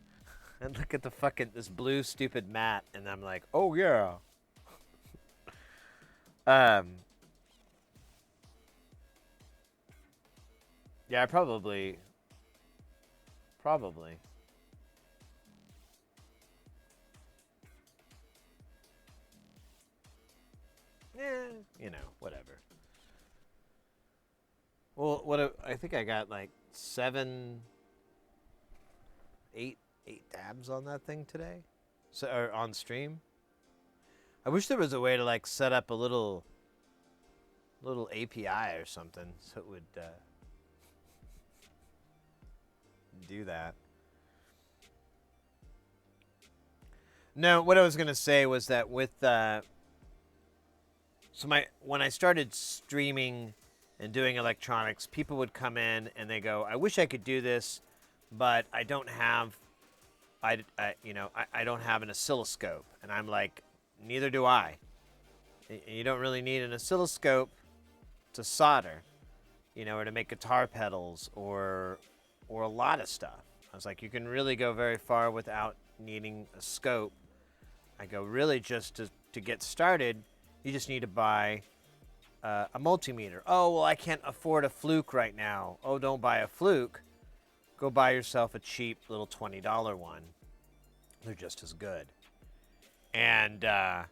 Speaker 1: And look at the fucking this blue stupid mat, and I'm like, oh yeah. Yeah, probably. Yeah, you know, whatever. Well, I think I got like 8 dabs on that thing today, so or on stream. I wish there was a way to like set up a little API or something so it would do that. No, what I was gonna say was that with when I started streaming and doing electronics, people would come in and they go, "I wish I could do this, but I don't have, I don't have an oscilloscope." And I'm like, "Neither do I. You don't really need an oscilloscope to solder, you know, or to make guitar pedals or a lot of stuff." I was like, "You can really go very far without needing a scope." I go, "Really, just to get started, you just need to buy a multimeter." "Oh, well, I can't afford a fluke right now." "Oh, don't buy a fluke. Go buy yourself a cheap little $20 one. They're just as good." And I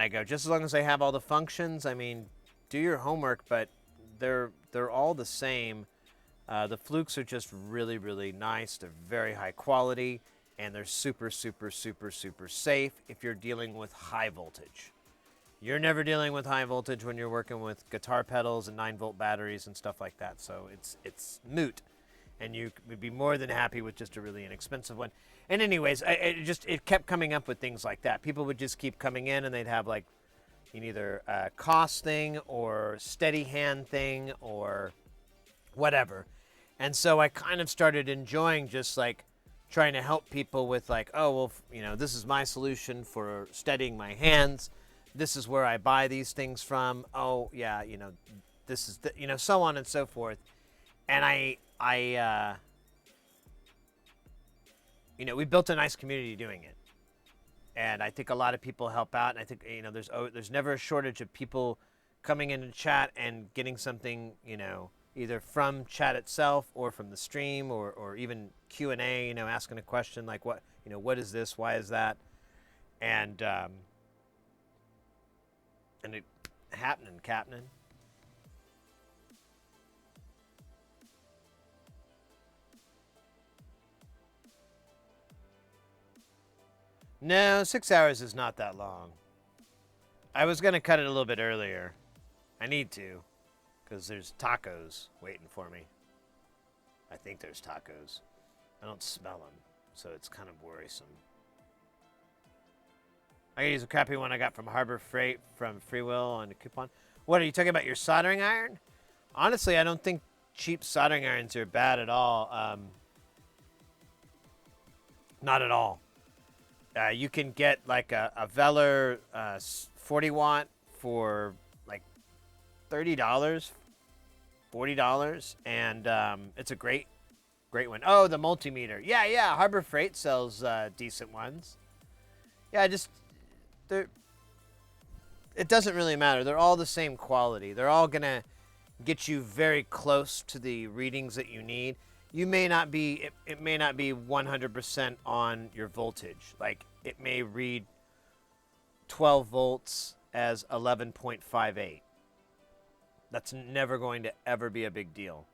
Speaker 1: go, just as long as they have all the functions, I mean, do your homework, but they're all the same. The flukes are just really, really nice. They're very high quality, and they're super, super, super, super safe if you're dealing with high voltage. You're never dealing with high voltage when you're working with guitar pedals and 9-volt batteries and stuff like that, so it's moot. And you would be more than happy with just a really inexpensive one. And anyways, it kept coming up with things like that. People would just keep coming in, and they'd have like either a cost thing or steady hand thing or whatever. And so I kind of started enjoying just like trying to help people with like, oh, well, you know, this is my solution for steadying my hands. This is where I buy these things from. Oh, yeah, you know, this is, you know, so on and so forth. And you know, we built a nice community doing it. And I think a lot of people help out. And I think, you know, there's never a shortage of people coming in and chat and getting something, you know, either from chat itself or from the stream or even Q&A, you know, asking a question like, what, you know, what is this? Why is that? And it happening, Captain. No, 6 hours is not that long. I was going to cut it a little bit earlier. I need to, because there's tacos waiting for me. I think there's tacos. I don't smell them, so it's kind of worrisome. I gotta use a crappy one I got from Harbor Freight from Freewill on a coupon. What, are you talking about your soldering iron? Honestly, I don't think cheap soldering irons are bad at all. Not at all. You can get like a Veller 40 watt for like $30, $40, and it's a great one. Oh, the multimeter. Yeah. Harbor Freight sells decent ones. Yeah, it doesn't really matter. They're all the same quality. They're all gonna get you very close to the readings that you need. You may not be, it may not be 100% on your voltage. Like, it may read 12 volts as 11.58. That's never going to ever be a big deal.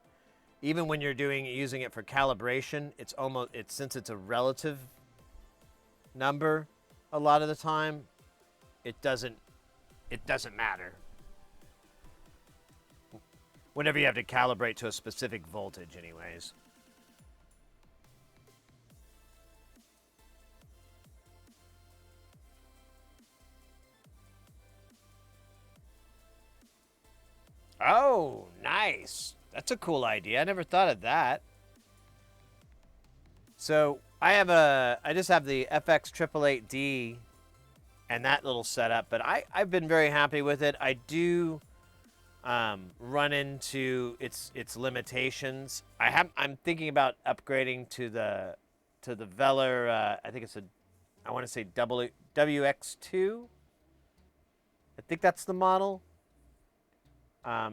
Speaker 1: even when you're using it for calibration, since it's a relative number a lot of the time, it doesn't matter. Whenever you have to calibrate to a specific voltage anyways. Oh, nice. That's a cool idea. I never thought of that. So I just have the FX 888D and that little setup, but I've been very happy with it. I do run into its limitations. I'm thinking about upgrading to the Velar. I think I want to say WX2. I think that's the model.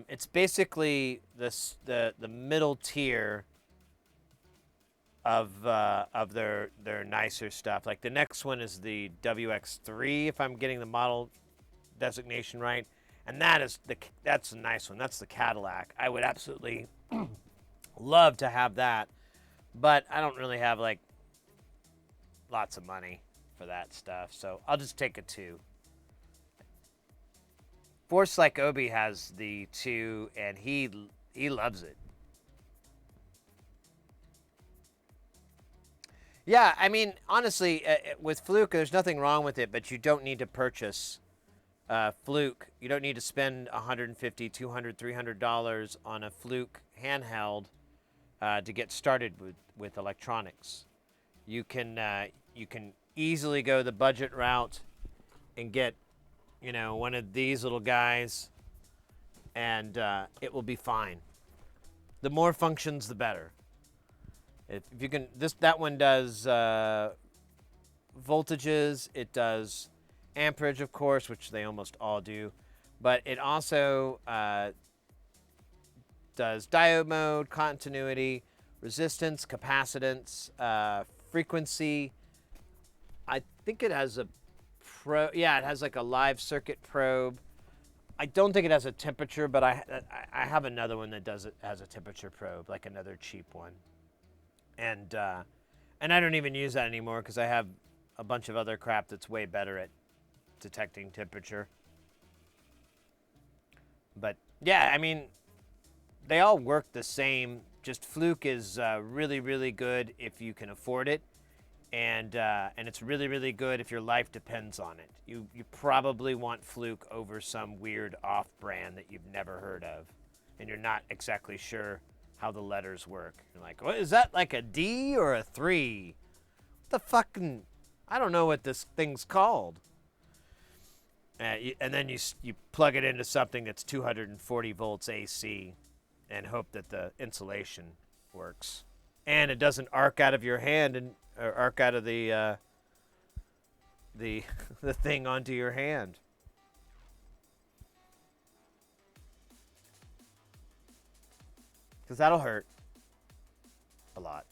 Speaker 1: It's basically the middle tier of their nicer stuff. Like the next one is the WX3, if I'm getting the model designation right, and that's a nice one. That's the Cadillac. I would absolutely love to have that, but I don't really have like lots of money for that stuff, so I'll just take a 2. Force Like Obi has the 2, and he loves it. Yeah, I mean, honestly, with Fluke, there's nothing wrong with it, but you don't need to purchase Fluke. You don't need to spend $150, $200, $300 on a Fluke handheld to get started with electronics. You can easily go the budget route and get, one of these little guys, and it will be fine. The more functions, the better. If you can, that one does voltages. It does amperage, of course, which they almost all do, but it also does diode mode, continuity, resistance, capacitance, frequency. I think it has a it has like a live circuit probe. I don't think it has a temperature, but I have another one that has a temperature probe, like another cheap one. And I don't even use that anymore because I have a bunch of other crap that's way better at detecting temperature. But yeah, I mean, they all work the same. Just Fluke is really, really good if you can afford it, and it's really, really good if your life depends on it. You probably want Fluke over some weird off-brand that you've never heard of, and you're not exactly sure how the letters work. You're like, what is that, like a D or a 3? What the fucking, I don't know what this thing's called. And then you plug it into something that's 240 volts AC and hope that the insulation works. And it doesn't arc out of your hand or arc out of the thing onto your hand. Because that'll hurt a lot.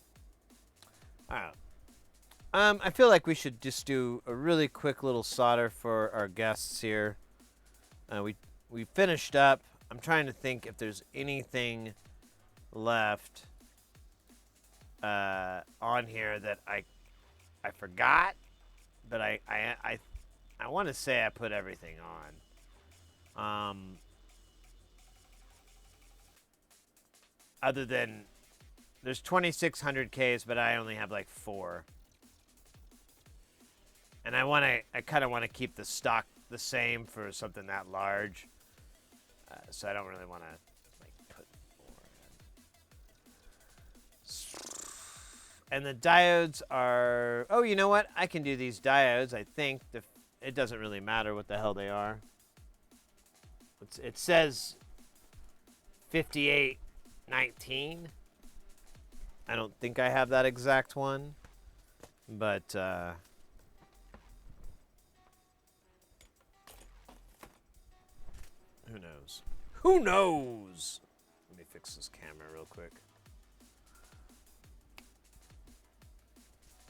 Speaker 1: I don't know. I feel like we should just do a really quick little solder for our guests here. We finished up. I'm trying to think if there's anything left on here that I forgot, but I want to say I put everything on. Other than, there's 2600 Ks, but I only have like 4. And I kind of want to keep the stock the same for something that large. So I don't really want to like put more in. And the diodes are, oh, you know what? I can do these diodes. I think it doesn't really matter what the hell they are. It says 5819. I don't think I have that exact one, but who knows? Who knows? Let me fix this camera real quick.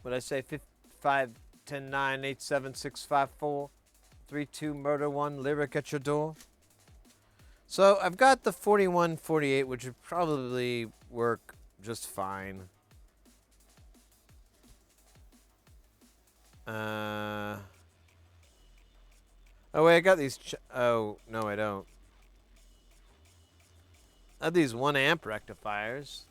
Speaker 1: What'd I say? 5, 10, 9, 8, 7, 6, 5, 4, 3, 2, murder 1, lyric at your door. So I've got the 4148, which would probably work just fine. Oh wait, I got these. Oh no, I don't. I have these 1 amp rectifiers.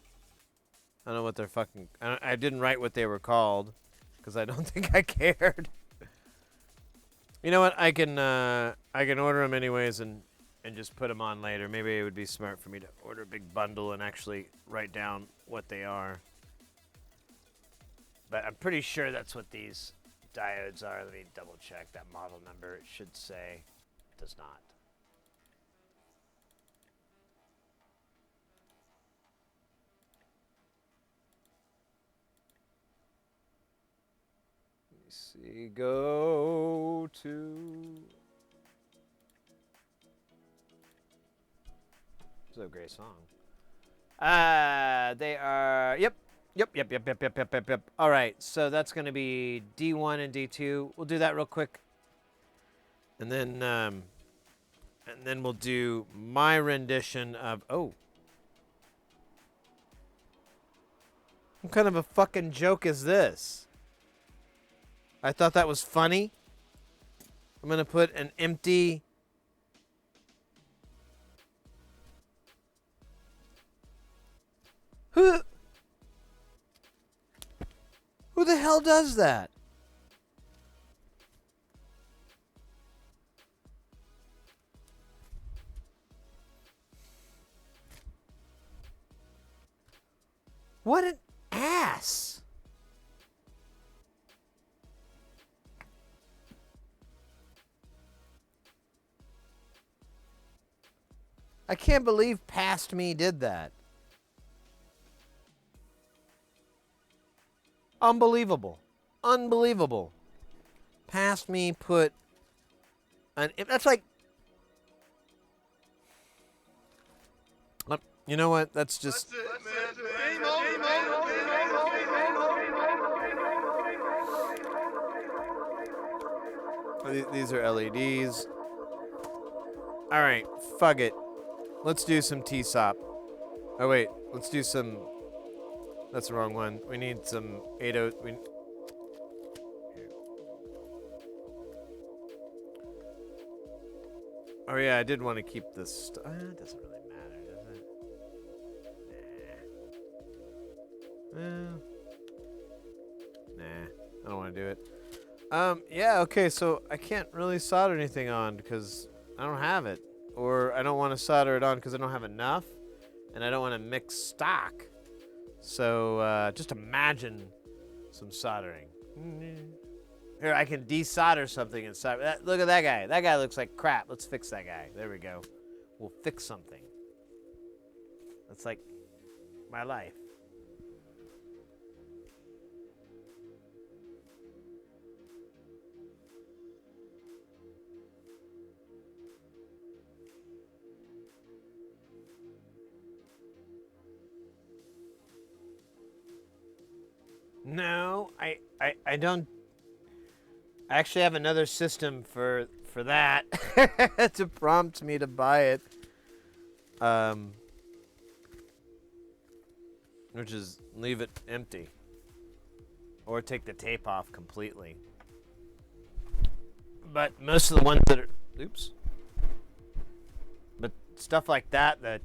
Speaker 1: I don't know what they're fucking. I didn't write what they were called because I don't think I cared. You know what? I can order them anyways and just put them on later. Maybe it would be smart for me to order a big bundle and actually write down what they are. But I'm pretty sure that's what these diodes are. Let me double check that model number. It should say. It does not. Let me see. Go to. It's a great song. They are. Yep. All right, so that's going to be D1 and D2. We'll do that real quick, and then we'll do my rendition of. Oh, what kind of a fucking joke is this? I thought that was funny. I'm gonna put an empty. Who the hell does that? What an ass. I can't believe Past Me did that. Unbelievable. Unbelievable. Past Me put an. That's like. You know what? That's just. These are LEDs. All right, fuck it. Let's do some T-SOP. Oh wait, let's do some. That's the wrong one. We need some 80. Oh yeah, I did want to keep this. It doesn't really matter, does it? Nah, I don't want to do it. Yeah, okay, so I can't really solder anything on because I don't have it. Or I don't want to solder it on because I don't have enough. And I don't want to mix stock. So, just imagine some soldering. Here, I can desolder something and solder. Look at that guy. That guy looks like crap. Let's fix that guy. There we go. We'll fix something. That's like my life. No, I don't. I actually have another system for that to prompt me to buy it. Which is leave it empty. Or take the tape off completely. But most of the ones that are but stuff like that, the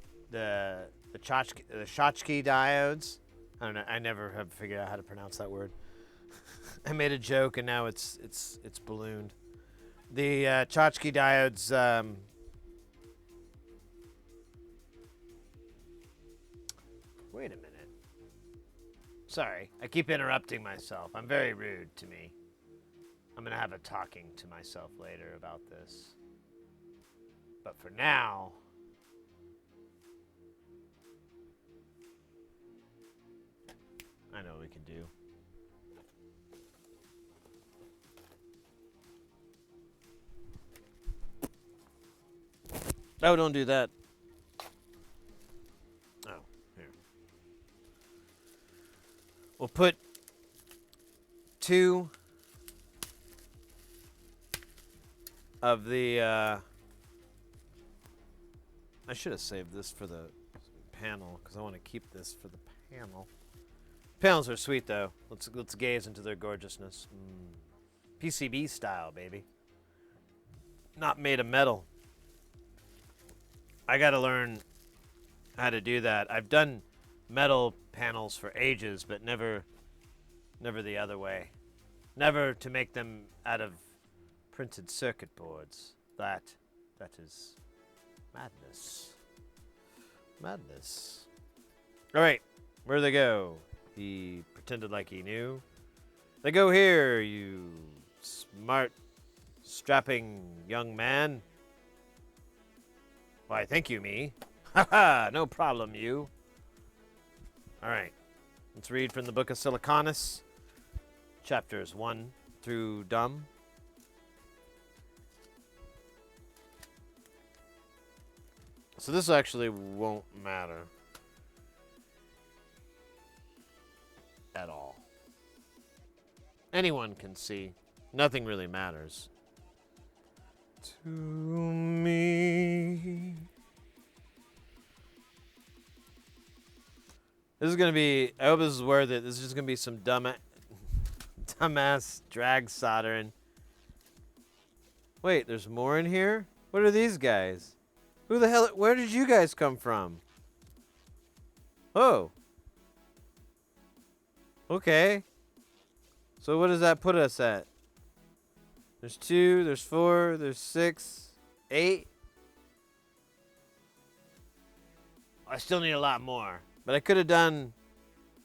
Speaker 1: Schottky diodes. I don't know. I never have figured out how to pronounce that word. I made a joke and now it's ballooned. The Schottky diodes. Wait a minute. Sorry, I keep interrupting myself. I'm very rude to me. I'm gonna have a talking to myself later about this. But for now. I know what we can do. Oh, don't do that. Oh, here. We'll put 2 of the I should have saved this for the panel because I want to keep this for the panel. Panels are sweet though. Let's gaze into their gorgeousness. PCB style, baby. Not made of metal. I gotta learn how to do that. I've done metal panels for ages, but never the other way. Never to make them out of printed circuit boards. That is madness. Madness. All right, where'd they go? He pretended like he knew. They go here, you smart, strapping young man. Why, thank you, me. Haha, no problem, you. All right, let's read from the Book of Siliconus, chapters 1 through Dumb. So this actually won't matter at all. Anyone can see. Nothing really matters. To me. This is going to be, I hope this is worth it. This is just going to be some dumbass drag soldering. Wait, there's more in here? What are these guys? Who the hell, where did you guys come from? Oh. Okay. So what does that put us at? There's 2, there's 4, there's 6, 8. I still need a lot more. But I could have done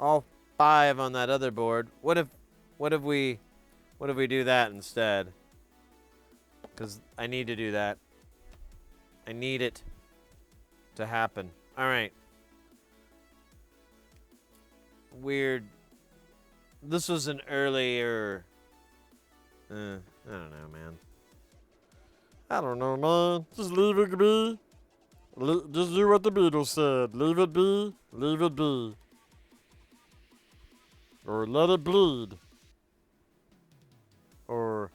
Speaker 1: all 5 on that other board. What if we do that instead? Because I need to do that. I need it to happen. All right. Weird. This was an earlier. I don't know, man.
Speaker 2: I don't know, man. Just leave it be. Just do what the Beatles said. Leave it be. Leave it be. Or let it bleed. Or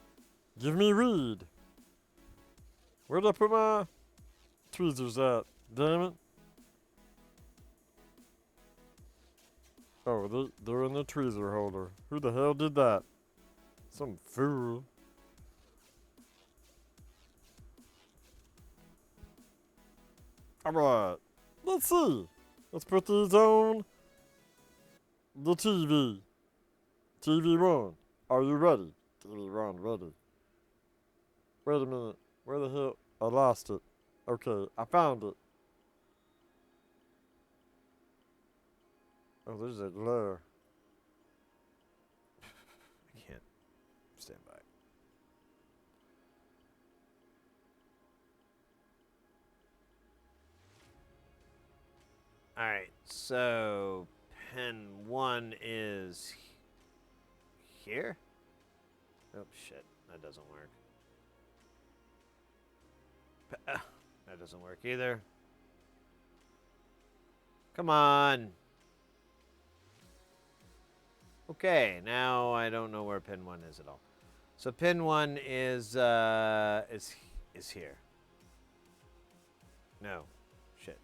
Speaker 2: give me weed. Where'd I put my tweezers at? Damn it. Oh, they're in the tweezer holder. Who the hell did that? Some fool. Alright. Let's see. Let's put these on the TV. TV1. Are you ready? TV1 ready. Wait a minute. Where the hell? I lost it. Okay, I found it. Oh, there's a glare.
Speaker 1: I can't stand by. All right, so pen 1 is here. Oh shit, that doesn't work. That doesn't work either. Come on. Okay, now I don't know where pin 1 is at all. So pin 1 is here. No. Shit.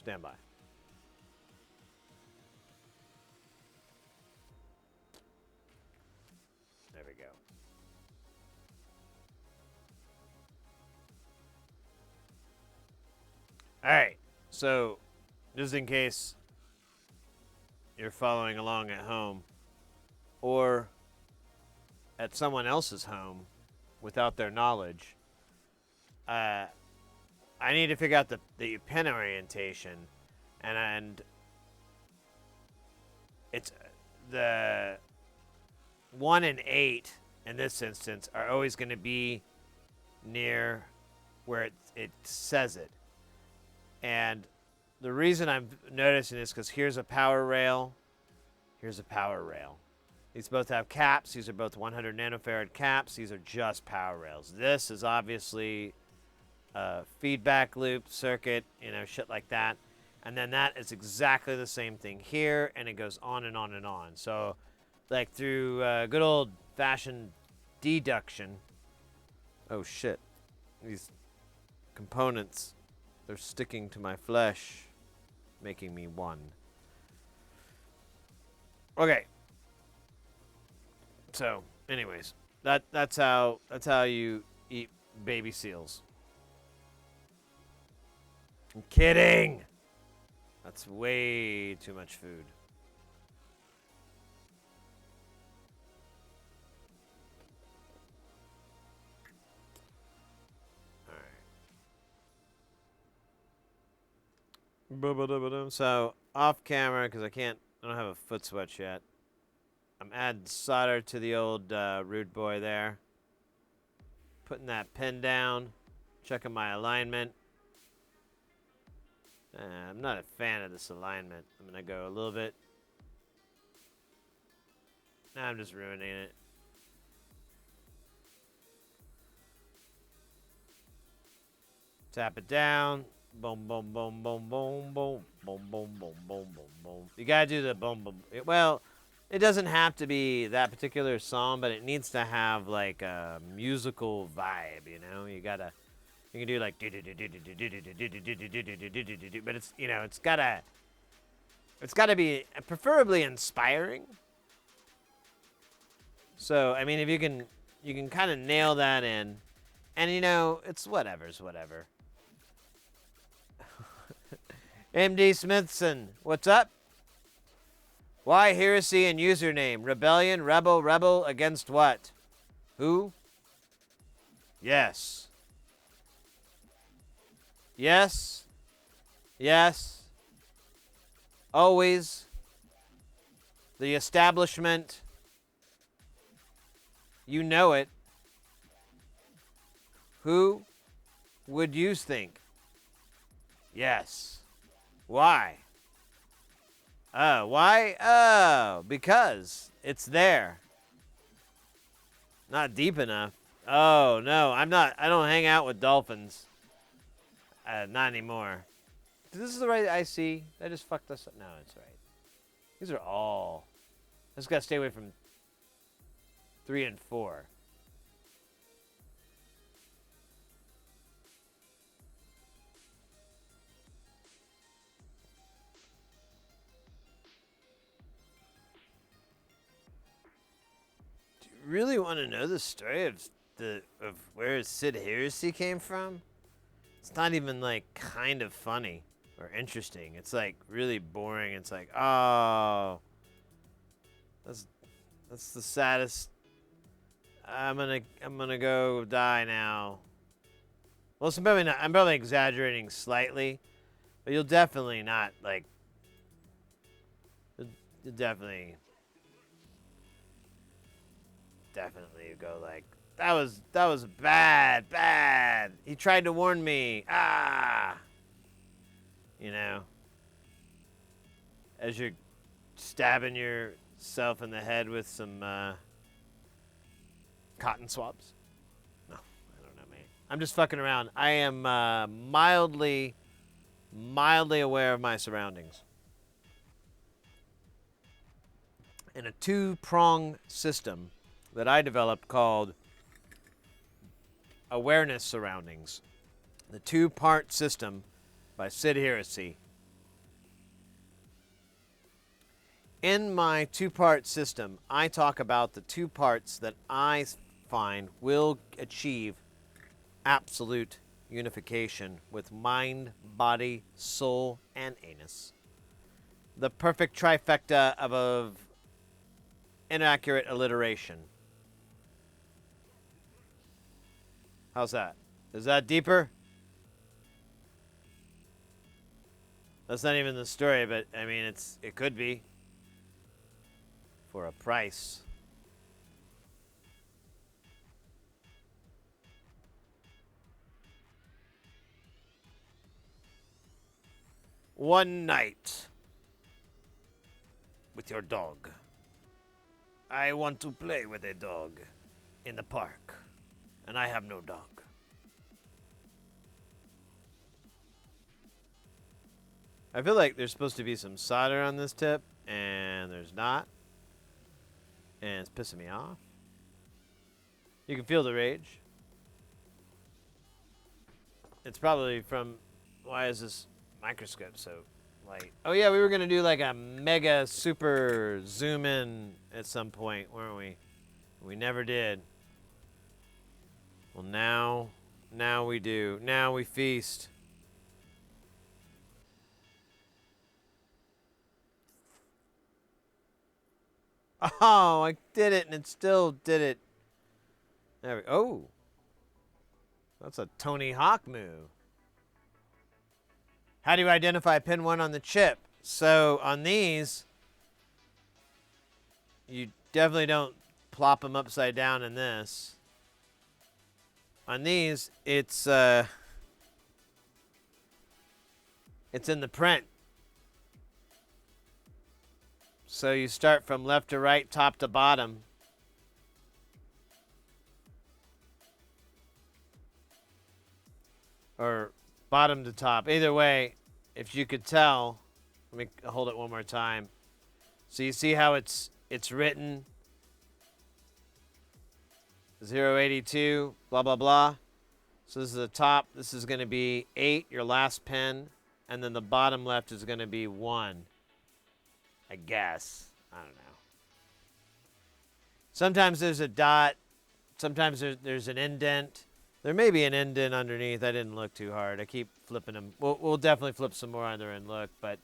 Speaker 1: Stand by. There we go. All right. So, just in case you're following along at home or at someone else's home without their knowledge, I need to figure out the pen orientation, and it's the 1 and 8 in this instance are always going to be near where it says it. And the reason I'm noticing this because here's a power rail. Here's a power rail. These both have caps. These are both 100 nanofarad caps. These are just power rails. This is obviously a feedback loop circuit, shit like that. And then that is exactly the same thing here, and it goes on and on and on. So, like through good old-fashioned deduction. Oh, shit. These components They're sticking to my flesh, making me one. Okay. So, anyways, that's how you eat baby seals. I'm kidding. That's way too much food. So, off camera, because I don't have a foot switch yet. I'm adding solder to the old Rude Boy there. Putting that pin down. Checking my alignment. I'm not a fan of this alignment. I'm going to go a little bit. Nah, I'm just ruining it. Tap it down. Boom, boom, boom, boom, boom, boom, boom, boom, boom, boom, boom, boom. You gotta do the boom, boom. Well, it doesn't have to be that particular song, but it needs to have like a musical vibe. You know, you can do like, but it's it's gotta be preferably inspiring. So I mean, if you can kind of nail that in, and it's whatever's whatever. MD Smithson, what's up? Why heresy and username? Rebellion, rebel against what? Who? Yes. Yes. Yes. Always. The establishment. You know it. Who would you think? Yes. Why? Why? Oh, because it's there. Not deep enough. Oh, no, I don't hang out with dolphins. Not anymore. This is the right IC. I just fucked this up. No, it's right. These are all. I just gotta stay away from 3 and 4. Really want to know the story of where Sid Heresy came from? It's not even like kind of funny or interesting. It's like really boring. It's like, oh, that's the saddest. I'm gonna go die now. Well, I'm probably exaggerating slightly, but you'll definitely not like. You'll definitely go like, that was bad. He tried to warn me. As you're stabbing yourself in the head with some cotton swabs. No, I don't know, man. I'm just fucking around. I am mildly aware of my surroundings. In a 2-prong system that I developed called Awareness Surroundings. The 2-part system by Sid Heresy. In my 2-part system, I talk about the 2 parts that I find will achieve absolute unification with mind, body, soul, and anus. The perfect trifecta of inaccurate alliteration. How's that? Is that deeper? That's not even the story, but I mean, it could be. For a price. One night with your dog. I want to play with a dog in the park, and I have no dog. I feel like there's supposed to be some solder on this tip, and there's not. And it's pissing me off. You can feel the rage. It's probably from why is this microscope so light? Oh yeah, we were gonna do like a mega super zoom in at some point, weren't we? We never did. Well, now we do. Now we feast. Oh, I did it, and it still did it. There we. Oh, that's a Tony Hawk move. How do you identify pin 1 on the chip? So on these, you definitely don't plop them upside down in this. On these, it's in the print. So you start from left to right, top to bottom. Or bottom to top. Either way, if you could tell, let me hold it one more time. So you see how it's written 082, blah, blah, blah. So this is the top. This is going to be 8, your last pin. And then the bottom left is going to be 1. I guess. I don't know. Sometimes there's a dot. Sometimes there's an indent. There may be an indent underneath. I didn't look too hard. I keep flipping them. We'll definitely flip some more under and look, but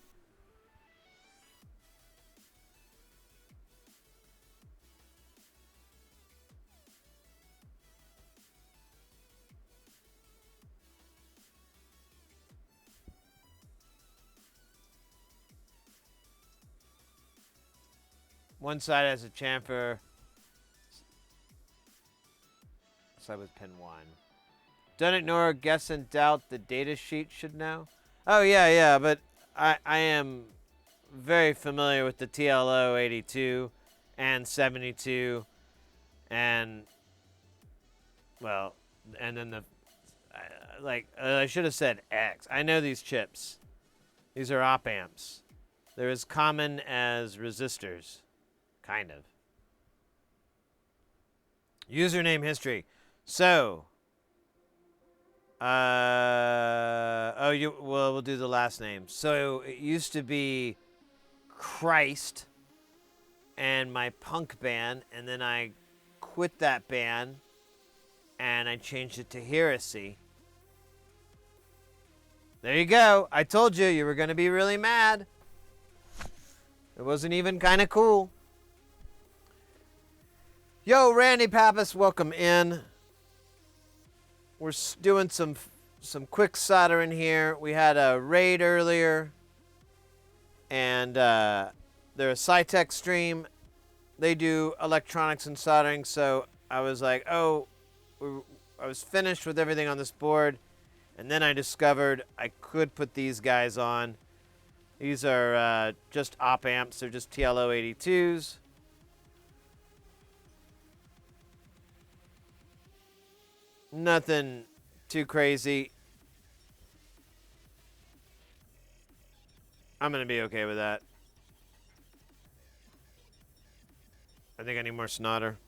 Speaker 1: one side has a chamfer. Side with pin 1. Don't ignore, guess, and doubt. The data sheet should know. Oh, yeah, but I am very familiar with the TLO 82 and 72 and, well, and then I should have said X. I know these chips. These are op amps. They're as common as resistors, kind of. Username history. So, we'll do the last name. So it used to be Christ and my punk band, and then I quit that band and I changed it to Heresy. There you go. I told you you were going to be really mad. It wasn't even kind of cool. Yo, Randy Pappas, welcome in. We're doing some quick soldering here. We had a raid earlier, and they're a SciTech stream. They do electronics and soldering, so I was like, I was finished with everything on this board, and then I discovered I could put these guys on. These are just op amps. They're just TLO 82s. Nothing too crazy. I'm going to be okay with that. I think I need more snodder.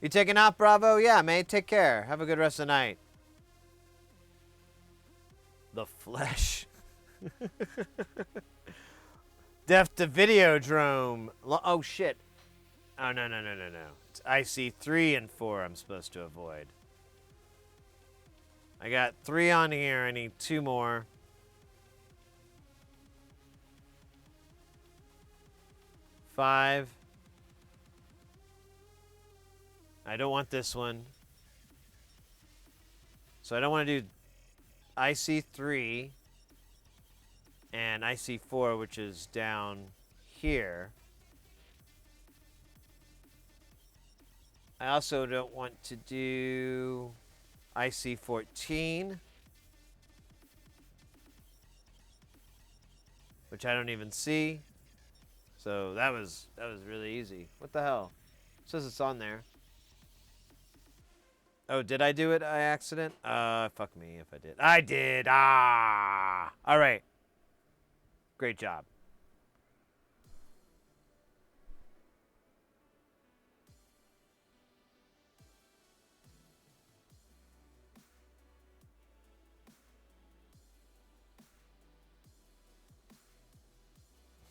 Speaker 1: You taking off, Bravo? Yeah, mate. Take care. Have a good rest of the night. The flesh. Death to Videodrome. Oh, shit. Oh, no. It's IC3 and 4 I'm supposed to avoid. I got 3 on here. I need 2 more. 5. I don't want this one. So I don't want to do IC3 and IC4, which is down here. I also don't want to do IC14, which I don't even see. So that was really easy. What the hell? It says it's on there. Oh, did I do it by accident? Fuck me if I did. I did. Ah. All right. Great job.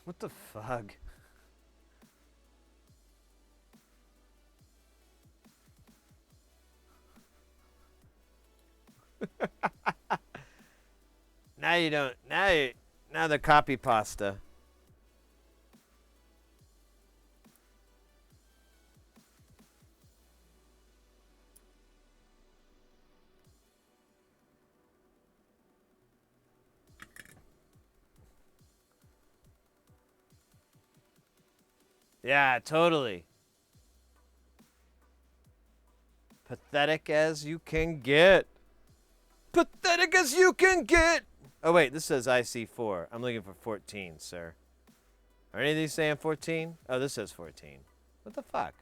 Speaker 1: What the fuck? Now you don't. Now the copy pasta. Yeah, totally. Pathetic as you can get. Pathetic as you can get. Oh wait, this says IC4. I'm looking for 14, sir. Are any of these saying 14? Oh, this says 14. What the fuck?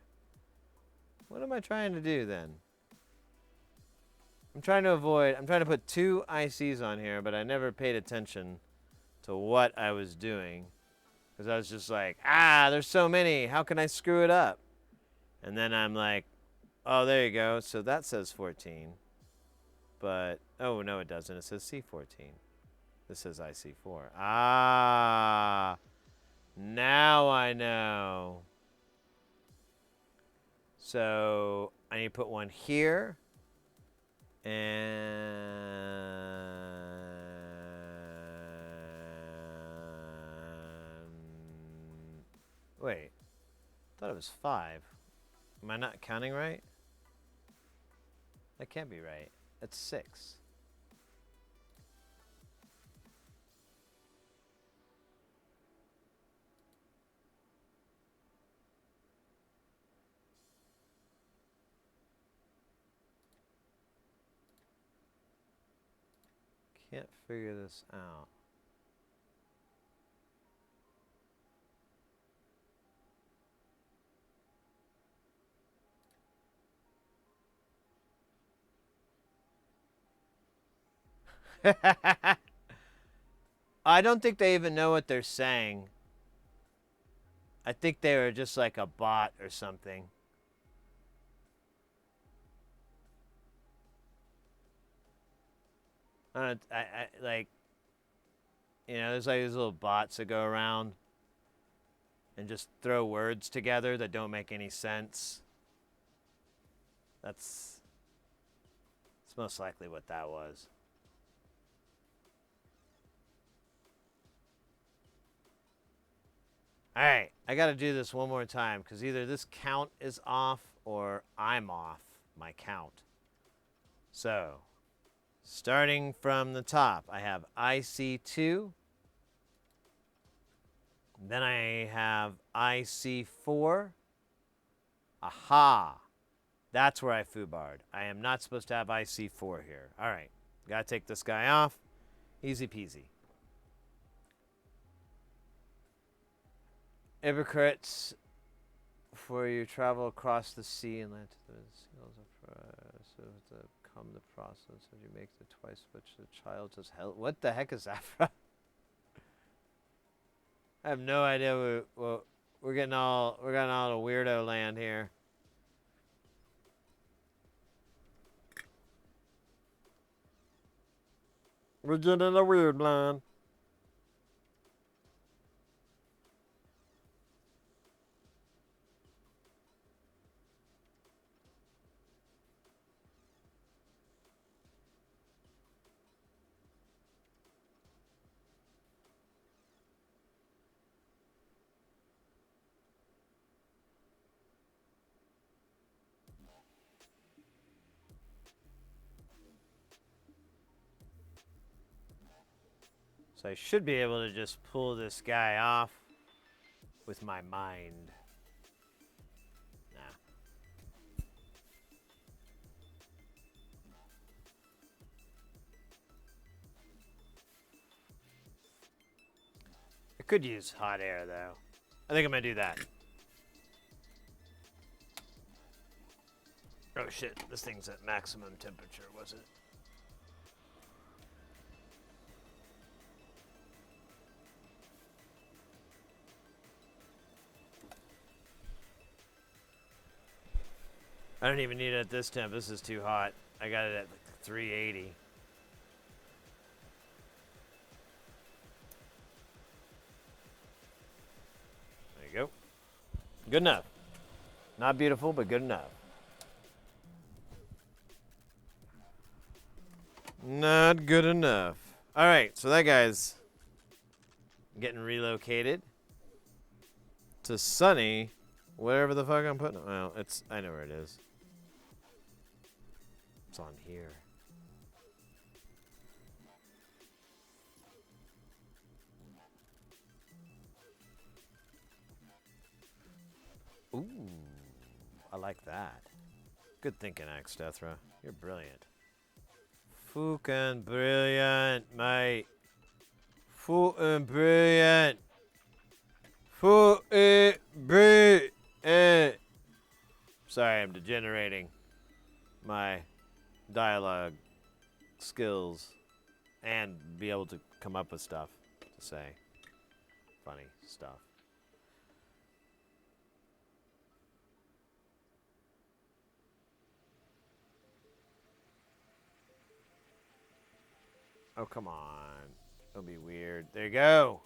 Speaker 1: What am I trying to do then? I'm trying to put 2 ICs on here, but I never paid attention to what I was doing. Because I was just like, there's so many. How can I screw it up? And then I'm like, oh, there you go. So that says 14. But, oh, no, it doesn't. It says C14. This says IC4. Ah, now I know. So I need to put one here. And wait, I thought it was 5. Am I not counting right? That can't be right. That's 6. Can't figure this out. I don't think they even know what they're saying. I think they were just like a bot or something. I like, there's like these little bots that go around and just throw words together that don't make any sense. That's most likely what that was. All right, I got to do this one more time because either this count is off or I'm off my count. So, starting from the top, I have IC2. Then I have IC4. Aha! That's where I foobarred. I am not supposed to have IC4 here. All right, got to take this guy off. Easy peasy. Hypocrites, for you travel across the sea and land to the seals of so to come the process as you make the twice which the child just held. What the heck is that from? I have no idea. We're getting all to weirdo land here.
Speaker 2: We're getting a weird line.
Speaker 1: So I should be able to just pull this guy off with my mind. Nah. I could use hot air though. I think I'm gonna do that. Oh shit, this thing's at maximum temperature, was it? I don't even need it at this temp. This is too hot. I got it at 380. There you go. Good enough. Not beautiful, but good enough. Not good enough. All right, so that guy's getting relocated to sunny, whatever the fuck I'm putting. Well, I know where it is. It's on here. Ooh, I like that. Good thinking, Axtethra. You're brilliant. Fucking brilliant, mate. Fucking brilliant. Fucking brilliant. Sorry, I'm degenerating my dialogue skills and be able to come up with stuff to say. Funny stuff. Oh, come on. It'll be weird. There you go.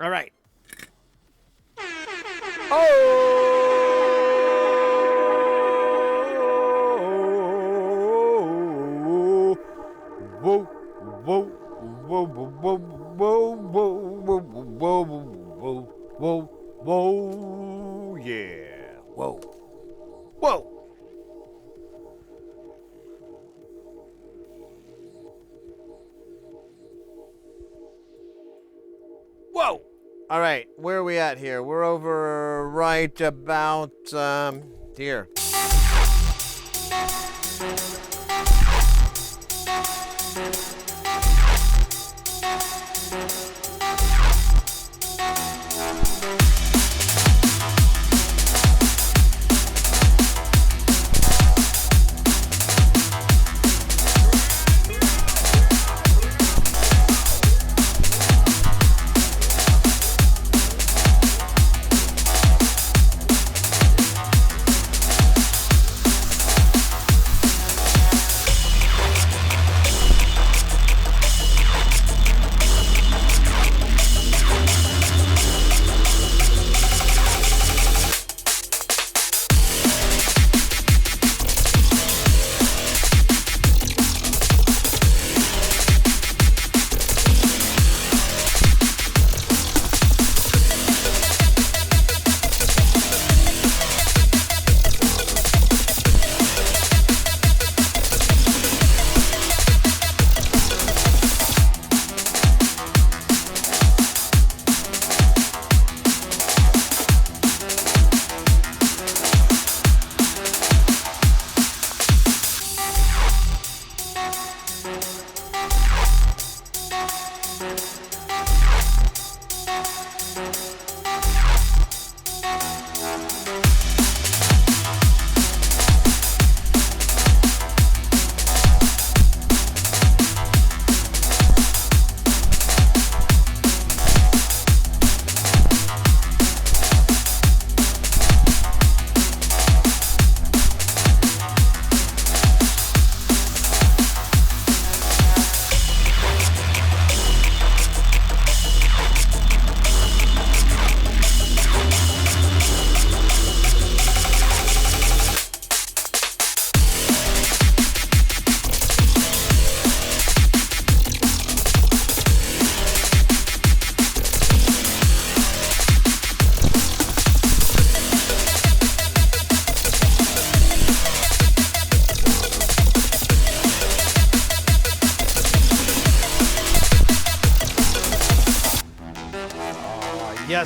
Speaker 1: All right. Oh! Whoa, whoa, whoa, whoa, whoa, whoa, whoa, whoa, whoa, whoa, whoa, yeah, whoa, whoa. Whoa! All right, where are we at here? We're over right about here.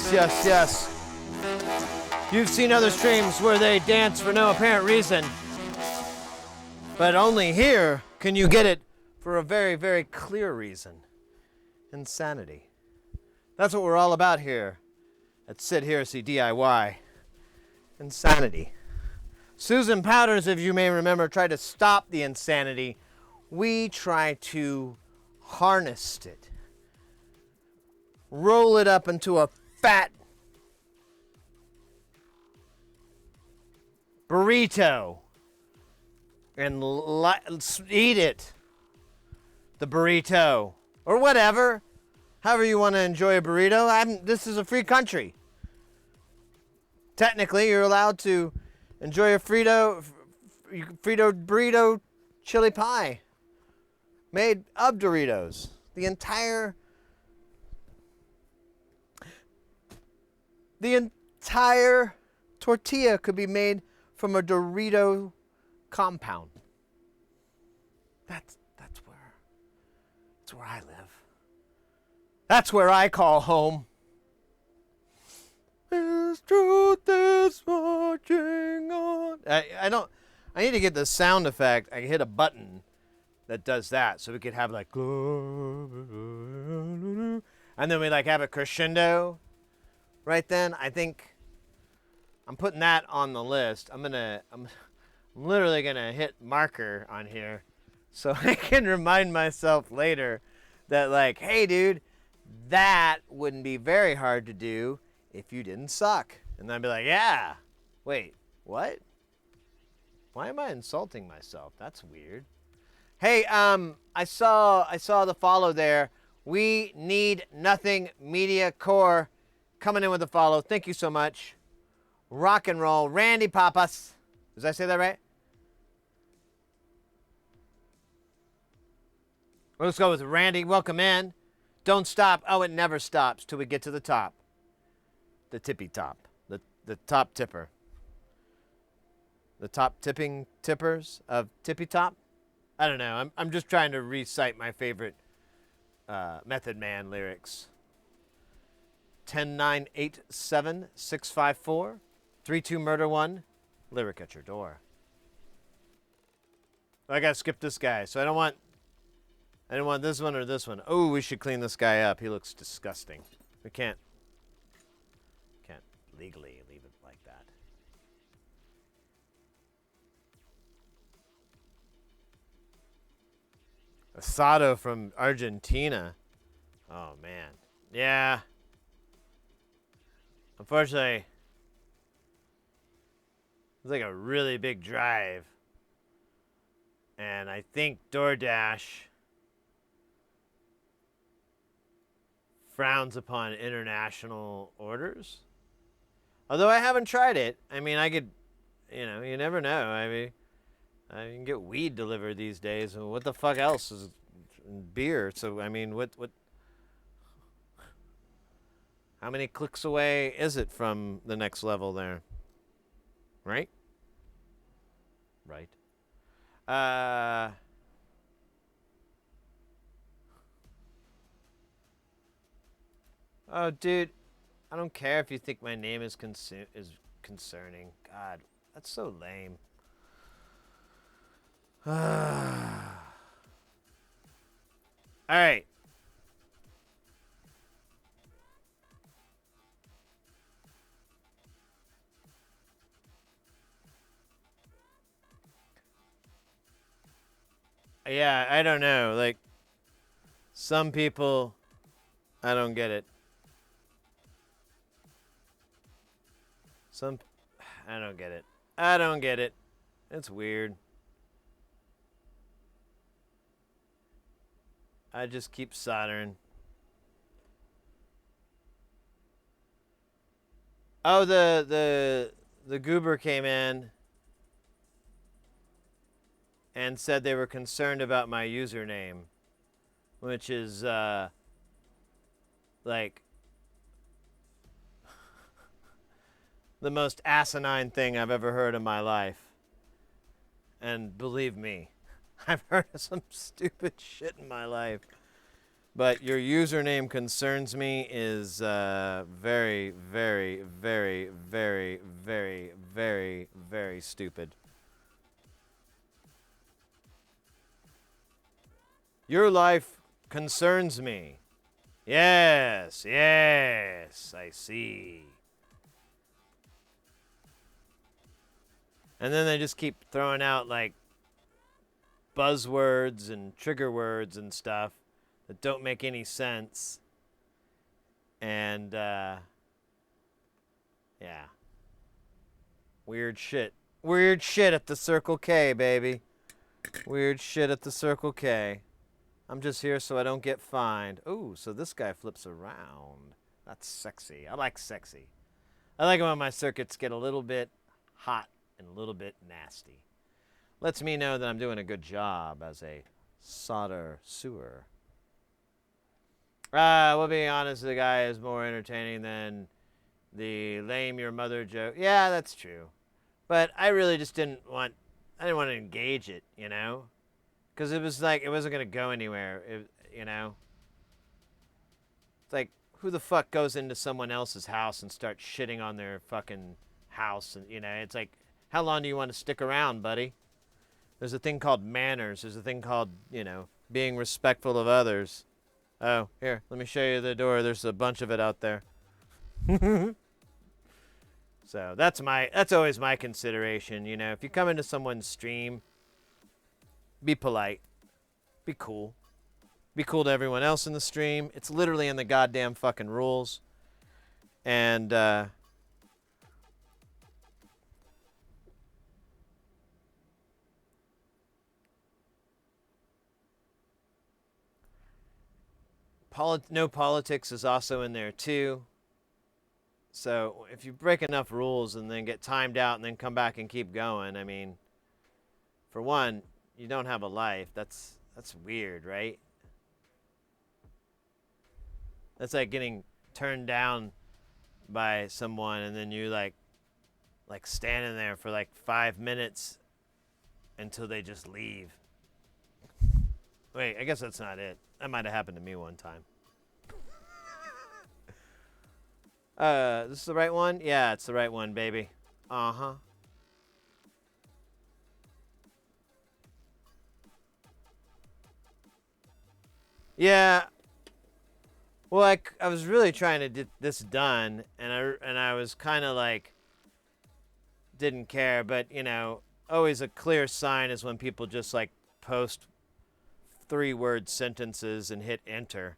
Speaker 1: Yes, yes, yes. You've seen other streams where they dance for no apparent reason. But only here can you get it for a very, very clear reason. Insanity. That's what we're all about here at Sid Heresy DIY. Insanity. Susan Powders, if you may remember, tried to stop the insanity. We try to harness it. Roll it up into a fat burrito and eat it. The burrito. Or whatever. However you want to enjoy a burrito. This is a free country. Technically, you're allowed to enjoy a Frito burrito chili pie made of Doritos. The entire tortilla could be made from a Dorito compound. That's where I live. That's where I call home. This truth is marching on. I need to get the sound effect. I hit a button that does that, so we could have like, and then we like have a crescendo. Right then, I think I'm putting that on the list. I'm literally gonna hit marker on here, so I can remind myself later that like, hey, dude, that wouldn't be very hard to do if you didn't suck. And I'd be like, yeah. Wait, what? Why am I insulting myself? That's weird. Hey, I saw the follow there. We Need Nothing Media Core coming in with a follow. Thank you so much. Rock and roll. Randy Papas. Did I say that right? Well, let's go with Randy. Welcome in. Don't stop. Oh, it never stops till we get to the top. The tippy top. The top tipper. The top tipping tippers of Tippy Top? I don't know. I'm just trying to recite my favorite Method Man lyrics. 10987 32 murder 1 lyric at your door. I gotta skip this guy, so I don't want this one or this one. Oh, we should clean this guy up. He looks disgusting. We can't legally leave it like that. Asado from Argentina. Oh, man. Yeah. Unfortunately, it's like a really big drive. And I think DoorDash frowns upon international orders. Although I haven't tried it. I mean, I could, you never know. I mean, I can get weed delivered these days. And what the fuck else is beer? So, I mean, what how many clicks away is it from the next level there? Right? Right. Oh, dude, I don't care if you think my name is concerning. God, that's so lame. All right. Yeah, I don't know. Like, some people, I don't get it. I don't get it. I don't get it. It's weird. I just keep soldering. Oh, the goober came in and said they were concerned about my username, which is like the most asinine thing I've ever heard in my life. And believe me, I've heard of some stupid shit in my life. But your username concerns me is very, very, very, very, very, very, very stupid. Your life concerns me. Yes, yes, I see. And then they just keep throwing out like buzzwords and trigger words and stuff that don't make any sense. And yeah. Weird shit. Weird shit at the Circle K, baby. Weird shit at the Circle K. I'm just here so I don't get fined. Ooh, so this guy flips around. That's sexy. I like sexy. I like it when my circuits get a little bit hot and a little bit nasty. Lets me know that I'm doing a good job as a solder sewer. We'll be honest, the guy is more entertaining than the lame your mother joke. Yeah, that's true. But I really just didn't want to engage it, you know? Because it was like, it wasn't going to go anywhere, you know? It's like, who the fuck goes into someone else's house and starts shitting on their fucking house? And, you know, it's like, how long do you want to stick around, buddy? There's a thing called manners. There's a thing called, you know, being respectful of others. Oh, here, let me show you the door. There's a bunch of it out there. So that's always my consideration, you know. If you come into someone's stream, be polite. Be cool. Be cool to everyone else in the stream. It's literally in the goddamn fucking rules. And no politics is also in there too. So if you break enough rules and then get timed out and then come back and keep going, I mean, for one, you don't have a life. That's weird, right? That's like getting turned down by someone and then you like standing there for like 5 minutes until they just leave. Wait, I guess that's not it. That might have happened to me one time. This is the right one? Yeah, it's the right one, baby. Uh-huh. Yeah. Well, I was really trying to get this done, and I was kind of like, didn't care, but, you know, always a clear sign is when people just, like, post 3-word sentences and hit enter.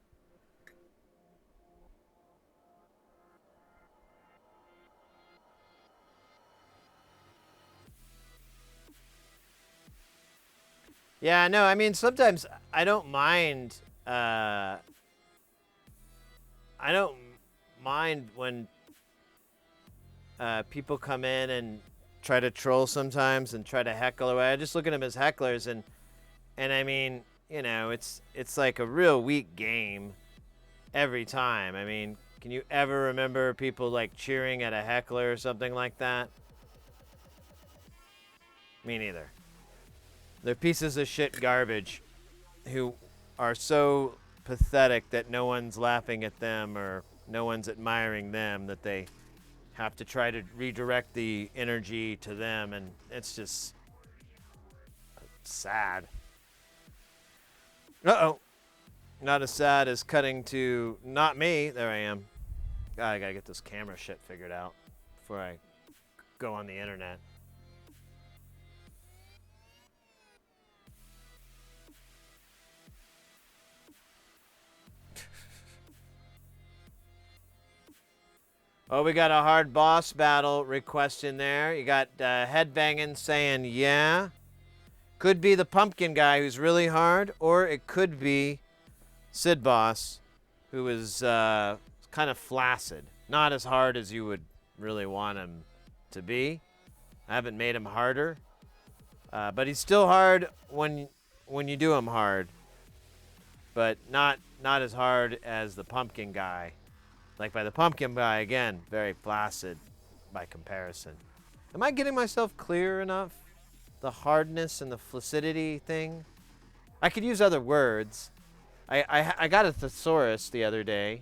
Speaker 1: Yeah, no, I mean, sometimes I don't mind, I don't mind when people come in and try to troll sometimes and try to heckle away. I just look at them as hecklers, and I mean, you know, it's like a real weak game every time. I mean, can you ever remember people like cheering at a heckler or something like that? Me neither. They're pieces of shit garbage who are so pathetic that no one's laughing at them or no one's admiring them, that they have to try to redirect the energy to them, and it's just sad. Uh-oh. Not as sad as cutting to not me. There I am. God, I gotta get this camera shit figured out before I go on the internet. Oh, we got a hard boss battle request in there. You got Headbanging saying, yeah. Could be the pumpkin guy who's really hard, or it could be Sid Boss, who is kind of flaccid. Not as hard as you would really want him to be. I haven't made him harder. But he's still hard when you do him hard. But not as hard as the pumpkin guy. Like by the pumpkin guy, again, very flaccid by comparison. Am I getting myself clear enough? The hardness and the flaccidity thing? I could use other words. I got a thesaurus the other day.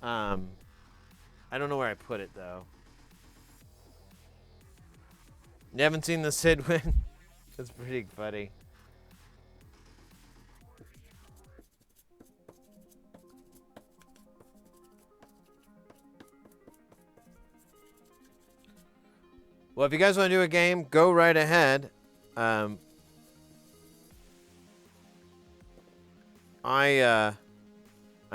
Speaker 1: I don't know where I put it though. You haven't seen the Sid win? That's pretty funny. Well, if you guys want to do a game, go right ahead. I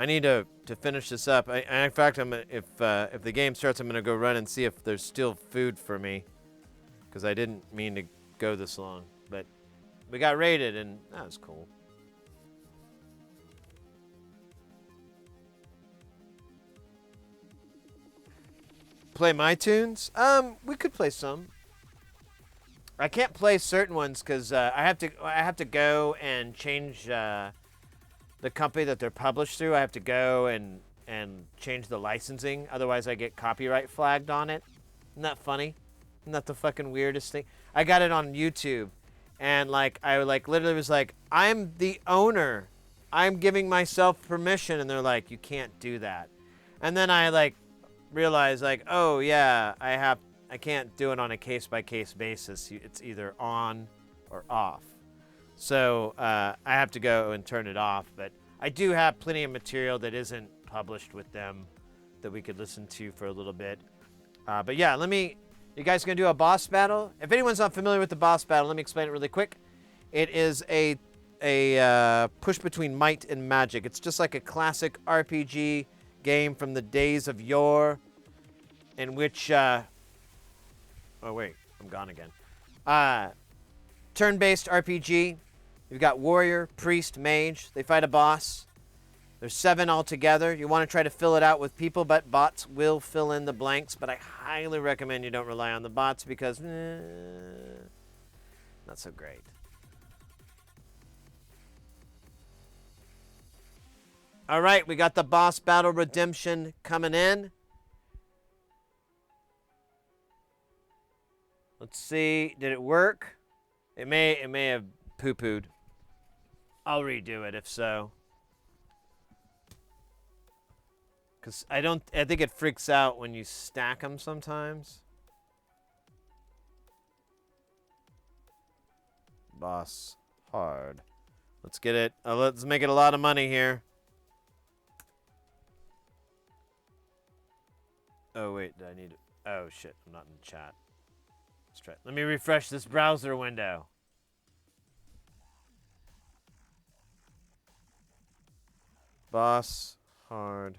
Speaker 1: need to finish this up. In fact, if the game starts, I'm gonna go run and see if there's still food for me, because I didn't mean to go this long. But we got raided, and that was cool. Play my tunes? We could play some. I can't play certain ones because I have to go and change the company that they're published through. I have to go and change the licensing. Otherwise, I get copyright flagged on it. Isn't that funny? Isn't that the fucking weirdest thing? I got it on YouTube, and I literally was like, I'm the owner. I'm giving myself permission, and they're like, you can't do that. And then I realized oh yeah, I can't do it on a case-by-case basis. It's either on or off. So I have to go and turn it off. But I do have plenty of material that isn't published with them that we could listen to for a little bit. But yeah, you guys gonna do a boss battle? If anyone's not familiar with the boss battle, let me explain it really quick. It is a push between might and magic. It's just like a classic RPG game from the days of yore, in which oh wait, I'm gone again. Turn-based RPG. You've got warrior, priest, mage. They fight a boss. There's 7 altogether. You want to try to fill it out with people, but bots will fill in the blanks. But I highly recommend you don't rely on the bots because not so great. All right, we got the boss battle redemption coming in. Let's see. Did it work? It may have poo-pooed. I'll redo it if so. Cause I think it freaks out when you stack them sometimes. Boss hard. Let's get it. Let's make it a lot of money here. Oh wait, I need. Oh shit, I'm not in the chat. Let's try. Let me refresh this browser window. Boss hard.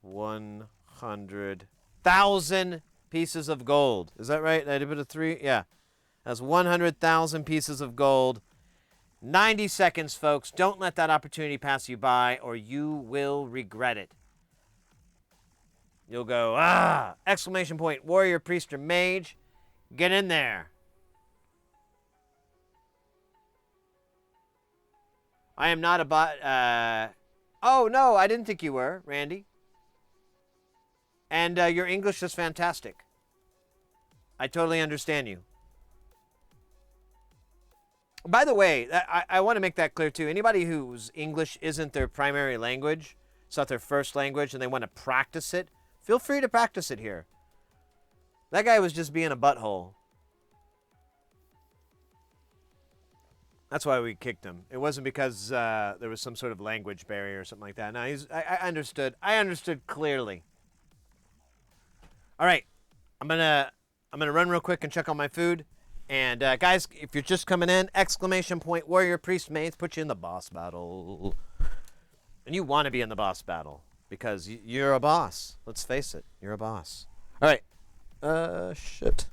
Speaker 1: 100,000 pieces of gold. Is that right? I did put a 3. Yeah, that's 100,000 pieces of gold. 90 seconds, folks. Don't let that opportunity pass you by, or you will regret it. You'll go, ah! Exclamation point, warrior, priest, or mage. Get in there. I am not a bot. Oh, no, I didn't think you were, Randy. And your English is fantastic. I totally understand you. By the way, I want to make that clear, too. Anybody whose English isn't their primary language, it's not their first language, and they want to practice it, feel free to practice it here. That guy was just being a butthole. That's why we kicked him. It wasn't because there was some sort of language barrier or something like that. No, I understood. I understood clearly. All right, I'm gonna run real quick and check on my food. And guys, if you're just coming in, exclamation point warrior priest mage, put you in the boss battle. And you want to be in the boss battle because you're a boss. Let's face it, you're a boss. All right. Shit.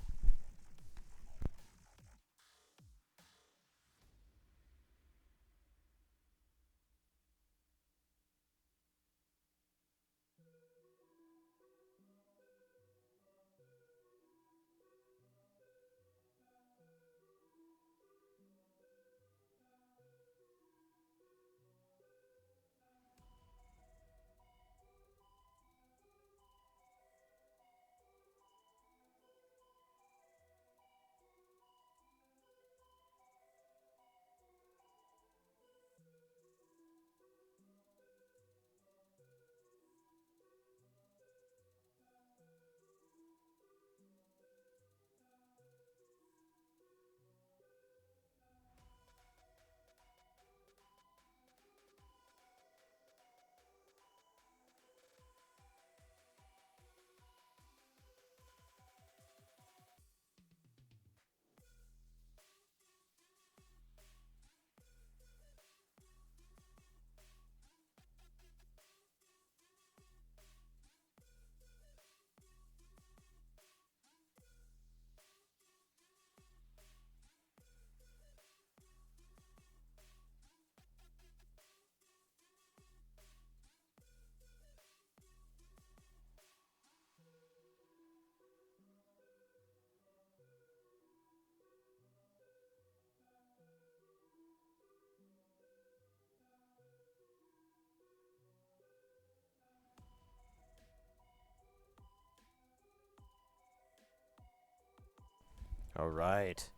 Speaker 1: All right.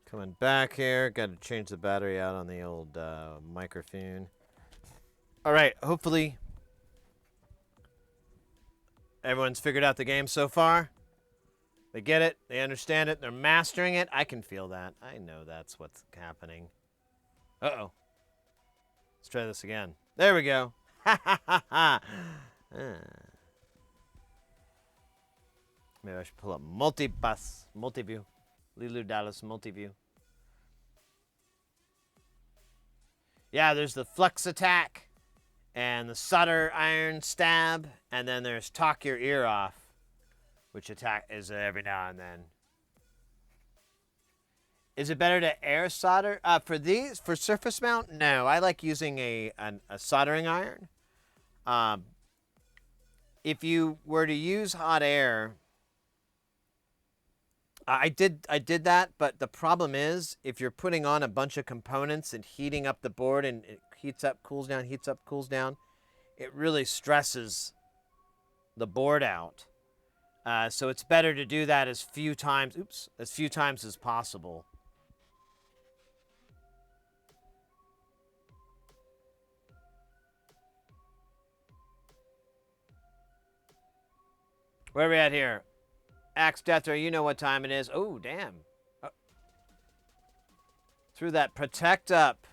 Speaker 1: Coming back here. Got to change the battery out on the old microphone. All right. Hopefully, everyone's figured out the game so far. They get it. They understand it. They're mastering it. I can feel that. I know that's what's happening. Uh-oh. Let's try this again. There we go. Ha ha ha ha. Maybe I should pull up multiview. Lulu Dallas multiview. Yeah, there's the Flux Attack and the Solder Iron Stab, and then there's Talk Your Ear Off, which attack is every now and then. Is it better to air solder? For surface mount, no. I like using a soldering iron. If you were to use hot air, I did that, but the problem is if you're putting on a bunch of components and heating up the board and it heats up, cools down, heats up, cools down, it really stresses the board out. So it's better to do that as few times as possible. Where are we at here? Axe Deathra, you know what time it is. Oh, damn. Threw that protect up.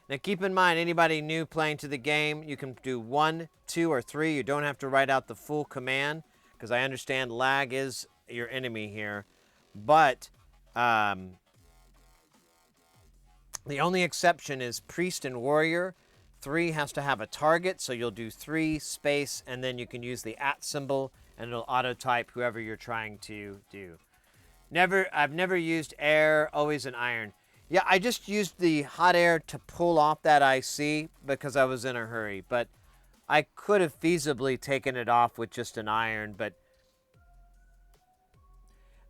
Speaker 1: Now keep in mind, anybody new playing to the game, you can do 1, 2, or 3. You don't have to write out the full command, because I understand lag is your enemy here. But the only exception is Priest and Warrior. 3 has to have a target, so you'll do 3 space, and then you can use the @ symbol, and it'll auto-type whoever you're trying to do. I've never used air, always an iron. Yeah, I just used the hot air to pull off that IC because I was in a hurry, but I could have feasibly taken it off with just an iron, but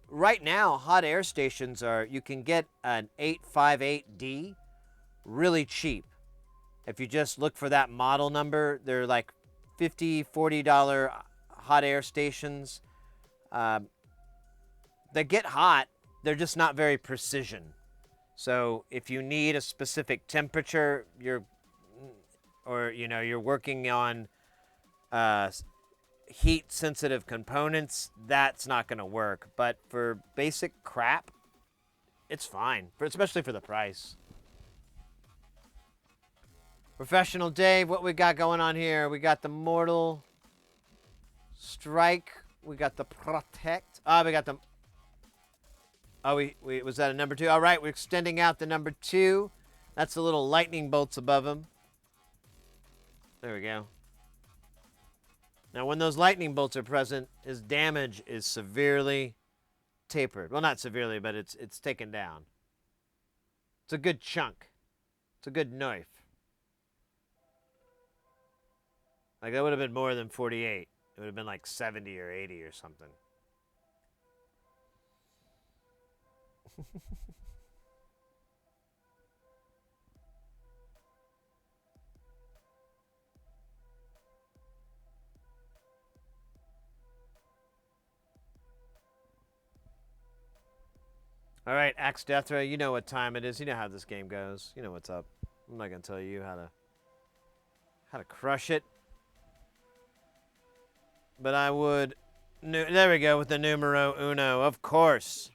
Speaker 1: right now, hot air stations you can get an 858D really cheap. If you just look for that model number, they're like $50, $40 hot air stations. They get hot, they're just not very precision. So if you need a specific temperature, you're working on heat sensitive components, that's not going to work. But for basic crap, it's fine, especially for the price. Professional Dave, what we got going on here? We got the Mortal Strike. We got the Protect. We got the... Oh, was that a number 2? All right, we're extending out the number 2. That's the little lightning bolts above him. There we go. Now, when those lightning bolts are present, his damage is severely tapered. Well, not severely, but it's taken down. It's a good chunk. It's a good knife. Like, that would have been more than 48. It would have been like 70 or 80 or something. All right, Axe Deathra, you know what time it is. You know how this game goes. You know what's up. I'm not going to tell you how to crush it. But I would... There we go with the numero uno, of course.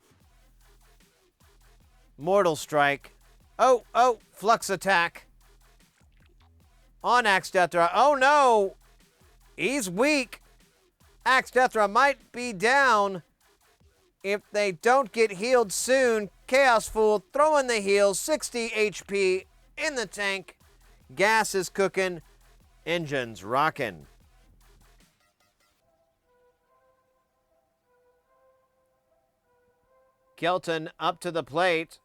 Speaker 1: Mortal Strike. Oh, Flux Attack. On Axe Deathra. Oh, no. He's weak. Axe Deathra might be down if they don't get healed soon. Chaos Fool throwing the heals. 60 HP in the tank. Gas is cooking. Engines rocking. Kelton up to the plate.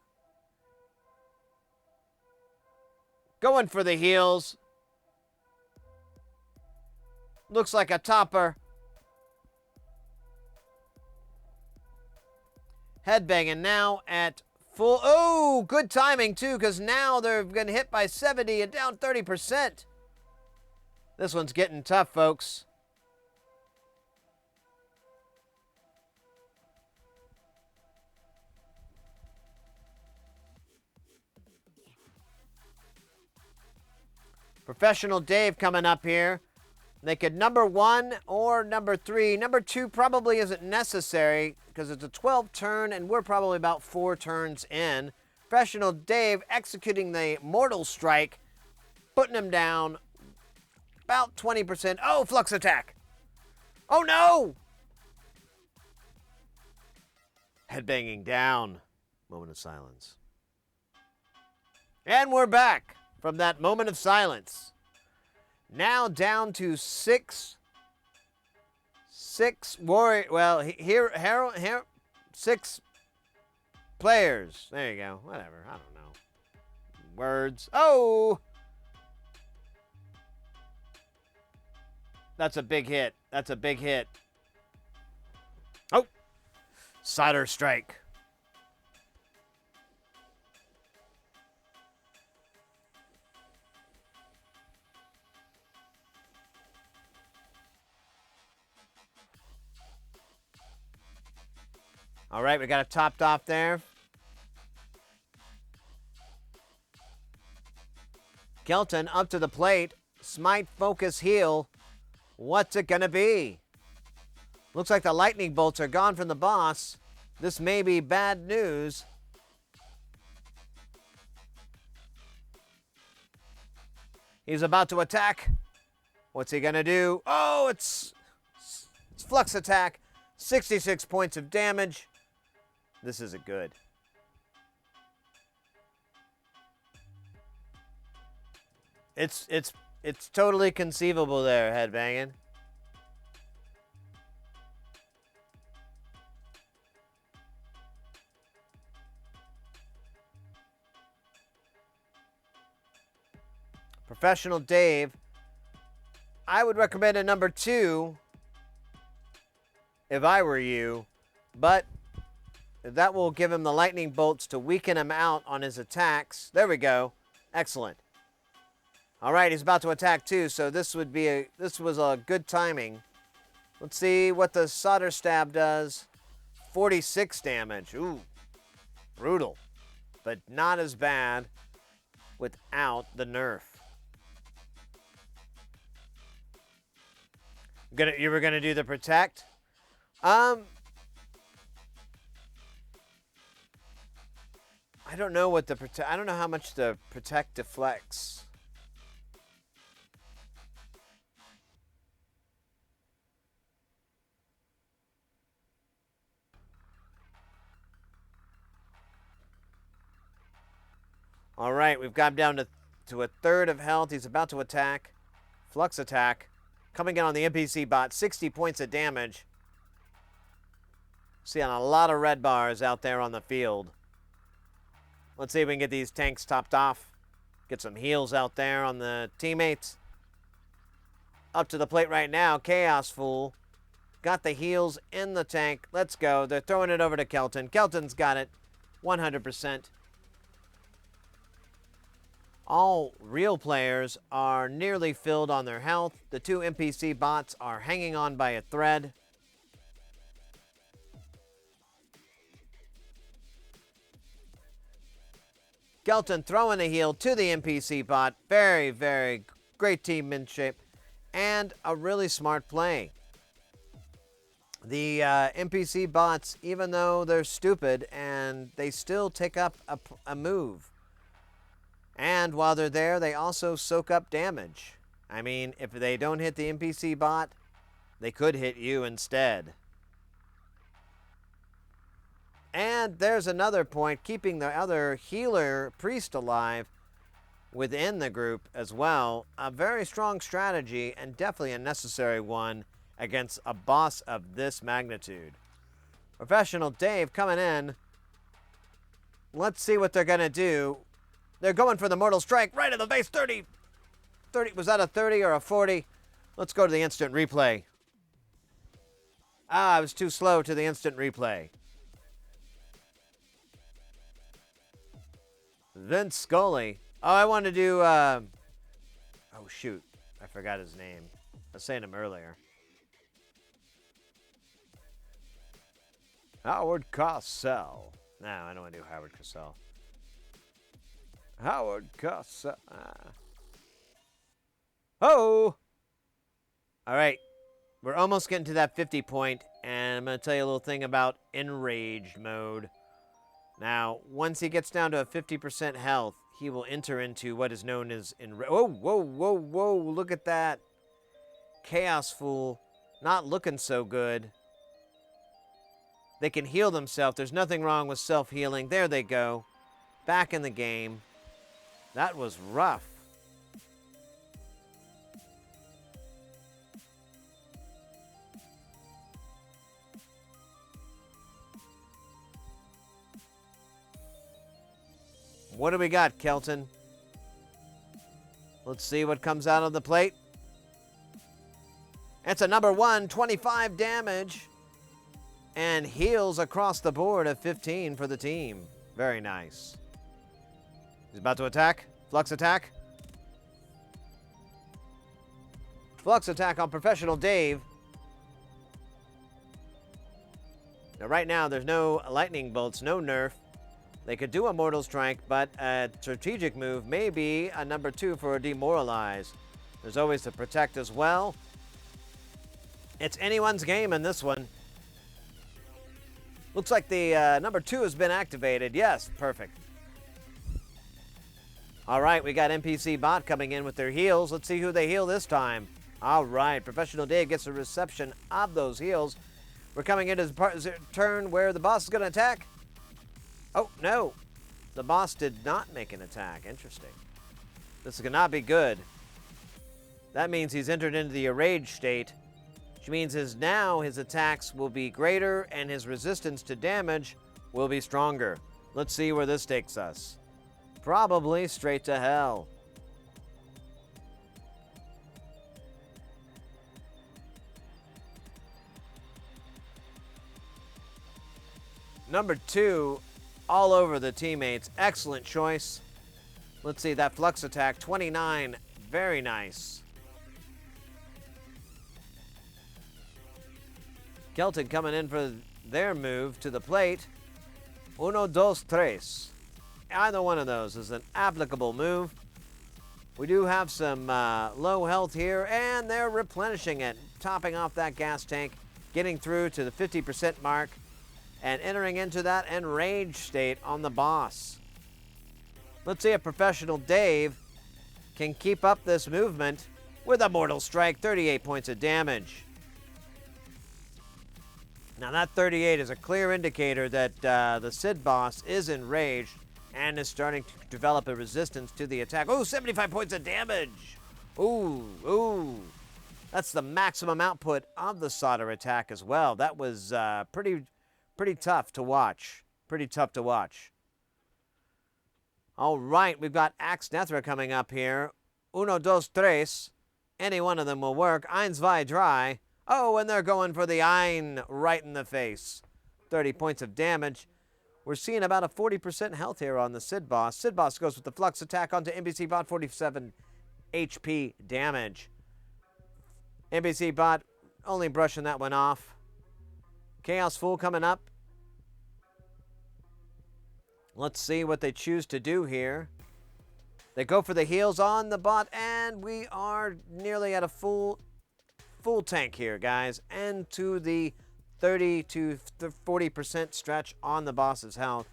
Speaker 1: Going for the heels. Looks like a topper. Headbanging now at full. Oh, good timing too, because now they're getting hit by 70 and down 30%. This one's getting tough, folks. Professional Dave coming up here. They could number 1 or number 3. Number 2 probably isn't necessary because it's a 12 turn and we're probably about 4 turns in. Professional Dave executing the Mortal Strike, putting him down about 20%. Oh, Flux Attack. Oh, no. Headbanging down. Moment of silence. And we're back from that moment of silence. Now down to 6 warrior. Well, here 6 players. There you go. Whatever. I don't know. Words. Oh! That's a big hit. That's a big hit. Oh! Solder Strike. All right, we got it topped off there. Kelton up to the plate. Smite, focus, heal. What's it gonna be? Looks like the lightning bolts are gone from the boss. This may be bad news. He's about to attack. What's he gonna do? Oh, it's Flux Attack. 66 points of damage. This isn't good. It's totally conceivable there, headbanging. Professional Dave. I would recommend a number 2 if I were you, but that will give him the lightning bolts to weaken him out on his attacks. There we go. Excellent. All right, he's about to attack too, so this was a good timing. Let's see what the solder stab does. 46 damage. Ooh, brutal, but not as bad without the nerf. You were gonna do the protect? I don't know what I don't know how much the protect deflects. All right, we've got him down to a third of health. He's about to attack. Flux Attack. Coming in on the NPC bot. 60 points of damage. Seeing a lot of red bars out there on the field. Let's see if we can get these tanks topped off. Get some heals out there on the teammates. Up to the plate right now. Chaos Fool. Got the heals in the tank. Let's go. They're throwing it over to Kelton. Kelton's got it. 100%. All real players are nearly filled on their health. The 2 NPC bots are hanging on by a thread. Kelton throwing a heal to the NPC bot. Very, very great teammanship and a really smart play. The NPC bots, even though they're stupid, and they still take up a move. And while they're there, they also soak up damage. I mean, if they don't hit the NPC bot, they could hit you instead. And there's another point, keeping the other healer priest alive within the group as well. A very strong strategy and definitely a necessary one against a boss of this magnitude. Professional Dave coming in. Let's see what they're going to do. They're going for the Mortal Strike right in the face. 30. Was that a 30 or a 40? Let's go to the instant replay. I was too slow to the instant replay. Vince Scully. Oh, I want to do, oh, shoot. I forgot his name. I was saying him earlier. Howard Cosell. No, I don't want to do Howard Cosell. Howard Cosell. Ho! All right. We're almost getting to that 50 point, and I'm going to tell you a little thing about enraged mode. Now, once he gets down to a 50% health, he will enter into what is known as whoa, whoa, whoa, whoa, look at that. Chaos Fool, not looking so good. They can heal themselves. There's nothing wrong with self-healing. There they go. Back in the game. That was rough. What do we got, Kelton? Let's see what comes out of the plate. It's a number 1, 25 damage. And heals across the board of 15 for the team. Very nice. He's about to attack. Flux attack. Flux attack on Professional Dave. Now, right now, there's no lightning bolts, no nerf. They could do a Mortal Strike, but a strategic move may be a number 2 for a Demoralize. There's always the Protect as well. It's anyone's game in this one. Looks like the number 2 has been activated. Yes, perfect. All right, we got NPC Bot coming in with their heals. Let's see who they heal this time. All right, Professional Dave gets a reception of those heals. We're coming into the turn where the boss is going to attack. Oh, no. The boss did not make an attack. Interesting. This is going to not be good. That means he's entered into the Enraged state, which means his attacks will be greater and his resistance to damage will be stronger. Let's see where this takes us. Probably straight to hell. Number 2, all over the teammates. Excellent choice. Let's see, that Flux attack, 29. Very nice. Kelton coming in for their move to the plate. 1, 2, 3. Either one of those is an applicable move. We do have some low health here, and they're replenishing it, topping off that gas tank, getting through to the 50% mark, and entering into that enraged state on the boss. Let's see if Professional Dave can keep up this movement with a Mortal Strike, 38 points of damage. Now that 38 is a clear indicator that the Sid boss is enraged and is starting to develop a resistance to the attack. Oh, 75 points of damage. Ooh. That's the maximum output of the solder attack as well. That was pretty tough to watch. All right, we've got Axe Nethra coming up here. 1, 2, 3. Any one of them will work. 1, 2, 3. Oh, and they're going for the Ein right in the face. 30 points of damage. We're seeing about a 40% health here on the Sid boss. Sid boss goes with the Flux attack onto NPC Bot, 47 HP damage. NPC Bot only brushing that one off. Chaos Fool coming up. Let's see what they choose to do here. They go for the heals on the bot, and we are nearly at a full tank here, guys. And to the 30 to 40% stretch on the boss's health.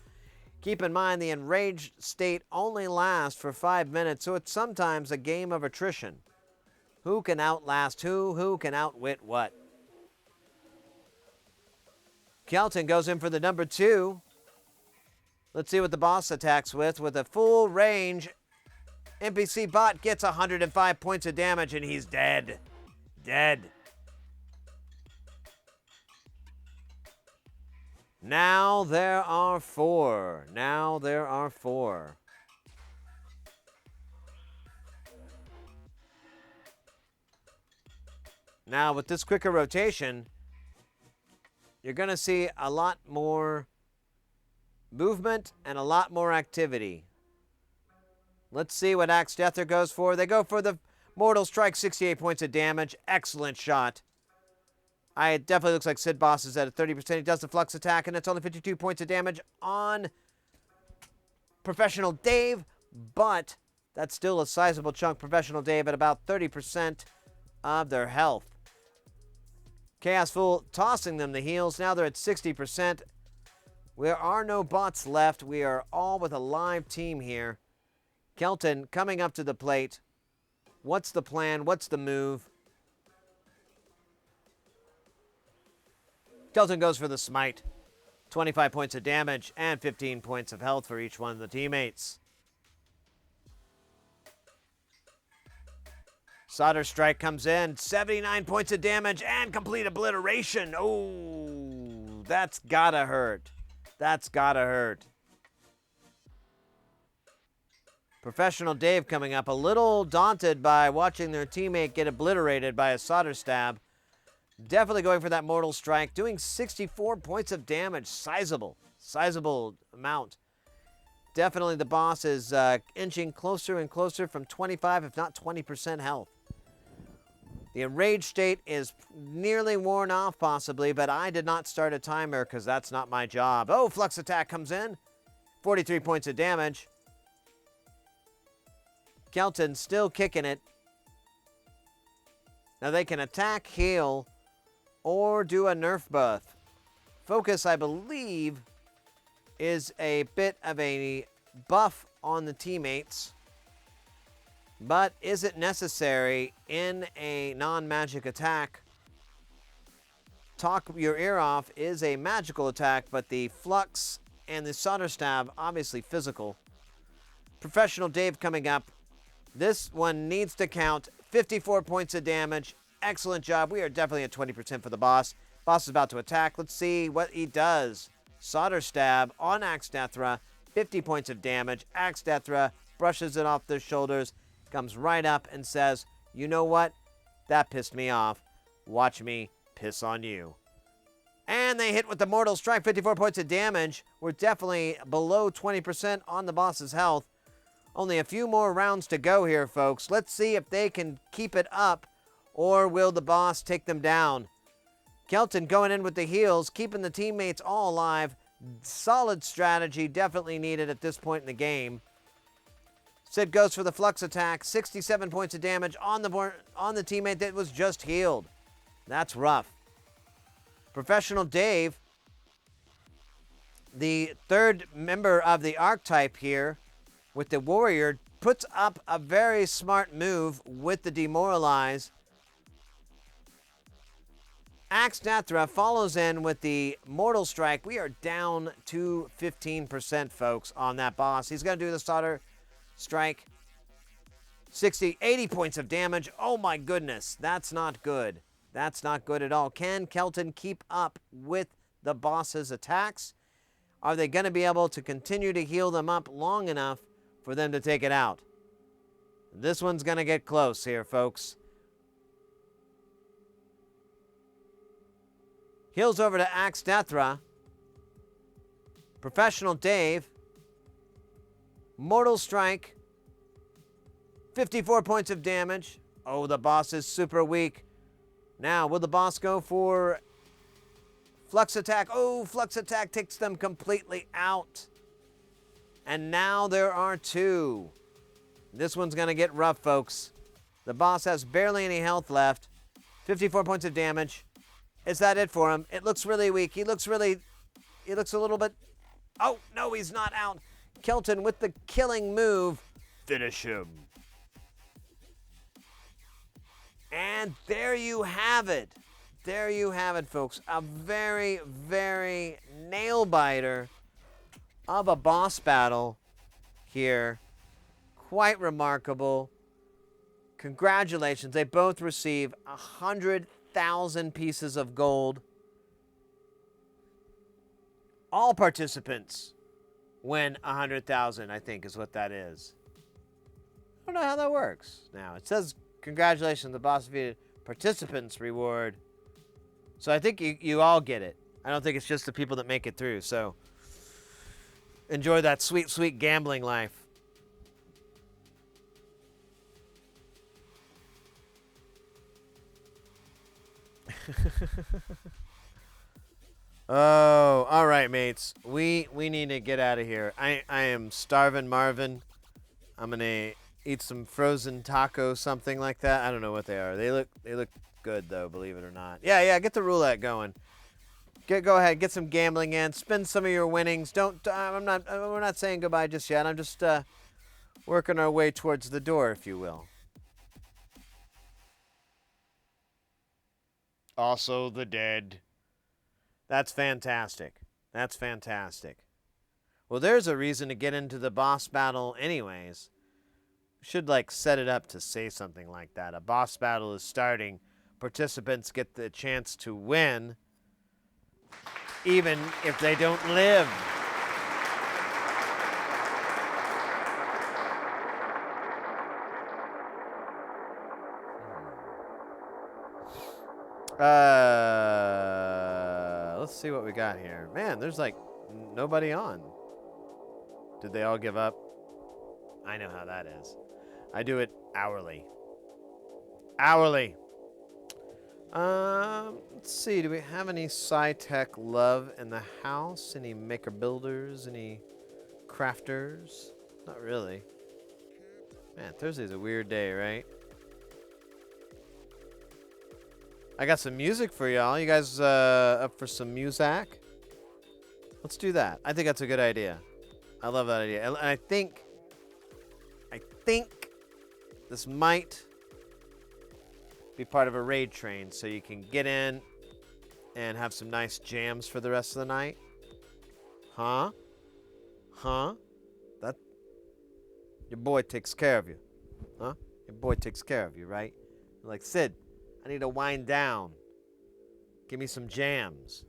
Speaker 1: Keep in mind, the enraged state only lasts for 5 minutes, so it's sometimes a game of attrition. Who can outlast who? Who can outwit what? Kelton goes in for the number 2. Let's see what the boss attacks with a full range. NPC Bot gets 105 points of damage, and he's dead. Now there are 4. Now with this quicker rotation, you're going to see a lot more movement and a lot more activity. Let's see what Axe Deather goes for. They go for the Mortal Strike, 68 points of damage. Excellent shot. It definitely looks like Sid Boss is at a 30%. He does the Flux attack, and it's only 52 points of damage on Professional Dave. But That's still a sizable chunk. Professional Dave at about 30% of their health. Chaos Fool tossing them the heals. Now they're at 60%. There are no bots left. We are all with a live team here. Kelton coming up to the plate. What's the plan? What's the move? Kelton goes for the smite. 25 points of damage and 15 points of health for each one of the teammates. Solder Strike comes in. 79 points of damage and complete obliteration. Oh, that's gotta hurt. That's gotta hurt. Professional Dave coming up, a little daunted by watching their teammate get obliterated by a solder stab. Definitely going for that Mortal Strike, doing 64 points of damage. Sizable amount. Definitely the boss is inching closer and closer from 25, if not 20% health. The enraged state is nearly worn off possibly, but I did not start a timer because that's not my job. Oh, Flux Attack comes in. 43 points of damage. Kelton still kicking it. Now they can attack, heal, or do a nerf buff. Focus, I believe, is a bit of a buff on the teammates, but is it necessary in a non-magic attack? Talk your ear off is a magical attack, but the Flux and the Solder Stab, obviously physical. Professional Dave coming up. This one needs to count. 54 points of damage. Excellent job. We are definitely at 20% for the boss. Boss is about to attack. Let's see what he does. Solder Stab on Axtethra. 50 points of damage. Axtethra brushes it off their shoulders. Comes right up and says, you know what? That pissed me off. Watch me piss on you. And they hit with the Mortal Strike. 54 points of damage. We're definitely below 20% on the boss's health. Only a few more rounds to go here, folks. Let's see if they can keep it up, or will the boss take them down? Kelton going in with the heals, keeping the teammates all alive. Solid strategy, definitely needed at this point in the game. Sid goes for the Flux Attack. 67 points of damage on the teammate that was just healed. That's rough. Professional Dave, the third member of the archetype here, with the warrior, puts up a very smart move with the demoralize. Axtethra follows in with the Mortal Strike. We are down to 15%, folks, on that boss. He's going to do the Solder Strike. 80 points of damage. Oh my goodness, that's not good. That's not good at all. Can Kelton keep up with the boss's attacks? Are they going to be able to continue to heal them up long enough for them to take it out? This one's going to get close here, folks. Heals over to Axtethra. Professional Dave. Mortal Strike. 54 points of damage. Oh, the boss is super weak. Now, will the boss go for Flux Attack? Oh, Flux Attack takes them completely out. And now there are two. This one's going to get rough, folks. The boss has barely any health left. 54 points of damage. Is that it for him? It looks really weak. He looks a little bit... Oh, no, he's not out. Kelton with the killing move. Finish him. And there you have it. There you have it, folks. A very, very nail-biter of a boss battle here. Quite remarkable. Congratulations. They both receive 100,000 pieces of gold. All participants win 100,000, I think is what that is. I don't know how that works. Now, it says, congratulations, the boss defeated participants reward. So I think you all get it. I don't think it's just the people that make it through. So enjoy that sweet, sweet gambling life. Oh, all right, mates. We need to get out of here. I am starving Marvin. I'm gonna eat some frozen taco, something like that. I don't know what they are. They look good though, believe it or not. Yeah, get the roulette going. Go ahead, get some gambling in, spend some of your winnings. We're not saying goodbye just yet. I'm just working our way towards the door, if you will. Also the dead. That's fantastic. That's fantastic. Well, there's a reason to get into the boss battle anyways. Should set it up to say something like that. A boss battle is starting. Participants get the chance to win even if they don't live. Let's see what we got here. Man, there's nobody on. Did they all give up? I know how that is. I do it hourly. Hourly. Let's see. Do we have any sci-tech love in the house? Any maker builders? Any crafters? Not really. Man, Thursday's a weird day, right? I got some music for y'all. You guys up for some music? Let's do that. I think that's a good idea. I love that idea. And I think this might be part of a raid train, so you can get in and have some nice jams for the rest of the night. Huh? That your boy takes care of you. Huh? Your boy takes care of you, right? You're like, Sid, I need to wind down. Give me some jams.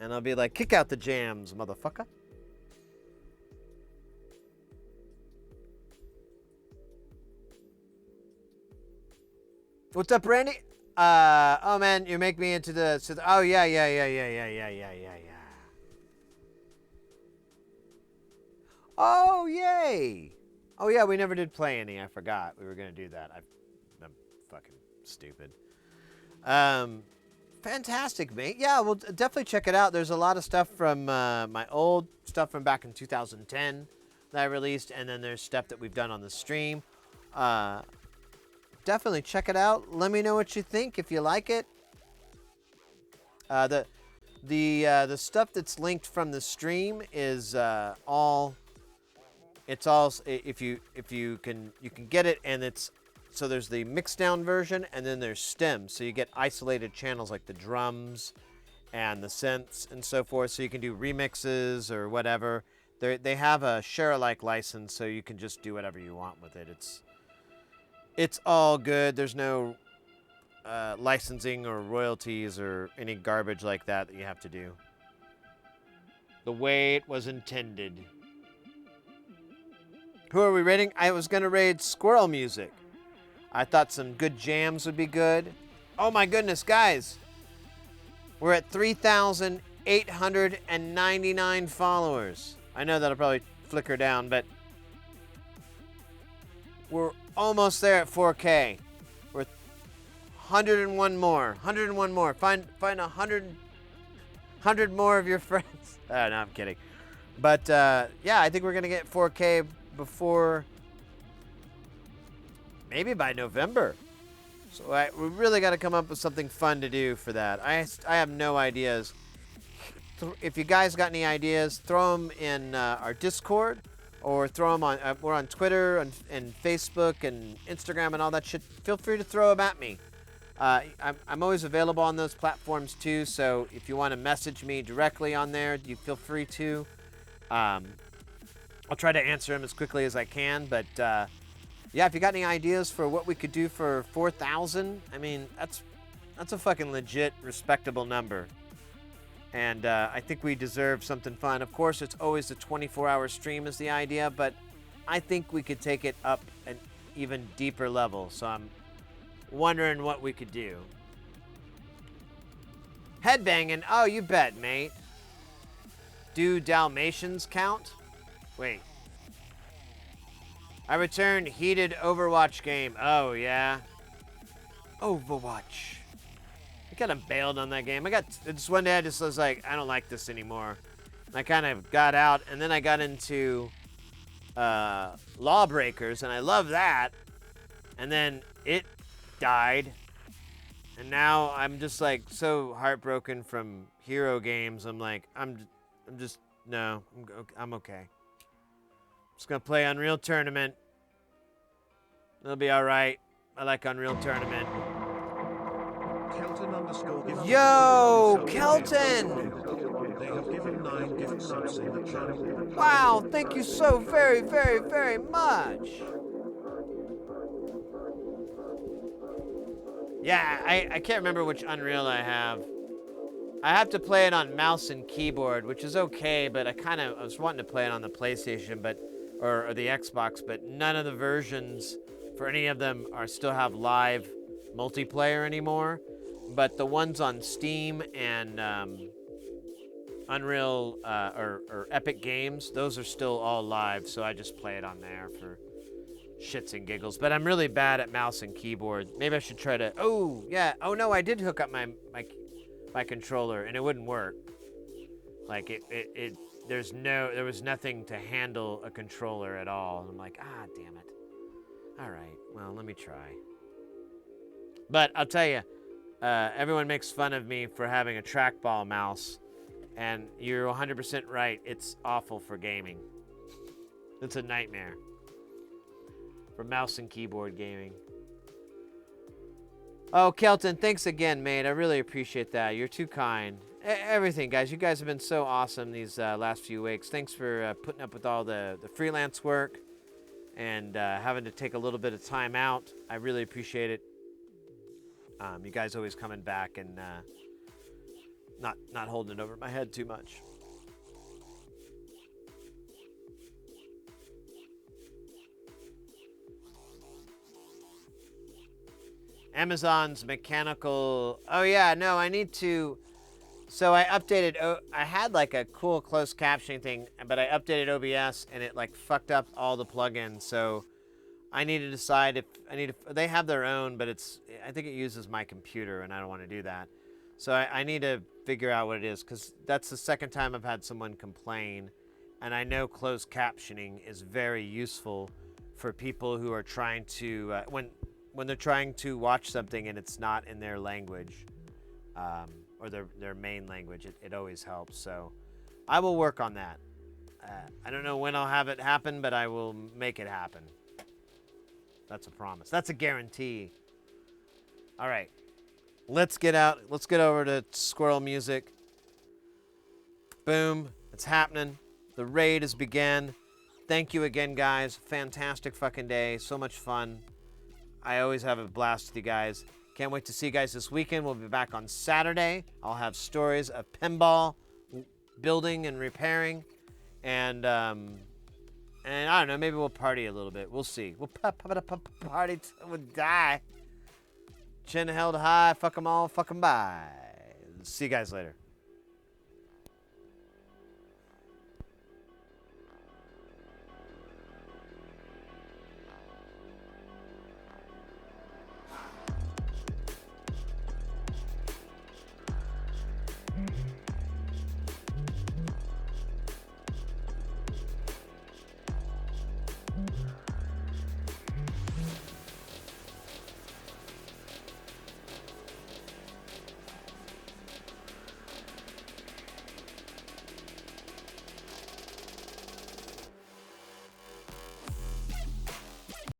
Speaker 1: And I'll be like, kick out the jams, motherfucker. What's up, Randy? Oh man, you make me into the. Oh yeah. Oh yay! Oh yeah, we never did play any. I forgot we were gonna do that. I'm fucking stupid. Fantastic, mate. Yeah, well, definitely check it out. There's a lot of stuff from my old stuff from back in 2010 that I released, and then there's stuff that we've done on the stream. Definitely check it out. Let me know what you think if you like it. The stuff that's linked from the stream is all. It's all if you can get it, and it's so there's the mixed down version, and then there's stems, so you get isolated channels like the drums and the synths and so forth, so you can do remixes or whatever. They have a share-alike license, so you can just do whatever you want with it. It's all good. There's no licensing or royalties or any garbage like that you have to do. The way it was intended. Who are we raiding? I was going to raid Squirrel Music. I thought some good jams would be good. Oh my goodness, guys. We're at 3,899 followers. I know that'll probably flicker down, but we're almost there at 4K. We're 101 more. 101 more. Find 100 more of your friends. Oh, no, I'm kidding. But yeah, I think we're going to get 4K before maybe by November. So we really got to come up with something fun to do for that. I have no ideas. If you guys got any ideas, throw them in our Discord, or throw them on. We're on Twitter and Facebook and Instagram and all that shit. Feel free to throw them at me. I'm always available on those platforms too. So if you want to message me directly on there, you feel free to. I'll try to answer them as quickly as I can, but. Yeah, if you got any ideas for what we could do for 4,000, I mean, that's a fucking legit, respectable number. And I think we deserve something fun. Of course, it's always a 24-hour stream is the idea, but I think we could take it up an even deeper level. So I'm wondering what we could do. Headbanging? Oh, you bet, mate. Do Dalmatians count? Wait. I returned heated Overwatch game. Oh, yeah. Overwatch. I kind of bailed on that game. Just one day I just was like, I don't like this anymore. And I kind of got out, and then I got into Lawbreakers, and I love that. And then it died, and now I'm just like so heartbroken from hero games. I'm like, I'm okay. Just gonna play Unreal Tournament. It'll be all right. I like Unreal Tournament. Yo, Kelton!
Speaker 4: They have given 9 gift subs in the channel.
Speaker 1: Wow, thank you so very, very, very much. Yeah, I can't remember which Unreal I have. I have to play it on mouse and keyboard, which is okay, but I was wanting to play it on the PlayStation, or the Xbox, but none of the versions for any of them still have live multiplayer anymore. But the ones on Steam and Unreal or Epic Games, those are still all live, so I just play it on there for shits and giggles. But I'm really bad at mouse and keyboard. Maybe I should try to. Oh yeah. Oh no, I did hook up my controller and it wouldn't work. Like there was nothing to handle a controller at all. I'm like, damn it. All right, well, let me try. But I'll tell you, everyone makes fun of me for having a trackball mouse, and you're 100% right. It's awful for gaming. It's a nightmare for mouse and keyboard gaming. Oh, Kelton, thanks again, mate. I really appreciate that. You're too kind. Everything, guys. You guys have been so awesome these last few weeks. Thanks for putting up with all the freelance work and having to take a little bit of time out. I really appreciate it. You guys always coming back and not holding it over my head too much. Amazon's mechanical. Oh yeah, no, I need to. So I updated. I had like a cool closed captioning thing, but I updated OBS and it like fucked up all the plugins. So I need to decide if I need to. They have their own, but I think it uses my computer, and I don't want to do that. So I need to figure out what it is, because that's the second time I've had someone complain, and I know closed captioning is very useful for people who are trying to when they're trying to watch something and it's not in their language, or their main language. It always helps. So I will work on that. I don't know when I'll have it happen, but I will make it happen. That's a promise. That's a guarantee. All right. Let's get out. Let's get over to Squirrel Music. Boom. It's happening. The raid has begun. Thank you again, guys. Fantastic fucking day. So much fun. I always have a blast with you guys. Can't wait to see you guys this weekend. We'll be back on Saturday. I'll have stories of pinball building and repairing. And I don't know, maybe we'll party a little bit. We'll see. We'll party till we die. Chin held high. Fuck 'em all. Fuck 'em bye. See you guys later.